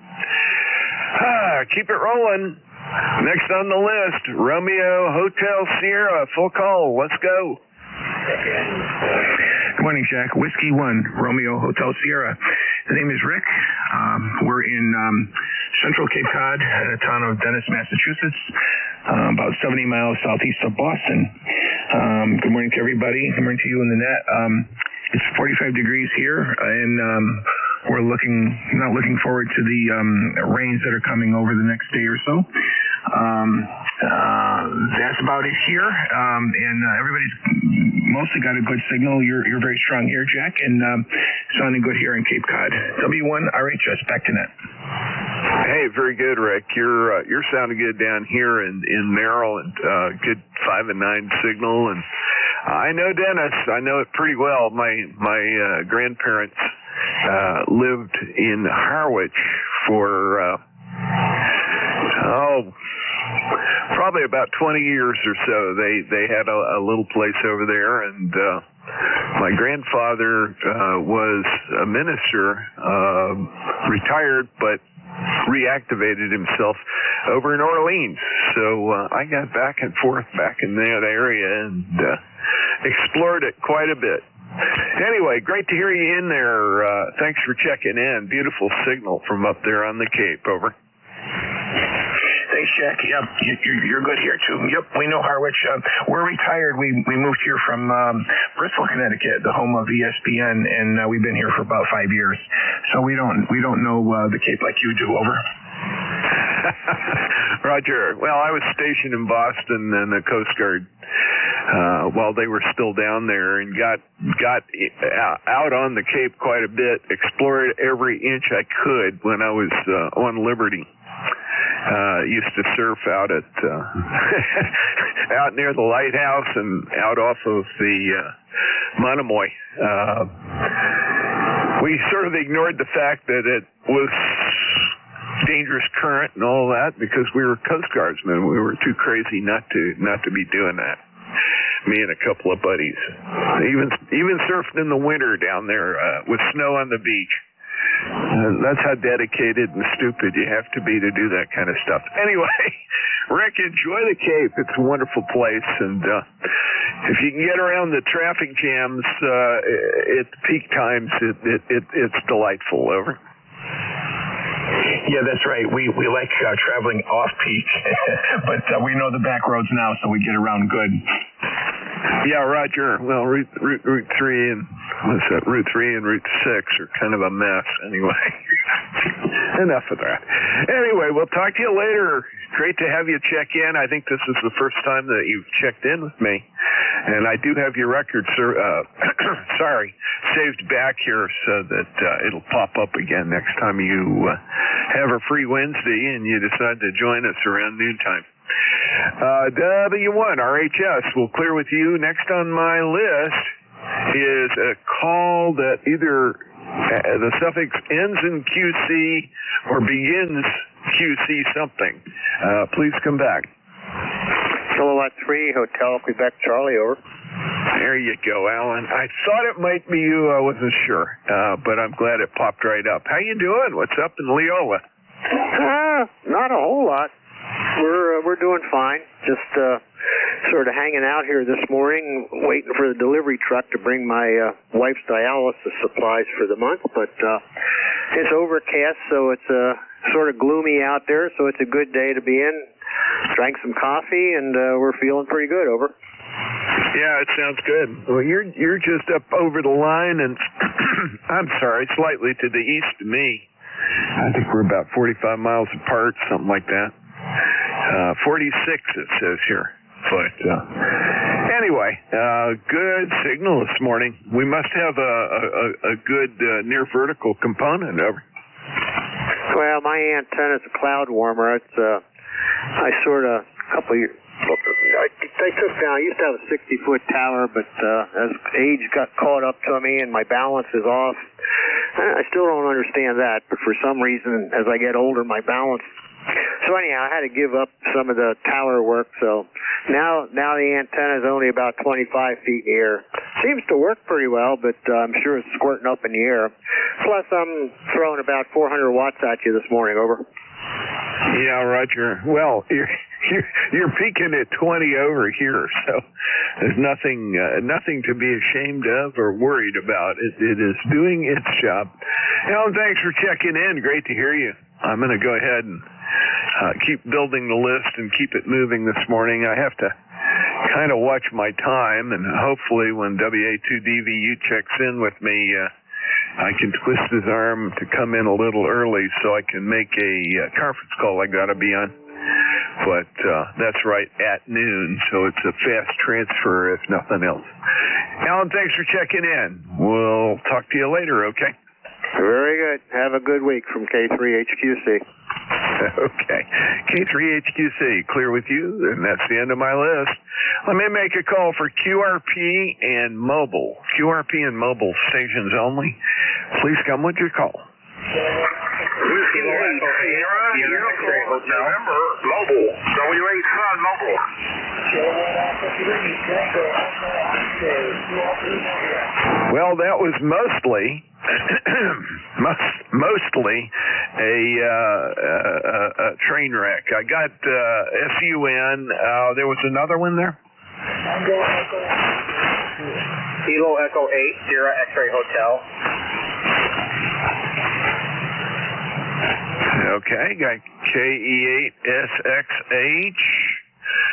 keep it rolling. Next on the list, Romeo Hotel Sierra. Full call. Let's go. Good morning, Jack. Whiskey 1, Romeo Hotel Sierra. The name is Rick. We're in central Cape Cod, in the town of Dennis, Massachusetts, about 70 miles southeast of Boston. Good morning to everybody. Good morning to you in the net. It's 45 degrees here, and we're not looking forward to the rains that are coming over the next day or so. That's about it here, and everybody's mostly got a good signal. You're very strong here, Jack, and sounding good here in Cape Cod. W1 RHS, back to net. Hey, very good, Rick. You're sounding good down here in Merrill, and good 5 and 9 signal. And I know Dennis. I know it pretty well. My grandparents lived in Harwich for probably about 20 years or so. They had a little place over there, and my grandfather was a minister, retired, but reactivated himself over in Orleans. So I got back and forth back in that area and explored it quite a bit. Anyway, great to hear you in there. Thanks for checking in. Beautiful signal from up there on the Cape. Over. Thanks, Jack. Yep, you're good here too. Yep, we know Harwich. We're retired. We moved here from Bristol, Connecticut, the home of ESPN, and we've been here for about 5 years. So we don't know the Cape like you do. Over. Roger. Well, I was stationed in Boston and the Coast Guard while they were still down there, and got out on the Cape quite a bit. Explored every inch I could when I was on Liberty. Used to surf out at out near the lighthouse and out off of the Monomoy. We sort of ignored the fact that it was dangerous current and all that because we were Coast Guardsmen. We were too crazy not to be doing that. Me and a couple of buddies. Even surfed in the winter down there with snow on the beach. That's how dedicated and stupid you have to be to do that kind of stuff. Anyway, Rick, enjoy the Cape. It's a wonderful place, and if you can get around the traffic jams at peak times, it's delightful. Over. Yeah, that's right. We like traveling off peak, but we know the back roads now, so we get around good. Yeah, Roger. Well, Route 3 and what's that? Route 3 and Route 6 are kind of a mess. Anyway, enough of that. Anyway, we'll talk to you later. Great to have you check in. I think this is the first time that you've checked in with me, and I do have your record, sir. Saved back here so that it'll pop up again next time you have a free Wednesday and you decide to join us around noontime. W1 RHS will clear with you. Next on my list is a call that either the suffix ends in QC or begins QC something. Please come back. Kilowatt 3, Hotel Quebec Charlie, over. There you go, Alan. I thought it might be you. I wasn't sure, but I'm glad it popped right up. How you doing? What's up in Leola? Not a whole lot. We're doing fine. Just sort of hanging out here this morning, waiting for the delivery truck to bring my wife's dialysis supplies for the month. But it's overcast, so it's sort of gloomy out there. So it's a good day to be in. Drank some coffee, and we're feeling pretty good. Over. Yeah, it sounds good. Well, you're just up over the line, and I'm sorry, slightly to the east of me. I think we're about 45 miles apart, something like that. 46 it says here. But anyway, good signal this morning. We must have a good near vertical component. Over. Well, my antenna's a cloud warmer. It's I sort of a couple of years. They took down. I used to have a 60-foot tower, but as age got caught up to me and my balance is off, I still don't understand that. But for some reason, as I get older, my balance. So anyhow, I had to give up some of the tower work. So now the antenna is only about 25 feet in the air. Seems to work pretty well, but I'm sure it's squirting up in the air. Plus, I'm throwing about 400 watts at you this morning. Over. Yeah, Roger. Well, you're peaking at 20 over here, so there's nothing to be ashamed of or worried about. It is doing its job. Alan, thanks for checking in. Great to hear you. I'm going to go ahead and keep building the list and keep it moving this morning. I have to kind of watch my time, and hopefully when WA2DVU checks in with me, I can twist his arm to come in a little early so I can make a conference call I got to be on. But that's right at noon, so it's a fast transfer if nothing else. Alan, thanks for checking in. We'll talk to you later, okay? Very good. Have a good week from K3HQC. Okay. K3HQC, clear with you, and that's the end of my list. Let me make a call for QRP and mobile. QRP and mobile stations only. Please come with your call. November, mobile. W8 Sun Mobile. Well, that was mostly a train wreck. I got SUN. There was another one there. Kilo Echo 8, Sierra X-Ray Hotel. Okay, got KE8SXH.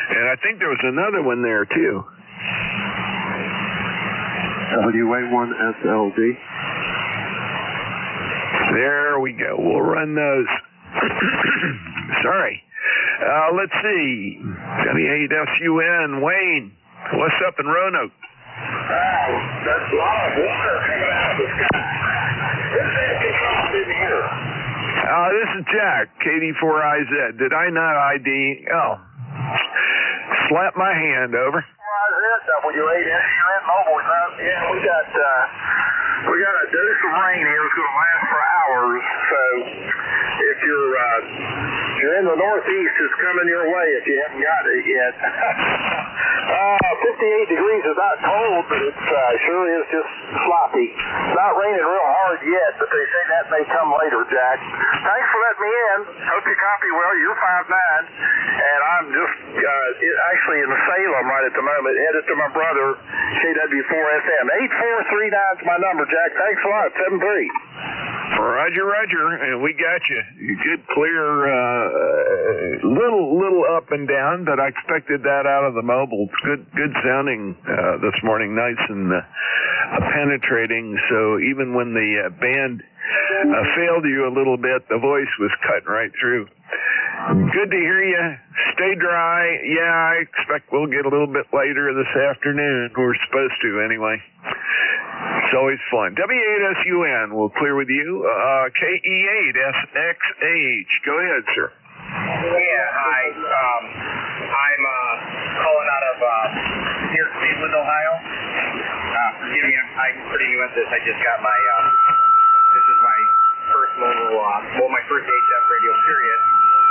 And I think there was another one there, too. WA1SLD. There we go. We'll run those. Sorry. Let's see. W8SUN, Wayne. What's up in Roanoke? That's a lot of water coming out of the sky. This is here. This is Jack, KD4IZ. Did I not ID? Oh. Slap my hand over. W8SUN Mobile. Yeah, we got a dose of rain here. It's going to last for hours. So if you're in the Northeast, it's coming your way if you haven't got it yet. 58 degrees is not cold, but it sure is just sloppy. It's not raining real hard yet, but they say that may come later, Jack. Thanks for letting me in. Hope you copy well. You're 5'9", and I'm just actually in Salem right at the moment, headed to my brother, KW4FM. 8439 is my number, Jack. Thanks a lot. 73. Roger, and we got you. Good, clear, little up and down, but I expected that out of the mobile. Good sounding this morning, nice and penetrating. So even when the band failed you a little bit, the voice was cutting right through. Good to hear you. Stay dry. Yeah, I expect we'll get a little bit later this afternoon. We're supposed to anyway. It's always fun. W8SUN will clear with you. KE8SXH. Go ahead, sir. Yeah, hi. I'm calling out of near Cleveland, Ohio. Forgive me, I'm pretty new at this. I just got my, this is my first mobile, my first HF radio, period.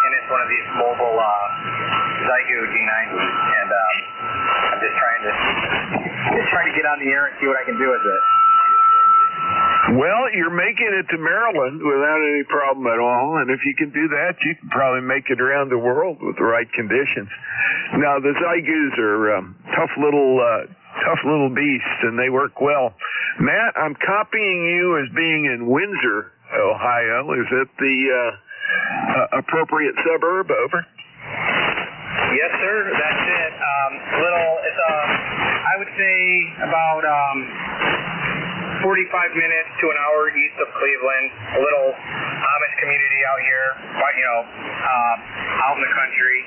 And it's one of these mobile Zygo G90s. And I'm just trying to get on the air and see what I can do with it. Well, you're making it to Maryland without any problem at all, and if you can do that, you can probably make it around the world with the right conditions. Now, the Zygoos are tough little beasts, and they work well. Matt, I'm copying you as being in Windsor, Ohio. Is it the appropriate suburb? Over. Yes, sir. That's it. It's I would say about 45 minutes to an hour east of Cleveland. A little Amish community out here, out in the country.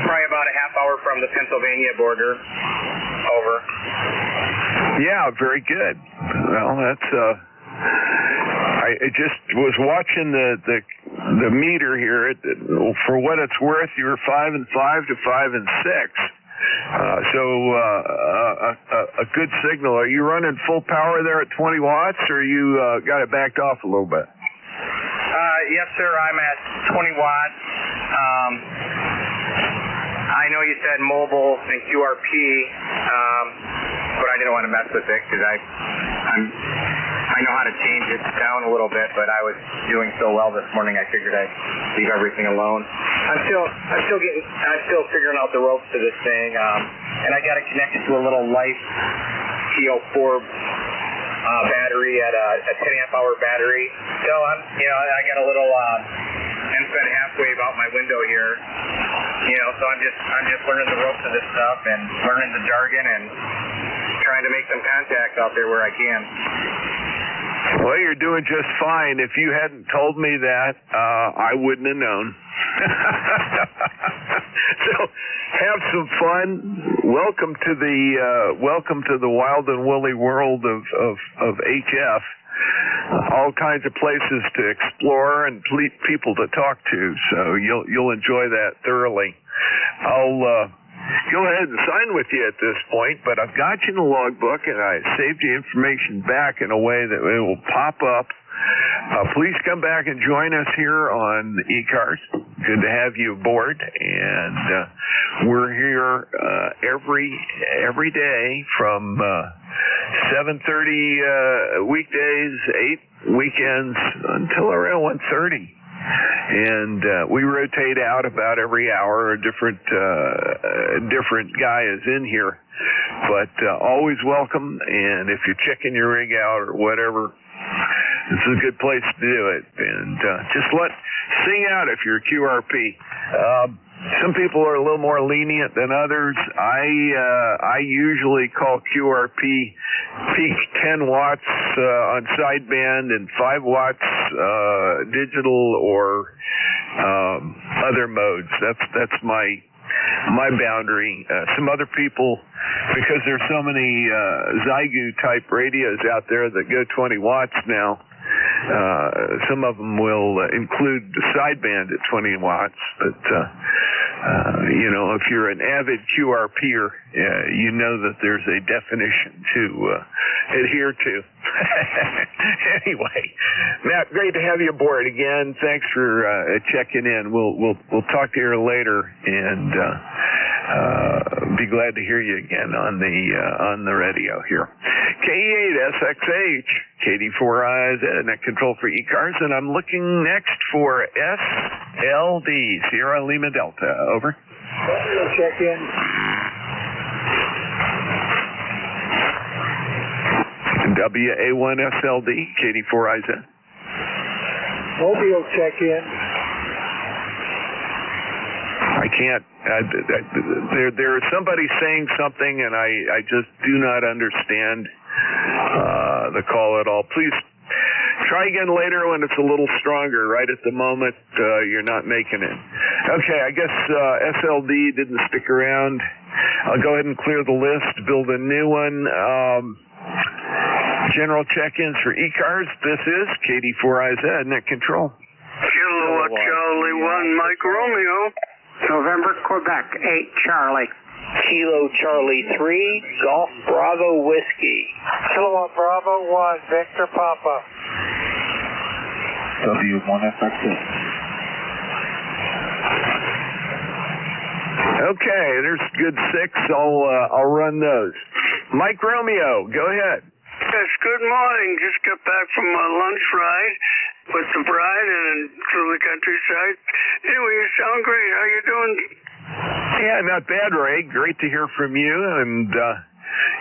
Probably about a half hour from the Pennsylvania border. Over. Yeah, very good. Well, that's I just was watching the meter here. For what it's worth, you were 5 and 5 to 5 and 6. So a good signal. Are you running full power there at 20 watts, or you got it backed off a little bit? Yes, sir. I'm at 20 watts. I know you said mobile and QRP, but I didn't want to mess with it because I know how to change it down a little bit, but I was doing so well this morning, I figured I'd leave everything alone. I'm still figuring out the ropes to this thing, and I got it connected to a little Life TO4 battery at a 10 amp hour battery. So I got a little NFET half wave out my window here. So I'm just learning the ropes of this stuff and learning the jargon and trying to make some contacts out there where I can. Well, you're doing just fine. If you hadn't told me that, I wouldn't have known. So have some fun. Welcome to the wild and woolly world of HF. All kinds of places to explore and people to talk to. So you'll enjoy that thoroughly. I'll go ahead and sign with you at this point, but I've got you in the logbook and I saved you information back in a way that it will pop up. Please come back and join us here on ECARS. Good to have you aboard, and we're here every day from 7:30 weekdays, 8 weekends until around 1:30. And we rotate out about every hour. A different guy is in here, but always welcome. And if you're checking your rig out or whatever, this is a good place to do it. And just sing out if you're a QRP. Some people are a little more lenient than others. I usually call QRP peak 10 watts on sideband and 5 watts digital or other modes. That's my boundary. Some other people, because there's so many Zygu type radios out there that go 20 watts now, some of them will include the sideband at 20 watts, but if you're an avid QRPer, you know that there's a definition to adhere to. Anyway, Matt, great to have you aboard again. Thanks for checking in. We'll talk to you later, and be glad to hear you again on the radio here. K8SXH, KD4IZ, net control for ECARS, and I'm looking next for SLD, Sierra Lima Delta. Over. Check in. WA1SLD, KD4IZ. Mobile check in. I can't. There is somebody saying something, and I just do not understand the call at all. Please try again later when it's a little stronger. Right at the moment, you're not making it. Okay, I guess SLD didn't stick around. I'll go ahead and clear the list, build a new one. General check-ins for ECARS. This is KD4IZ, net control. Kilowatt Charlie 1, Mike Romeo. November, Quebec, 8, Charlie. Kilo Charlie 3, Golf Bravo Whiskey. Kilowatt Bravo 1, Victor Papa. W1FX. Okay, there's good 6. I'll run those. Mike Romeo, go ahead. Yes, good morning. Just got back from a lunch ride with the bride and through the countryside. Anyway, you sound great. How you doing? Yeah, not bad, Ray. Great to hear from you. And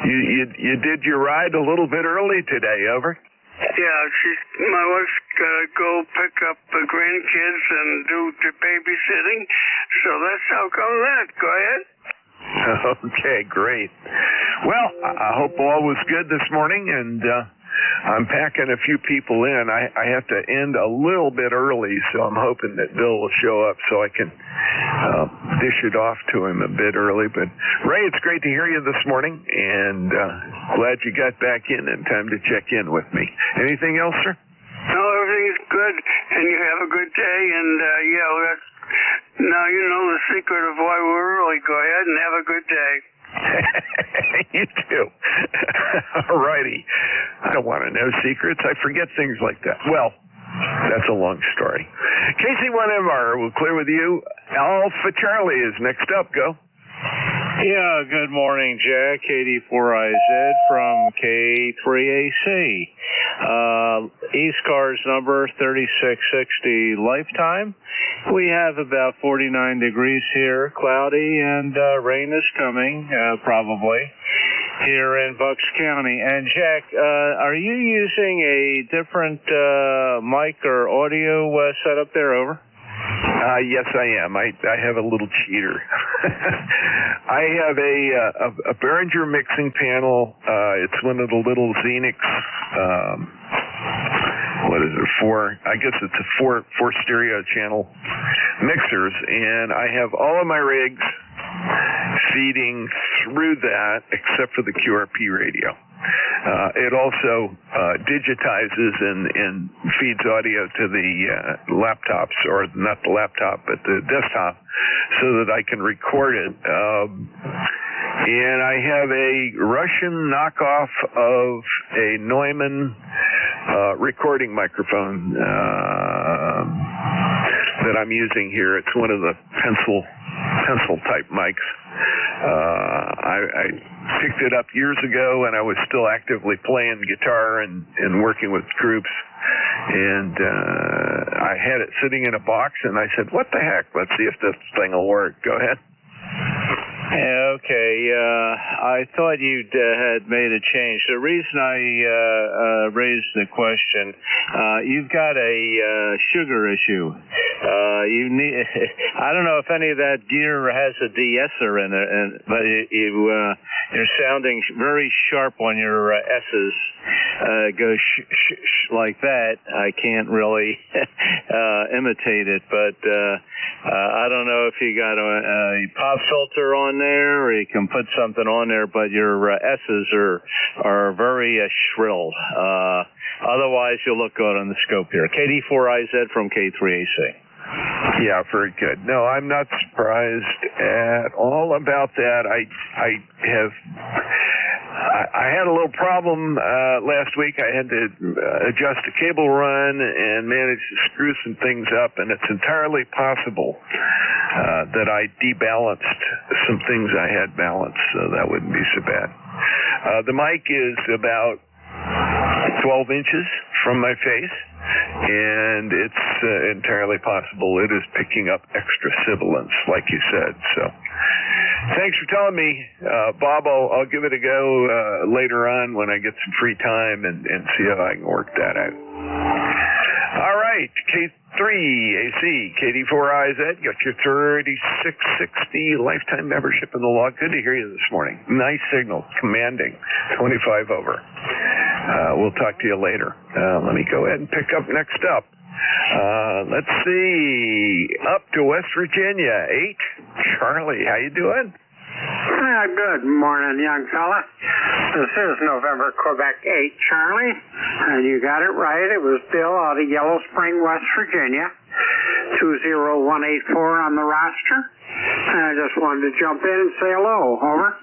you did your ride a little bit early today. Over. Yeah, my wife's gotta go pick up the grandkids and do the babysitting, so that's how come that. Go ahead. Okay, great. Well, I hope all was good this morning, and I'm packing a few people in. I have to end a little bit early, so I'm hoping that Bill will show up so I can dish it off to him a bit early. But, Ray, it's great to hear you this morning, and glad you got back in time to check in with me. Anything else, sir? No, everything's good, and you have a good day, and now you know the secret of why we're early. Go ahead and have a good day. You too. All righty. I don't want to know secrets. I forget things like that. Well, that's a long story. KC1MR will clear with you. Alpha Charlie is next up. Go. Yeah, good morning, Jack. 84IZ from K3AC. ECARS number 3660 lifetime. We have about 49 degrees here, cloudy, and rain is coming, probably, here in Bucks County. And Jack, are you using a different mic or audio setup there, over? Yes, I am. I have a little cheater. I have a Behringer mixing panel. It's one of the little Xenix. What is it? I guess it's a four stereo channel mixers, and I have all of my rigs feeding through that, except for the QRP radio. It also digitizes and feeds audio to the laptops, or not the laptop, but the desktop, so that I can record it. And I have a Russian knockoff of a Neumann recording microphone that I'm using here. It's one of the pencil type mics. I picked it up years ago, and I was still actively playing guitar and working with groups. And I had it sitting in a box, and I said, what the heck? Let's see if this thing will work. Go ahead. Okay, I thought you had made a change. The reason I raised the question, you've got a sugar issue. You need. I don't know if any of that gear has a de-esser in it, but you're sounding very sharp on your S's. Go like that. I can't really imitate it, but I don't know if you got a pop filter on there, or you can put something on there, but your S's are very shrill. Otherwise, you'll look good on the scope here. KD4IZ from K3AC. Yeah, very good. No, I'm not surprised at all about that. I had a little problem last week. I had to adjust a cable run and manage to screw some things up, and it's entirely possible that I debalanced some things I had balanced, so that wouldn't be so bad. The mic is about 12 inches from my face, and it's entirely possible it is picking up extra sibilance, like you said. So thanks for telling me, Bob. I'll give it a go later on when I get some free time and see how I can work that out. All right, K3AC, KD4IZ, got your 3660 lifetime membership in the log. Good to hear you this morning. Nice signal, commanding, 25 over. We'll talk to you later. Let me go ahead and pick up next up. Let's see, up to West Virginia, 8. Charlie, how you doing? Good morning, young fella. This is November, Quebec 8, Charlie. And you got it right. It was Bill out of Yellow Spring, West Virginia. 20184 on the roster. And I just wanted to jump in and say hello. Over.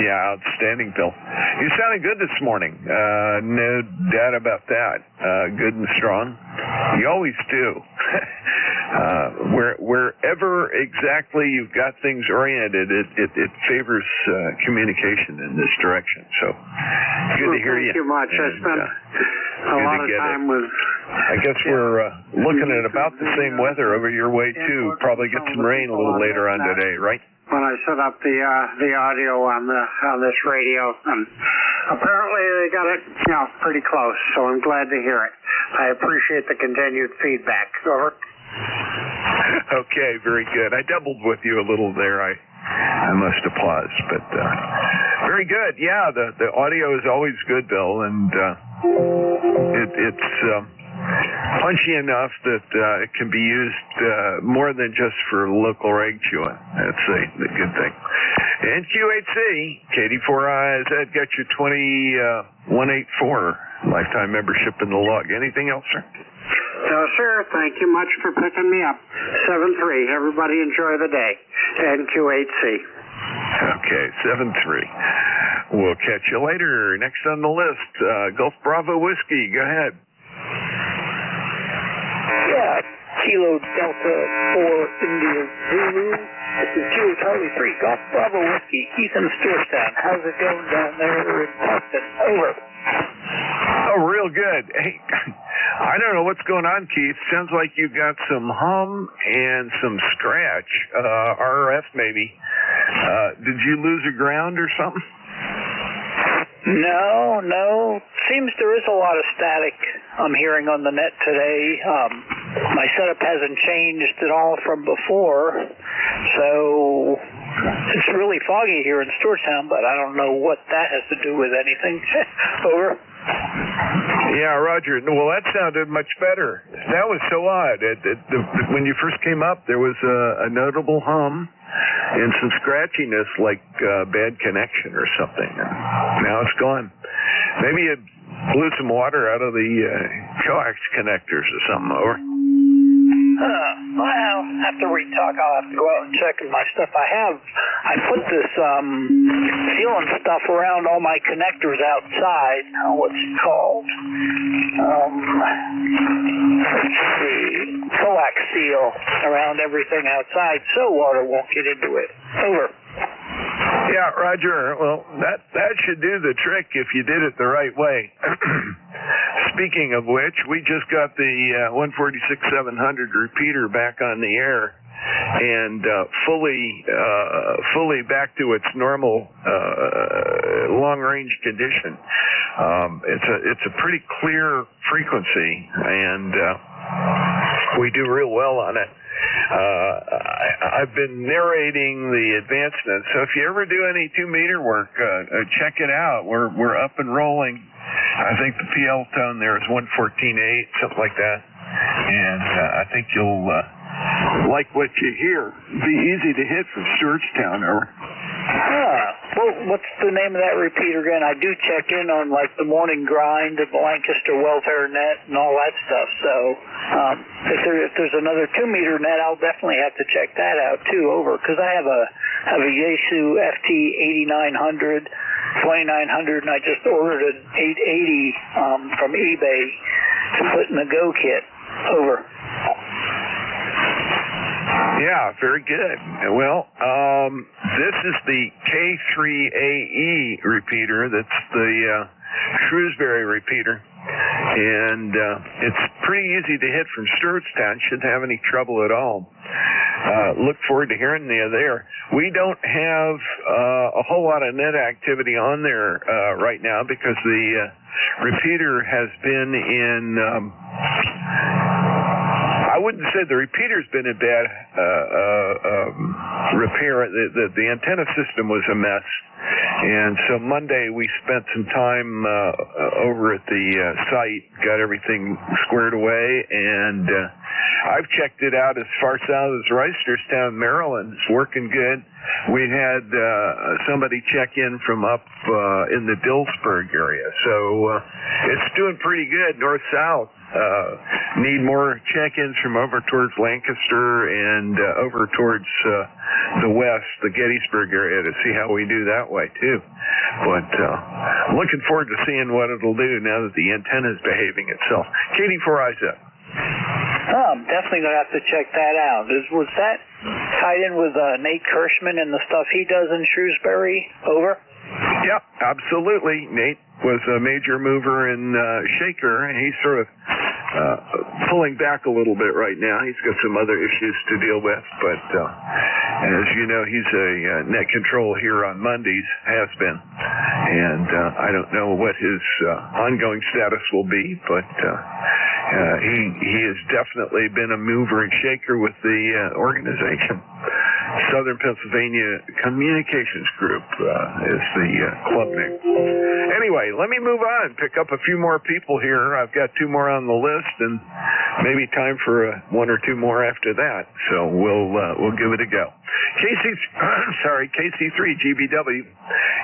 Yeah, outstanding, Bill. You sounded good this morning. No doubt about that. Good and strong. You always do. Wherever exactly you've got things oriented, it favors communication in this direction. So good to hear you. Thank you much. I spent a lot of time with. I guess we're looking at about the same weather over your way too. Probably get some rain a little later on today, right? When I set up the audio on this radio, and apparently they got it pretty close. So I'm glad to hear it. I appreciate the continued feedback. Over. Okay, very good. I doubled with you a little there. I must applaud, but very good. Yeah, the audio is always good, Bill, and it's punchy enough that it can be used more than just for local reg chewing. That's the good thing. And QHC, KD4IZ, got your 2184 lifetime membership in the log. Anything else, sir? No, sir. Thank you much for picking me up. 7-3. Everybody enjoy the day. And QHC. Okay, 7-3. We'll catch you later. Next on the list, Gulf Bravo Whiskey. Go ahead. Yeah, Kilo Delta 4 India Zulu. This Kilo Charlie 3, Golf Bravo Whiskey, Keith in Stewartstown. How's it going down there in Tustin? Over. Oh, real good. Hey, I don't know what's going on, Keith. Sounds like you got some hum and some scratch, RF maybe. Did you lose a ground or something? No. Seems there is a lot of static I'm hearing on the net today. My setup hasn't changed at all from before, so it's really foggy here in Stewartstown, but I don't know what that has to do with anything. Over. Yeah, Roger. Well, that sounded much better. That was so odd. When you first came up, there was a notable hum and some scratchiness, like bad connection or something. Now it's gone. Maybe it blew some water out of the coax connectors or something. Over. Well, after we talk, I'll have to go out and check my stuff. I put this sealant stuff around all my connectors outside. What's it called? Let's see. Coax seal around everything outside so water won't get into it. Over. Yeah, Roger. Well, that should do the trick if you did it the right way. Speaking of which, we just got the 146-700 repeater back on the air and fully back to its normal long-range condition. It's a pretty clear frequency, and we do real well on it. I've been narrating the advancements, so if you ever do any 2-meter work, check it out. We're up and rolling. I think the PL tone there is 114.8, something like that, and I think you'll like what you hear. Be easy to hit from Stewartstown. Over. Well, what's the name of that repeater again? I do check in on like the morning grind at the Lancaster Welfare Net and all that stuff. So if there's another 2-meter net, I'll definitely have to check that out too. Over, because I have a Yaesu FT 8900, 2900, and I just ordered an 880 from eBay to put in the Go kit. Over. Yeah, very good. Well, this is the K3AE repeater. That's the Shrewsbury repeater. And it's pretty easy to hit from Stewartstown. Shouldn't have any trouble at all. Look forward to hearing you there. We don't have a whole lot of net activity on there right now because the repeater has been in... I wouldn't say the repeater's been in bad repair. The antenna system was a mess. And so Monday we spent some time over at the site, got everything squared away, and I've checked it out as far south as Reisterstown, Maryland. It's working good. We had somebody check in from up in the Dillsburg area. So it's doing pretty good, north-south. Need more check-ins from over towards Lancaster and over towards the west, the Gettysburg area, to see how we do that way too. But looking forward to seeing what it'll do now that the antenna is behaving itself. Katie, 4 eyes up. I'm definitely going to have to check that out. Was that tied in with Nate Kirschman and the stuff he does in Shrewsbury? Over? Yep, absolutely. Nate was a major mover in Shaker, and he's sort of pulling back a little bit right now. He's got some other issues to deal with, but as you know, he's a net control here on Mondays, has been, and I don't know what his ongoing status will be, but he has definitely been a mover and shaker with the organization. Southern Pennsylvania Communications Group is the club name. Anyway, let me move on, pick up a few more people here. I've got 2 more on the list, and maybe time for 1 or 2 more after that. So we'll give it a go. KC3 GBW,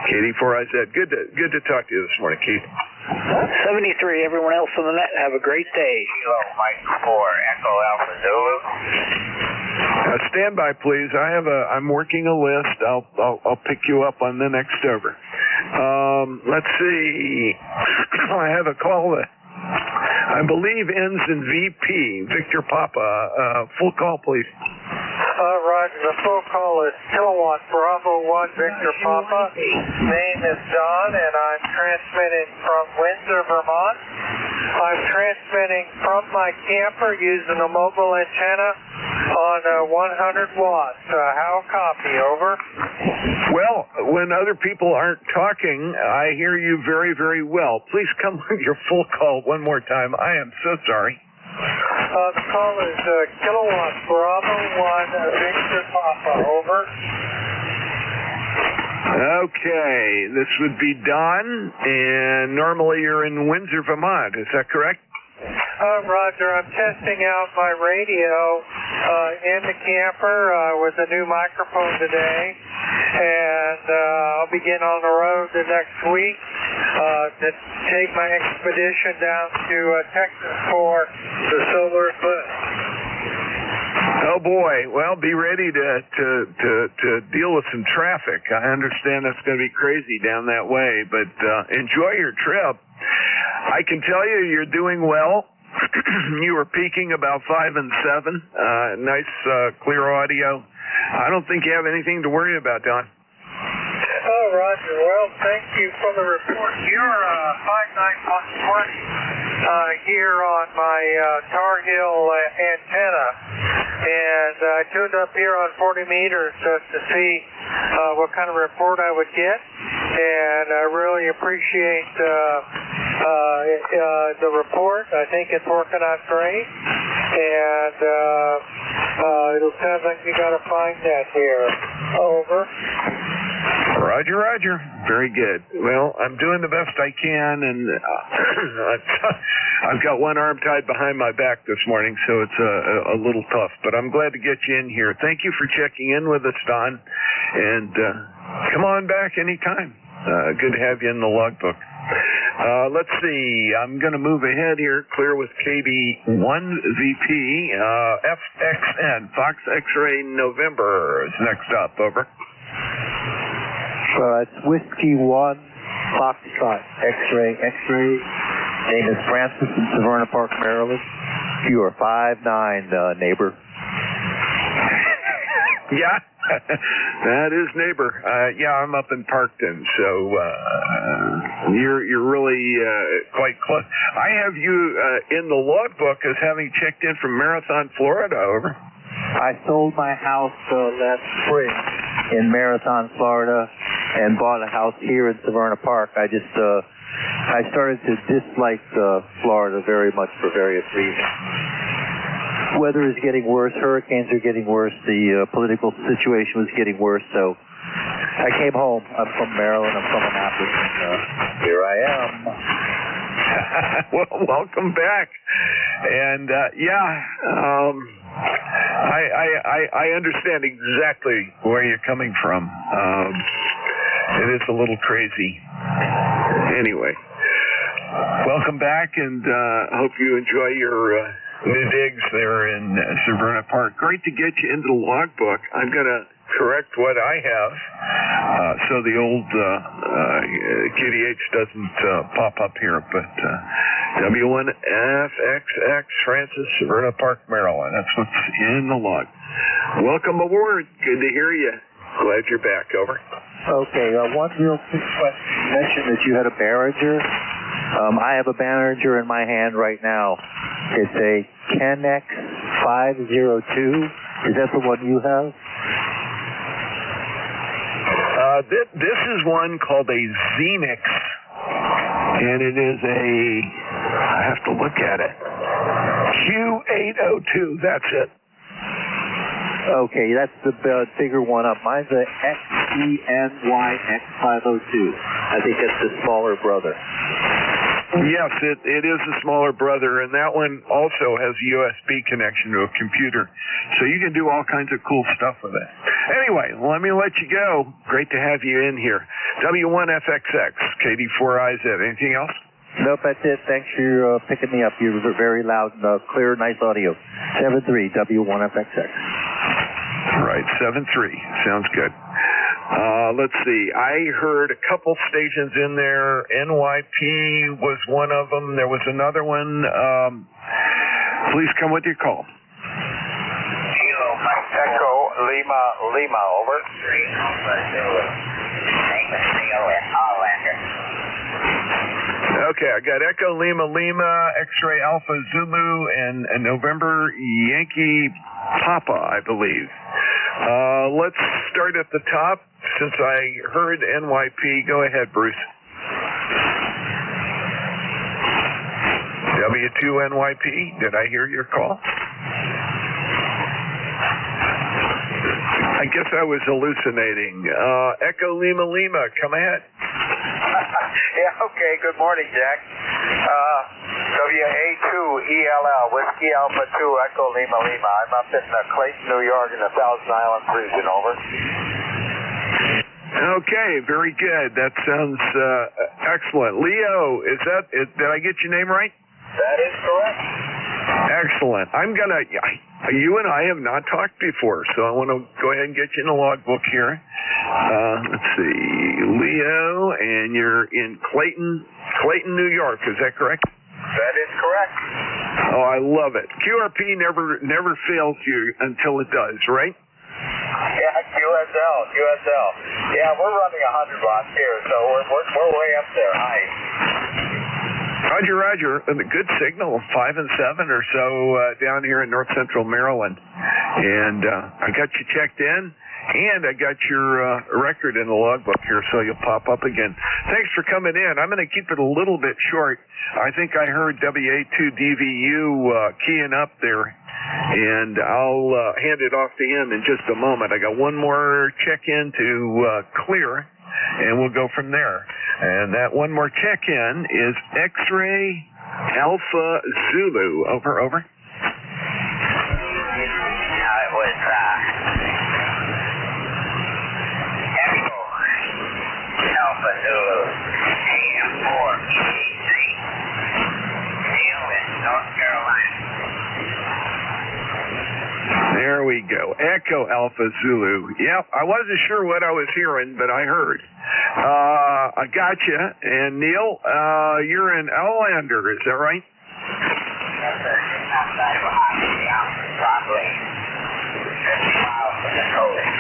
Katie 4IZ. Good to talk to you this morning, Keith. 73. Everyone else on the net, have a great day. Kilo Mike 4 Echo Alpha Zulu. Stand by, please. I'm working a list. I'll pick you up on the next over. Let's see. I have a call that I believe ends in VP. Victor Papa. Full call, please. Roger. The phone call is Kilowatt Bravo 1 Victor Papa. Name is John, and I'm transmitting from Windsor, Vermont. I'm transmitting from my camper using a mobile antenna on 100 watts. How copy? Over. Well, when other people aren't talking, I hear you very, very well. Please come with your full call one more time. I am so sorry. The call is Kilowatt Bravo 1 Victor Papa. Over. Okay, this would be Don, and normally you're in Windsor, Vermont. Is that correct? Roger, I'm testing out my radio in the camper with a new microphone today, and I'll be getting on the road the next week to take my expedition down to Texas for the solar eclipse. Oh boy, well, be ready to deal with some traffic. I understand that's going to be crazy down that way, but enjoy your trip. I can tell you you're doing well. You were peaking about 5 and 7. Nice, clear audio. I don't think you have anything to worry about, Don. Oh, Roger. Well, thank you for the report. You're 59+20 here on my Tar Heel antenna, and I tuned up here on 40 meters just to see what kind of report I would get, and I really appreciate the report. I think it's working out great, and it sounds like you got a fine net here. Over. Roger, Roger. Very good. Well, I'm doing the best I can, and I've got one arm tied behind my back this morning, so it's a little tough. But I'm glad to get you in here. Thank you for checking in with us, Don, and come on back anytime. Good to have you in the logbook. Let's see. I'm going to move ahead here. Clear with KB1VP. FXN, Fox X-Ray November is next up. Over. It's Whiskey 1, Foxtrot, X-Ray. Name is Francis in Severna Park, Maryland. You are 5'9", neighbor. Yeah, that is neighbor. Yeah, I'm up in Parkton, so you're really quite close. I have you in the logbook as having checked in from Marathon, Florida. Over. I sold my house last spring in Marathon, Florida, and bought a house here in Severna Park. I started to dislike Florida very much for various reasons. Weather is getting worse, hurricanes are getting worse, the political situation was getting worse, so I came home. I'm from Maryland, I'm from Annapolis, and here I am. Well, welcome back. And I understand exactly where you're coming from. It is a little crazy. Anyway, welcome back, and hope you enjoy your new digs there in Severna Park. Great to get you into the logbook. I'm going to correct what I have so the old QDH doesn't pop up here, but W1FXX Francis, Severna Park, Maryland. That's what's in the log. Welcome aboard. Good to hear you. Glad you're back. Over. Okay, one real quick question. You mentioned that you had a Behringer. I have a Behringer in my hand right now. It's a Kennex 502. Is that the one you have? This is one called a Xenix, and it is I have to look at it, Q802, that's it. Okay, that's the bigger one up. Mine's a XENYX502. I think that's the smaller brother. Yes, it is a smaller brother, and that one also has a USB connection to a computer, so you can do all kinds of cool stuff with it. Anyway, let me let you go. Great to have you in here. W1FXX, KD4IZ. Anything else? Nope, that's it. Thanks for picking me up. You were very loud and clear, nice audio. 73, W1FXX. Right, 73. Sounds good. Let's see. I heard a couple stations in there. NYP was one of them. There was another one. Please come with your call. Echo Lima Lima, over. 3 Alpha Zulu. Name is Neil in Hollander. Okay, I got Echo Lima Lima, X-Ray Alpha Zulu, and November Yankee Papa, I believe. Let's start at the top. Since I heard NYP, go ahead, Bruce. W2NYP, did I hear your call? I guess I was hallucinating. Echo Lima Lima, come ahead. Yeah, okay. Good morning, Jack. WA2ELL, Whiskey Alpha 2, Echo Lima Lima. I'm up in Clayton, New York in the Thousand Islands region, over. Okay, very good. That sounds excellent. Leo, did I get your name right? That is correct. Excellent. You and I have not talked before, so I want to go ahead and get you in the logbook here. Let's see, Leo, and you're in Clayton, New York. Is that correct? That is correct. Oh, I love it. QRP never fails you until it does, right? Yeah, QSL. Yeah, we're running 100 watts here, so we're way up there. Hi. Roger. A good signal, 5 and 7 or so down here in north central Maryland. And I got you checked in, and I got your record in the logbook here, so you'll pop up again. Thanks for coming in. I'm going to keep it a little bit short. I think I heard WA2DVU keying up there, and I'll hand it off to him in just a moment. I got one more check-in to clear, and we'll go from there. And that one more check-in is X-Ray Alpha Zulu. Over. It was Echo Alpha Zulu, AM4EC, Neil in North Carolina. There we go. Echo Alpha Zulu. Yep, I wasn't sure what I was hearing, but I heard. I got you. And Neil, you're in Hollander, is that right? Yes, sir. Just outside of Ohio, probably 50 miles from the coast.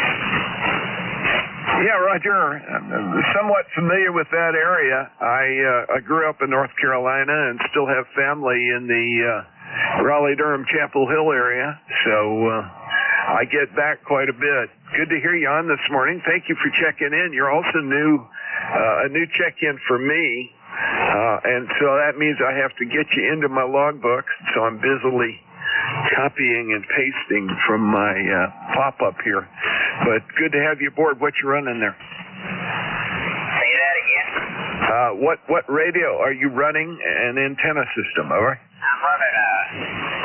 Yeah, Roger. I'm somewhat familiar with that area. I grew up in North Carolina and still have family in the Raleigh-Durham, Chapel Hill area, so I get back quite a bit. Good to hear you on this morning. Thank you for checking in. You're also a new check-in for me, and so that means I have to get you into my logbook, so I'm busily copying and pasting from my pop-up here. But good to have you aboard. What you running there? Say that again. What radio are you running? An antenna system, all right? I'm running a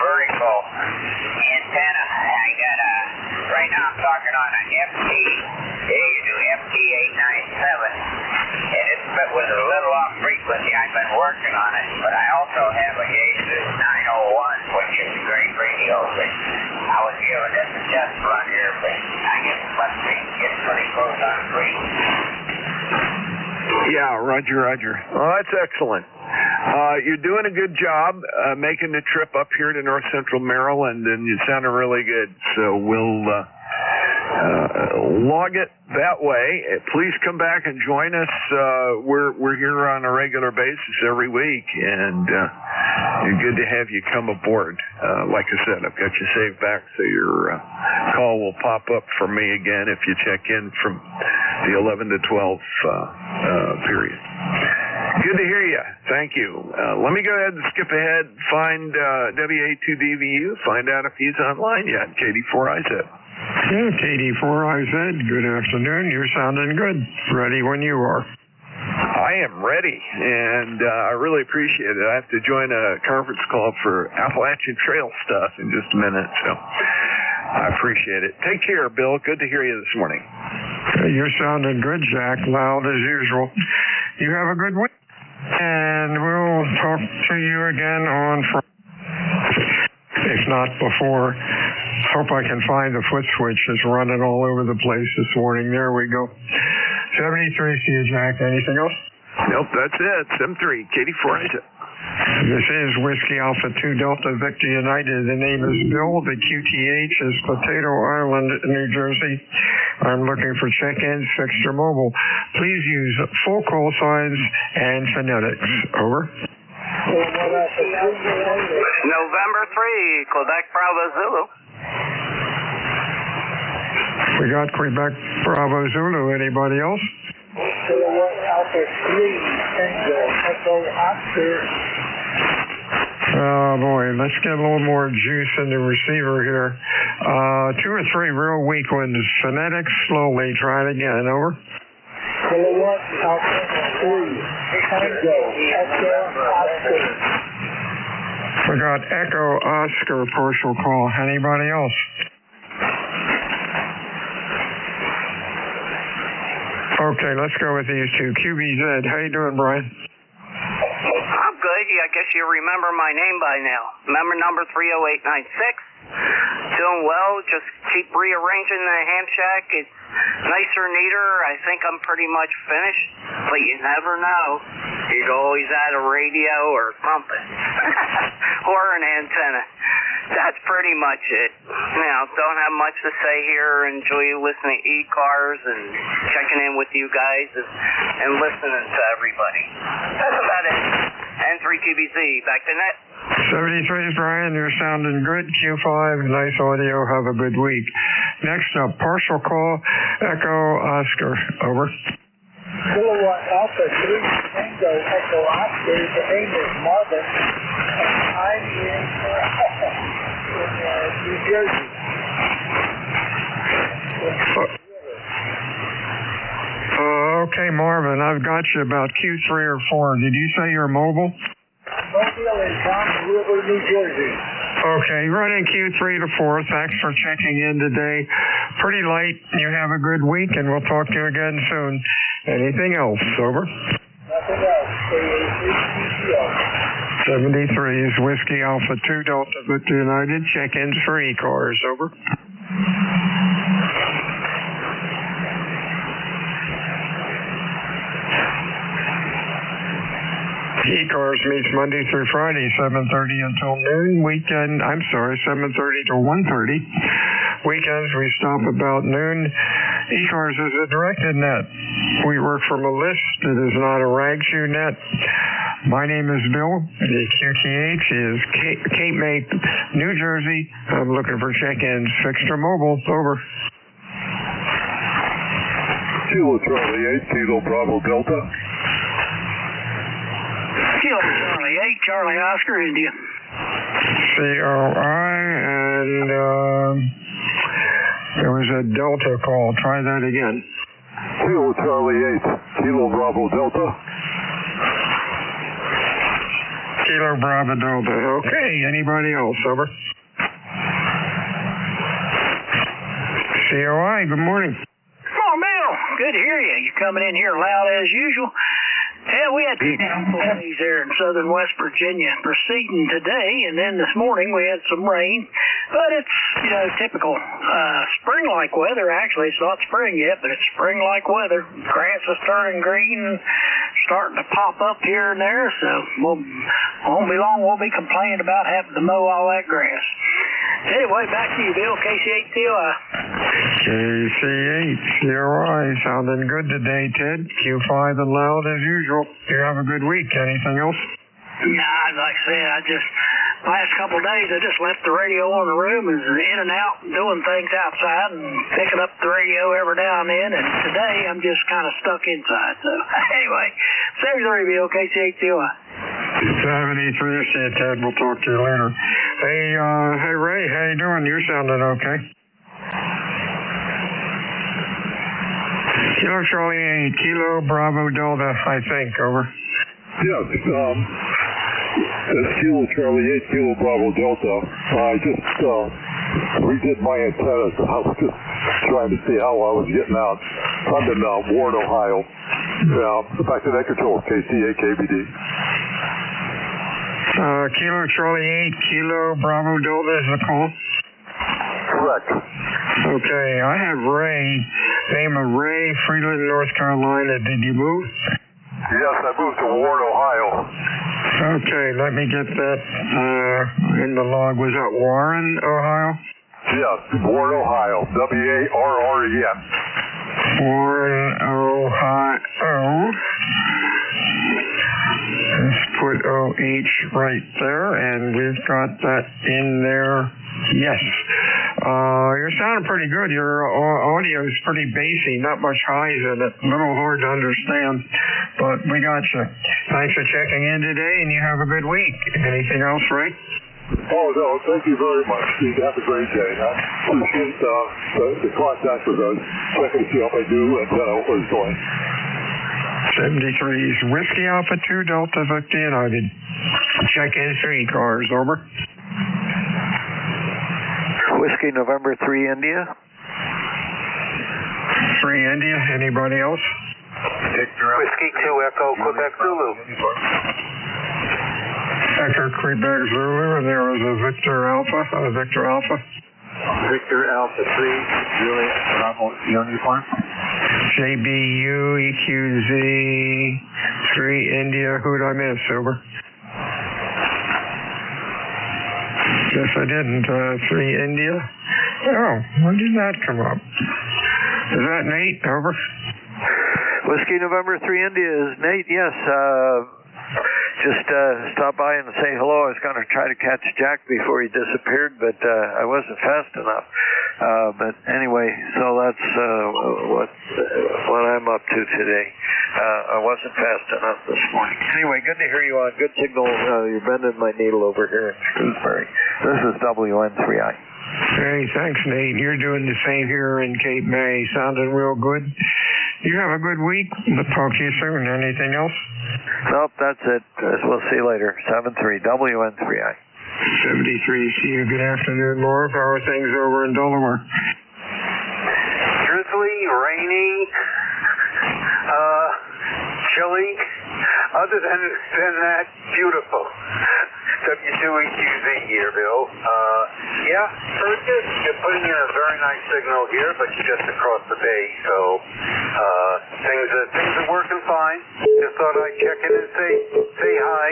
vertical antenna. I got right now I'm talking on an FT897, and it's with a little off frequency. I've been working on it, but I also have a Yaesu 901, which is a great radio. But I was giving this a test run here, but I guess it must be getting pretty close on free. Yeah, Roger. Well, that's excellent. You're doing a good job making the trip up here to north central Maryland, and you sounded really good. So we'll log it that way. Please come back and join us. We're here on a regular basis every week, and it's good to have you come aboard. Like I said, I've got you saved back, so your call will pop up for me again if you check in from the 11 to 12 period. Good to hear you. Thank you. Let me go ahead and skip ahead, find WA2DVU, find out if he's online yet. KD4IZ. Yeah, KD4IZ, good afternoon. You're sounding good. Ready when you are. I am ready, and I really appreciate it. I have to join a conference call for Appalachian Trail stuff in just a minute, so I appreciate it. Take care, Bill. Good to hear you this morning. You're sounding good, Jack. Loud as usual. You have a good week, and we'll talk to you again on Friday. If not before. Hope I can find the foot switch. It's running all over the place this morning. There we go. 73, see you, Jack. Anything else? Nope, that's it. 73, KD4IZ. This is Whiskey Alpha 2 Delta Victor United. The name is Bill. The QTH is Potato Island, New Jersey. I'm looking for check-ins, fixed or mobile. Please use full call signs and phonetics. Over. November 3, Quebec Bravo Zulu. We got Quebec Bravo Zulu. Anybody else? Alpha 3, Tango, Echo, Oscar. Oh boy, let's get a little more juice in the receiver here. 2 or 3 real weak ones. Phonetics, slowly. Try it again. Over. Kilowatt, Alpha 3, Tango, Echo, Oscar. We got Echo Oscar partial call. Anybody else? Okay, let's go with these two. QBZ. How you doing, Brian? I'm good. I guess you remember my name by now. Member number 30896. Doing well. Just keep rearranging the ham shack. It's nicer, neater. I think I'm pretty much finished, but you never know. You could always add a radio or something. Or an antenna. That's pretty much it. Now, don't have much to say here. Enjoy listening to ECARS and checking in with you guys and listening to everybody. That's about it. N3QBC, back to net. 73 is Brian. You're sounding good. Q5, nice audio. Have a good week. Next up, partial call, Echo Oscar. Over. Kilowatt Alpha 3, Tango, Echo, Oscar. The name is Marvin, and I'm in New Jersey. Okay, Marvin, I've got you about Q3 or 4. Did you say you're mobile? Mobile in Palm River, New Jersey. Okay, running Q3 to 4. Thanks for checking in today. Pretty late. You have a good week, and we'll talk to you again soon. Anything else? Over. Nothing else. 73 is Whiskey Alpha 2 Delta Victor United. Check-ins for ECARS. Over. ECARS meets Monday through Friday, 7:30 until noon. 7:30 to 1:30. Weekends, we stop about noon. ECARS is a directed net. We work from a list. It is not a rag shoe net. My name is Bill. The QTH is Cape May, New Jersey. I'm looking for check-ins, fixed or mobile. Over. Kilo Charlie 8, Kilo Bravo Delta. Kilo Charlie 8, Charlie Oscar, India. COI, and there was a Delta call. Try that again. Kilo Charlie 8, Kilo Bravo Delta. Kilo Bravo Delta. Okay, anybody else? Over. COI, good morning. Oh, Bill, good to hear you. You're coming in here loud as usual. Yeah, we had downpour days there in southern West Virginia preceding today, and then this morning we had some rain. But it's, typical spring-like weather. Actually, it's not spring yet, but it's spring-like weather. Grass is turning green and starting to pop up here and there, so won't be long we'll be complaining about having to mow all that grass. Anyway, back to you, Bill. KC8COI. KC8COI. Sounding good today, Ted. Q5 and loud as usual. You have a good week. Anything else? Nah, like I said, last couple of days I just left the radio on the room and was in and out doing things outside and picking up the radio every now and then, and today I'm just kind of stuck inside. So anyway, 73 Bill, KC8COI. 73, see you, Ted. We'll talk to you later. Hey, Ray, how you doing? You're sounding okay. Kilo Charlie 8, Kilo Bravo Delta, I think. Over. Yes, it's Kilo Charlie 8, Kilo Bravo Delta. I just redid my antennas. I was just trying to see how I was getting out. I'm in Warren, Ohio. Back to that control, KC8KBD. Kilo Charlie 8, Kilo Bravo Delta is the call? Correct. Okay, I have Ray. Name of Ray, Freeland, North Carolina. Did you move? Yes, I moved to Warren, Ohio. Okay, let me get that in the log. Was that Warren, Ohio? Yes, Warren, Ohio. W-A-R-R-E-N. Warren, Ohio. Let's put O-H right there, and we've got that in there. Yes. You're sounding pretty good. Your audio is pretty bassy, not much highs in it. A little hard to understand, but we got you. Thanks for checking in today, and you have a good week. Anything else, Ray? Oh, no, thank you very much. You have a great day. I appreciate the contact with us. Checking to see how they do and what it's going. 73's Whiskey Alpha 2 Delta Victor United. Check in 3 cars, over. Whiskey November 3 India. 3 India. Anybody else? Whiskey 2 Echo Quebec Zulu. Echo Quebec Zulu, and there was a Victor Alpha. Victor Alpha. Victor Alpha 3 Juliet Bravo uniform. JBU EQZ 3 India. Who'd I miss, over? Guess I didn't. 3 India. Oh, when did that come up? Is that Nate? Over. Whiskey November 3 India is Nate. Yes. Just stop by and say hello. I was going to try to catch Jack before he disappeared, but I wasn't fast enough. But anyway, so that's what I'm up to today. I wasn't fast enough this morning. Anyway, good to hear you on. Good signal. You're bending my needle over here in Shrewsbury. This is WN3I. Hey, thanks, Nate. You're doing the same here in Cape May. Sounding real good. You have a good week. We'll talk to you soon. Anything else? Nope, that's it. We'll see you later. 73 WN3I. 73. See you. Good afternoon, Laura. How are things over in Delaware? Drizzly, rainy, chilly. Other than that, beautiful. W2EQZ here, Bill. Yeah, Purchase, you're putting in a very nice signal here, but you're just across the bay, so things are working fine. Just thought I'd check in and say hi.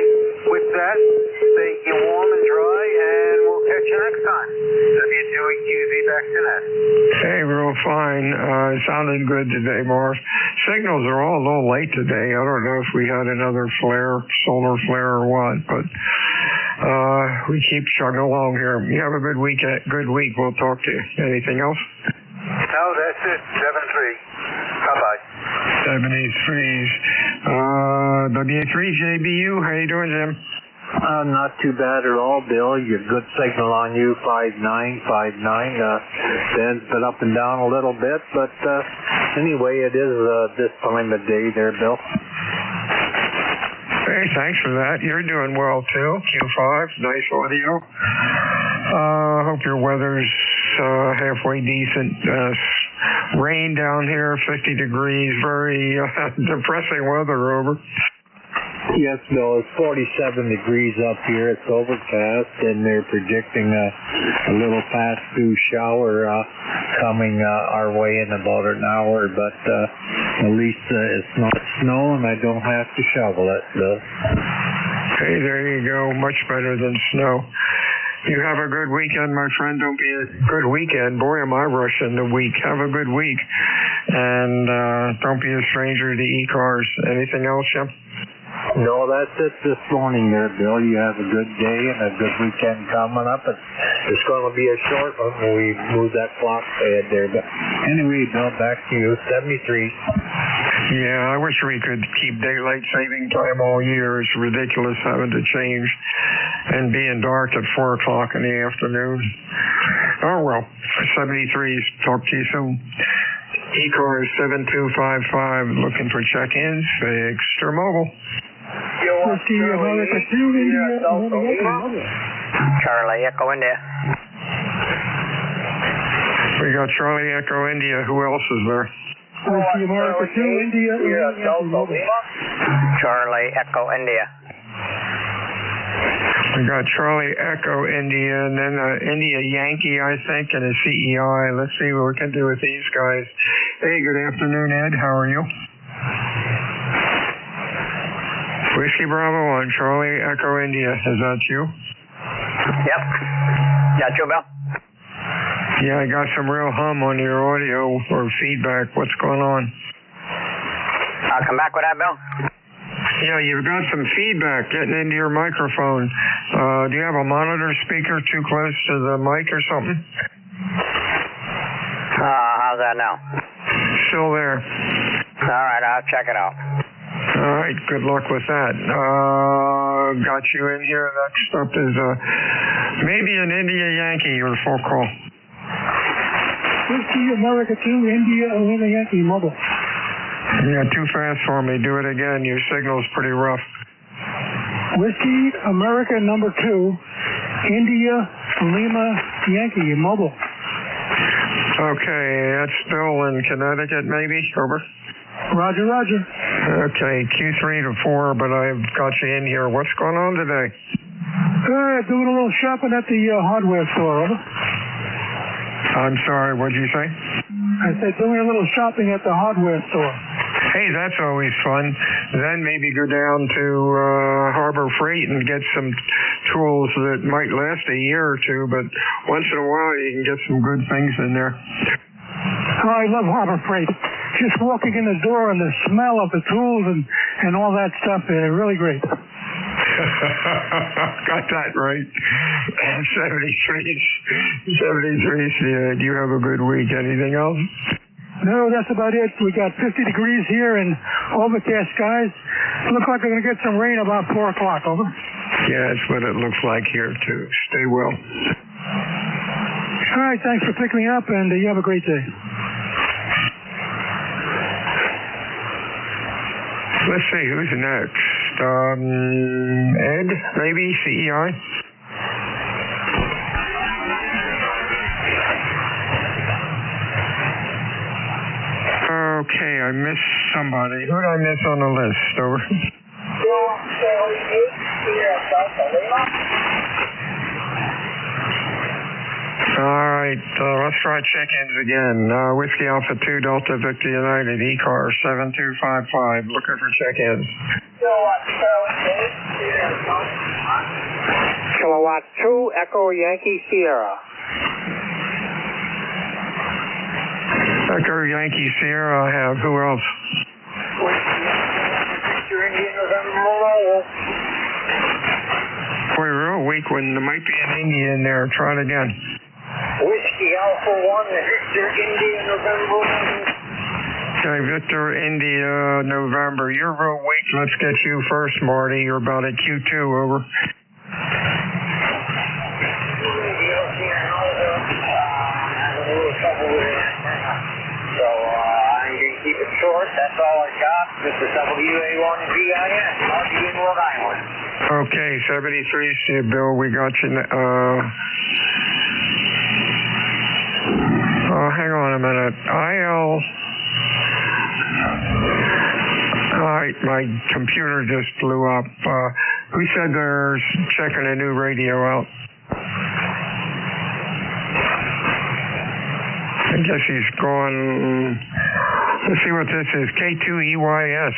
With that, stay warm and dry, and we'll catch you next time. W2EQZ back to that. Hey, real fine. Sounded good today, Morris. Signals are all a little late today. I don't know if we had another flare, solar flare or what, but we keep chugging along here. You have a good week. We'll talk to you. Anything else? No, that's it. 7-3. Bye-bye. 73's. WA3JBU. How you doing, Jim? Not too bad at all, Bill. You good signal on you, 5959. Ben's been up and down a little bit, but anyway, it is this time of day there, Bill. Hey, thanks for that. You're doing well, too. Q5, nice audio. Hope your weather's halfway decent. Rain down here, 50 degrees, very depressing weather, over. Yes, Bill, it's 47 degrees up here. It's overcast, and they're predicting a little pass-through shower coming our way in about an hour, but at least it's not snow, and I don't have to shovel it, Bill. Hey, there you go. Much better than snow. You have a good weekend, my friend. Don't be a good weekend. Boy, am I rushing the week. Have a good week. And don't be a stranger to ECARS. Anything else, Jim? No, that's it this morning there, Bill. You have a good day and a good weekend coming up. It's going to be a short one when we move that clock ahead there. But anyway, Bill, back to you, 73. Yeah, I wish we could keep daylight saving time all year. It's ridiculous having to change and being dark at 4 o'clock in the afternoon. Oh, well, 73s. Talk to you soon. ECARS 7255, looking for check-ins, Extra Mobile. Charlie Echo India. We got Charlie Echo India. Who else is there? Charlie Echo India. We got Charlie Echo India, and then India Yankee, I think, and a CEI. Let's see what we can do with these guys. Hey, good afternoon, Ed. How are you? Whiskey Bravo on Charlie Echo India. Is that you? Yep. Got you, Bill? Yeah, I got some real hum on your audio or feedback. What's going on? I'll come back with that, Bill. Yeah, you've got some feedback getting into your microphone. Do you have a monitor speaker too close to the mic or something? How's that now? Still there. All right, I'll check it out. All right, good luck with that. Got you in here. Next up is maybe an India Yankee, your full call. Whiskey America 2, India Lima Yankee Mobile. Yeah, too fast for me. Do it again. Your signal's pretty rough. Whiskey America number 2, India Lima Yankee Mobile. Okay, that's Bill in Connecticut, maybe. Over. Roger, roger. Okay, Q3 to 4, but I've got you in here. What's going on today? Doing a little shopping at the hardware store. Over. I'm sorry, what'd you say? I said doing a little shopping at the hardware store. Hey, that's always fun. Then maybe go down to Harbor Freight and get some tools that might last a year or two, but once in a while you can get some good things in there. Oh, I love Harbor Freight. Just walking in the door and the smell of the tools and all that stuff, really great. Got that right. 73. Do you have a good week? Anything else? No, that's about it. We got 50 degrees here and overcast skies. Looks like we're going to get some rain about 4 o'clock. Over. Yeah, that's what it looks like here, too. Stay well. All right, thanks for picking me up, and you have a great day. Let's see, who's next? Ed, maybe, CEI? Okay, I missed somebody. Who did I miss on the list? Over. All right, let's try check-ins again. Whiskey Alpha 2, Delta Victor United, ECARS 7255, looking for check-ins. Kilowatt 2, Echo Yankee Sierra. Echo Yankee Sierra, I have. Who else? Boy, real weak one. There might be an India in there. Try it again. Whiskey Alpha 1, Victor India November. Okay, Victor India November. You're real weak. Let's get you first, Marty. You're about at Q2. Over. So I'm going to keep it short. That's all I got. This is WA1VIN. I'll be in Rhode Island. Okay, 73, Bill. We got you. Hang on a minute. Alright, my computer just blew up. Who said they're checking a new radio out? I guess he's going. Let's see what this is. K2EYS.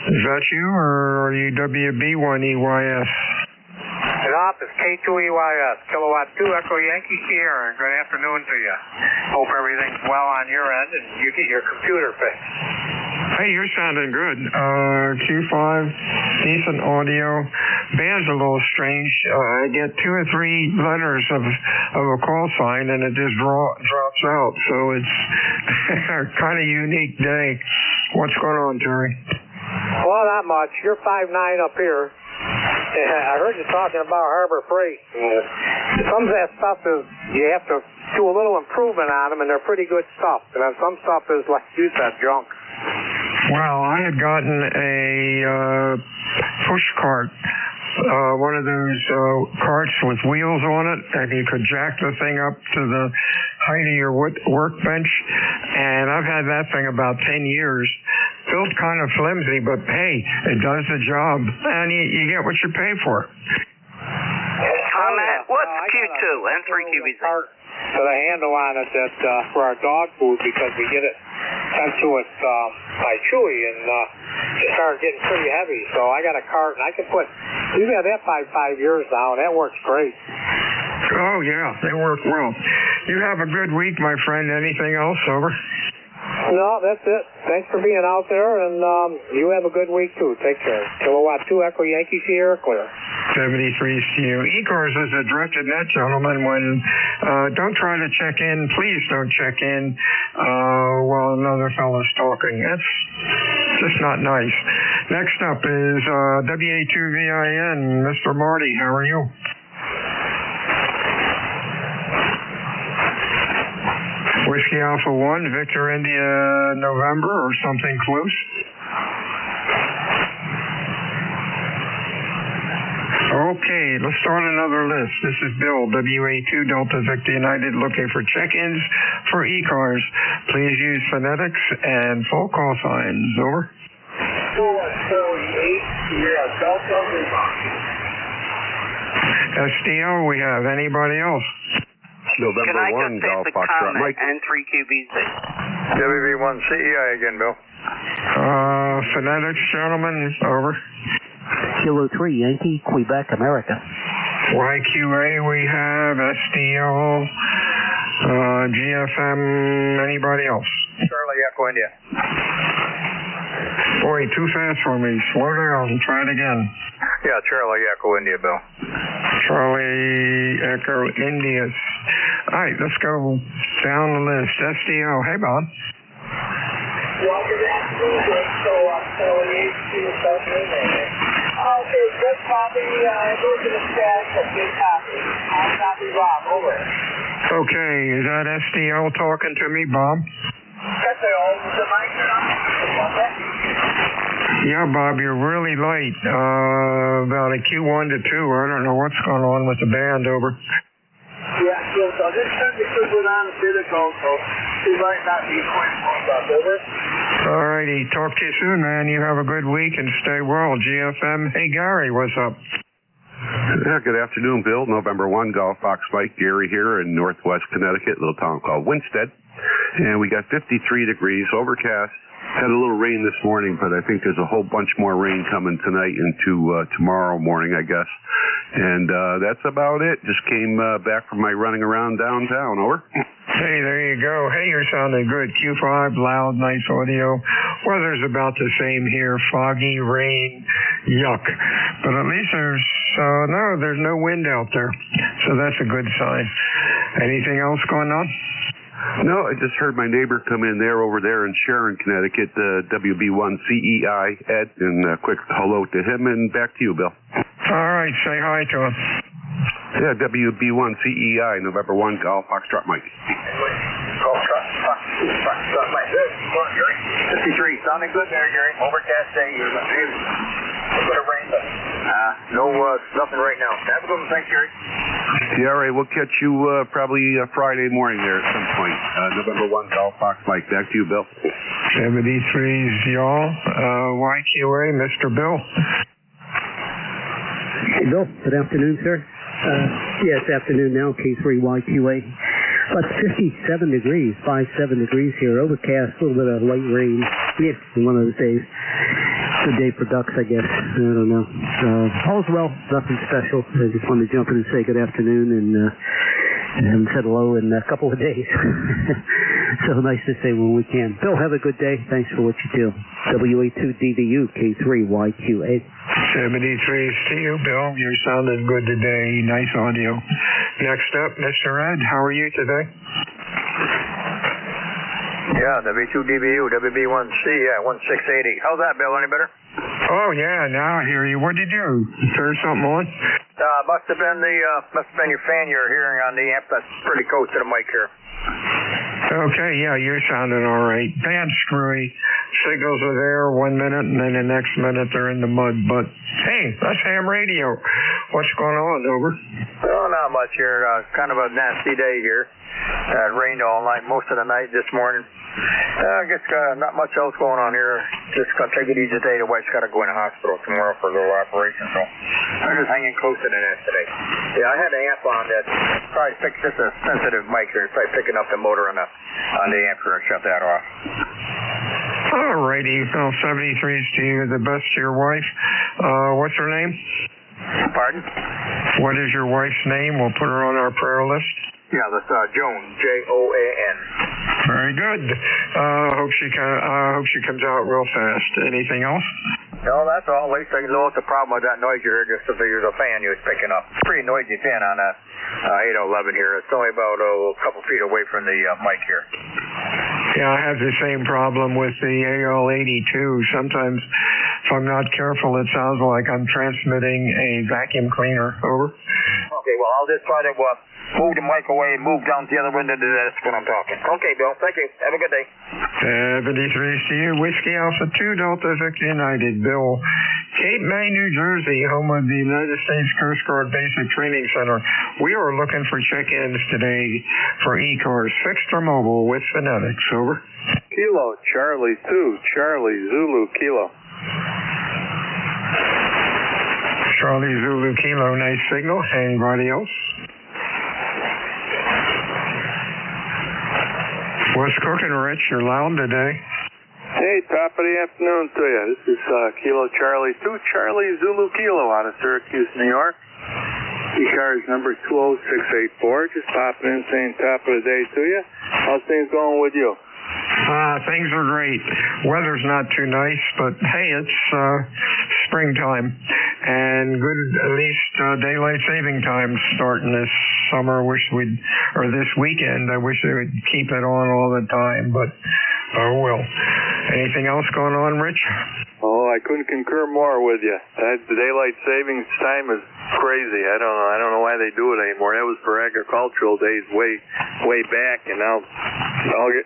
Is that you, or are you WB1EYS? Nope, it's K2EYS, Kilowatt 2, Echo Yankee Sierra. Good afternoon to you. Hope everything's well on your end and you get your computer fixed. Hey, you're sounding good. Q5, decent audio. Band's a little strange. I get 2 or 3 letters of a call sign and it just drops out. So it's a kind of unique day. What's going on, Terry? Well, not much. You're 5'9" up here. I heard you talking about Harbor Freight. Some of that stuff is, you have to do a little improvement on them, and they're pretty good stuff. And then some stuff is, like you said, junk. Well, I had gotten a push cart, one of those carts with wheels on it, and you could jack the thing up to the height of your workbench. And I've had that thing about 10 years. Built kind of flimsy, but hey, it does the job, and you get what you pay for. What's Q2 and 3QBZ? Put a handle on it for our dog food because we get it sent to us by Chewy, and started getting pretty heavy. So I got a cart, and I can put. We've had that 5 years now. That works great. Oh, yeah, they work well. You have a good week, my friend. Anything else? Over. No, that's it. Thanks for being out there, and you have a good week, too. Take care. Kilowatt 2 Echo Yankee Sierra clear. 73 CU. ECARS is a directed net, gentlemen. When don't try to check in. Please don't check in while another fellow's talking. That's just not nice. Next up is WA2VIN, Mr. Marty. How are you? Whiskey Alpha 1, Victor India November, or something close. Okay, let's start another list. This is Bill, WA2 Delta Victor United, looking for check-ins for ECARS. Please use phonetics and full call signs. Over. 448, yeah, Delta. SDO, we have. Anybody else? Can I just take the comment and 3QBZ? WB1CEI again, Bill. Phonetics, gentlemen, over. Kilo 3, Yankee, Quebec, America. YQA, we have. SDO, GFM, anybody else? Charlie Echo India. Boy, too fast for me. Slow down. Try it again. Yeah, Charlie Echo India, Bill. Charlie Echo India. All right, let's go down the list. SDO. Hey, Bob. Okay, good copy. Go to the staff. Good copy. I'll copy Bob. Over. Okay, is that SDO talking to me, Bob? Yeah, Bob, you're really late. About a Q1 to 2. I don't know what's going on with the band. Over. Yeah, so this time you could go down to physical, so he might not be quite up. Over. All righty. Talk to you soon, man. You have a good week and stay well. GFM. Hey, Gary, what's up? Yeah, good afternoon, Bill. November 1, Golf Fox Mike, Gary here in northwest Connecticut, little town called Winsted. And we got 53 degrees, overcast. Had a little rain this morning, but I think there's a whole bunch more rain coming tonight into tomorrow morning, I guess. And that's about it. Just came back from my running around downtown. Over. Hey, there you go. Hey, you're sounding good. Q5, loud, nice audio. Weather's about the same here. Foggy, rain, yuck. But at least there's no wind out there. So that's a good sign. Anything else going on? No, I just heard my neighbor come in there over there in Sharon, Connecticut, WB1CEI, Ed, and a quick hello to him, and back to you, Bill. All right, say hi to him. Yeah, WB1CEI, November 1, Golf Foxtrot Mike. Golf Foxtrot Mike. Good. Come on, Gary. 53, sounding good there, Gary. Overcast day. A bit of rain, but nothing right now. Have a good one. Thanks, Gary. Yeah, all right. We'll catch you probably Friday morning there at some point. November 1, Golf Fox Mike. Back to you, Bill. 73's y'all. YQA, Mr. Bill. Hey, Bill. Good afternoon, sir. Yeah, it's afternoon now, K3YQA. About 57 degrees, 57 degrees here. Overcast, a little bit of light rain. Yeah, one of those days. Good day for ducks, I guess. I don't know. All's well, nothing special. I just wanted to jump in and say good afternoon, and haven't said hello in a couple of days. So nice to say when we can. Bill, have a good day. Thanks for what you do. WA2DVU, K3YQA. 73's to you, Bill. You're sounding good today. Nice audio. Next up, Mr. Ed. How are you today? Yeah, W2DBU, WB1C, yeah, 1680. How's that, Bill? Any better? Oh, yeah, now I hear you. What'd you do? Turn something on? Must have been your fan you're hearing on the amp that's pretty close to the mic here. Okay, yeah, you're sounding all right. Bad screwy. Signals are there 1 minute, and then the next minute they're in the mud. But, hey, that's ham radio. What's going on, over? Oh, not much here. Kind of a nasty day here. It rained all night, most of the night this morning. I guess not much else going on here. Just going to take it easy today. The wife's got to go in the hospital tomorrow for a little operation, so I'm just hanging close to the net today. Yeah, I had the amp on that. Probably just a sensitive mic here. It's probably picking up the motor on the amp here and shut that off. Alrighty, well, 73's to you, the best to your wife. What's her name? Pardon? What is your wife's name? We'll put her on our prayer list. Yeah, that's Joan, Joan. Very good. Hope she comes out real fast. Anything else? No, that's all. At least I know what the problem with that noise you heard, just if there's a fan you was picking up. It's pretty noisy fan on that 811 here. It's only about a couple feet away from the mic here. Yeah, I have the same problem with the AL82. Sometimes, if I'm not careful, it sounds like I'm transmitting a vacuum cleaner. Over. Okay, well, I'll just try to move the mic away and move down to the other window to this when I'm talking. Okay, Bill. Thank you. Have a good day. 73's to you. Whiskey Alpha 2 Delta Victor United. Bill, Cape May, New Jersey, home of the United States Coast Guard Basic Training Center. We are looking for check-ins today for ECARS, fixed or mobile, with phonetics. Over. Kilo, Charlie 2, Charlie, Zulu, Kilo. Charlie, Zulu, Kilo, nice signal. Anybody else? What's cooking, Rich? You're loud today. Hey, top of the afternoon to you. This is Kilo Charlie 2, Charlie Zulu Kilo out of Syracuse, New York. ECARS number 20684. Just popping in saying top of the day to you. How's things going with you? Things are great. Weather's not too nice, but hey, it's springtime. And good, at least daylight saving time starting this summer. This weekend, I wish they would keep it on all the time, but oh well. Anything else going on, Rich? Oh, I couldn't concur more with you. The daylight savings time is crazy. I don't know why they do it anymore. That was for agricultural days way back, and now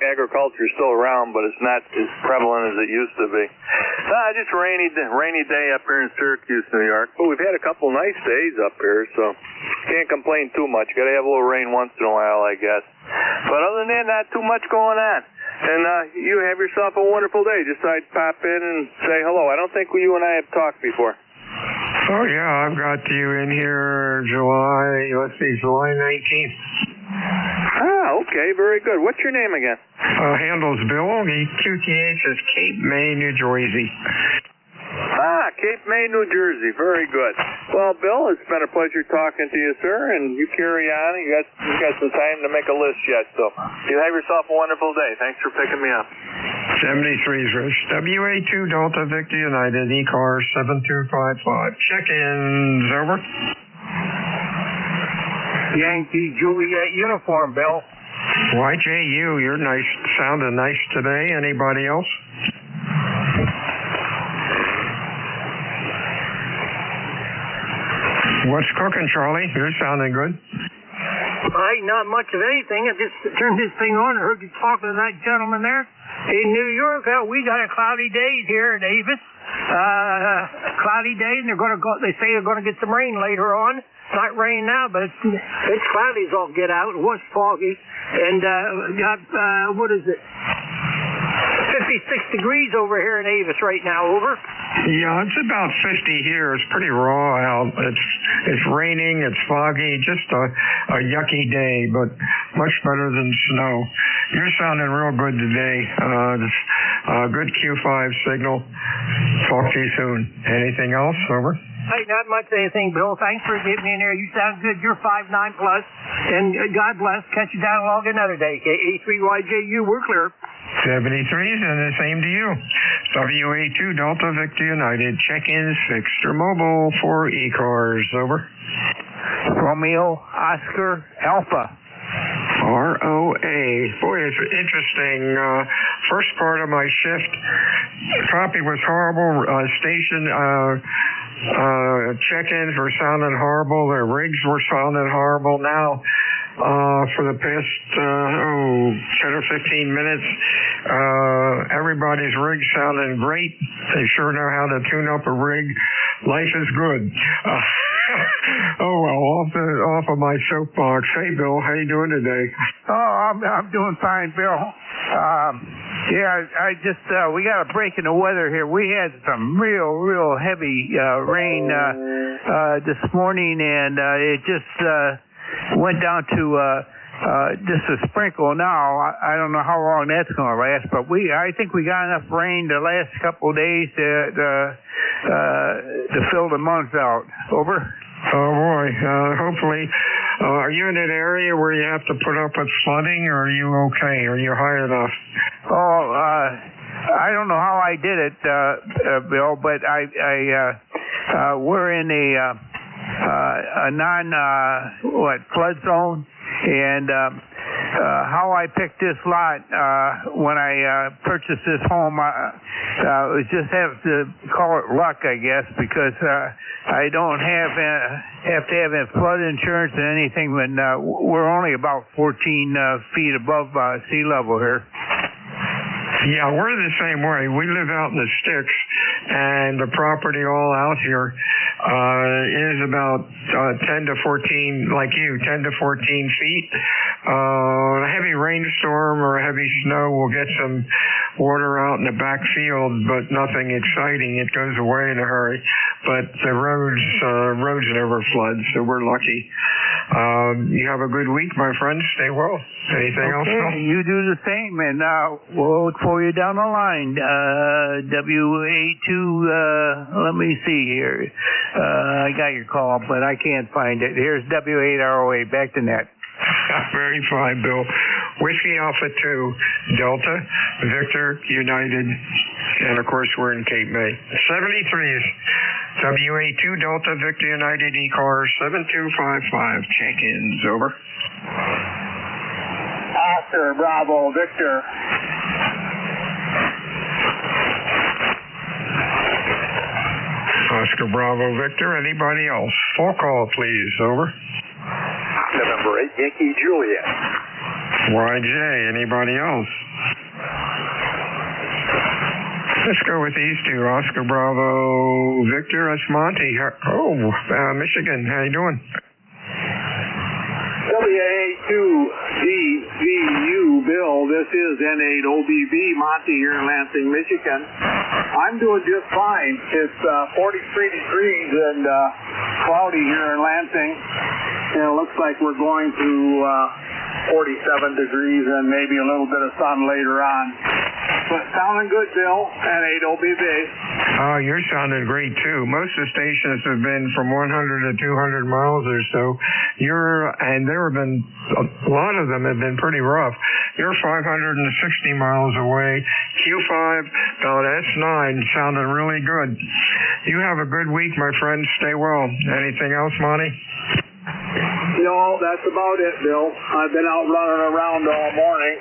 agriculture is still around, but it's not as prevalent as it used to be. Just a rainy day up here in Syracuse, New York. But we've had a couple nice days up here, so can't complain too much. Got to have a little rain once in a while, I guess. But other than that, not too much going on. And you have yourself a wonderful day. Just thought I'd pop in and say hello. I don't think you and I have talked before. Oh, yeah, I've got you in here July 19th. Okay, very good. What's your name again? Handles Bill. The QTH is Cape May, New Jersey. Cape May, New Jersey. Very good. Well, Bill, it's been a pleasure talking to you, sir, and you carry on. You got some time to make a list yet, so you have yourself a wonderful day. Thanks for picking me up. 73's Rich. WA2 Delta Victor United, ECARS 7255. Check-ins, over. Yankee Juliet uniform, Bill. YJU, you're nice, sounding nice today. Anybody else? What's cooking, Charlie? You're sounding good. Ain't not much of anything. I just turned this thing on and heard you talking to that gentleman there. In New York, we got a cloudy day here at Avis. Cloudy day, and they say they're going to get some rain later on. It's not raining now, but it's cloudy as all get out. It was foggy. And what is it? 56 degrees over here in Avis right now, over. Yeah, it's about 50 here. It's pretty raw out. It's raining, it's foggy, just a yucky day, but much better than snow. You're sounding real good today. Good Q5 signal. Talk to you soon. Anything else? Over. Hey, not much anything, Bill. Thanks for getting me in there. You sound good. You're 5'9+, and God bless. Catch you down along another day. A3YJU, we're clear. 73's and the same to you. WA2 Delta Victor United. Check-ins fixed or mobile for ECARS. Over. Romeo Oscar Alpha. ROA. Boy, it's interesting. First part of my shift, copy was horrible. Station check-ins were sounding horrible. Their rigs were sounding horrible. Now, for the past 10 or 15 minutes, everybody's rig sounding great. They sure know how to tune up a rig. Life is good. Oh well, off of my soapbox. Hey Bill, how you doing today? Oh, I'm doing fine, Bill. I just we got a break in the weather here. We had some real heavy rain this morning, and it just went down to just a sprinkle now. I don't know how long that's going to last, but I think we got enough rain the last couple of days to fill the month out. Over. Oh boy, hopefully. Are you in an area where you have to put up with flooding, or are you okay? Are you high enough? Oh, I don't know how I did it, Bill, but we're in a flood zone, and how I picked this lot when I purchased this home, I just have to call it luck, I guess, because I don't have to have flood insurance and anything, but we're only about 14 feet above sea level here. Yeah, we're the same way. We live out in the sticks, and the property all out here is about 10 to 14, like you, 10 to 14 feet. A heavy rainstorm or heavy snow will get some water out in the back field, but nothing exciting. It goes away in a hurry. But the roads never flood, so we're lucky. You have a good week, my friend. Stay well. Anything else, Phil? You do the same, and we'll look for you down the line. WA2, let me see here. I got your call, but I can't find it. Here's W8ROA. Back to net. Very fine, Bill. Whiskey Alpha 2, Delta, Victor, United, and of course we're in Cape May. 73s, WA2, Delta, Victor, United, ECARS, 7255. Check-ins, over. Oscar, Bravo, Victor. Oscar, Bravo, Victor. Anybody else? Full call, please, over. November 8, Yankee Juliet. YJ, anybody else? Let's go with these two. Oscar, Bravo, Victor, that's Monty. Michigan, how you doing? WA2DVU, Bill, this is N8OBB, Monty here in Lansing, Michigan. I'm doing just fine. It's 43 degrees and cloudy here in Lansing. And it looks like we're going to 47 degrees and maybe a little bit of sun later on. But sounding good, Bill, N8OBB. Oh, you're sounding great, too. Most of the stations have been from 100 to 200 miles or so. And there have been, a lot of them have been pretty rough. You're 560 miles away. Q5.S9 sounding really good. You have a good week, my friend. Stay well. Anything else, Monty? No, that's about it, Bill. I've been out running around all morning.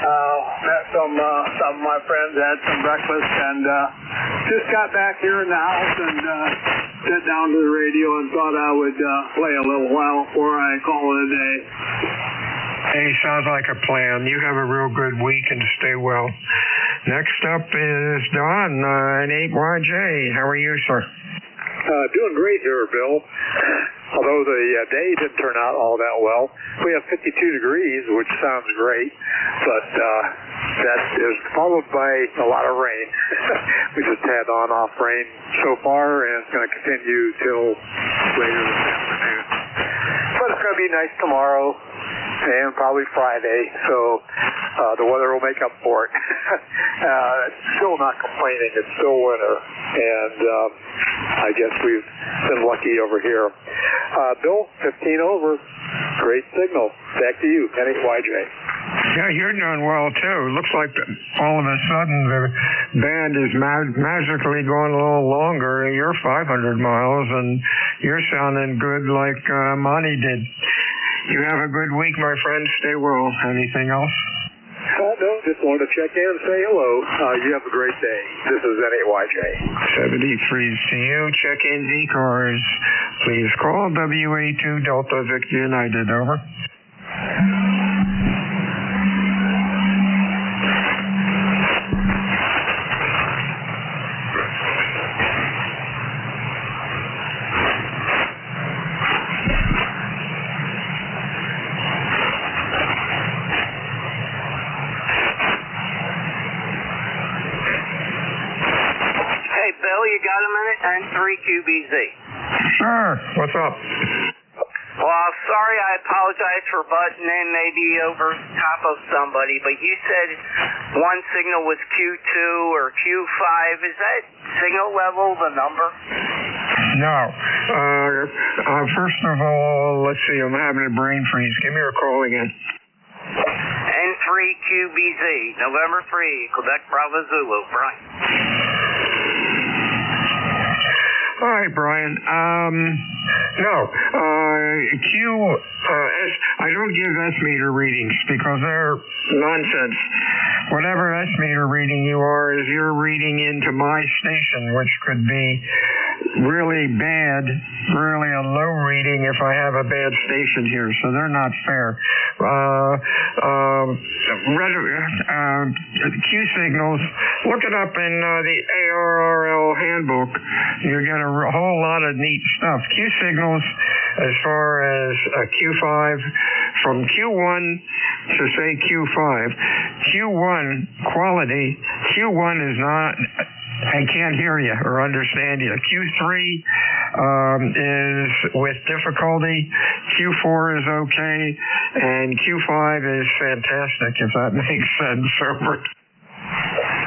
Met some of my friends, had some breakfast, and just got back here in the house and sat down to the radio and thought I would play a little while before I call it a day. Hey, sounds like a plan. You have a real good week and stay well. Next up is Don, N8YJ. How are you, sir? Doing great here, Bill. Although the day didn't turn out all that well. We have 52 degrees, which sounds great, but that is followed by a lot of rain. We just had on-off rain so far, and it's going to continue till later this afternoon. But it's going to be nice tomorrow and probably Friday, so the weather will make up for it. Still not complaining. It's still winter, and I guess we've been lucky over here. Bill, 15 over. Great signal. Back to you, N8YJ. Yeah, you're doing well, too. Looks like all of a sudden the band is magically going a little longer. You're 500 miles, and you're sounding good like Monty did. You have a good week, my friend. Stay well. Anything else? No, just wanted to check in and say hello. You have a great day. This is N8YJ. 73's to you. Check-in ECARS. Please call WA2 Delta Victor United. Over. Bill, you got a minute? And 3QBZ. Sure. What's up? Well, sorry, I apologize for butting in maybe over top of somebody, but you said one signal was Q2 or Q5. Is that signal level the number? No. First of all, let's see, I'm having a brain freeze. Give me your call again. N3QBZ, November 3, Quebec Bravo Zulu, Brian. Hi, Brian. No. I don't give S-meter readings because they're nonsense. Whatever S-meter reading you are is you're reading into my station, which could be really bad, really a low reading if I have a bad station here, so they're not fair. Q signals, look it up in the ARRL handbook. You get a whole lot of neat stuff. Q signals, as far as Q5, from Q1 to say Q5, Q1 quality, Q1 is not, I can't hear you or understand you. Q3 is with difficulty, Q4 is okay, and Q5 is fantastic, if that makes sense.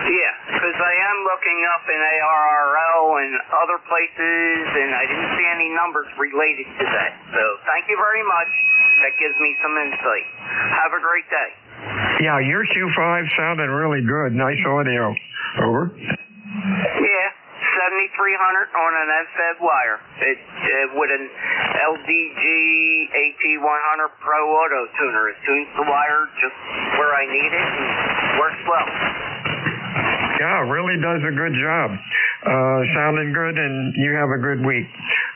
Yeah, because I am looking up in ARRL and other places, and I didn't see any numbers related to that. So thank you very much. That gives me some insight. Have a great day. Yeah, your Q5 sounded really good. Nice audio. Over. Yeah, 7300 on an FED wire. It with an LDG AT100 Pro Auto Tuner. It tunes the wire just where I need it and works well. Yeah, really does a good job. Sounding good, and you have a good week.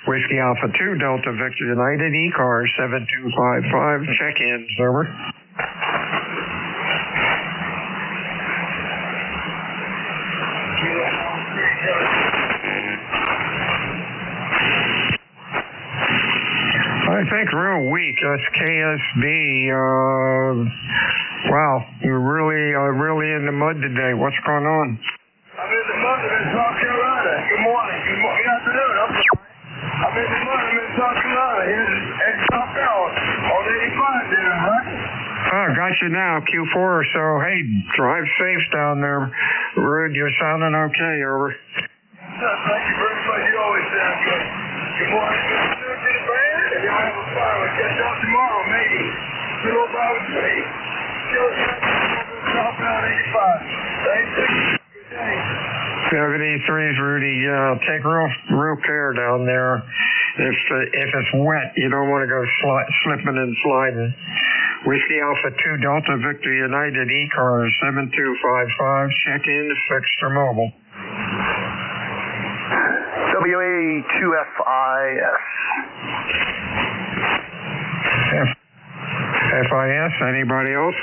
Whiskey Alpha 2, Delta Victor United, ECARS 7255, check-ins, over. I think real weak. That's KSB. Wow, you're really in the mud today. What's going on? I'm in the mud in South Carolina. Good morning. Good afternoon. I'm in the mud in South Carolina. Here in South Carolina. On 85 there, huh? Got you now. Q4 or so. Hey, drive safe down there. Rude, you're sounding okay. Over. Thank you very much. You always sound good. Good morning. Good afternoon to the band. If you have a fire, we'll catch up tomorrow, maybe. Good old Bobby Street. South Carolina 85. Thanks. Good day. 73's Rudy. Take real care down there. If it's wet, you don't want to go slipping and sliding. Whiskey Alpha 2 Delta Victor United ECARS 7255. Check in, fixed or mobile. WA2FIS. FIS, anybody else?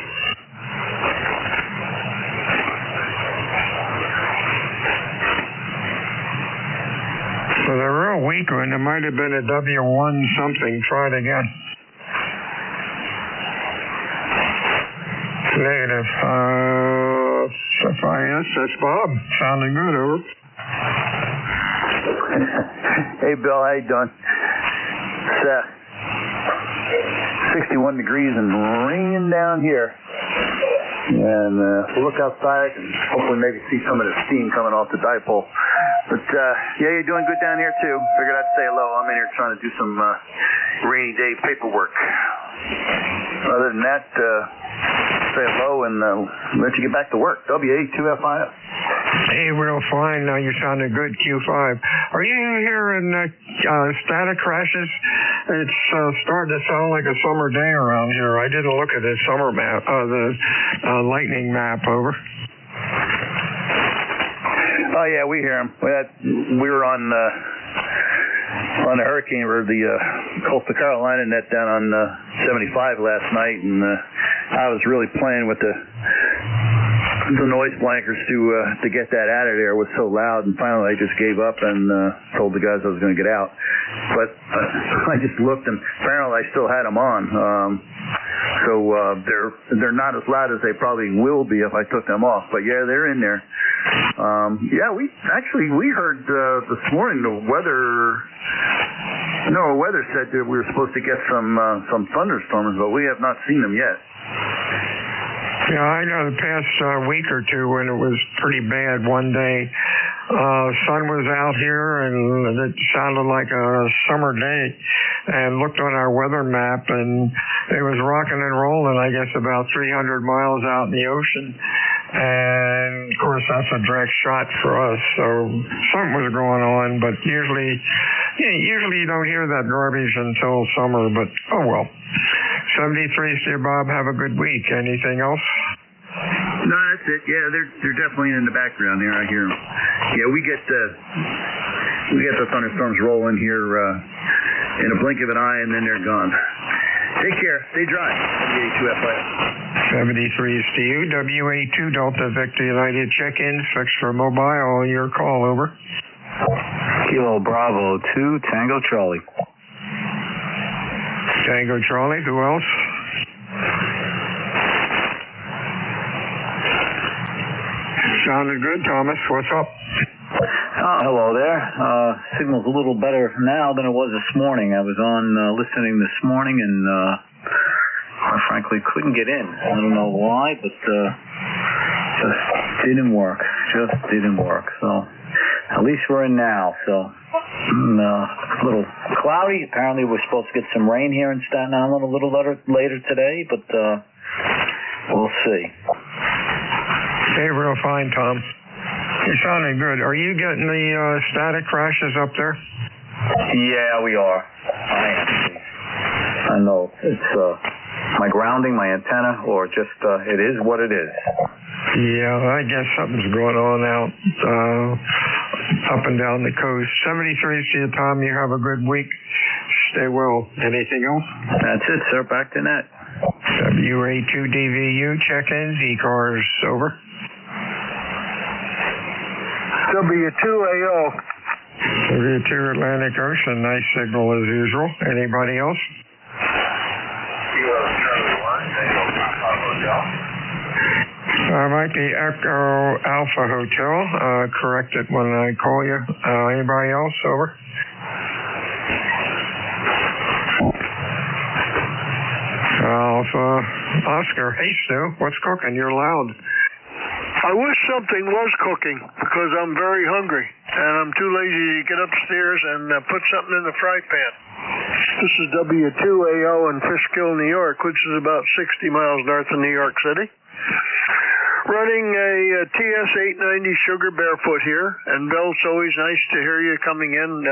For the real weak one, it might have been a W1 something. Try it again. Negative. FIS, that's Bob. Sounding good, over. Hey, Bill, how you doing? It's 61 degrees and raining down here. And we'll look outside and hopefully maybe see some of the steam coming off the dipole. But, yeah, you're doing good down here, too. Figured I'd say hello. I'm in here trying to do some rainy day paperwork. Other than that, say hello and let you get back to work. WA2FIS. Hey, real fine. Now you're sounding good, Q5. Are you hearing static crashes? It's starting to sound like a summer day around here. I didn't look at the summer map, the lightning map, over. Oh, yeah, we hear them. We were on the hurricane, or the coastal Carolina net down on 75 last night, and I was really playing with the noise blankers to get that out of there. It was so loud, and finally I just gave up and told the guys I was going to get out. But I just looked, and apparently I still had them on. So they're not as loud as they probably will be if I took them off. But yeah, they're in there. Yeah, we heard this morning the weather No, weather said that we were supposed to get some thunderstorms, but we have not seen them yet. Yeah, I know the past week or two when it was pretty bad one day, sun was out here and it sounded like a summer day, and looked on our weather map and it was rocking and rolling, I guess about 300 miles out in the ocean. And of course that's a direct shot for us, so something was going on, but usually you don't hear that garbage until summer, but oh well. 73, dear Bob, have a good week. Anything else? No, that's it. Yeah, they're definitely in the background here. I hear them. Yeah, we get the thunderstorms rolling here in a blink of an eye, and then they're gone. Take care. Stay dry. WA2FIS. 73 is to you. WA2 Delta Victor United check-in. Fixed for mobile. Your call, over. Kilo Bravo 2 Tango Charlie. Tango Charlie. Who else? Sounded good, Thomas. What's up? Hello there. Signal's a little better now than it was this morning. I was on listening this morning and quite frankly couldn't get in. I don't know why, but just didn't work. So at least we're in now. So a little cloudy. Apparently we're supposed to get some rain here in Staten Island a little later today, but we'll see. Okay, real fine, Tom. You're sounding good. Are you getting the static crashes up there? Yeah, we are. I know. It's my grounding, my antenna, or just it is what it is. Yeah, I guess something's going on out up and down the coast. 73 to you, Tom. You have a good week. Stay well. Anything else? That's it, sir. Back to net. WA2DVU check-ins. ECARS, over. W2AO. W2 Atlantic Ocean, nice signal as usual. Anybody else? Might be Echo Alpha Hotel. Correct it when I call you. Anybody else? Over. Alpha Oscar. Hey, Stu. What's cooking? You're loud. I wish something was cooking because I'm very hungry and I'm too lazy to get upstairs and put something in the fry pan. This is W2AO in Fishkill, New York, which is about 60 miles north of New York City. Running a TS-890 Sugar Barefoot here, and Bill, it's always nice to hear you coming in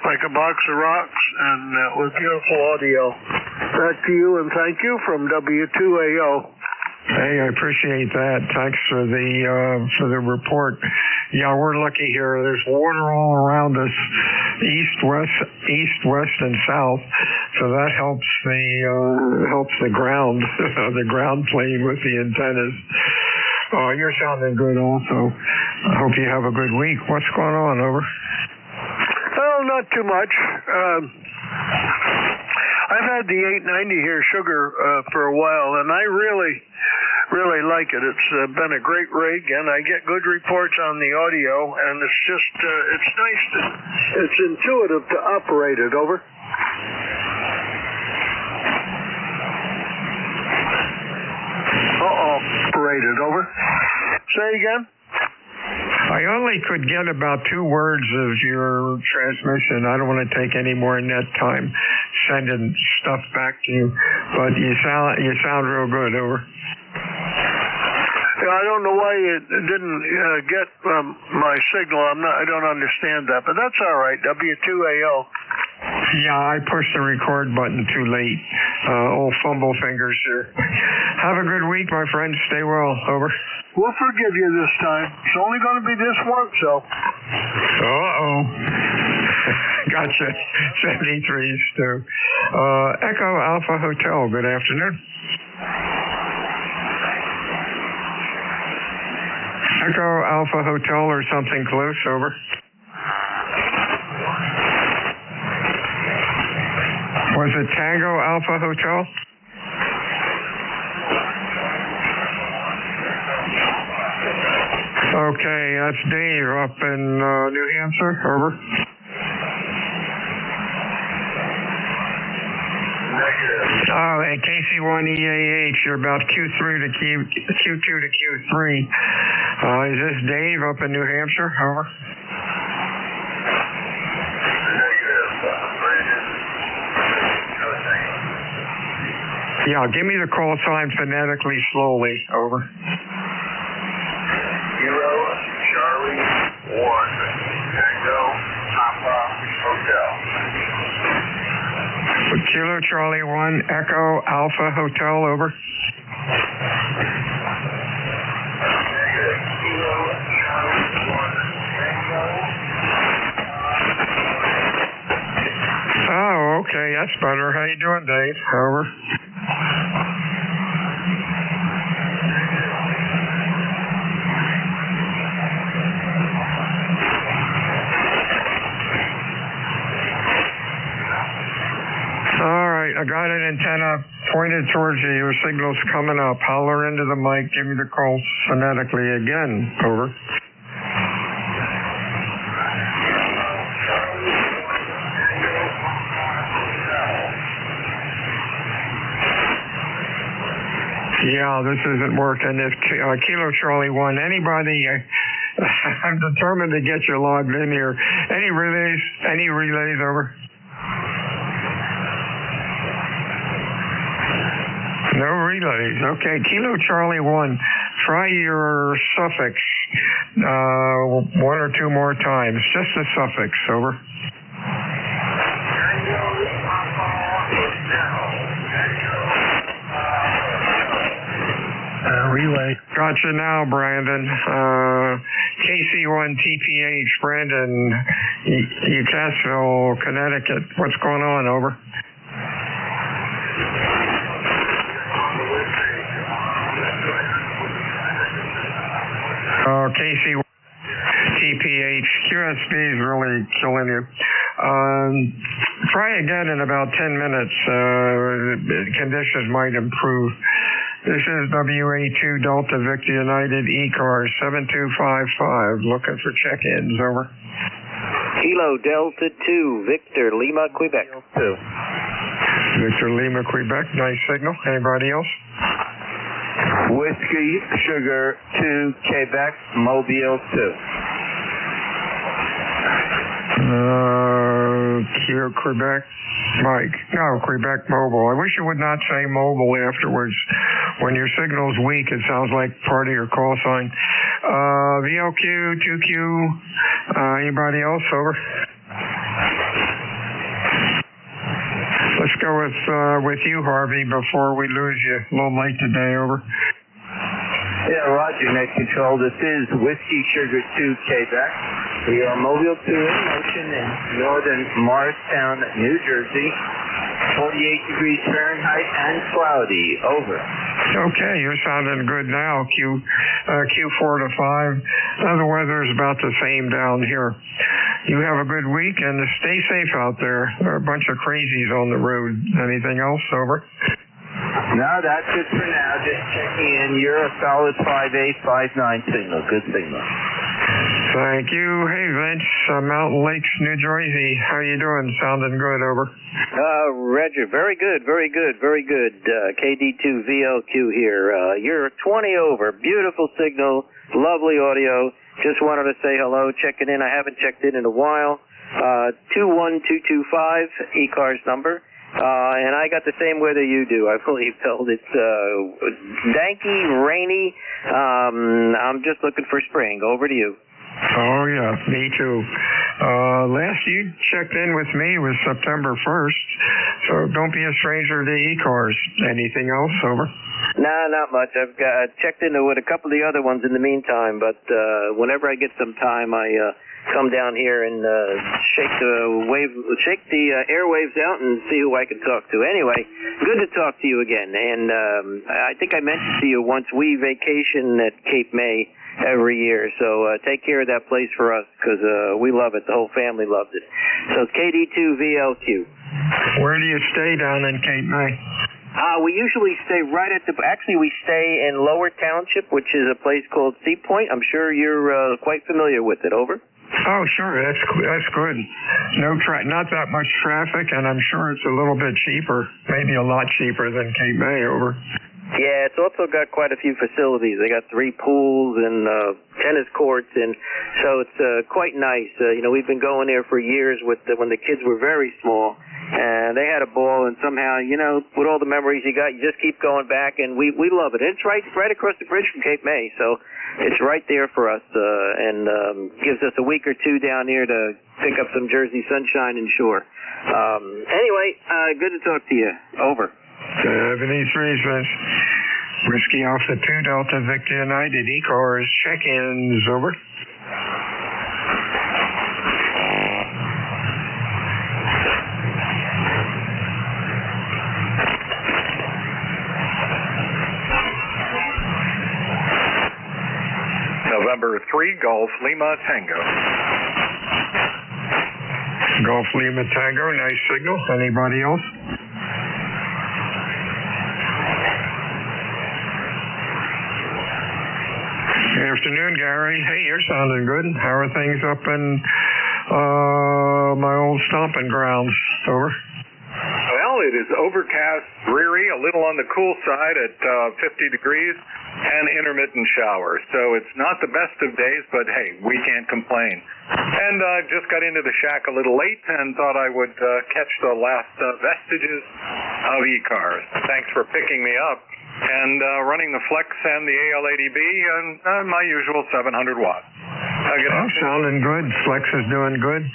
like a box of rocks and with beautiful audio. Back to you, and thank you from W2AO. Hey, I appreciate that. Thanks for the report. Yeah, we're lucky here. There's water all around us, east, west, and south. So that helps the ground, the ground plane with the antennas. You're sounding good also. I hope you have a good week. What's going on, over? Well, not too much. I've had the 890 here, Sugar, for a while, and I really like it. It's been a great rig, and I get good reports on the audio, and it's just, it's nice it's intuitive to operate it, over. Operated, over. Say again? I only could get about 2 words of your transmission. I don't want to take any more net time sending stuff back to you, but you sound real good, over. Yeah, I don't know why you didn't get my signal. I don't understand that, but that's all right. W2AO. Yeah, I pushed the record button too late. Old fumble fingers here. Have a good week, my friend. Stay well, over. We'll forgive you this time. It's only going to be this once, though. Uh-oh. Gotcha. 73, Stu. Echo Alpha Hotel, good afternoon. Echo Alpha Hotel or something close, over. Was it Tango Alpha Hotel? Okay, that's Dave up in New Hampshire, over. Oh, and KC1EAH, you're about Q2 to Q3. Is this Dave up in New Hampshire? Over. Yeah, give me the call sign phonetically slowly. Over. Kilo Charlie 1 Tango Papa Hotel. Kilo Charlie 1 Echo Alpha Hotel. Over. Oh, okay, that's better. How you doing, Dave? Over. I got an antenna pointed towards you. Your signal's coming up. Holler into the mic. Give me the call phonetically again. Over. Yeah, this isn't working. If Kilo Charlie 1, anybody, I'm determined to get you logged in here. Any relays? Any relays? Over. No relays. Okay, Kilo Charlie 1, try your suffix 1 or 2 more times. Just the suffix. Over. Relay. Gotcha now, Brandon. KC1 TPH, Brandon, Ucasville, Connecticut. What's going on? Over. KC TPH, QSB is really killing you. Try again in about 10 minutes. Conditions might improve. This is WA2 Delta Victor United ECARS 7255. Looking for check-ins. Over. Kilo Delta 2 Victor Lima Quebec. Victor Lima Quebec. Nice signal. Anybody else? Whiskey Sugar 2 Quebec Mobile 2. Quebec Mike. No, Quebec Mobile. I wish you would not say mobile afterwards. When your signal's weak, it sounds like part of your call sign. VLQ, 2Q. Anybody else? Over. Let's go with you, Harvey, before we lose you. A little late today. Over. Yeah, Roger, net control. This is Whiskey Sugar 2 Quebec. We are Mobile 2 in motion in northern Morristown, New Jersey. 48 degrees Fahrenheit and cloudy. Over. Okay, you're sounding good now. Q4 to 5. The weather is about the same down here. You have a good week and stay safe out there. There are a bunch of crazies on the road. Anything else? Over. No, that's it for now. Just checking in. You're a solid 5.859 signal. Good signal. Thank you. Hey, Vince, Mountain Lakes, New Jersey. How you doing? Sounding good. Over. Roger. Very good. Very good. Very good. KD2VLQ here. You're 20 over. Beautiful signal. Lovely audio. Just wanted to say hello. Checking in. I haven't checked in a while. 21225 ECARS number. And I got the same weather you do. I believe, Phil. It's danky, rainy. I'm just looking for spring. Over to you. Oh, yeah, me too. Last you checked in with me was September 1st, so don't be a stranger to ECARS. Anything else? Over. No, not much. I've checked into with a couple of the other ones in the meantime, but whenever I get some time, I come down here and shake the airwaves out and see who I can talk to. Anyway, good to talk to you again. And I think I mentioned to you once, we vacation at Cape May every year, so take care of that place for us, because we love it. The whole family loves it. So it's KD2VLQ. Where do you stay down in Cape May? We usually stay right at actually we stay in Lower Township, which is a place called Sea Point. I'm sure you're quite familiar with it. Over. Oh, sure. That's good. Not that much traffic, and I'm sure it's a little bit cheaper, maybe a lot cheaper than Cape May. Over. Yeah, it's also got quite a few facilities. They got 3 pools and tennis courts, and so it's quite nice. We've been going there for years when the kids were very small, and they had a ball. And somehow, with all the memories you got, you just keep going back, and we love it. And it's right across the bridge from Cape May, so it's right there for us, and gives us a week or 2 down here to pick up some Jersey sunshine and shore. Anyway, good to talk to you. Over. 73 Vince. Whiskey Alpha 2 Delta Victor United ECARS check-ins. Over. November 3 Golf Lima Tango. Golf Lima Tango, nice signal. Anybody else? Good afternoon, Gary. Hey, you're sounding good. How are things up in my old stomping grounds? Over. Well, it is overcast, dreary, a little on the cool side at 50 degrees, and intermittent showers. So it's not the best of days, but hey, we can't complain. And I just got into the shack a little late and thought I would catch the last vestiges of ECARS. Thanks for picking me up. And running the Flex and the AL80B and my usual 700 watts. Sounding good. Flex is doing good.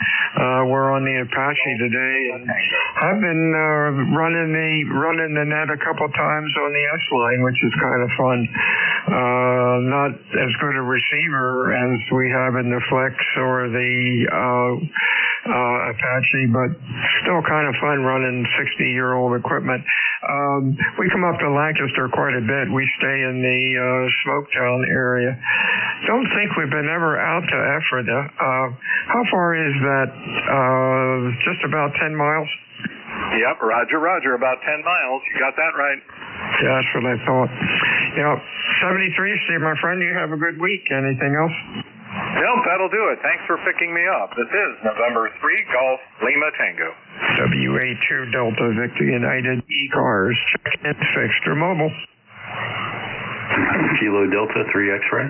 We're on the Apache today, and I've been running the net a couple times on the S-line, which is kind of fun. Not as good a receiver as we have in the Flex or the Apache, but still kind of fun running 60-year-old equipment. We come up to Lancaster quite a bit. We stay in the Smoketown area. Don't think we've been ever out to Ephrata. How far is that? Just about 10 miles? Yep, roger, about 10 miles. You got that right. Yeah, that's what I thought. 73, Steve, my friend, you have a good week. Anything else? Nope, that'll do it. Thanks for picking me up. This is November 3 Golf Lima Tango. WA2 Delta Victor United ECARS. Check-in fixed or mobile. Kilo Delta 3 X-ray.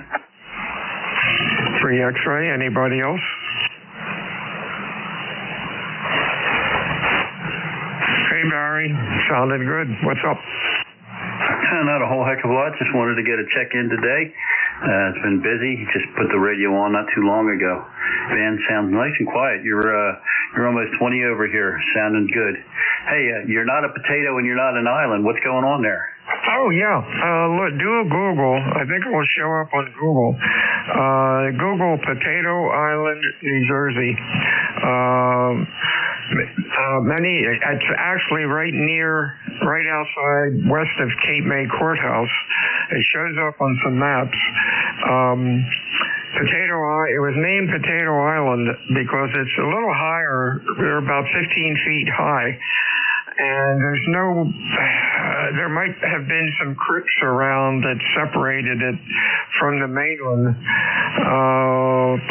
3 X-ray. Anybody else? Hey, Barry. Sounded good. What's up? Not a whole heck of a lot. Just wanted to get a check-in today. It's been busy. Just put the radio on not too long ago. Van sounds nice and quiet. You're almost 20 over here. Sounding good. Hey, you're not a potato and you're not an island. What's going on there? Oh, yeah. Look, do a Google. I think it will show up on Google. Google Potato Island, New Jersey. It's actually right outside west of Cape May Courthouse. It shows up on some maps. It was named Potato Island because it's a little higher. They're about 15 feet high. And there might have been some creeks around that separated it from the mainland,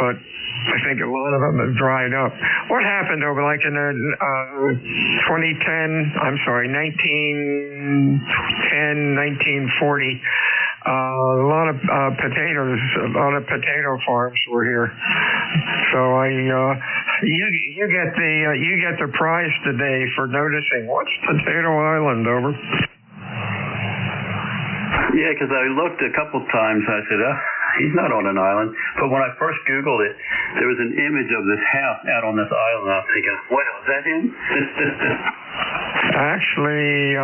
but I think a lot of them have dried up. What happened over like in the 1940, a lot of potato farms were here. So you get the prize today for noticing. What's Potato Island? Over. Yeah, because I looked a couple times. I said, he's not on an island. But when I first Googled it, there was an image of this house out on this island. I was thinking, well, is that him? Actually,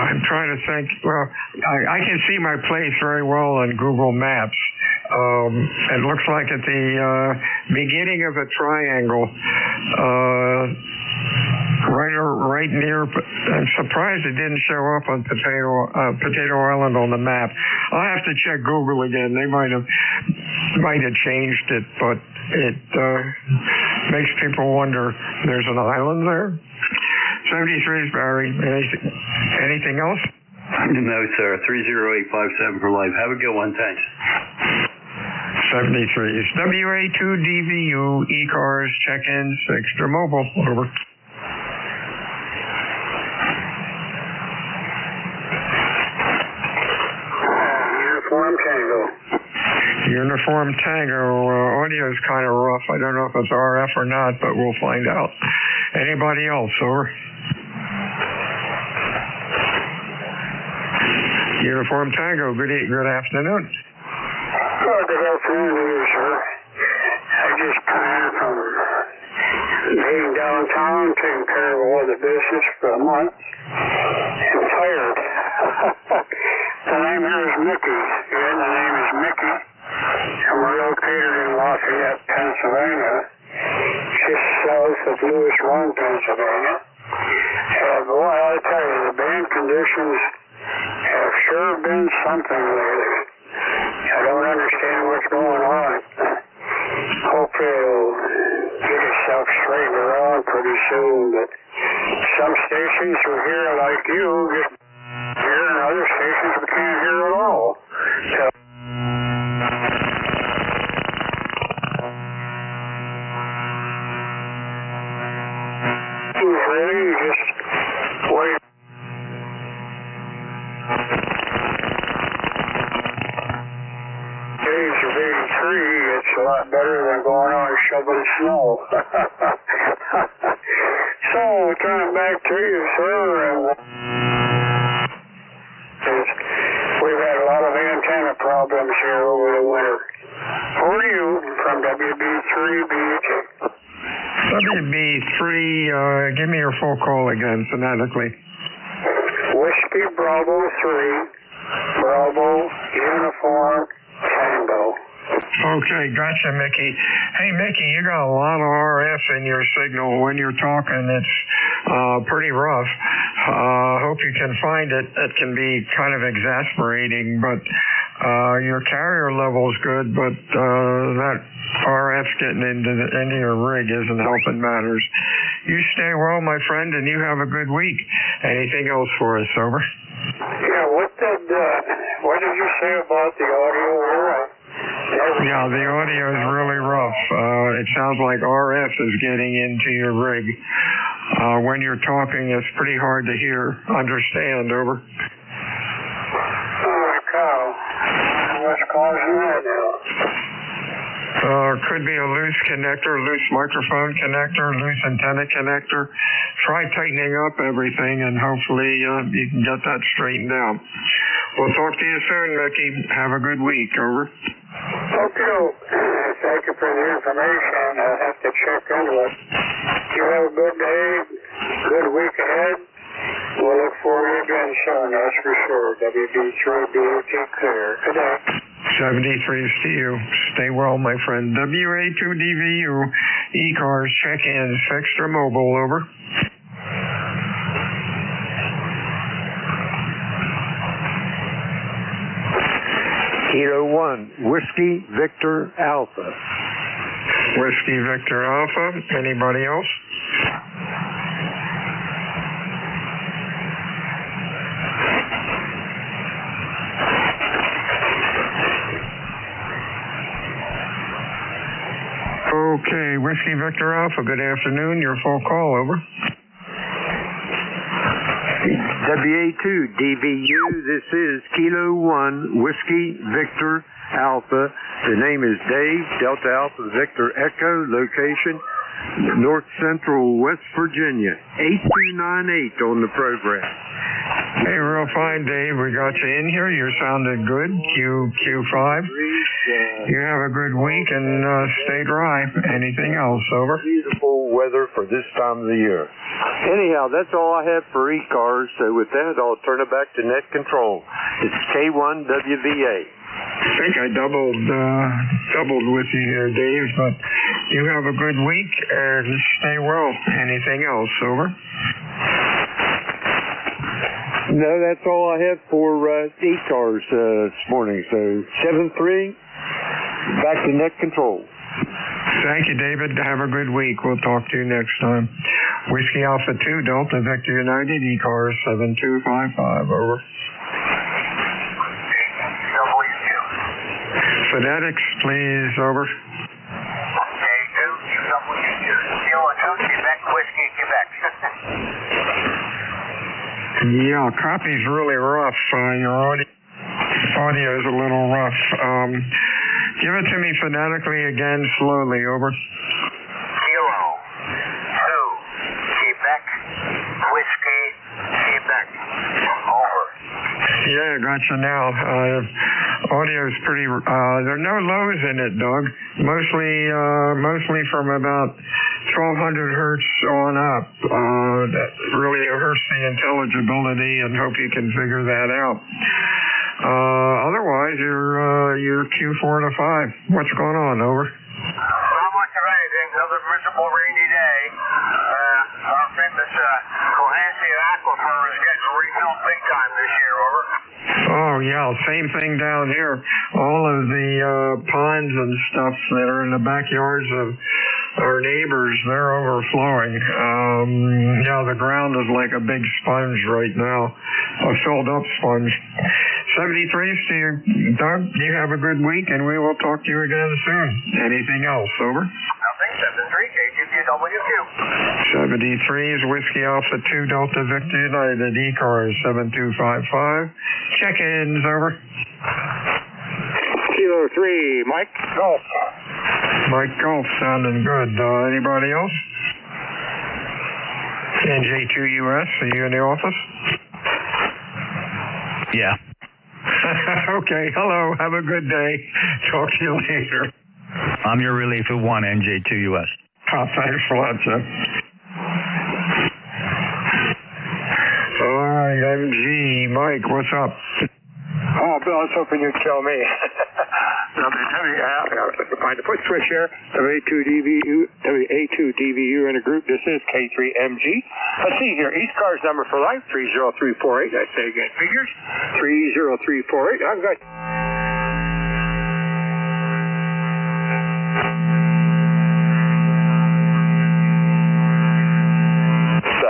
I'm trying to think. Well, I can see my place very well on Google Maps. It looks like at the beginning of a triangle, right near. I'm surprised it didn't show up on Potato Island on the map. I'll have to check Google again. They might have changed it, but it makes people wonder. There's an island there. 73 is Barry. Anything else? No, sir. 30857 for life. Have a good one. Thanks. 73s. WA2DVU, ECARS, check-ins, extra mobile. Over. Uniform Tango. Uniform Tango. Audio is kind of rough. I don't know if it's RF or not, but we'll find out. Anybody else? Over. Uniform Tango. Good afternoon. Good afternoon to you, sir. I just come in from being downtown, taking care of all the business for a month. I'm tired. The name here is Mickey. Yeah, the name is Mickey. And we're located in Lafayette, Pennsylvania, just south of Lewis Run, Pennsylvania. And boy, I tell you, the band conditions have sure been something lately. I don't understand what's going on. Hopefully it'll get itself straightened around pretty soon, but some stations will hear like you get here, and other stations we can't hear at all. So really just wait. Days of 83, it's a lot better than going on shoveling snow. So, turning back to you, sir, we've had a lot of antenna problems here over the winter. Who are you from WB3BUT? WB3, give me your full call again, phonetically. Whiskey Bravo 3, Bravo Uniform Tango. Okay, gotcha, Mickey. Hey, Mickey, you got a lot of RF in your signal. When you're talking, it's pretty rough. Hope you can find it. It can be kind of exasperating, but your carrier level's good, but that RF's getting into your rig isn't helping matters. You stay well, my friend, and you have a good week. Anything else for us? Over. Yeah, what did you say about the audio here? Yeah, the audio is really rough. It sounds like RF is getting into your rig. When you're talking, it's pretty hard to understand. Over. Holy cow. What's causing that now? Could be a loose connector, loose microphone connector, loose antenna connector. Try tightening up everything, and hopefully you can get that straightened out. We'll talk to you soon, Mickey. Have a good week. Over. Okay. Thank you for the information. I'll have to check into it. You have a good day, good week ahead. We'll look for you again soon, that's for sure. WB3BUT clear. Good day. 73s to you. Stay well, my friend. WA2DVU, ECARS, check-ins, extra mobile. Over. Kilo 1, Whiskey Victor Alpha. Whiskey Victor Alpha. Anybody else? Okay, Whiskey Victor Alpha, good afternoon. Your full call, over. WA2DVU, this is Kilo 1, Whiskey Victor Alpha. The name is Dave, Delta Alpha Victor Echo, location North Central West Virginia, 8298 on the program. Hey, real fine, Dave. We got you in here. You sounded good. Q5. You have a good week and stay dry. Anything else? Over. Beautiful weather for this time of the year. Anyhow, that's all I have for ECARS. So with that, I'll turn it back to Net Control. It's K1WVA. I think I doubled with you here, Dave, but you have a good week and stay well. Anything else? Over. No, that's all I have for ECARS this morning. So 7-3, back to Net Control. Thank you, David. Have a good week. We'll talk to you next time. Whiskey Alpha 2, Delta Victor United, ECARS 7255. Over. Phonetics, please, over. Quebec, Whiskey, Quebec. Yeah, copy's really rough. Your audio's a little rough. Give it to me phonetically again, slowly, over. 0, 2, Quebec, Whiskey, Quebec. Over. Yeah, gotcha now. Audio's pretty, there are no lows in it, Doug. Mostly from about 1200 hertz on up. That really hurts the intelligibility, and hope you can figure that out. Otherwise, you're Q4 to 5. What's going on? Over. Not much of anything. Another miserable rainy day. Our famous Cohansey Aquifer is getting refilled big time this year. Over. Oh, yeah, same thing down here. All of the ponds and stuff that are in the backyards of our neighbors, they're overflowing. Yeah, the ground is like a big sponge right now, a filled up sponge. 73s to you, Doug. You have a good week, and we will talk to you again soon. Anything else? Over. Nothing. 73, KQWQ. 73s, Whiskey Alpha 2 Delta Victor United, ECARS 7255. Check-ins, over. Kilo 3, Mike Golf. Mike Golf, sounding good. Anybody else? NJ2US, are you in the office? Yeah. Okay, hello, have a good day. Talk to you later. I'm your relief at 1, NJ2US. Oh, thanks a lot, Jeff. All right, MG, Mike, what's up? Oh, Bill, I was hoping you'd tell me. Find the foot switch here. WA2DVU in a group. This is K3MG. Let's see here. ECARS number for life, 30348. I say again, figures, 30348. I've got...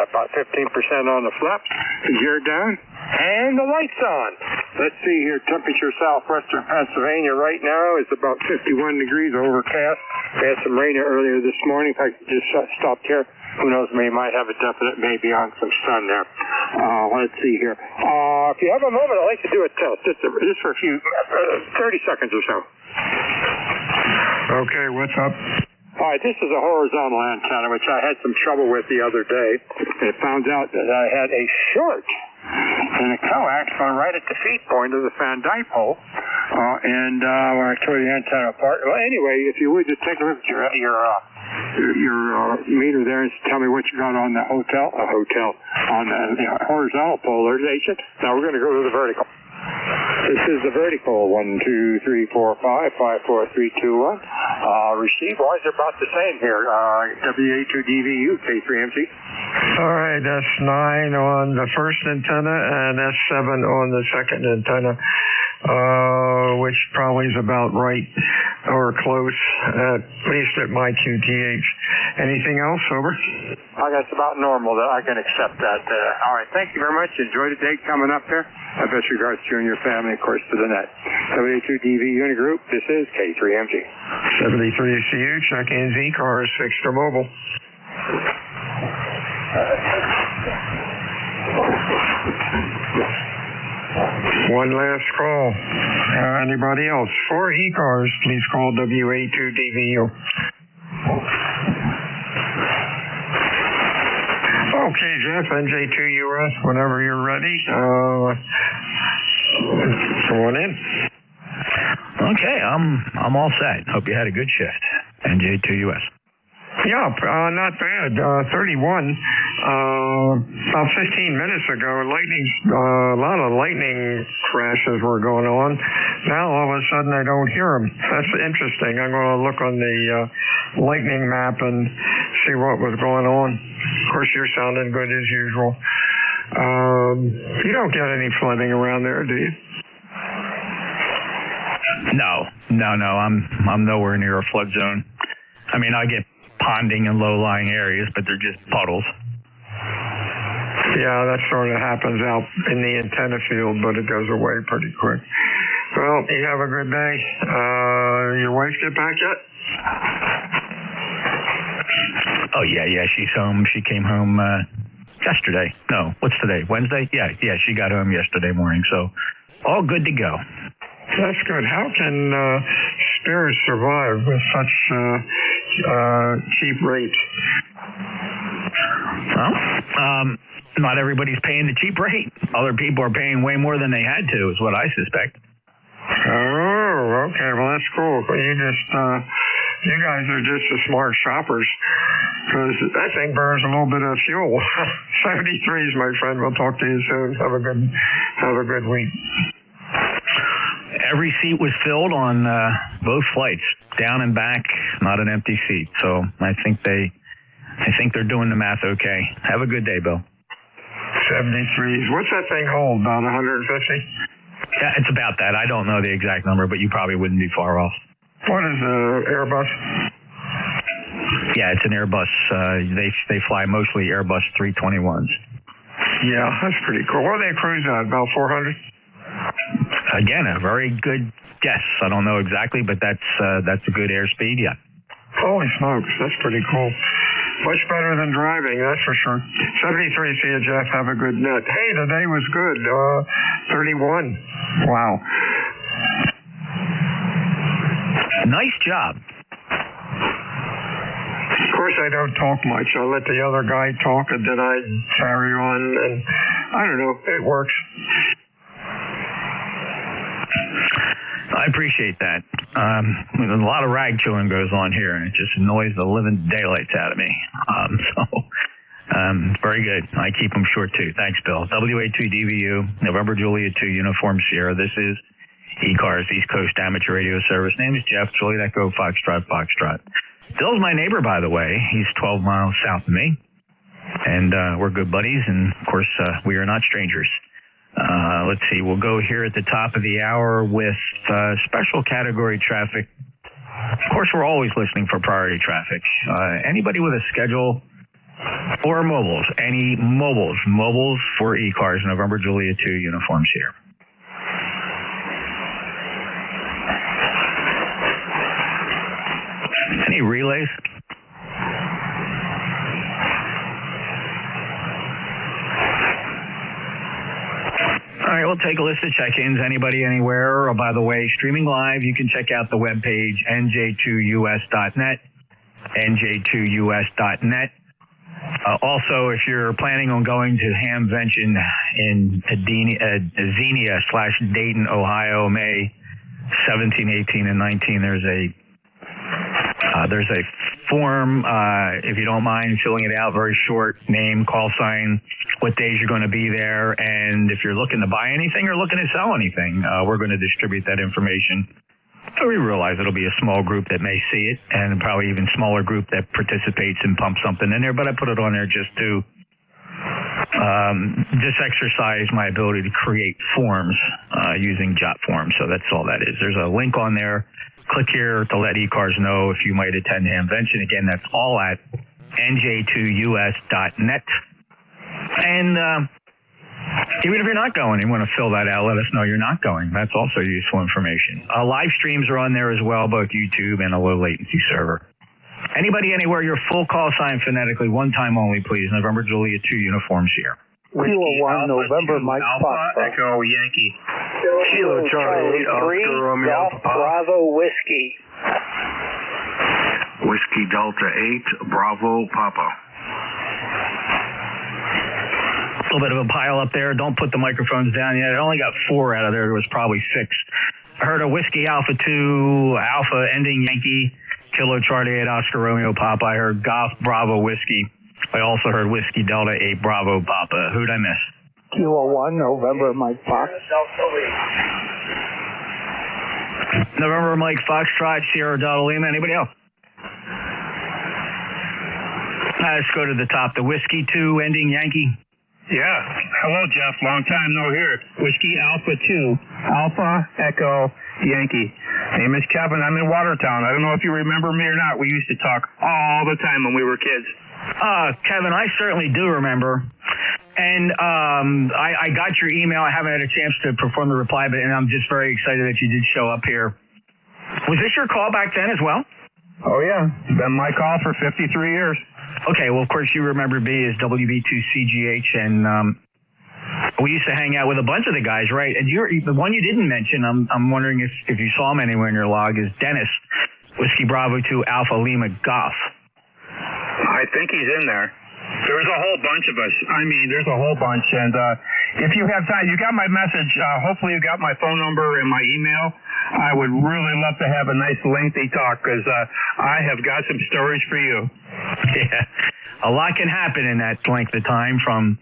About 15% on the flaps, gear down, and the lights on. Let's see here, temperature southwestern Pennsylvania right now is about 51 degrees, overcast. We had some rain earlier this morning. If I could just stopped here, who knows, we might have a definite maybe on some sun there. Let's see here. If you have a moment, I'd like to do a test, just for a few, 30 seconds or so. Okay, what's up? All right, this is a horizontal antenna, which I had some trouble with the other day. And it found out that I had a short and a coax going right at the feed point of the fan dipole. When I tore the antenna apart. Well, anyway, if you would just take a look at your meter there and tell me what you got on the on the horizontal polarization. Now we're going to go to the vertical. This is the vertical, 1, 2, 3, 4, 5, 5, 4, 3, 2, 1. Receive-wise, they're about the same here. WA2DVU, K3MC. All right, S9 on the first antenna and S7 on the second antenna, which probably is about right or close, at least at my QTH. Anything else, over? That's about normal. I can accept that. All right, thank you very much. Enjoy the day coming up there. Best regards to you and your family, of course, to the net. WA2DV Unit Group, this is K3MG. 73CU, check-in ECARS, fixed or mobile. One last call. Anybody else? For ECARS, please call WA2DVU. Okay, Jeff, NJ2US, whenever you're ready. Come on in. Okay, I'm all set. Hope you had a good shift. NJ2US. Yeah, not bad. 31. About 15 minutes ago, a lot of lightning crashes were going on. Now all of a sudden I don't hear them. That's interesting. I'm going to look on the lightning map and see what was going on. Of course, you're sounding good as usual. You don't get any flooding around there, do you? No. I'm nowhere near a flood zone. I mean, I get ponding in low-lying areas, but they're just puddles. Yeah, that sort of happens out in the antenna field, but it goes away pretty quick. Well, you have a good day. Your wife get back yet? Oh, yeah, she's home. She came home yesterday. No, what's today? Wednesday? Yeah, she got home yesterday morning, so all good to go. That's good. How can Spears survive with such cheap rates? Well, not everybody's paying the cheap rate. Other people are paying way more than they had to, is what I suspect. Oh, okay. Well, that's cool. You guys are just the smart shoppers, because that thing burns a little bit of fuel. 73s, my friend. We'll talk to you soon. Have a good week. Every seat was filled on both flights, down and back, not an empty seat. So I think they're doing the math okay. Have a good day, Bill. 73s. What's that thing hold? About 150? Yeah, it's about that. I don't know the exact number, but you probably wouldn't be far off. What is Airbus? Yeah, it's an Airbus. They fly mostly Airbus 321s. Yeah, that's pretty cool. What are they cruising at? About 400? Again, a very good guess. I don't know exactly, but that's a good airspeed. Yeah. Holy smokes, that's pretty cool. Much better than driving, that's for sure. 73, see you, Jeff. Have a good net. Hey, today was good. 31. Wow. Nice job. Of course, I don't talk much. I let the other guy talk, and then I carry on, and I don't know. It works. I appreciate that. A lot of rag chewing goes on here, and it just annoys the living daylights out of me. Very good. I keep them short, too. Thanks, Bill. WA2DVU, November Juliet 2, Uniform Sierra. This is ECARS, East Coast Amateur Radio Service. Name is Jeff, Juliet Echo, Foxtrot. Bill's my neighbor, by the way. He's 12 miles south of me, and we're good buddies, and, of course, we are not strangers. Let's see, we'll go here at the top of the hour with special category traffic. Of course, we're always listening for priority traffic. Anybody with a schedule or mobiles, any mobiles for ECARS, November Juliet 2 uniforms here. Any relays? All right, we'll take a list of check-ins. Anybody, anywhere. Oh, by the way, streaming live, you can check out the webpage, nj2us.net, nj2us.net. Also, if you're planning on going to Hamvention in Xenia/Dayton, Ohio, May 17, 18, and 19, there's a form, if you don't mind filling it out, very short, name, call sign, what days you're going to be there, and if you're looking to buy anything or looking to sell anything, we're going to distribute that information. So we realize it'll be a small group that may see it, and probably even smaller group that participates and pumps something in there, but I put it on there just to just exercise my ability to create forms using Jot forms. So that's all that is. There's a link on there. Click here to let ECARS know if you might attend Hamvention. Again, that's all at nj2us.net. And even if you're not going, you want to fill that out, let us know you're not going. That's also useful information. Live streams are on there as well, both YouTube and a low latency server. Anybody, anywhere, your full call sign phonetically, one time only, please. November Juliet 2 uniforms here. Kilo 1, November, Mike Fox. Echo Yankee. Kilo Charlie 8, Oscar Romeo Golf Bravo Whiskey. Whiskey Delta 8, Bravo Papa. A little bit of a pile up there. Don't put the microphones down yet. I only got 4 out of there. It was probably 6. I heard a Whiskey Alpha 2, Alpha ending Yankee, Kilo Charlie 8, Oscar Romeo Papa. I heard Golf Bravo Whiskey. I also heard Whiskey Delta 8, Bravo Papa. Who'd I miss? Kilo 1, November, Mike Fox. November, Mike Foxtrot, Sierra Delta Lima. Anybody else? Let's go to the top. The Whiskey 2, ending Yankee. Yeah. Hello, Jeff. Long time no hear. Whiskey Alpha 2, Alpha Echo Yankee. Name is Kevin. I'm in Watertown. I don't know if you remember me or not. We used to talk all the time when we were kids. Kevin, I certainly do remember. And I got your email. I haven't had a chance to perform the reply, and I'm just very excited that you did show up here. Was this your call back then as well? Oh, yeah. It's been my call for 53 years. Okay, well, of course, you remember me as WB2CGH, and we used to hang out with a bunch of the guys, right? And the one you didn't mention, I'm wondering if you saw him anywhere in your log, is Dennis, Whiskey Bravo 2 Alpha Lima Golf. I think he's in there. There's a whole bunch of us. I mean, there's a whole bunch. And if you have time, you got my message. Hopefully you got my phone number and my email. I would really love to have a nice lengthy talk because I have got some stories for you. Yeah, a lot can happen in that length of time from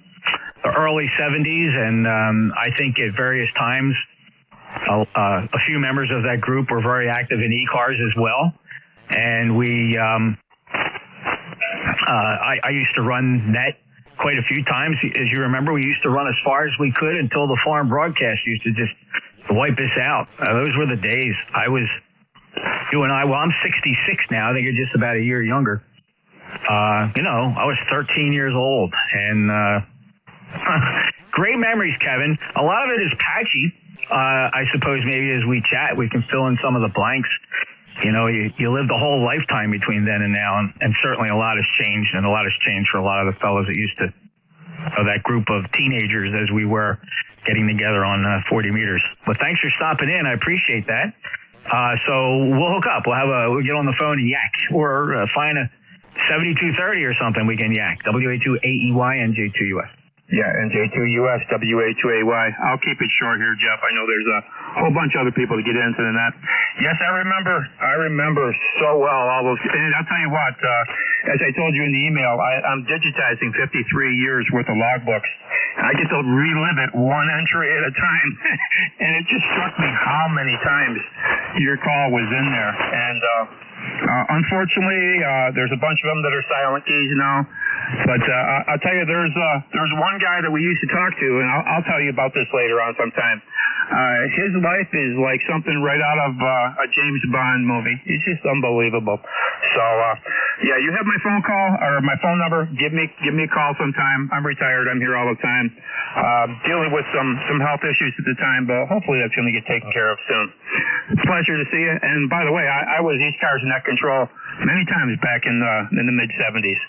the early 70s, and I think at various times a few members of that group were very active in ECARS as well. And we, I used to run net quite a few times. As you remember, we used to run as far as we could until the foreign broadcast used to just wipe us out. Those were the days. You and I, well, I'm 66 now. I think you're just about a year younger. I was 13 years old, and great memories, Kevin. A lot of it is patchy. I suppose maybe as we chat, we can fill in some of the blanks. You lived a whole lifetime between then and now, and certainly a lot has changed, and a lot has changed for a lot of the fellows that used to, that group of teenagers as we were getting together on 40 meters. But thanks for stopping in. I appreciate that. So we'll hook up. We'll get on the phone and yak, or find a 7230 or something we can yak. WA2AEY NJ2US. Yeah, NJ2US, WA2AY. I'll keep it short here, Jeff. I know there's a whole bunch of other people to get into than that. Yes, I remember so well all those. And I'll tell you what, as I told you in the email, I'm digitizing 53 years worth of logbooks. I get to relive it one entry at a time. And it just struck me how many times your call was in there. And unfortunately, there's a bunch of them that are silent keys now. But I'll tell you, there's one guy that we used to talk to, and I'll tell you about this later on sometime. His life is like something right out of a James Bond movie. It's just unbelievable. So, yeah, you have my phone call or my phone number. Give me a call sometime. I'm retired. I'm here all the time. Dealing with some health issues at the time, but hopefully that's going to get taken care of soon. It's a pleasure to see you. And by the way, I was ECARS net control many times back in the mid 70s,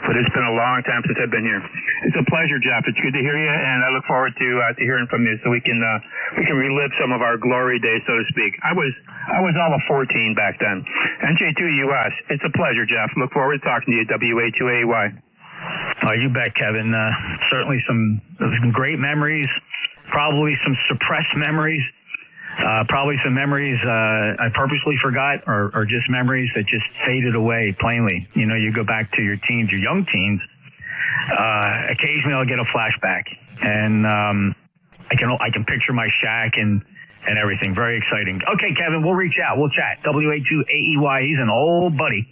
but it's been a long time since I've been here. It's a pleasure, Jeff. It's good to hear you, and I look forward to hearing from you so we can relive some of our glory days, so to speak. I was all of 14 back then. NJ2US. It's a pleasure, Jeff. Look forward to talking to you. WA2AY. Oh, you bet, Kevin. Certainly some great memories, probably some suppressed memories. Probably some memories I purposely forgot, or just memories that just faded away plainly. You go back to your teens, your young teens. Occasionally I'll get a flashback, and I can picture my shack and everything. Very exciting. Okay, Kevin, we'll reach out. We'll chat. WA2AEY. He's an old buddy.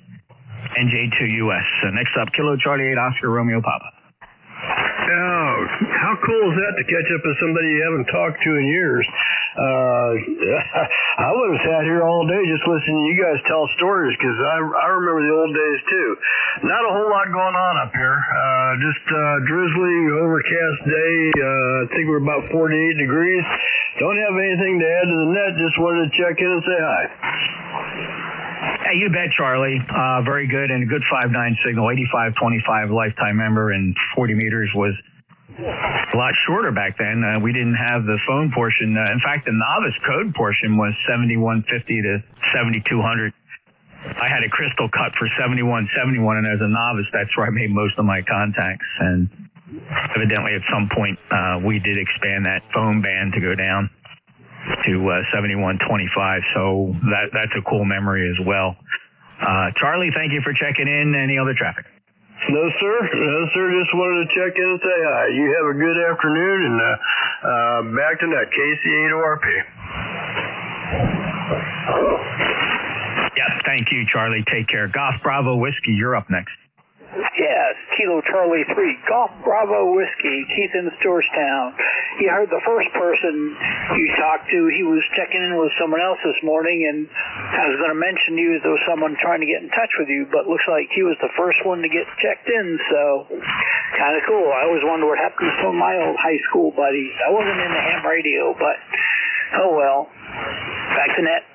NJ2US. Next up, Kilo Charlie 8 Oscar Romeo Papa. Oh, how cool is that to catch up with somebody you haven't talked to in years? I would have sat here all day just listening to you guys tell stories, because I remember the old days too. Not a whole lot going on up here. Just drizzly, overcast day. I think we're about 48 degrees. Don't have anything to add to the net. Just wanted to check in and say hi. Hey, you bet, Charlie. Very good, and a good 5.9 signal. 8525 lifetime member, and 40 meters was a lot shorter back then. We didn't have the phone portion. In fact, the novice code portion was 7150 to 7200. I had a crystal cut for 7171, and as a novice, that's where I made most of my contacts. And evidently, at some point, we did expand that phone band to go down to 7125. So that's a cool memory as well. Charlie, thank you for checking in. Any other traffic? No, sir. Just wanted to check in and say hi. You have a good afternoon, and back to that KC8ORP. Yeah, thank you, Charlie. Take care. Golf Bravo Whiskey, you're up next. Yes, Kilo Charlie 3, Golf Bravo Whiskey, Keith in Stewartstown. You heard the first person you talked to, he was checking in with someone else this morning, and I was going to mention you as there was someone trying to get in touch with you, but looks like he was the first one to get checked in, so kind of cool. I always wonder what happened to some of my old high school buddies. I wasn't in the ham radio, but oh well. Back to net.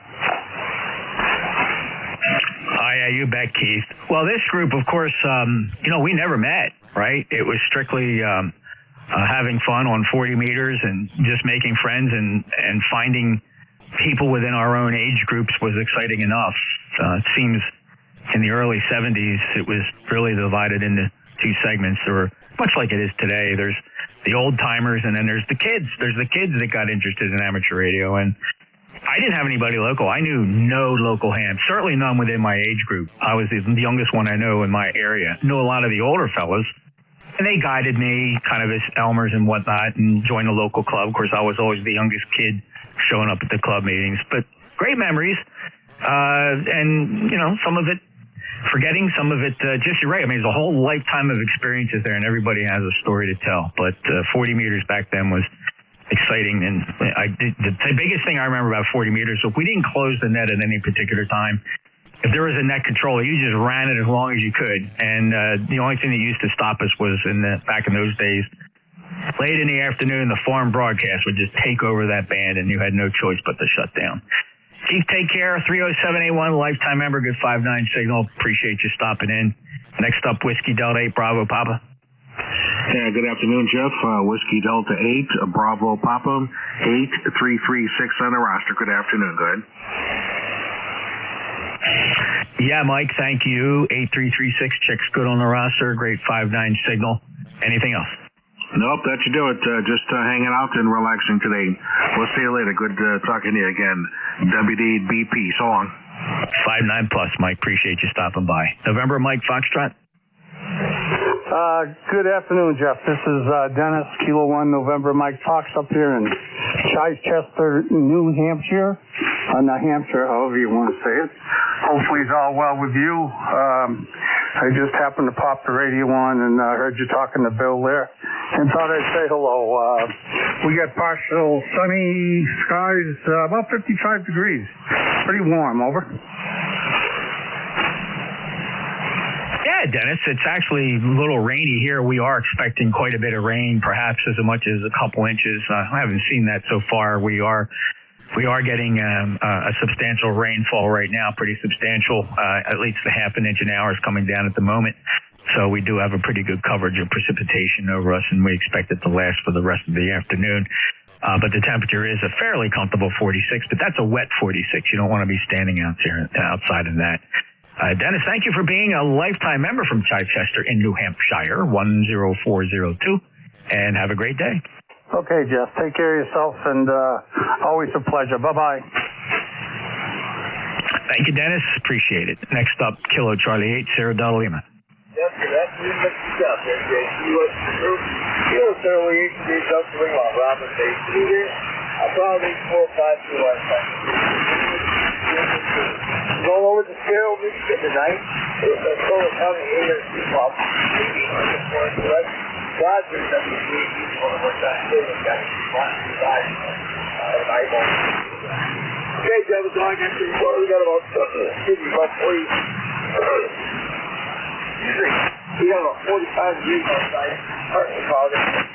Oh, yeah, you bet, Keith. Well, this group, of course, we never met, right? It was strictly having fun on 40 meters and just making friends and finding people within our own age groups was exciting enough. It seems in the early 70s, it was really divided into two segments, or much like it is today. There's the old timers, and then there's the kids. There's the kids that got interested in amateur radio, and I didn't have anybody local. I knew no local hams, certainly none within my age group. I was the youngest one I know in my area. Knew a lot of the older fellas, and they guided me kind of as Elmers and whatnot, and joined a local club. Of course, I was always the youngest kid showing up at the club meetings, but great memories. And, some of it forgetting, some of it just you're right. I mean, there's a whole lifetime of experiences there, and everybody has a story to tell. But 40 meters back then was exciting, and the biggest thing I remember about 40 meters, so if we didn't close the net at any particular time, if there was a net controller, you just ran it as long as you could. And the only thing that used to stop us was back in those days, late in the afternoon, the farm broadcast would just take over that band, and you had no choice but to shut down. Keith, take care. 30781, lifetime member, good 59 signal. Appreciate you stopping in. Next up, Whiskey Delta 8 Bravo Papa. Yeah, good afternoon, Jeff. Whiskey Delta 8 Bravo Papa 8336 on the roster. Good afternoon. Go ahead. Yeah, Mike, thank you. 8336 checks good on the roster. Great 59 signal. Anything else? Nope, that should do it. Just hanging out and relaxing today. We'll see you later. Good talking to you again. WDBP. So long. 59 plus, Mike. Appreciate you stopping by. November, Mike Foxtrot. Good afternoon, Jeff. This is Dennis, Kilo 1, November, Mike Fox up here in Chichester, New Hampshire. Not Hampshire, however you want to say it. Hopefully it's all well with you. I just happened to pop the radio on and heard you talking to Bill there and thought I'd say hello. We got partial sunny skies, about 55 degrees. Pretty warm, over. Yeah, Dennis, it's actually a little rainy here. We are expecting quite a bit of rain, perhaps as much as a couple inches. I haven't seen that so far. We are getting a substantial rainfall right now, pretty substantial. At least a half an inch an hour is coming down at the moment. So we do have a pretty good coverage of precipitation over us, and we expect it to last for the rest of the afternoon. But the temperature is a fairly comfortable 46, but that's a wet 46. You don't want to be standing outside of that. Dennis, thank you for being a lifetime member from Chichester in New Hampshire, 10402, and have a great day. Okay, Jeff. Take care of yourself, and always a pleasure. Bye-bye. Thank you, Dennis. Appreciate it. Next up, Kilo Charlie 8, Sierra Delta Lima. Yes, sir. That's the stuff. Kilo Charlie 8, Delta Lima, Robin Bay. I'll probably 4 or 5 to last time. Going over to Sierra Michigan tonight. It's a Solar County ARC pop. Roger, WCAG, one of our guys, okay, Jeff, it's all I got to report. We got about 40. We got about 45 degrees outside.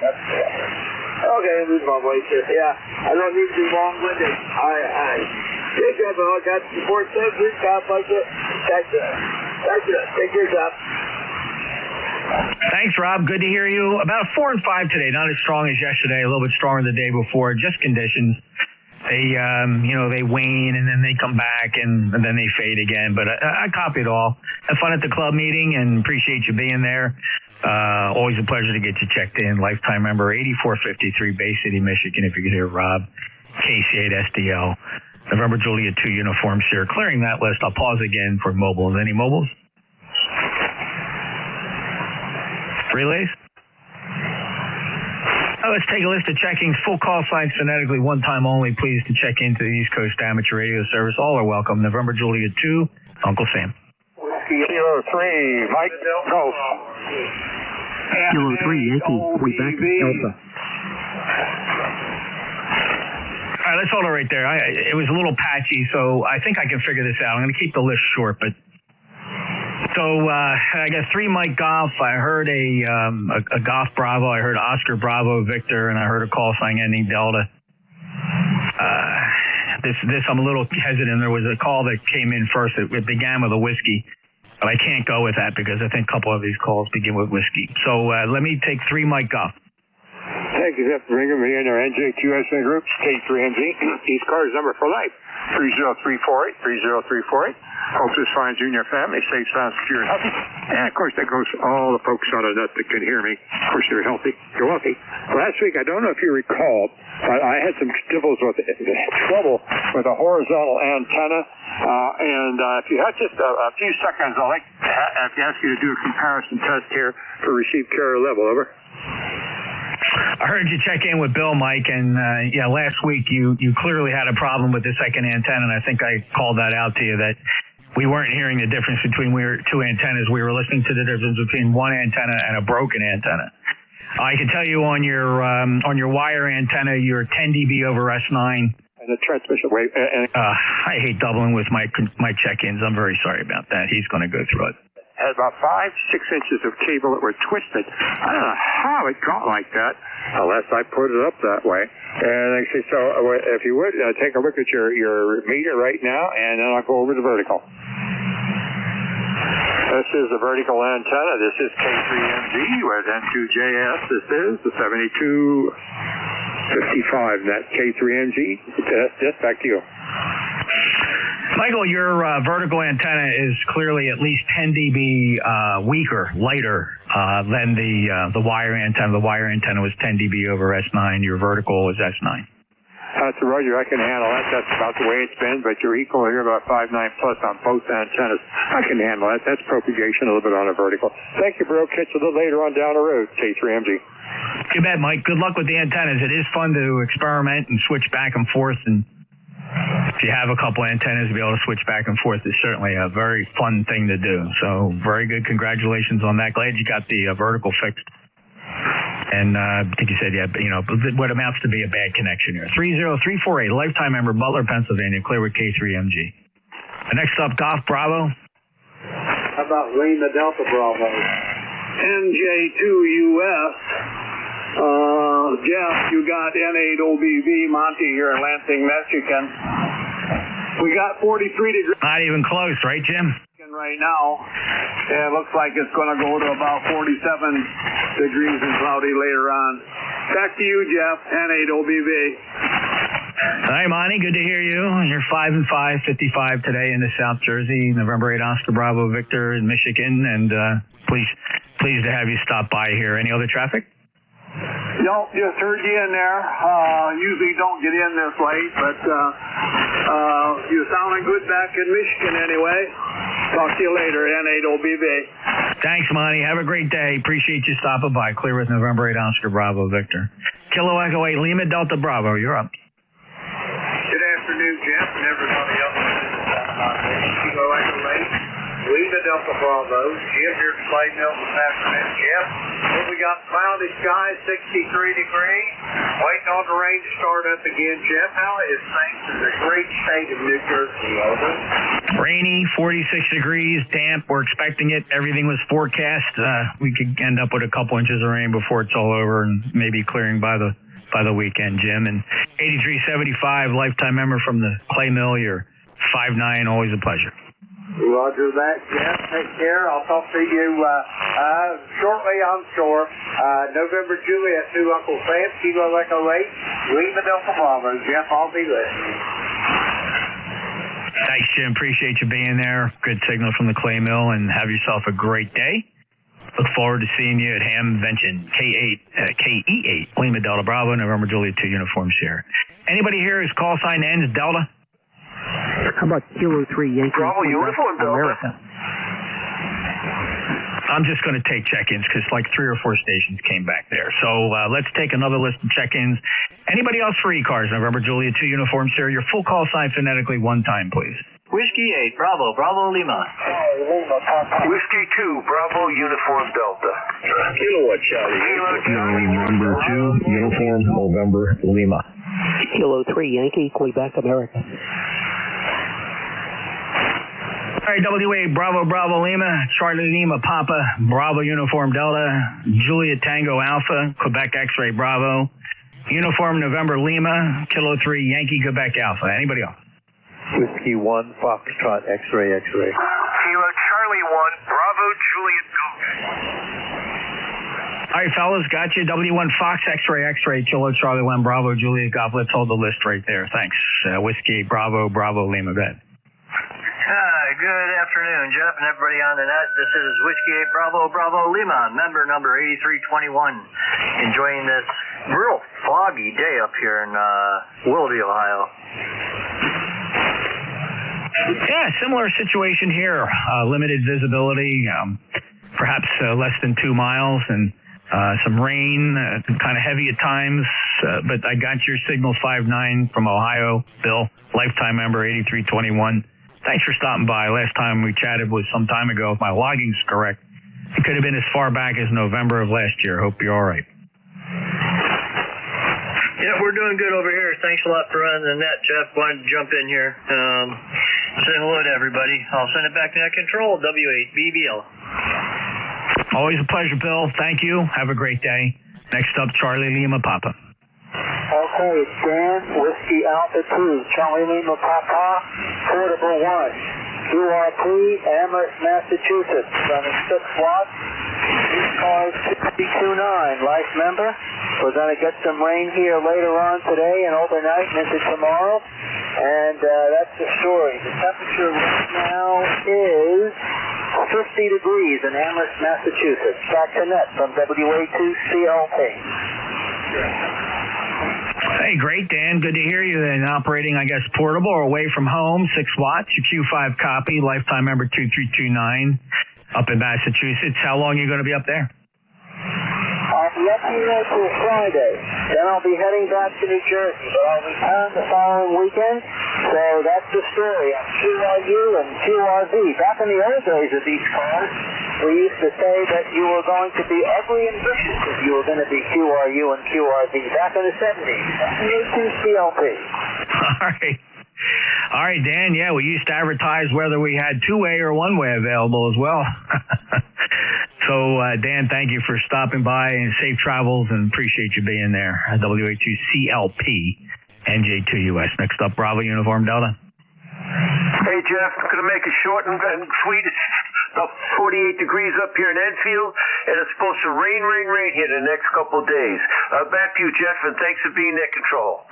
That's okay, I'm losing my voice here. Yeah, I don't need to be long-winded. Okay, Jeff, I got support 7 weeks. God bless you. That's it. Take care, Jeff. Thanks, Rob. Good to hear you. About 4 and 5 today. Not as strong as yesterday. A little bit stronger the day before. Just conditions. They, they wane and then they come back and then they fade again. But I copy it all. Have fun at the club meeting and appreciate you being there. Always a pleasure to get you checked in. Lifetime member 8453 Bay City, Michigan. If you could hear Rob. KC8 SDL. November Juliet 2 uniforms here. Clearing that list. I'll pause again for mobiles. Any mobiles? Relays? Let's take a list of checkings. Full call signs phonetically, one time only. Please to check into the East Coast Amateur Radio Service. All are welcome. November Juliet 2, Uncle Sam. Kilo 3, Mike, go. Kilo 3, Yankee, Quebec, Alpha. All right, let's hold it right there. It was a little patchy, so I think I can figure this out. I'm going to keep the list short, but So I got 3 Mike Golf. I heard a Golf Bravo. I heard Oscar Bravo Victor, and I heard a call sign ending Delta. This I'm a little hesitant. There was a call that came in first. It began with a whiskey, but I can't go with that because I think a couple of these calls begin with whiskey. So let me take 3 Mike Golf. Thank you, Jeff Brigham, here in our NJ2SA Group, K3MG, ECARS number for life, 30348, 30348. Hope this finds you and your family safe, sound, secure, and healthy. And, of course, that goes to all the folks on the net that can hear me. Of course, you're healthy. You're wealthy. Last week, I don't know if you recall, but I had some trouble with a horizontal antenna. And if you had just a few seconds, I'd like to ask you to do a comparison test here for received carrier level. Over. I heard you check in with Bill, Mike, and last week you clearly had a problem with the second antenna, and I think I called that out to you that we weren't hearing the difference between 2 antennas. We were listening to the difference between one antenna and a broken antenna. I can tell you on your wire antenna, you're 10 dB over S9. And the transmission wave. I hate doubling with my check-ins. I'm very sorry about that. He's going to go through it. Had about 5-6 inches of cable that were twisted. I don't know how it got like that, unless I put it up that way. And I say, so if you would, take a look at your meter right now, and then I'll go over the vertical. This is the vertical antenna. This is K3MG with N2JS. This is the 7255 net K3MG. Just back to you. Michael, your vertical antenna is clearly at least 10 dB weaker, lighter than the wire antenna. The wire antenna was 10 dB over S9. Your vertical is S9. That's Roger. I can handle that. That's about the way it's been, but you're equal here about 5.9 plus on both antennas. I can handle that. That's propagation a little bit on a vertical. Thank you, bro. Catch you a little later on down the road, K3MG. You bet, Mike. Good luck with the antennas. It is fun to experiment and switch back and forth, and if you have a couple antennas to be able to switch back and forth, it's certainly a very fun thing to do. So very good. Congratulations on that. Glad you got the vertical fixed. And I think you said, what amounts to be a bad connection here. 30348, lifetime member, Butler, Pennsylvania, clear with K3MG. Next up, Golf Bravo. How about Lima Delta Bravo? NJ2US. Jeff, you got N8OBV Monty here in Lansing, Michigan. We got 43 degrees. Not even close, right, Jim? Right now, it looks like it's going to go to about 47 degrees and cloudy later on. Back to you, Jeff, N8OBV. Hi, Monty. Good to hear you. You're 5-5, 55 today in the South Jersey, November 8 Oscar Bravo Victor in Michigan, and pleased to have you stop by here. Any other traffic? Nope, just heard you in there. Usually don't get in this late, but you're sounding good back in Michigan anyway. Talk to you later, N8OBV. Thanks, Monty. Have a great day. Appreciate you stopping by. Clear with November 8 Oscar Bravo Victor. Kilo Echo 8 Lima Delta Bravo. You're up. Good afternoon, Jeff, and everybody else. Kilo Echo 8 Lima Delta Bravo. Jim here to Slade Mill this afternoon, Jeff. What we got? Cloudy skies, 63 degrees. Waiting on the rain to start up again, Jeff. How is things in the great state of New Jersey? Over. Rainy, 46 degrees, damp. We're expecting it. Everything was forecast. We could end up with a couple inches of rain before it's all over, and maybe clearing by the weekend, Jim. And 8375, lifetime member from the Clay Mill. You're 5'9", always a pleasure. Roger that, Jeff. Take care. I'll talk to you shortly, I'm sure. November Juliet to Uncle Sam, Kilo Echo 8, Lima Delta Bravo. Jeff, I'll be listening. Thanks, Jim. Appreciate you being there. Good signal from the Clay Mill, and have yourself a great day. Look forward to seeing you at Hamvention, KE8, Lima Delta Bravo, November Juliet 2 Uniform Sierra. Anybody here whose call sign ends Delta? How about Kilo 3 Yankee? Bravo Uniform Delta. America. I'm just going to take check-ins because like 3 or 4 stations came back there. So let's take another list of check-ins. Anybody else for ECARS, November Juliet 2 Uniform Sierra? Your full call sign phonetically one time, please. Whiskey 8, Bravo, Bravo Lima. Whiskey 2, Bravo Uniform Delta. Kilowatt Charlie. Number 2, Uniform November Lima. Kilo 3 Yankee, Quebec, America. All right, WA Bravo Bravo Lima, Charlie Lima Papa, Bravo Uniform Delta, Juliet Tango Alpha, Quebec X-Ray Bravo, Uniform November Lima, Kilo 3 Yankee Quebec Alpha. Anybody else? Whiskey 1 Foxtrot X-Ray X-Ray. Kilo Charlie 1, Bravo Juliet Golf. All right, fellas, got you. W1 Fox X-Ray X-Ray, Kilo Charlie 1 Bravo Juliet Golf. Let's hold the list right there. Thanks. Whiskey Bravo Bravo Lima. Go ahead. Hi, good afternoon, Jeff, and everybody on the net. This is Whiskey 8 Bravo Bravo Lima, member number 8321. Enjoying this real foggy day up here in Willoughby, Ohio. Yeah, similar situation here. Limited visibility, perhaps less than 2 miles, and some rain, kind of heavy at times. But I got your signal 5-9 from Ohio, Bill, lifetime member 8321. Thanks for stopping by. Last time we chatted was some time ago, if my logging's correct. It could have been as far back as November of last year. Hope you're all right. Yeah, we're doing good over here. Thanks a lot for running the net, Jeff. Wanted to jump in here. Say hello to everybody. I'll send it back to net control, W8BBL. Always a pleasure, Bill. Thank you. Have a great day. Next up, Charlie Lima Papa. Okay, it's Dan, Whiskey Alpha 2, Charlie Lima Papa, Portable 1, QRP, Amherst, Massachusetts, running 6 watts, ECARS 62.9, life member. We're going to get some rain here later on today and overnight and into tomorrow, and that's the story. The temperature right now is 50 degrees in Amherst, Massachusetts. Back to net from WA2CLP. Hey, great, Dan. Good to hear you. And operating, I guess, portable or away from home, 6 watts, your Q5 copy, lifetime member 2329, up in Massachusetts. How long are you going to be up there? I'll be up here until Friday. Then I'll be heading back to New Jersey, but I'll return the following weekend. So that's the story on QRU and QRV. Back in the old days of these cars, we used to say that you were going to be ugly and vicious if you were going to be QRU and QRV. Back in the 70s. CLP. All right, Dan. Yeah, we used to advertise whether we had two-way or one-way available as well. So, Dan, thank you for stopping by and safe travels, and appreciate you being there. WA2CLP, NJ2US. Next up, Bravo Uniform Delta. Hey, Jeff, I'm going to make it short and sweet. It's about 48 degrees up here in Enfield, and it's supposed to rain here the next couple of days. Back to you, Jeff, and thanks for being net control.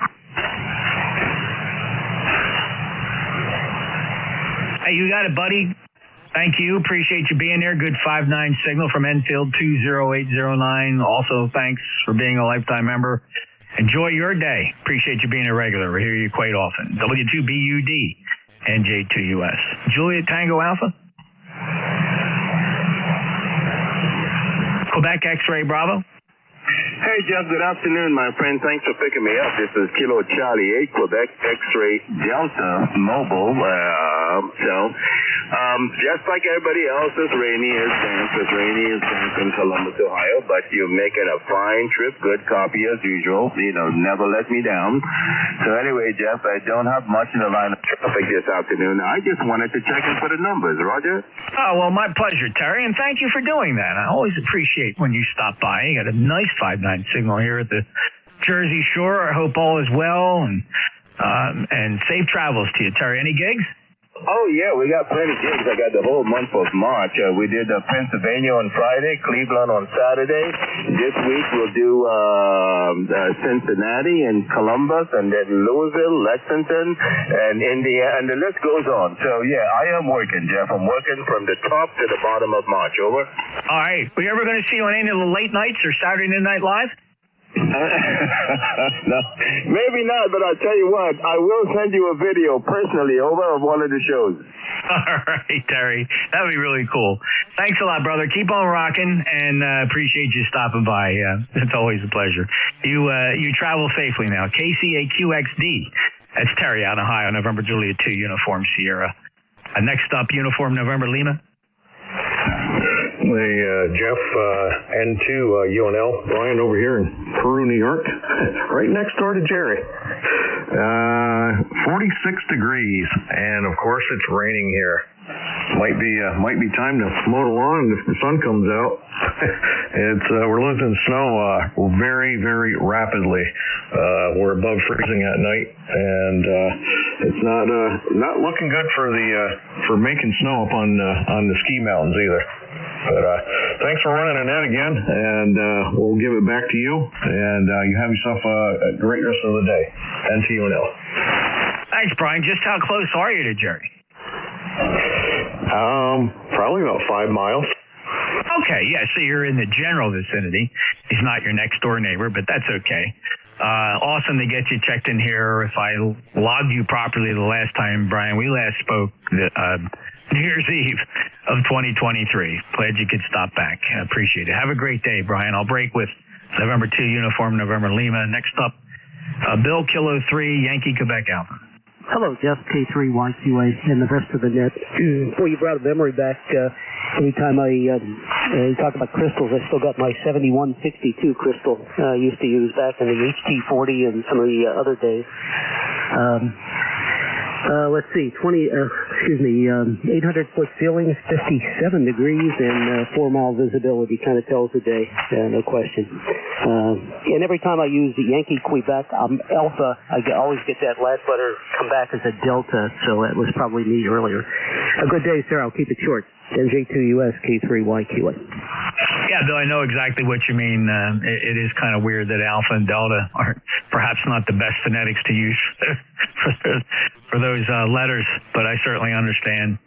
Hey, you got it, buddy. Thank you. Appreciate you being there. Good 5-9 signal from Enfield 20809. Also, thanks for being a lifetime member. Enjoy your day. Appreciate you being a regular. We hear you quite often. W2BUD, NJ2US. Juliet Tango Alpha. Quebec X-Ray Bravo. Hey, Jeff, good afternoon, my friend. Thanks for picking me up. This is Kilo Charlie 8, Quebec X-Ray Delta Mobile. Just like everybody else, it's rainy as dance in Columbus, Ohio, but you're making a fine trip. Good copy as usual. You know, never let me down. So anyway, Jeff, I don't have much in the line of traffic this afternoon. I just wanted to check in for the numbers. Roger? Oh, well, my pleasure, Terry, and thank you for doing that. I always appreciate when you stop by. You got a nice 5-9 signal here at the Jersey Shore. I hope all is well, and safe travels to you, Terry. Any gigs? Oh, yeah, we got plenty of gigs. I got the whole month of March. We did Pennsylvania on Friday, Cleveland on Saturday. This week we'll do Cincinnati and Columbus, and then Louisville, Lexington, and Indiana, and the list goes on. So, yeah, I am working, Jeff. I'm working from the top to the bottom of March. Over. All right. Are you ever going to see you on any of the late nights or Saturday Night Live? No, maybe not, but I'll tell you what, I will send you a video personally over of one of the shows. All right, Terry. That would be really cool. Thanks a lot, brother. Keep on rocking, and appreciate you stopping by. It's always a pleasure. You travel safely now. KCAQXD. That's Terry out in Ohio, November Juliet 2, Uniform Sierra. Next up, Uniform November Lima. Jeff, N2, UNL. Brian over here in Peru, New York, right next door to Jerry. 46 degrees, and of course it's raining here. Might be time to mow the lawn if the sun comes out. We're losing snow very, very rapidly. We're above freezing at night, and it's not looking good for making snow up on the ski mountains either. But thanks for running the net again, and we'll give it back to you. And you have yourself a great rest of the day. And to UNL. Thanks, Brian. Just how close are you to Jerry? Probably about 5 miles. Okay, yeah, so you're in the general vicinity. He's not your next door neighbor, but that's okay. Awesome to get you checked in here. If I logged you properly the last time, Brian, we last spoke New Year's Eve of 2023. Glad you could stop back. I appreciate it. Have a great day, Brian. I'll break with November 2 Uniform November Lima. Next up, Bill Kilo 3 Yankee Quebec Alpha. Hello, Jeff, K3YQA, and the rest of the net. Boy, you brought a memory back. Every time I talk about crystals, I still got my 7162 crystal I used to use back in the HT40 and some of the other days. Let's see, 800-foot ceilings, 57 degrees, and 4-mile visibility kind of tells the day, no question. And every time I use the Yankee Quebec Alpha, I always get that last letter come back as a Delta, so that was probably me earlier. A good day, sir. I'll keep it short. NJ2US K3YQA. Yeah, Bill, I know exactly what you mean. It is kind of weird that Alpha and Delta are perhaps not the best phonetics to use for those letters, but I certainly understand.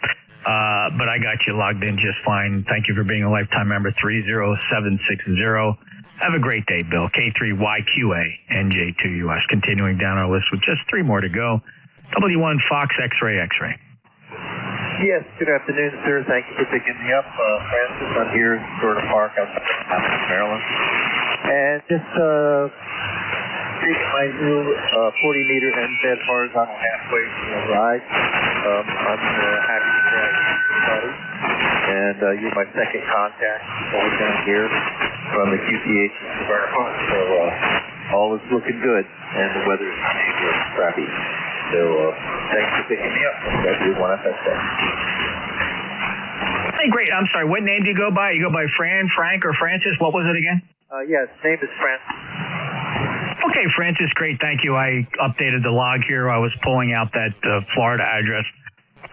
But I got you logged in just fine. Thank you for being a lifetime member, 30760. Have a great day, Bill. K3YQA, NJ2US. Continuing down our list with just 3 more to go. W1 Fox X-Ray X-Ray. Yes, good afternoon, sir. Thank you for picking me up. Francis, I'm here in Florida Park, Maryland. And just taking my new 40-meter NZ horizontal halfway ride. I'm happy to drag everybody. And you're my second contact over down here from the QTH in Florida Park. So all is looking good, and the weather is crappy. So thanks for picking me up. Everyone FSA. Hey, great. I'm sorry. What name do you go by? You go by Frank, or Francis? What was it again? Yes, name is Francis. Okay, Francis, great. Thank you. I updated the log here. I was pulling out that Florida address.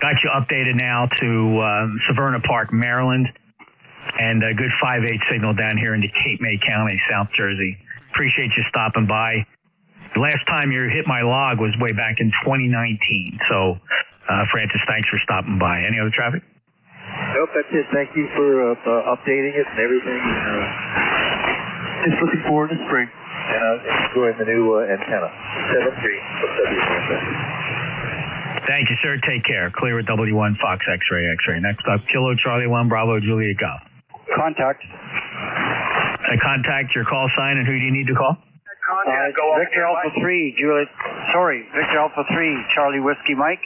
Got you updated now to Severna Park, Maryland, and a good 5/8 signal down here into Cape May County, South Jersey. Appreciate you stopping by. The last time you hit my log was way back in 2019. So, Francis, thanks for stopping by. Any other traffic? Nope, that's it. Thank you for updating it and everything. Just looking forward to spring. And enjoying the new antenna. 7-3. Thank you, sir. Take care. Clear with W1 Fox X-Ray X-Ray. Next up, Kilo Charlie 1 Bravo Juliet Golf. Contact. Contact, your call sign, and who do you need to call? Victor Alpha 3, Victor Alpha 3, Charlie Whiskey Mike.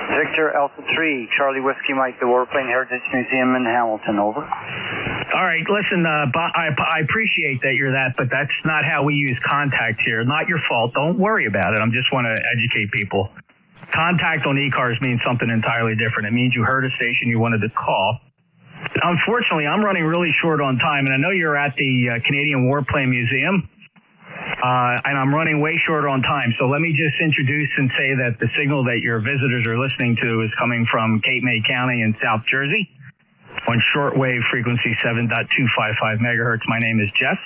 Victor Alpha 3, Charlie Whiskey Mike, the Warplane Heritage Museum in Hamilton, over. All right, listen, I appreciate that you're that, but that's not how we use contact here. Not your fault. Don't worry about it. I just want to educate people. Contact on ECARS means something entirely different. It means you heard a station you wanted to call. Unfortunately, I'm running really short on time, and I know you're at the Canadian Warplane Museum. And I'm running way short on time. So let me just introduce and say that the signal that your visitors are listening to is coming from Cape May County in South Jersey on shortwave frequency 7.255 megahertz. My name is Jeff.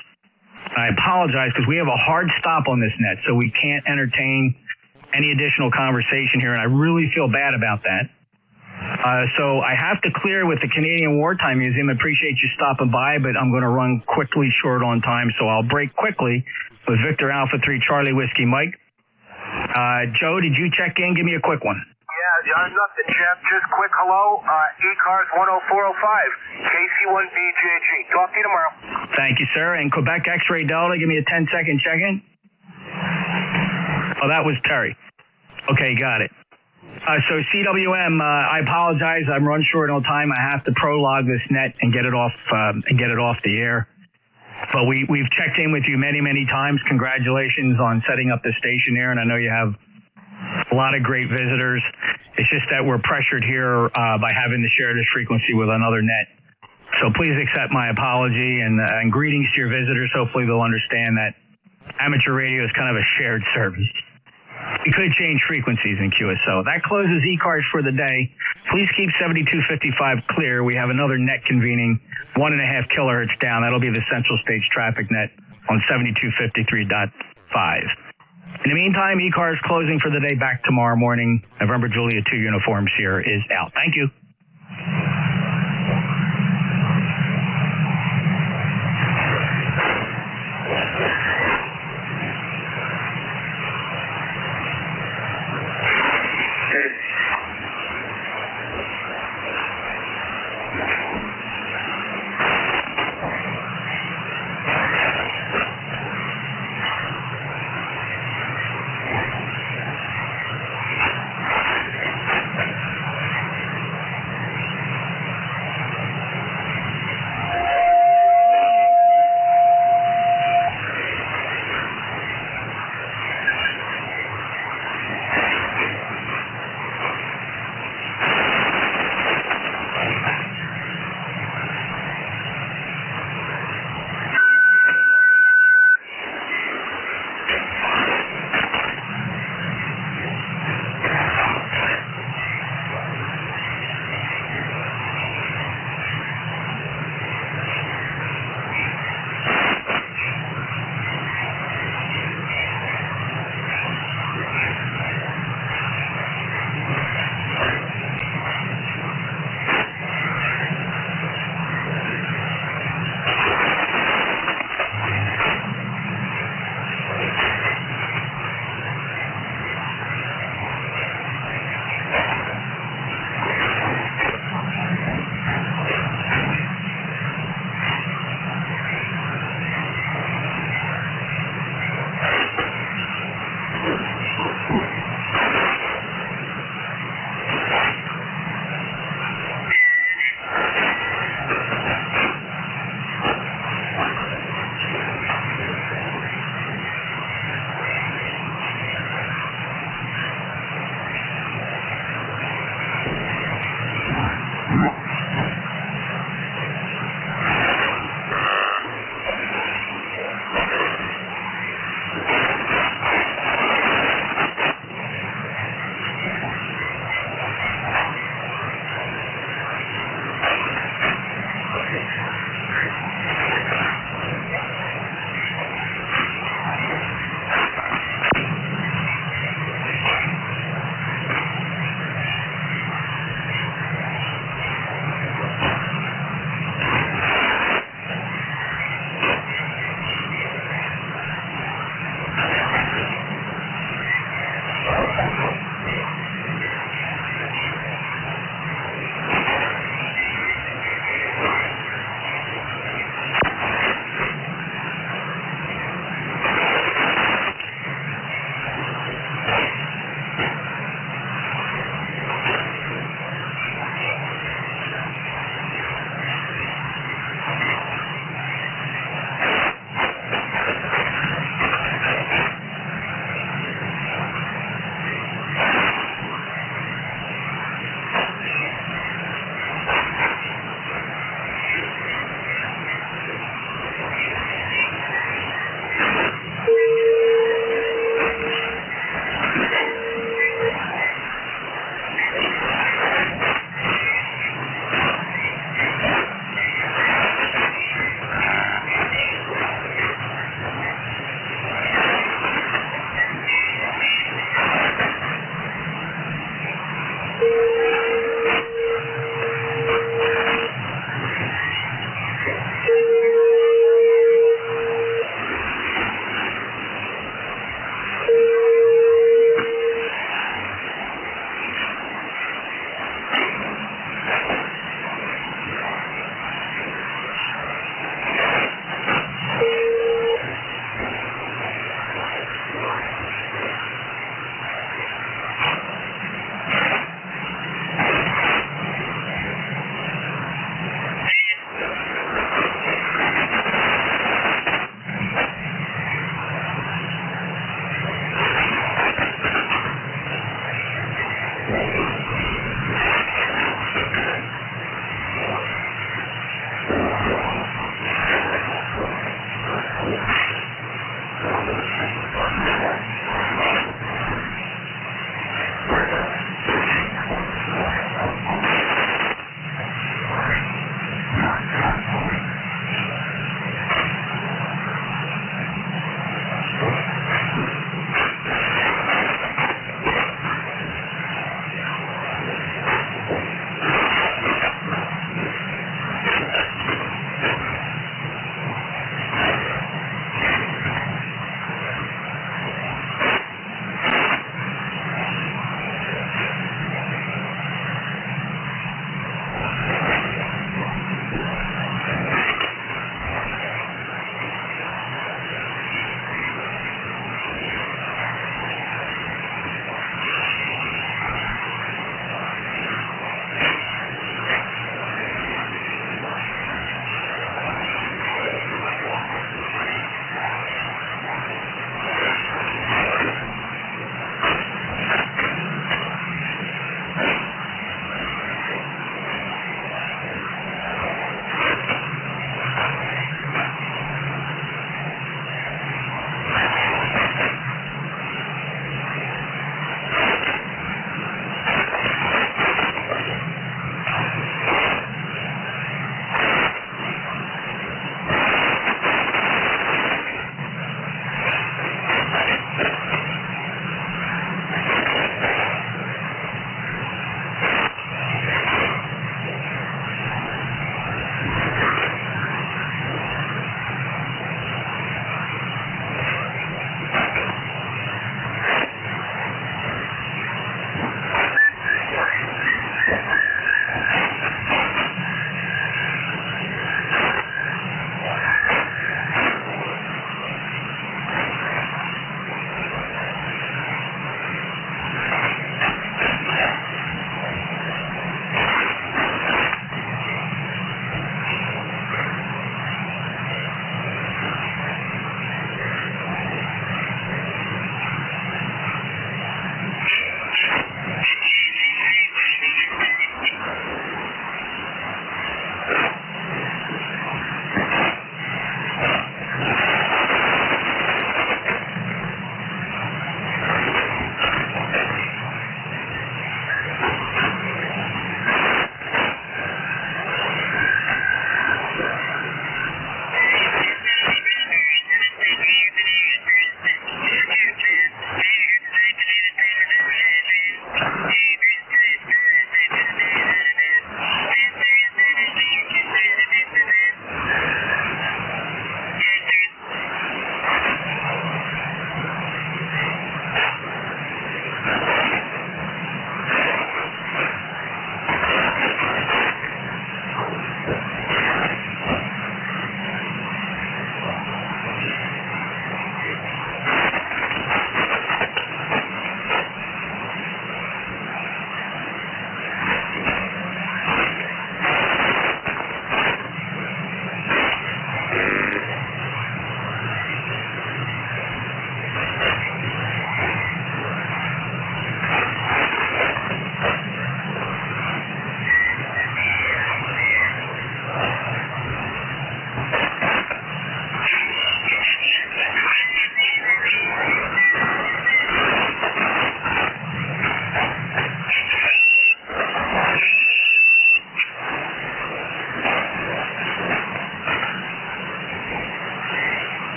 I apologize because we have a hard stop on this net, so we can't entertain any additional conversation here, and I really feel bad about that. So I have to clear with the Canadian Wartime Museum. I appreciate you stopping by, but I'm going to run quickly short on time, so I'll break quickly with Victor Alpha 3 Charlie Whiskey Mike. Joe, did you check in? Give me a quick one. Yeah, nothing, Jeff. Just quick hello. ECARS 10405, KC1BJG. Talk to you tomorrow. Thank you, sir. And Quebec X-Ray Delta, give me a 10-second check-in. Oh, that was Terry. Okay, got it. So CWM, I apologize. I'm run short on time. I have to prologue this net and get it off the air. But we've checked in with you many, many times. Congratulations on setting up the station here, and I know you have a lot of great visitors. It's just that we're pressured here by having to share this frequency with another net. So please accept my apology and greetings to your visitors. Hopefully they'll understand that amateur radio is kind of a shared service. We could change frequencies in QSO. That closes ECARS for the day. Please keep 7255 clear. We have another net convening 1.5 kilohertz down. That'll be the central stage traffic net on 7253.5. In the meantime, ECARS closing for the day. Back tomorrow morning. November Juliet 2 Uniform Sierra is out. Thank you.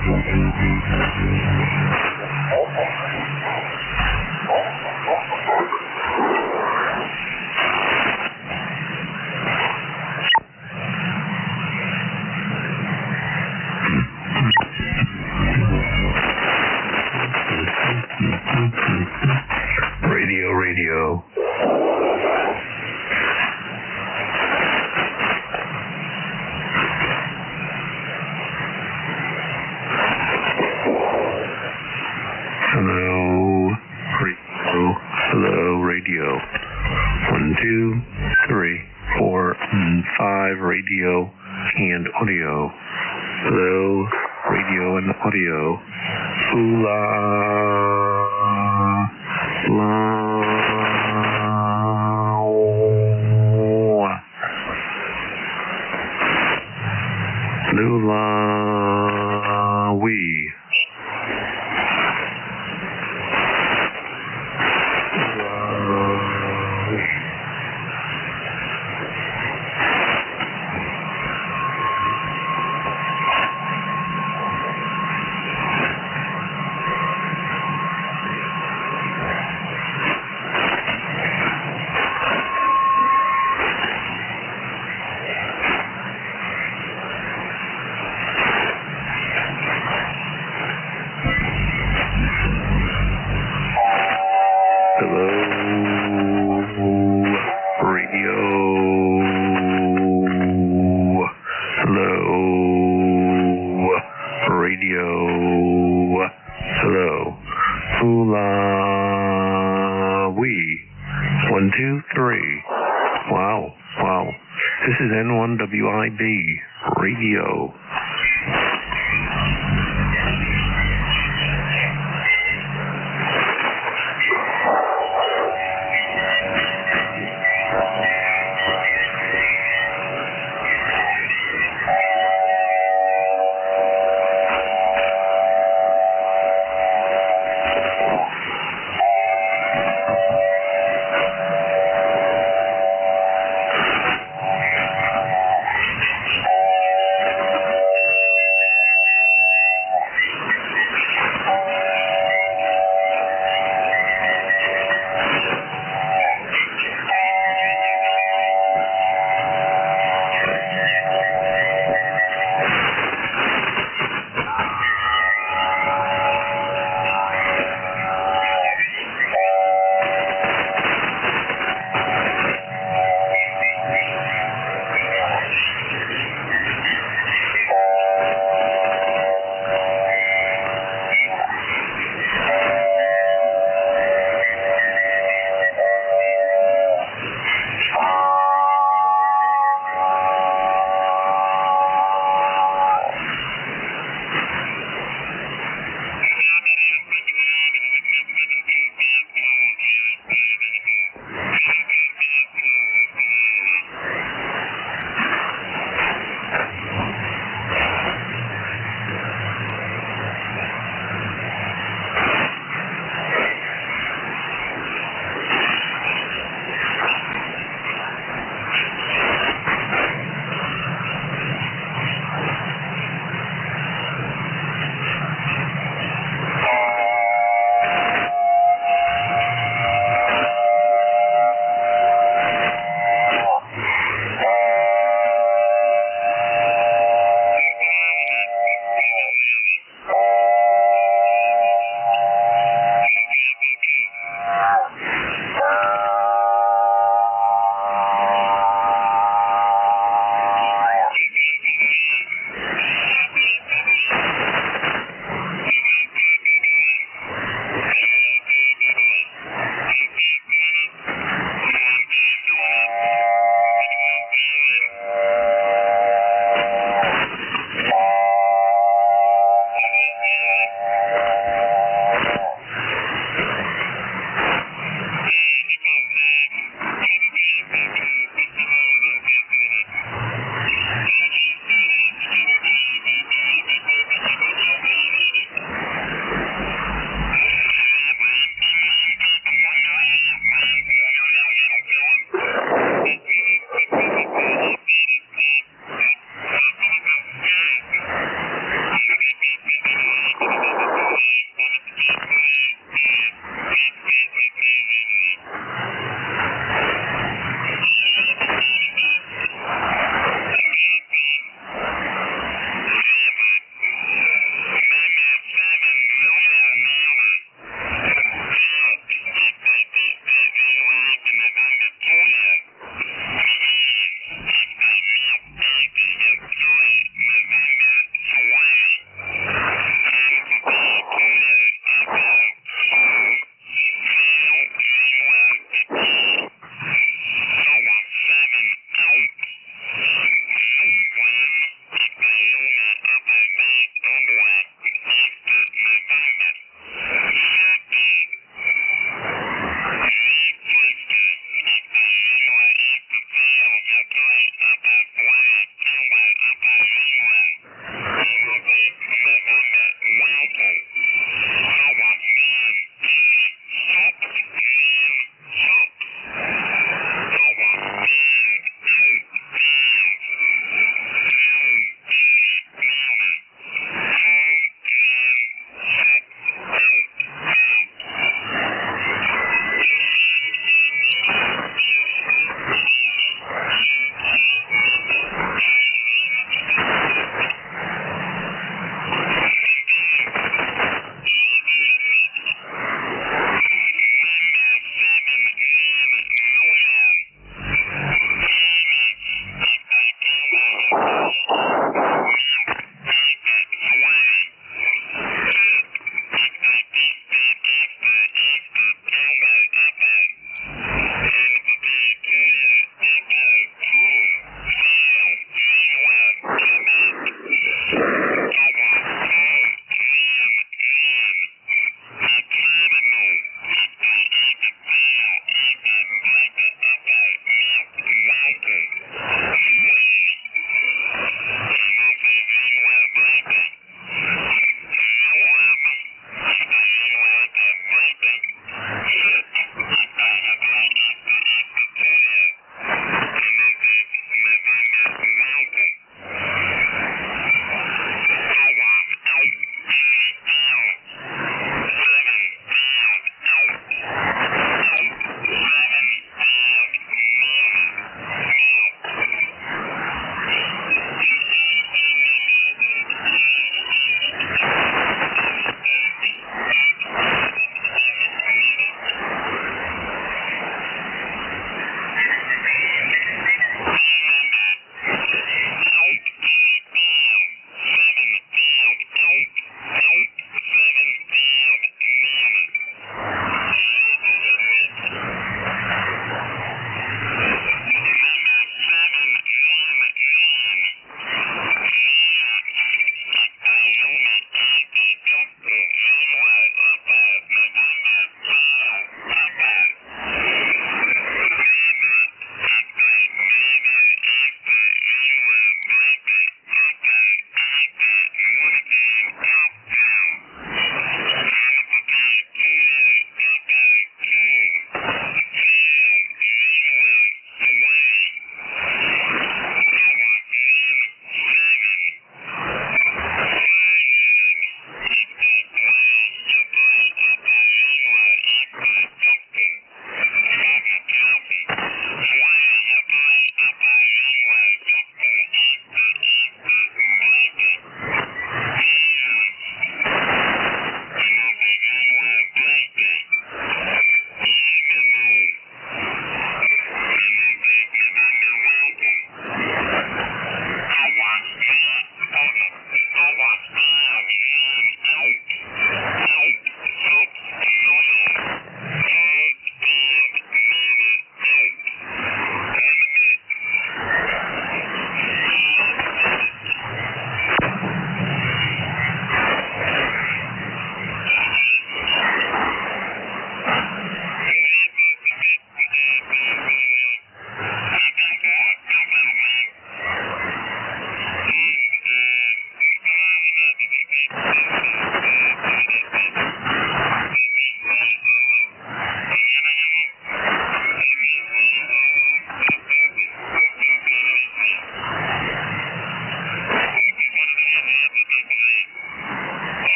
Radio. Hello, radio. 1, 2, 3, 4, 5, radio and audio. Hello, radio and audio. Ooh la la. Lula wee. This is N1WIB Radio.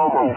Bravo.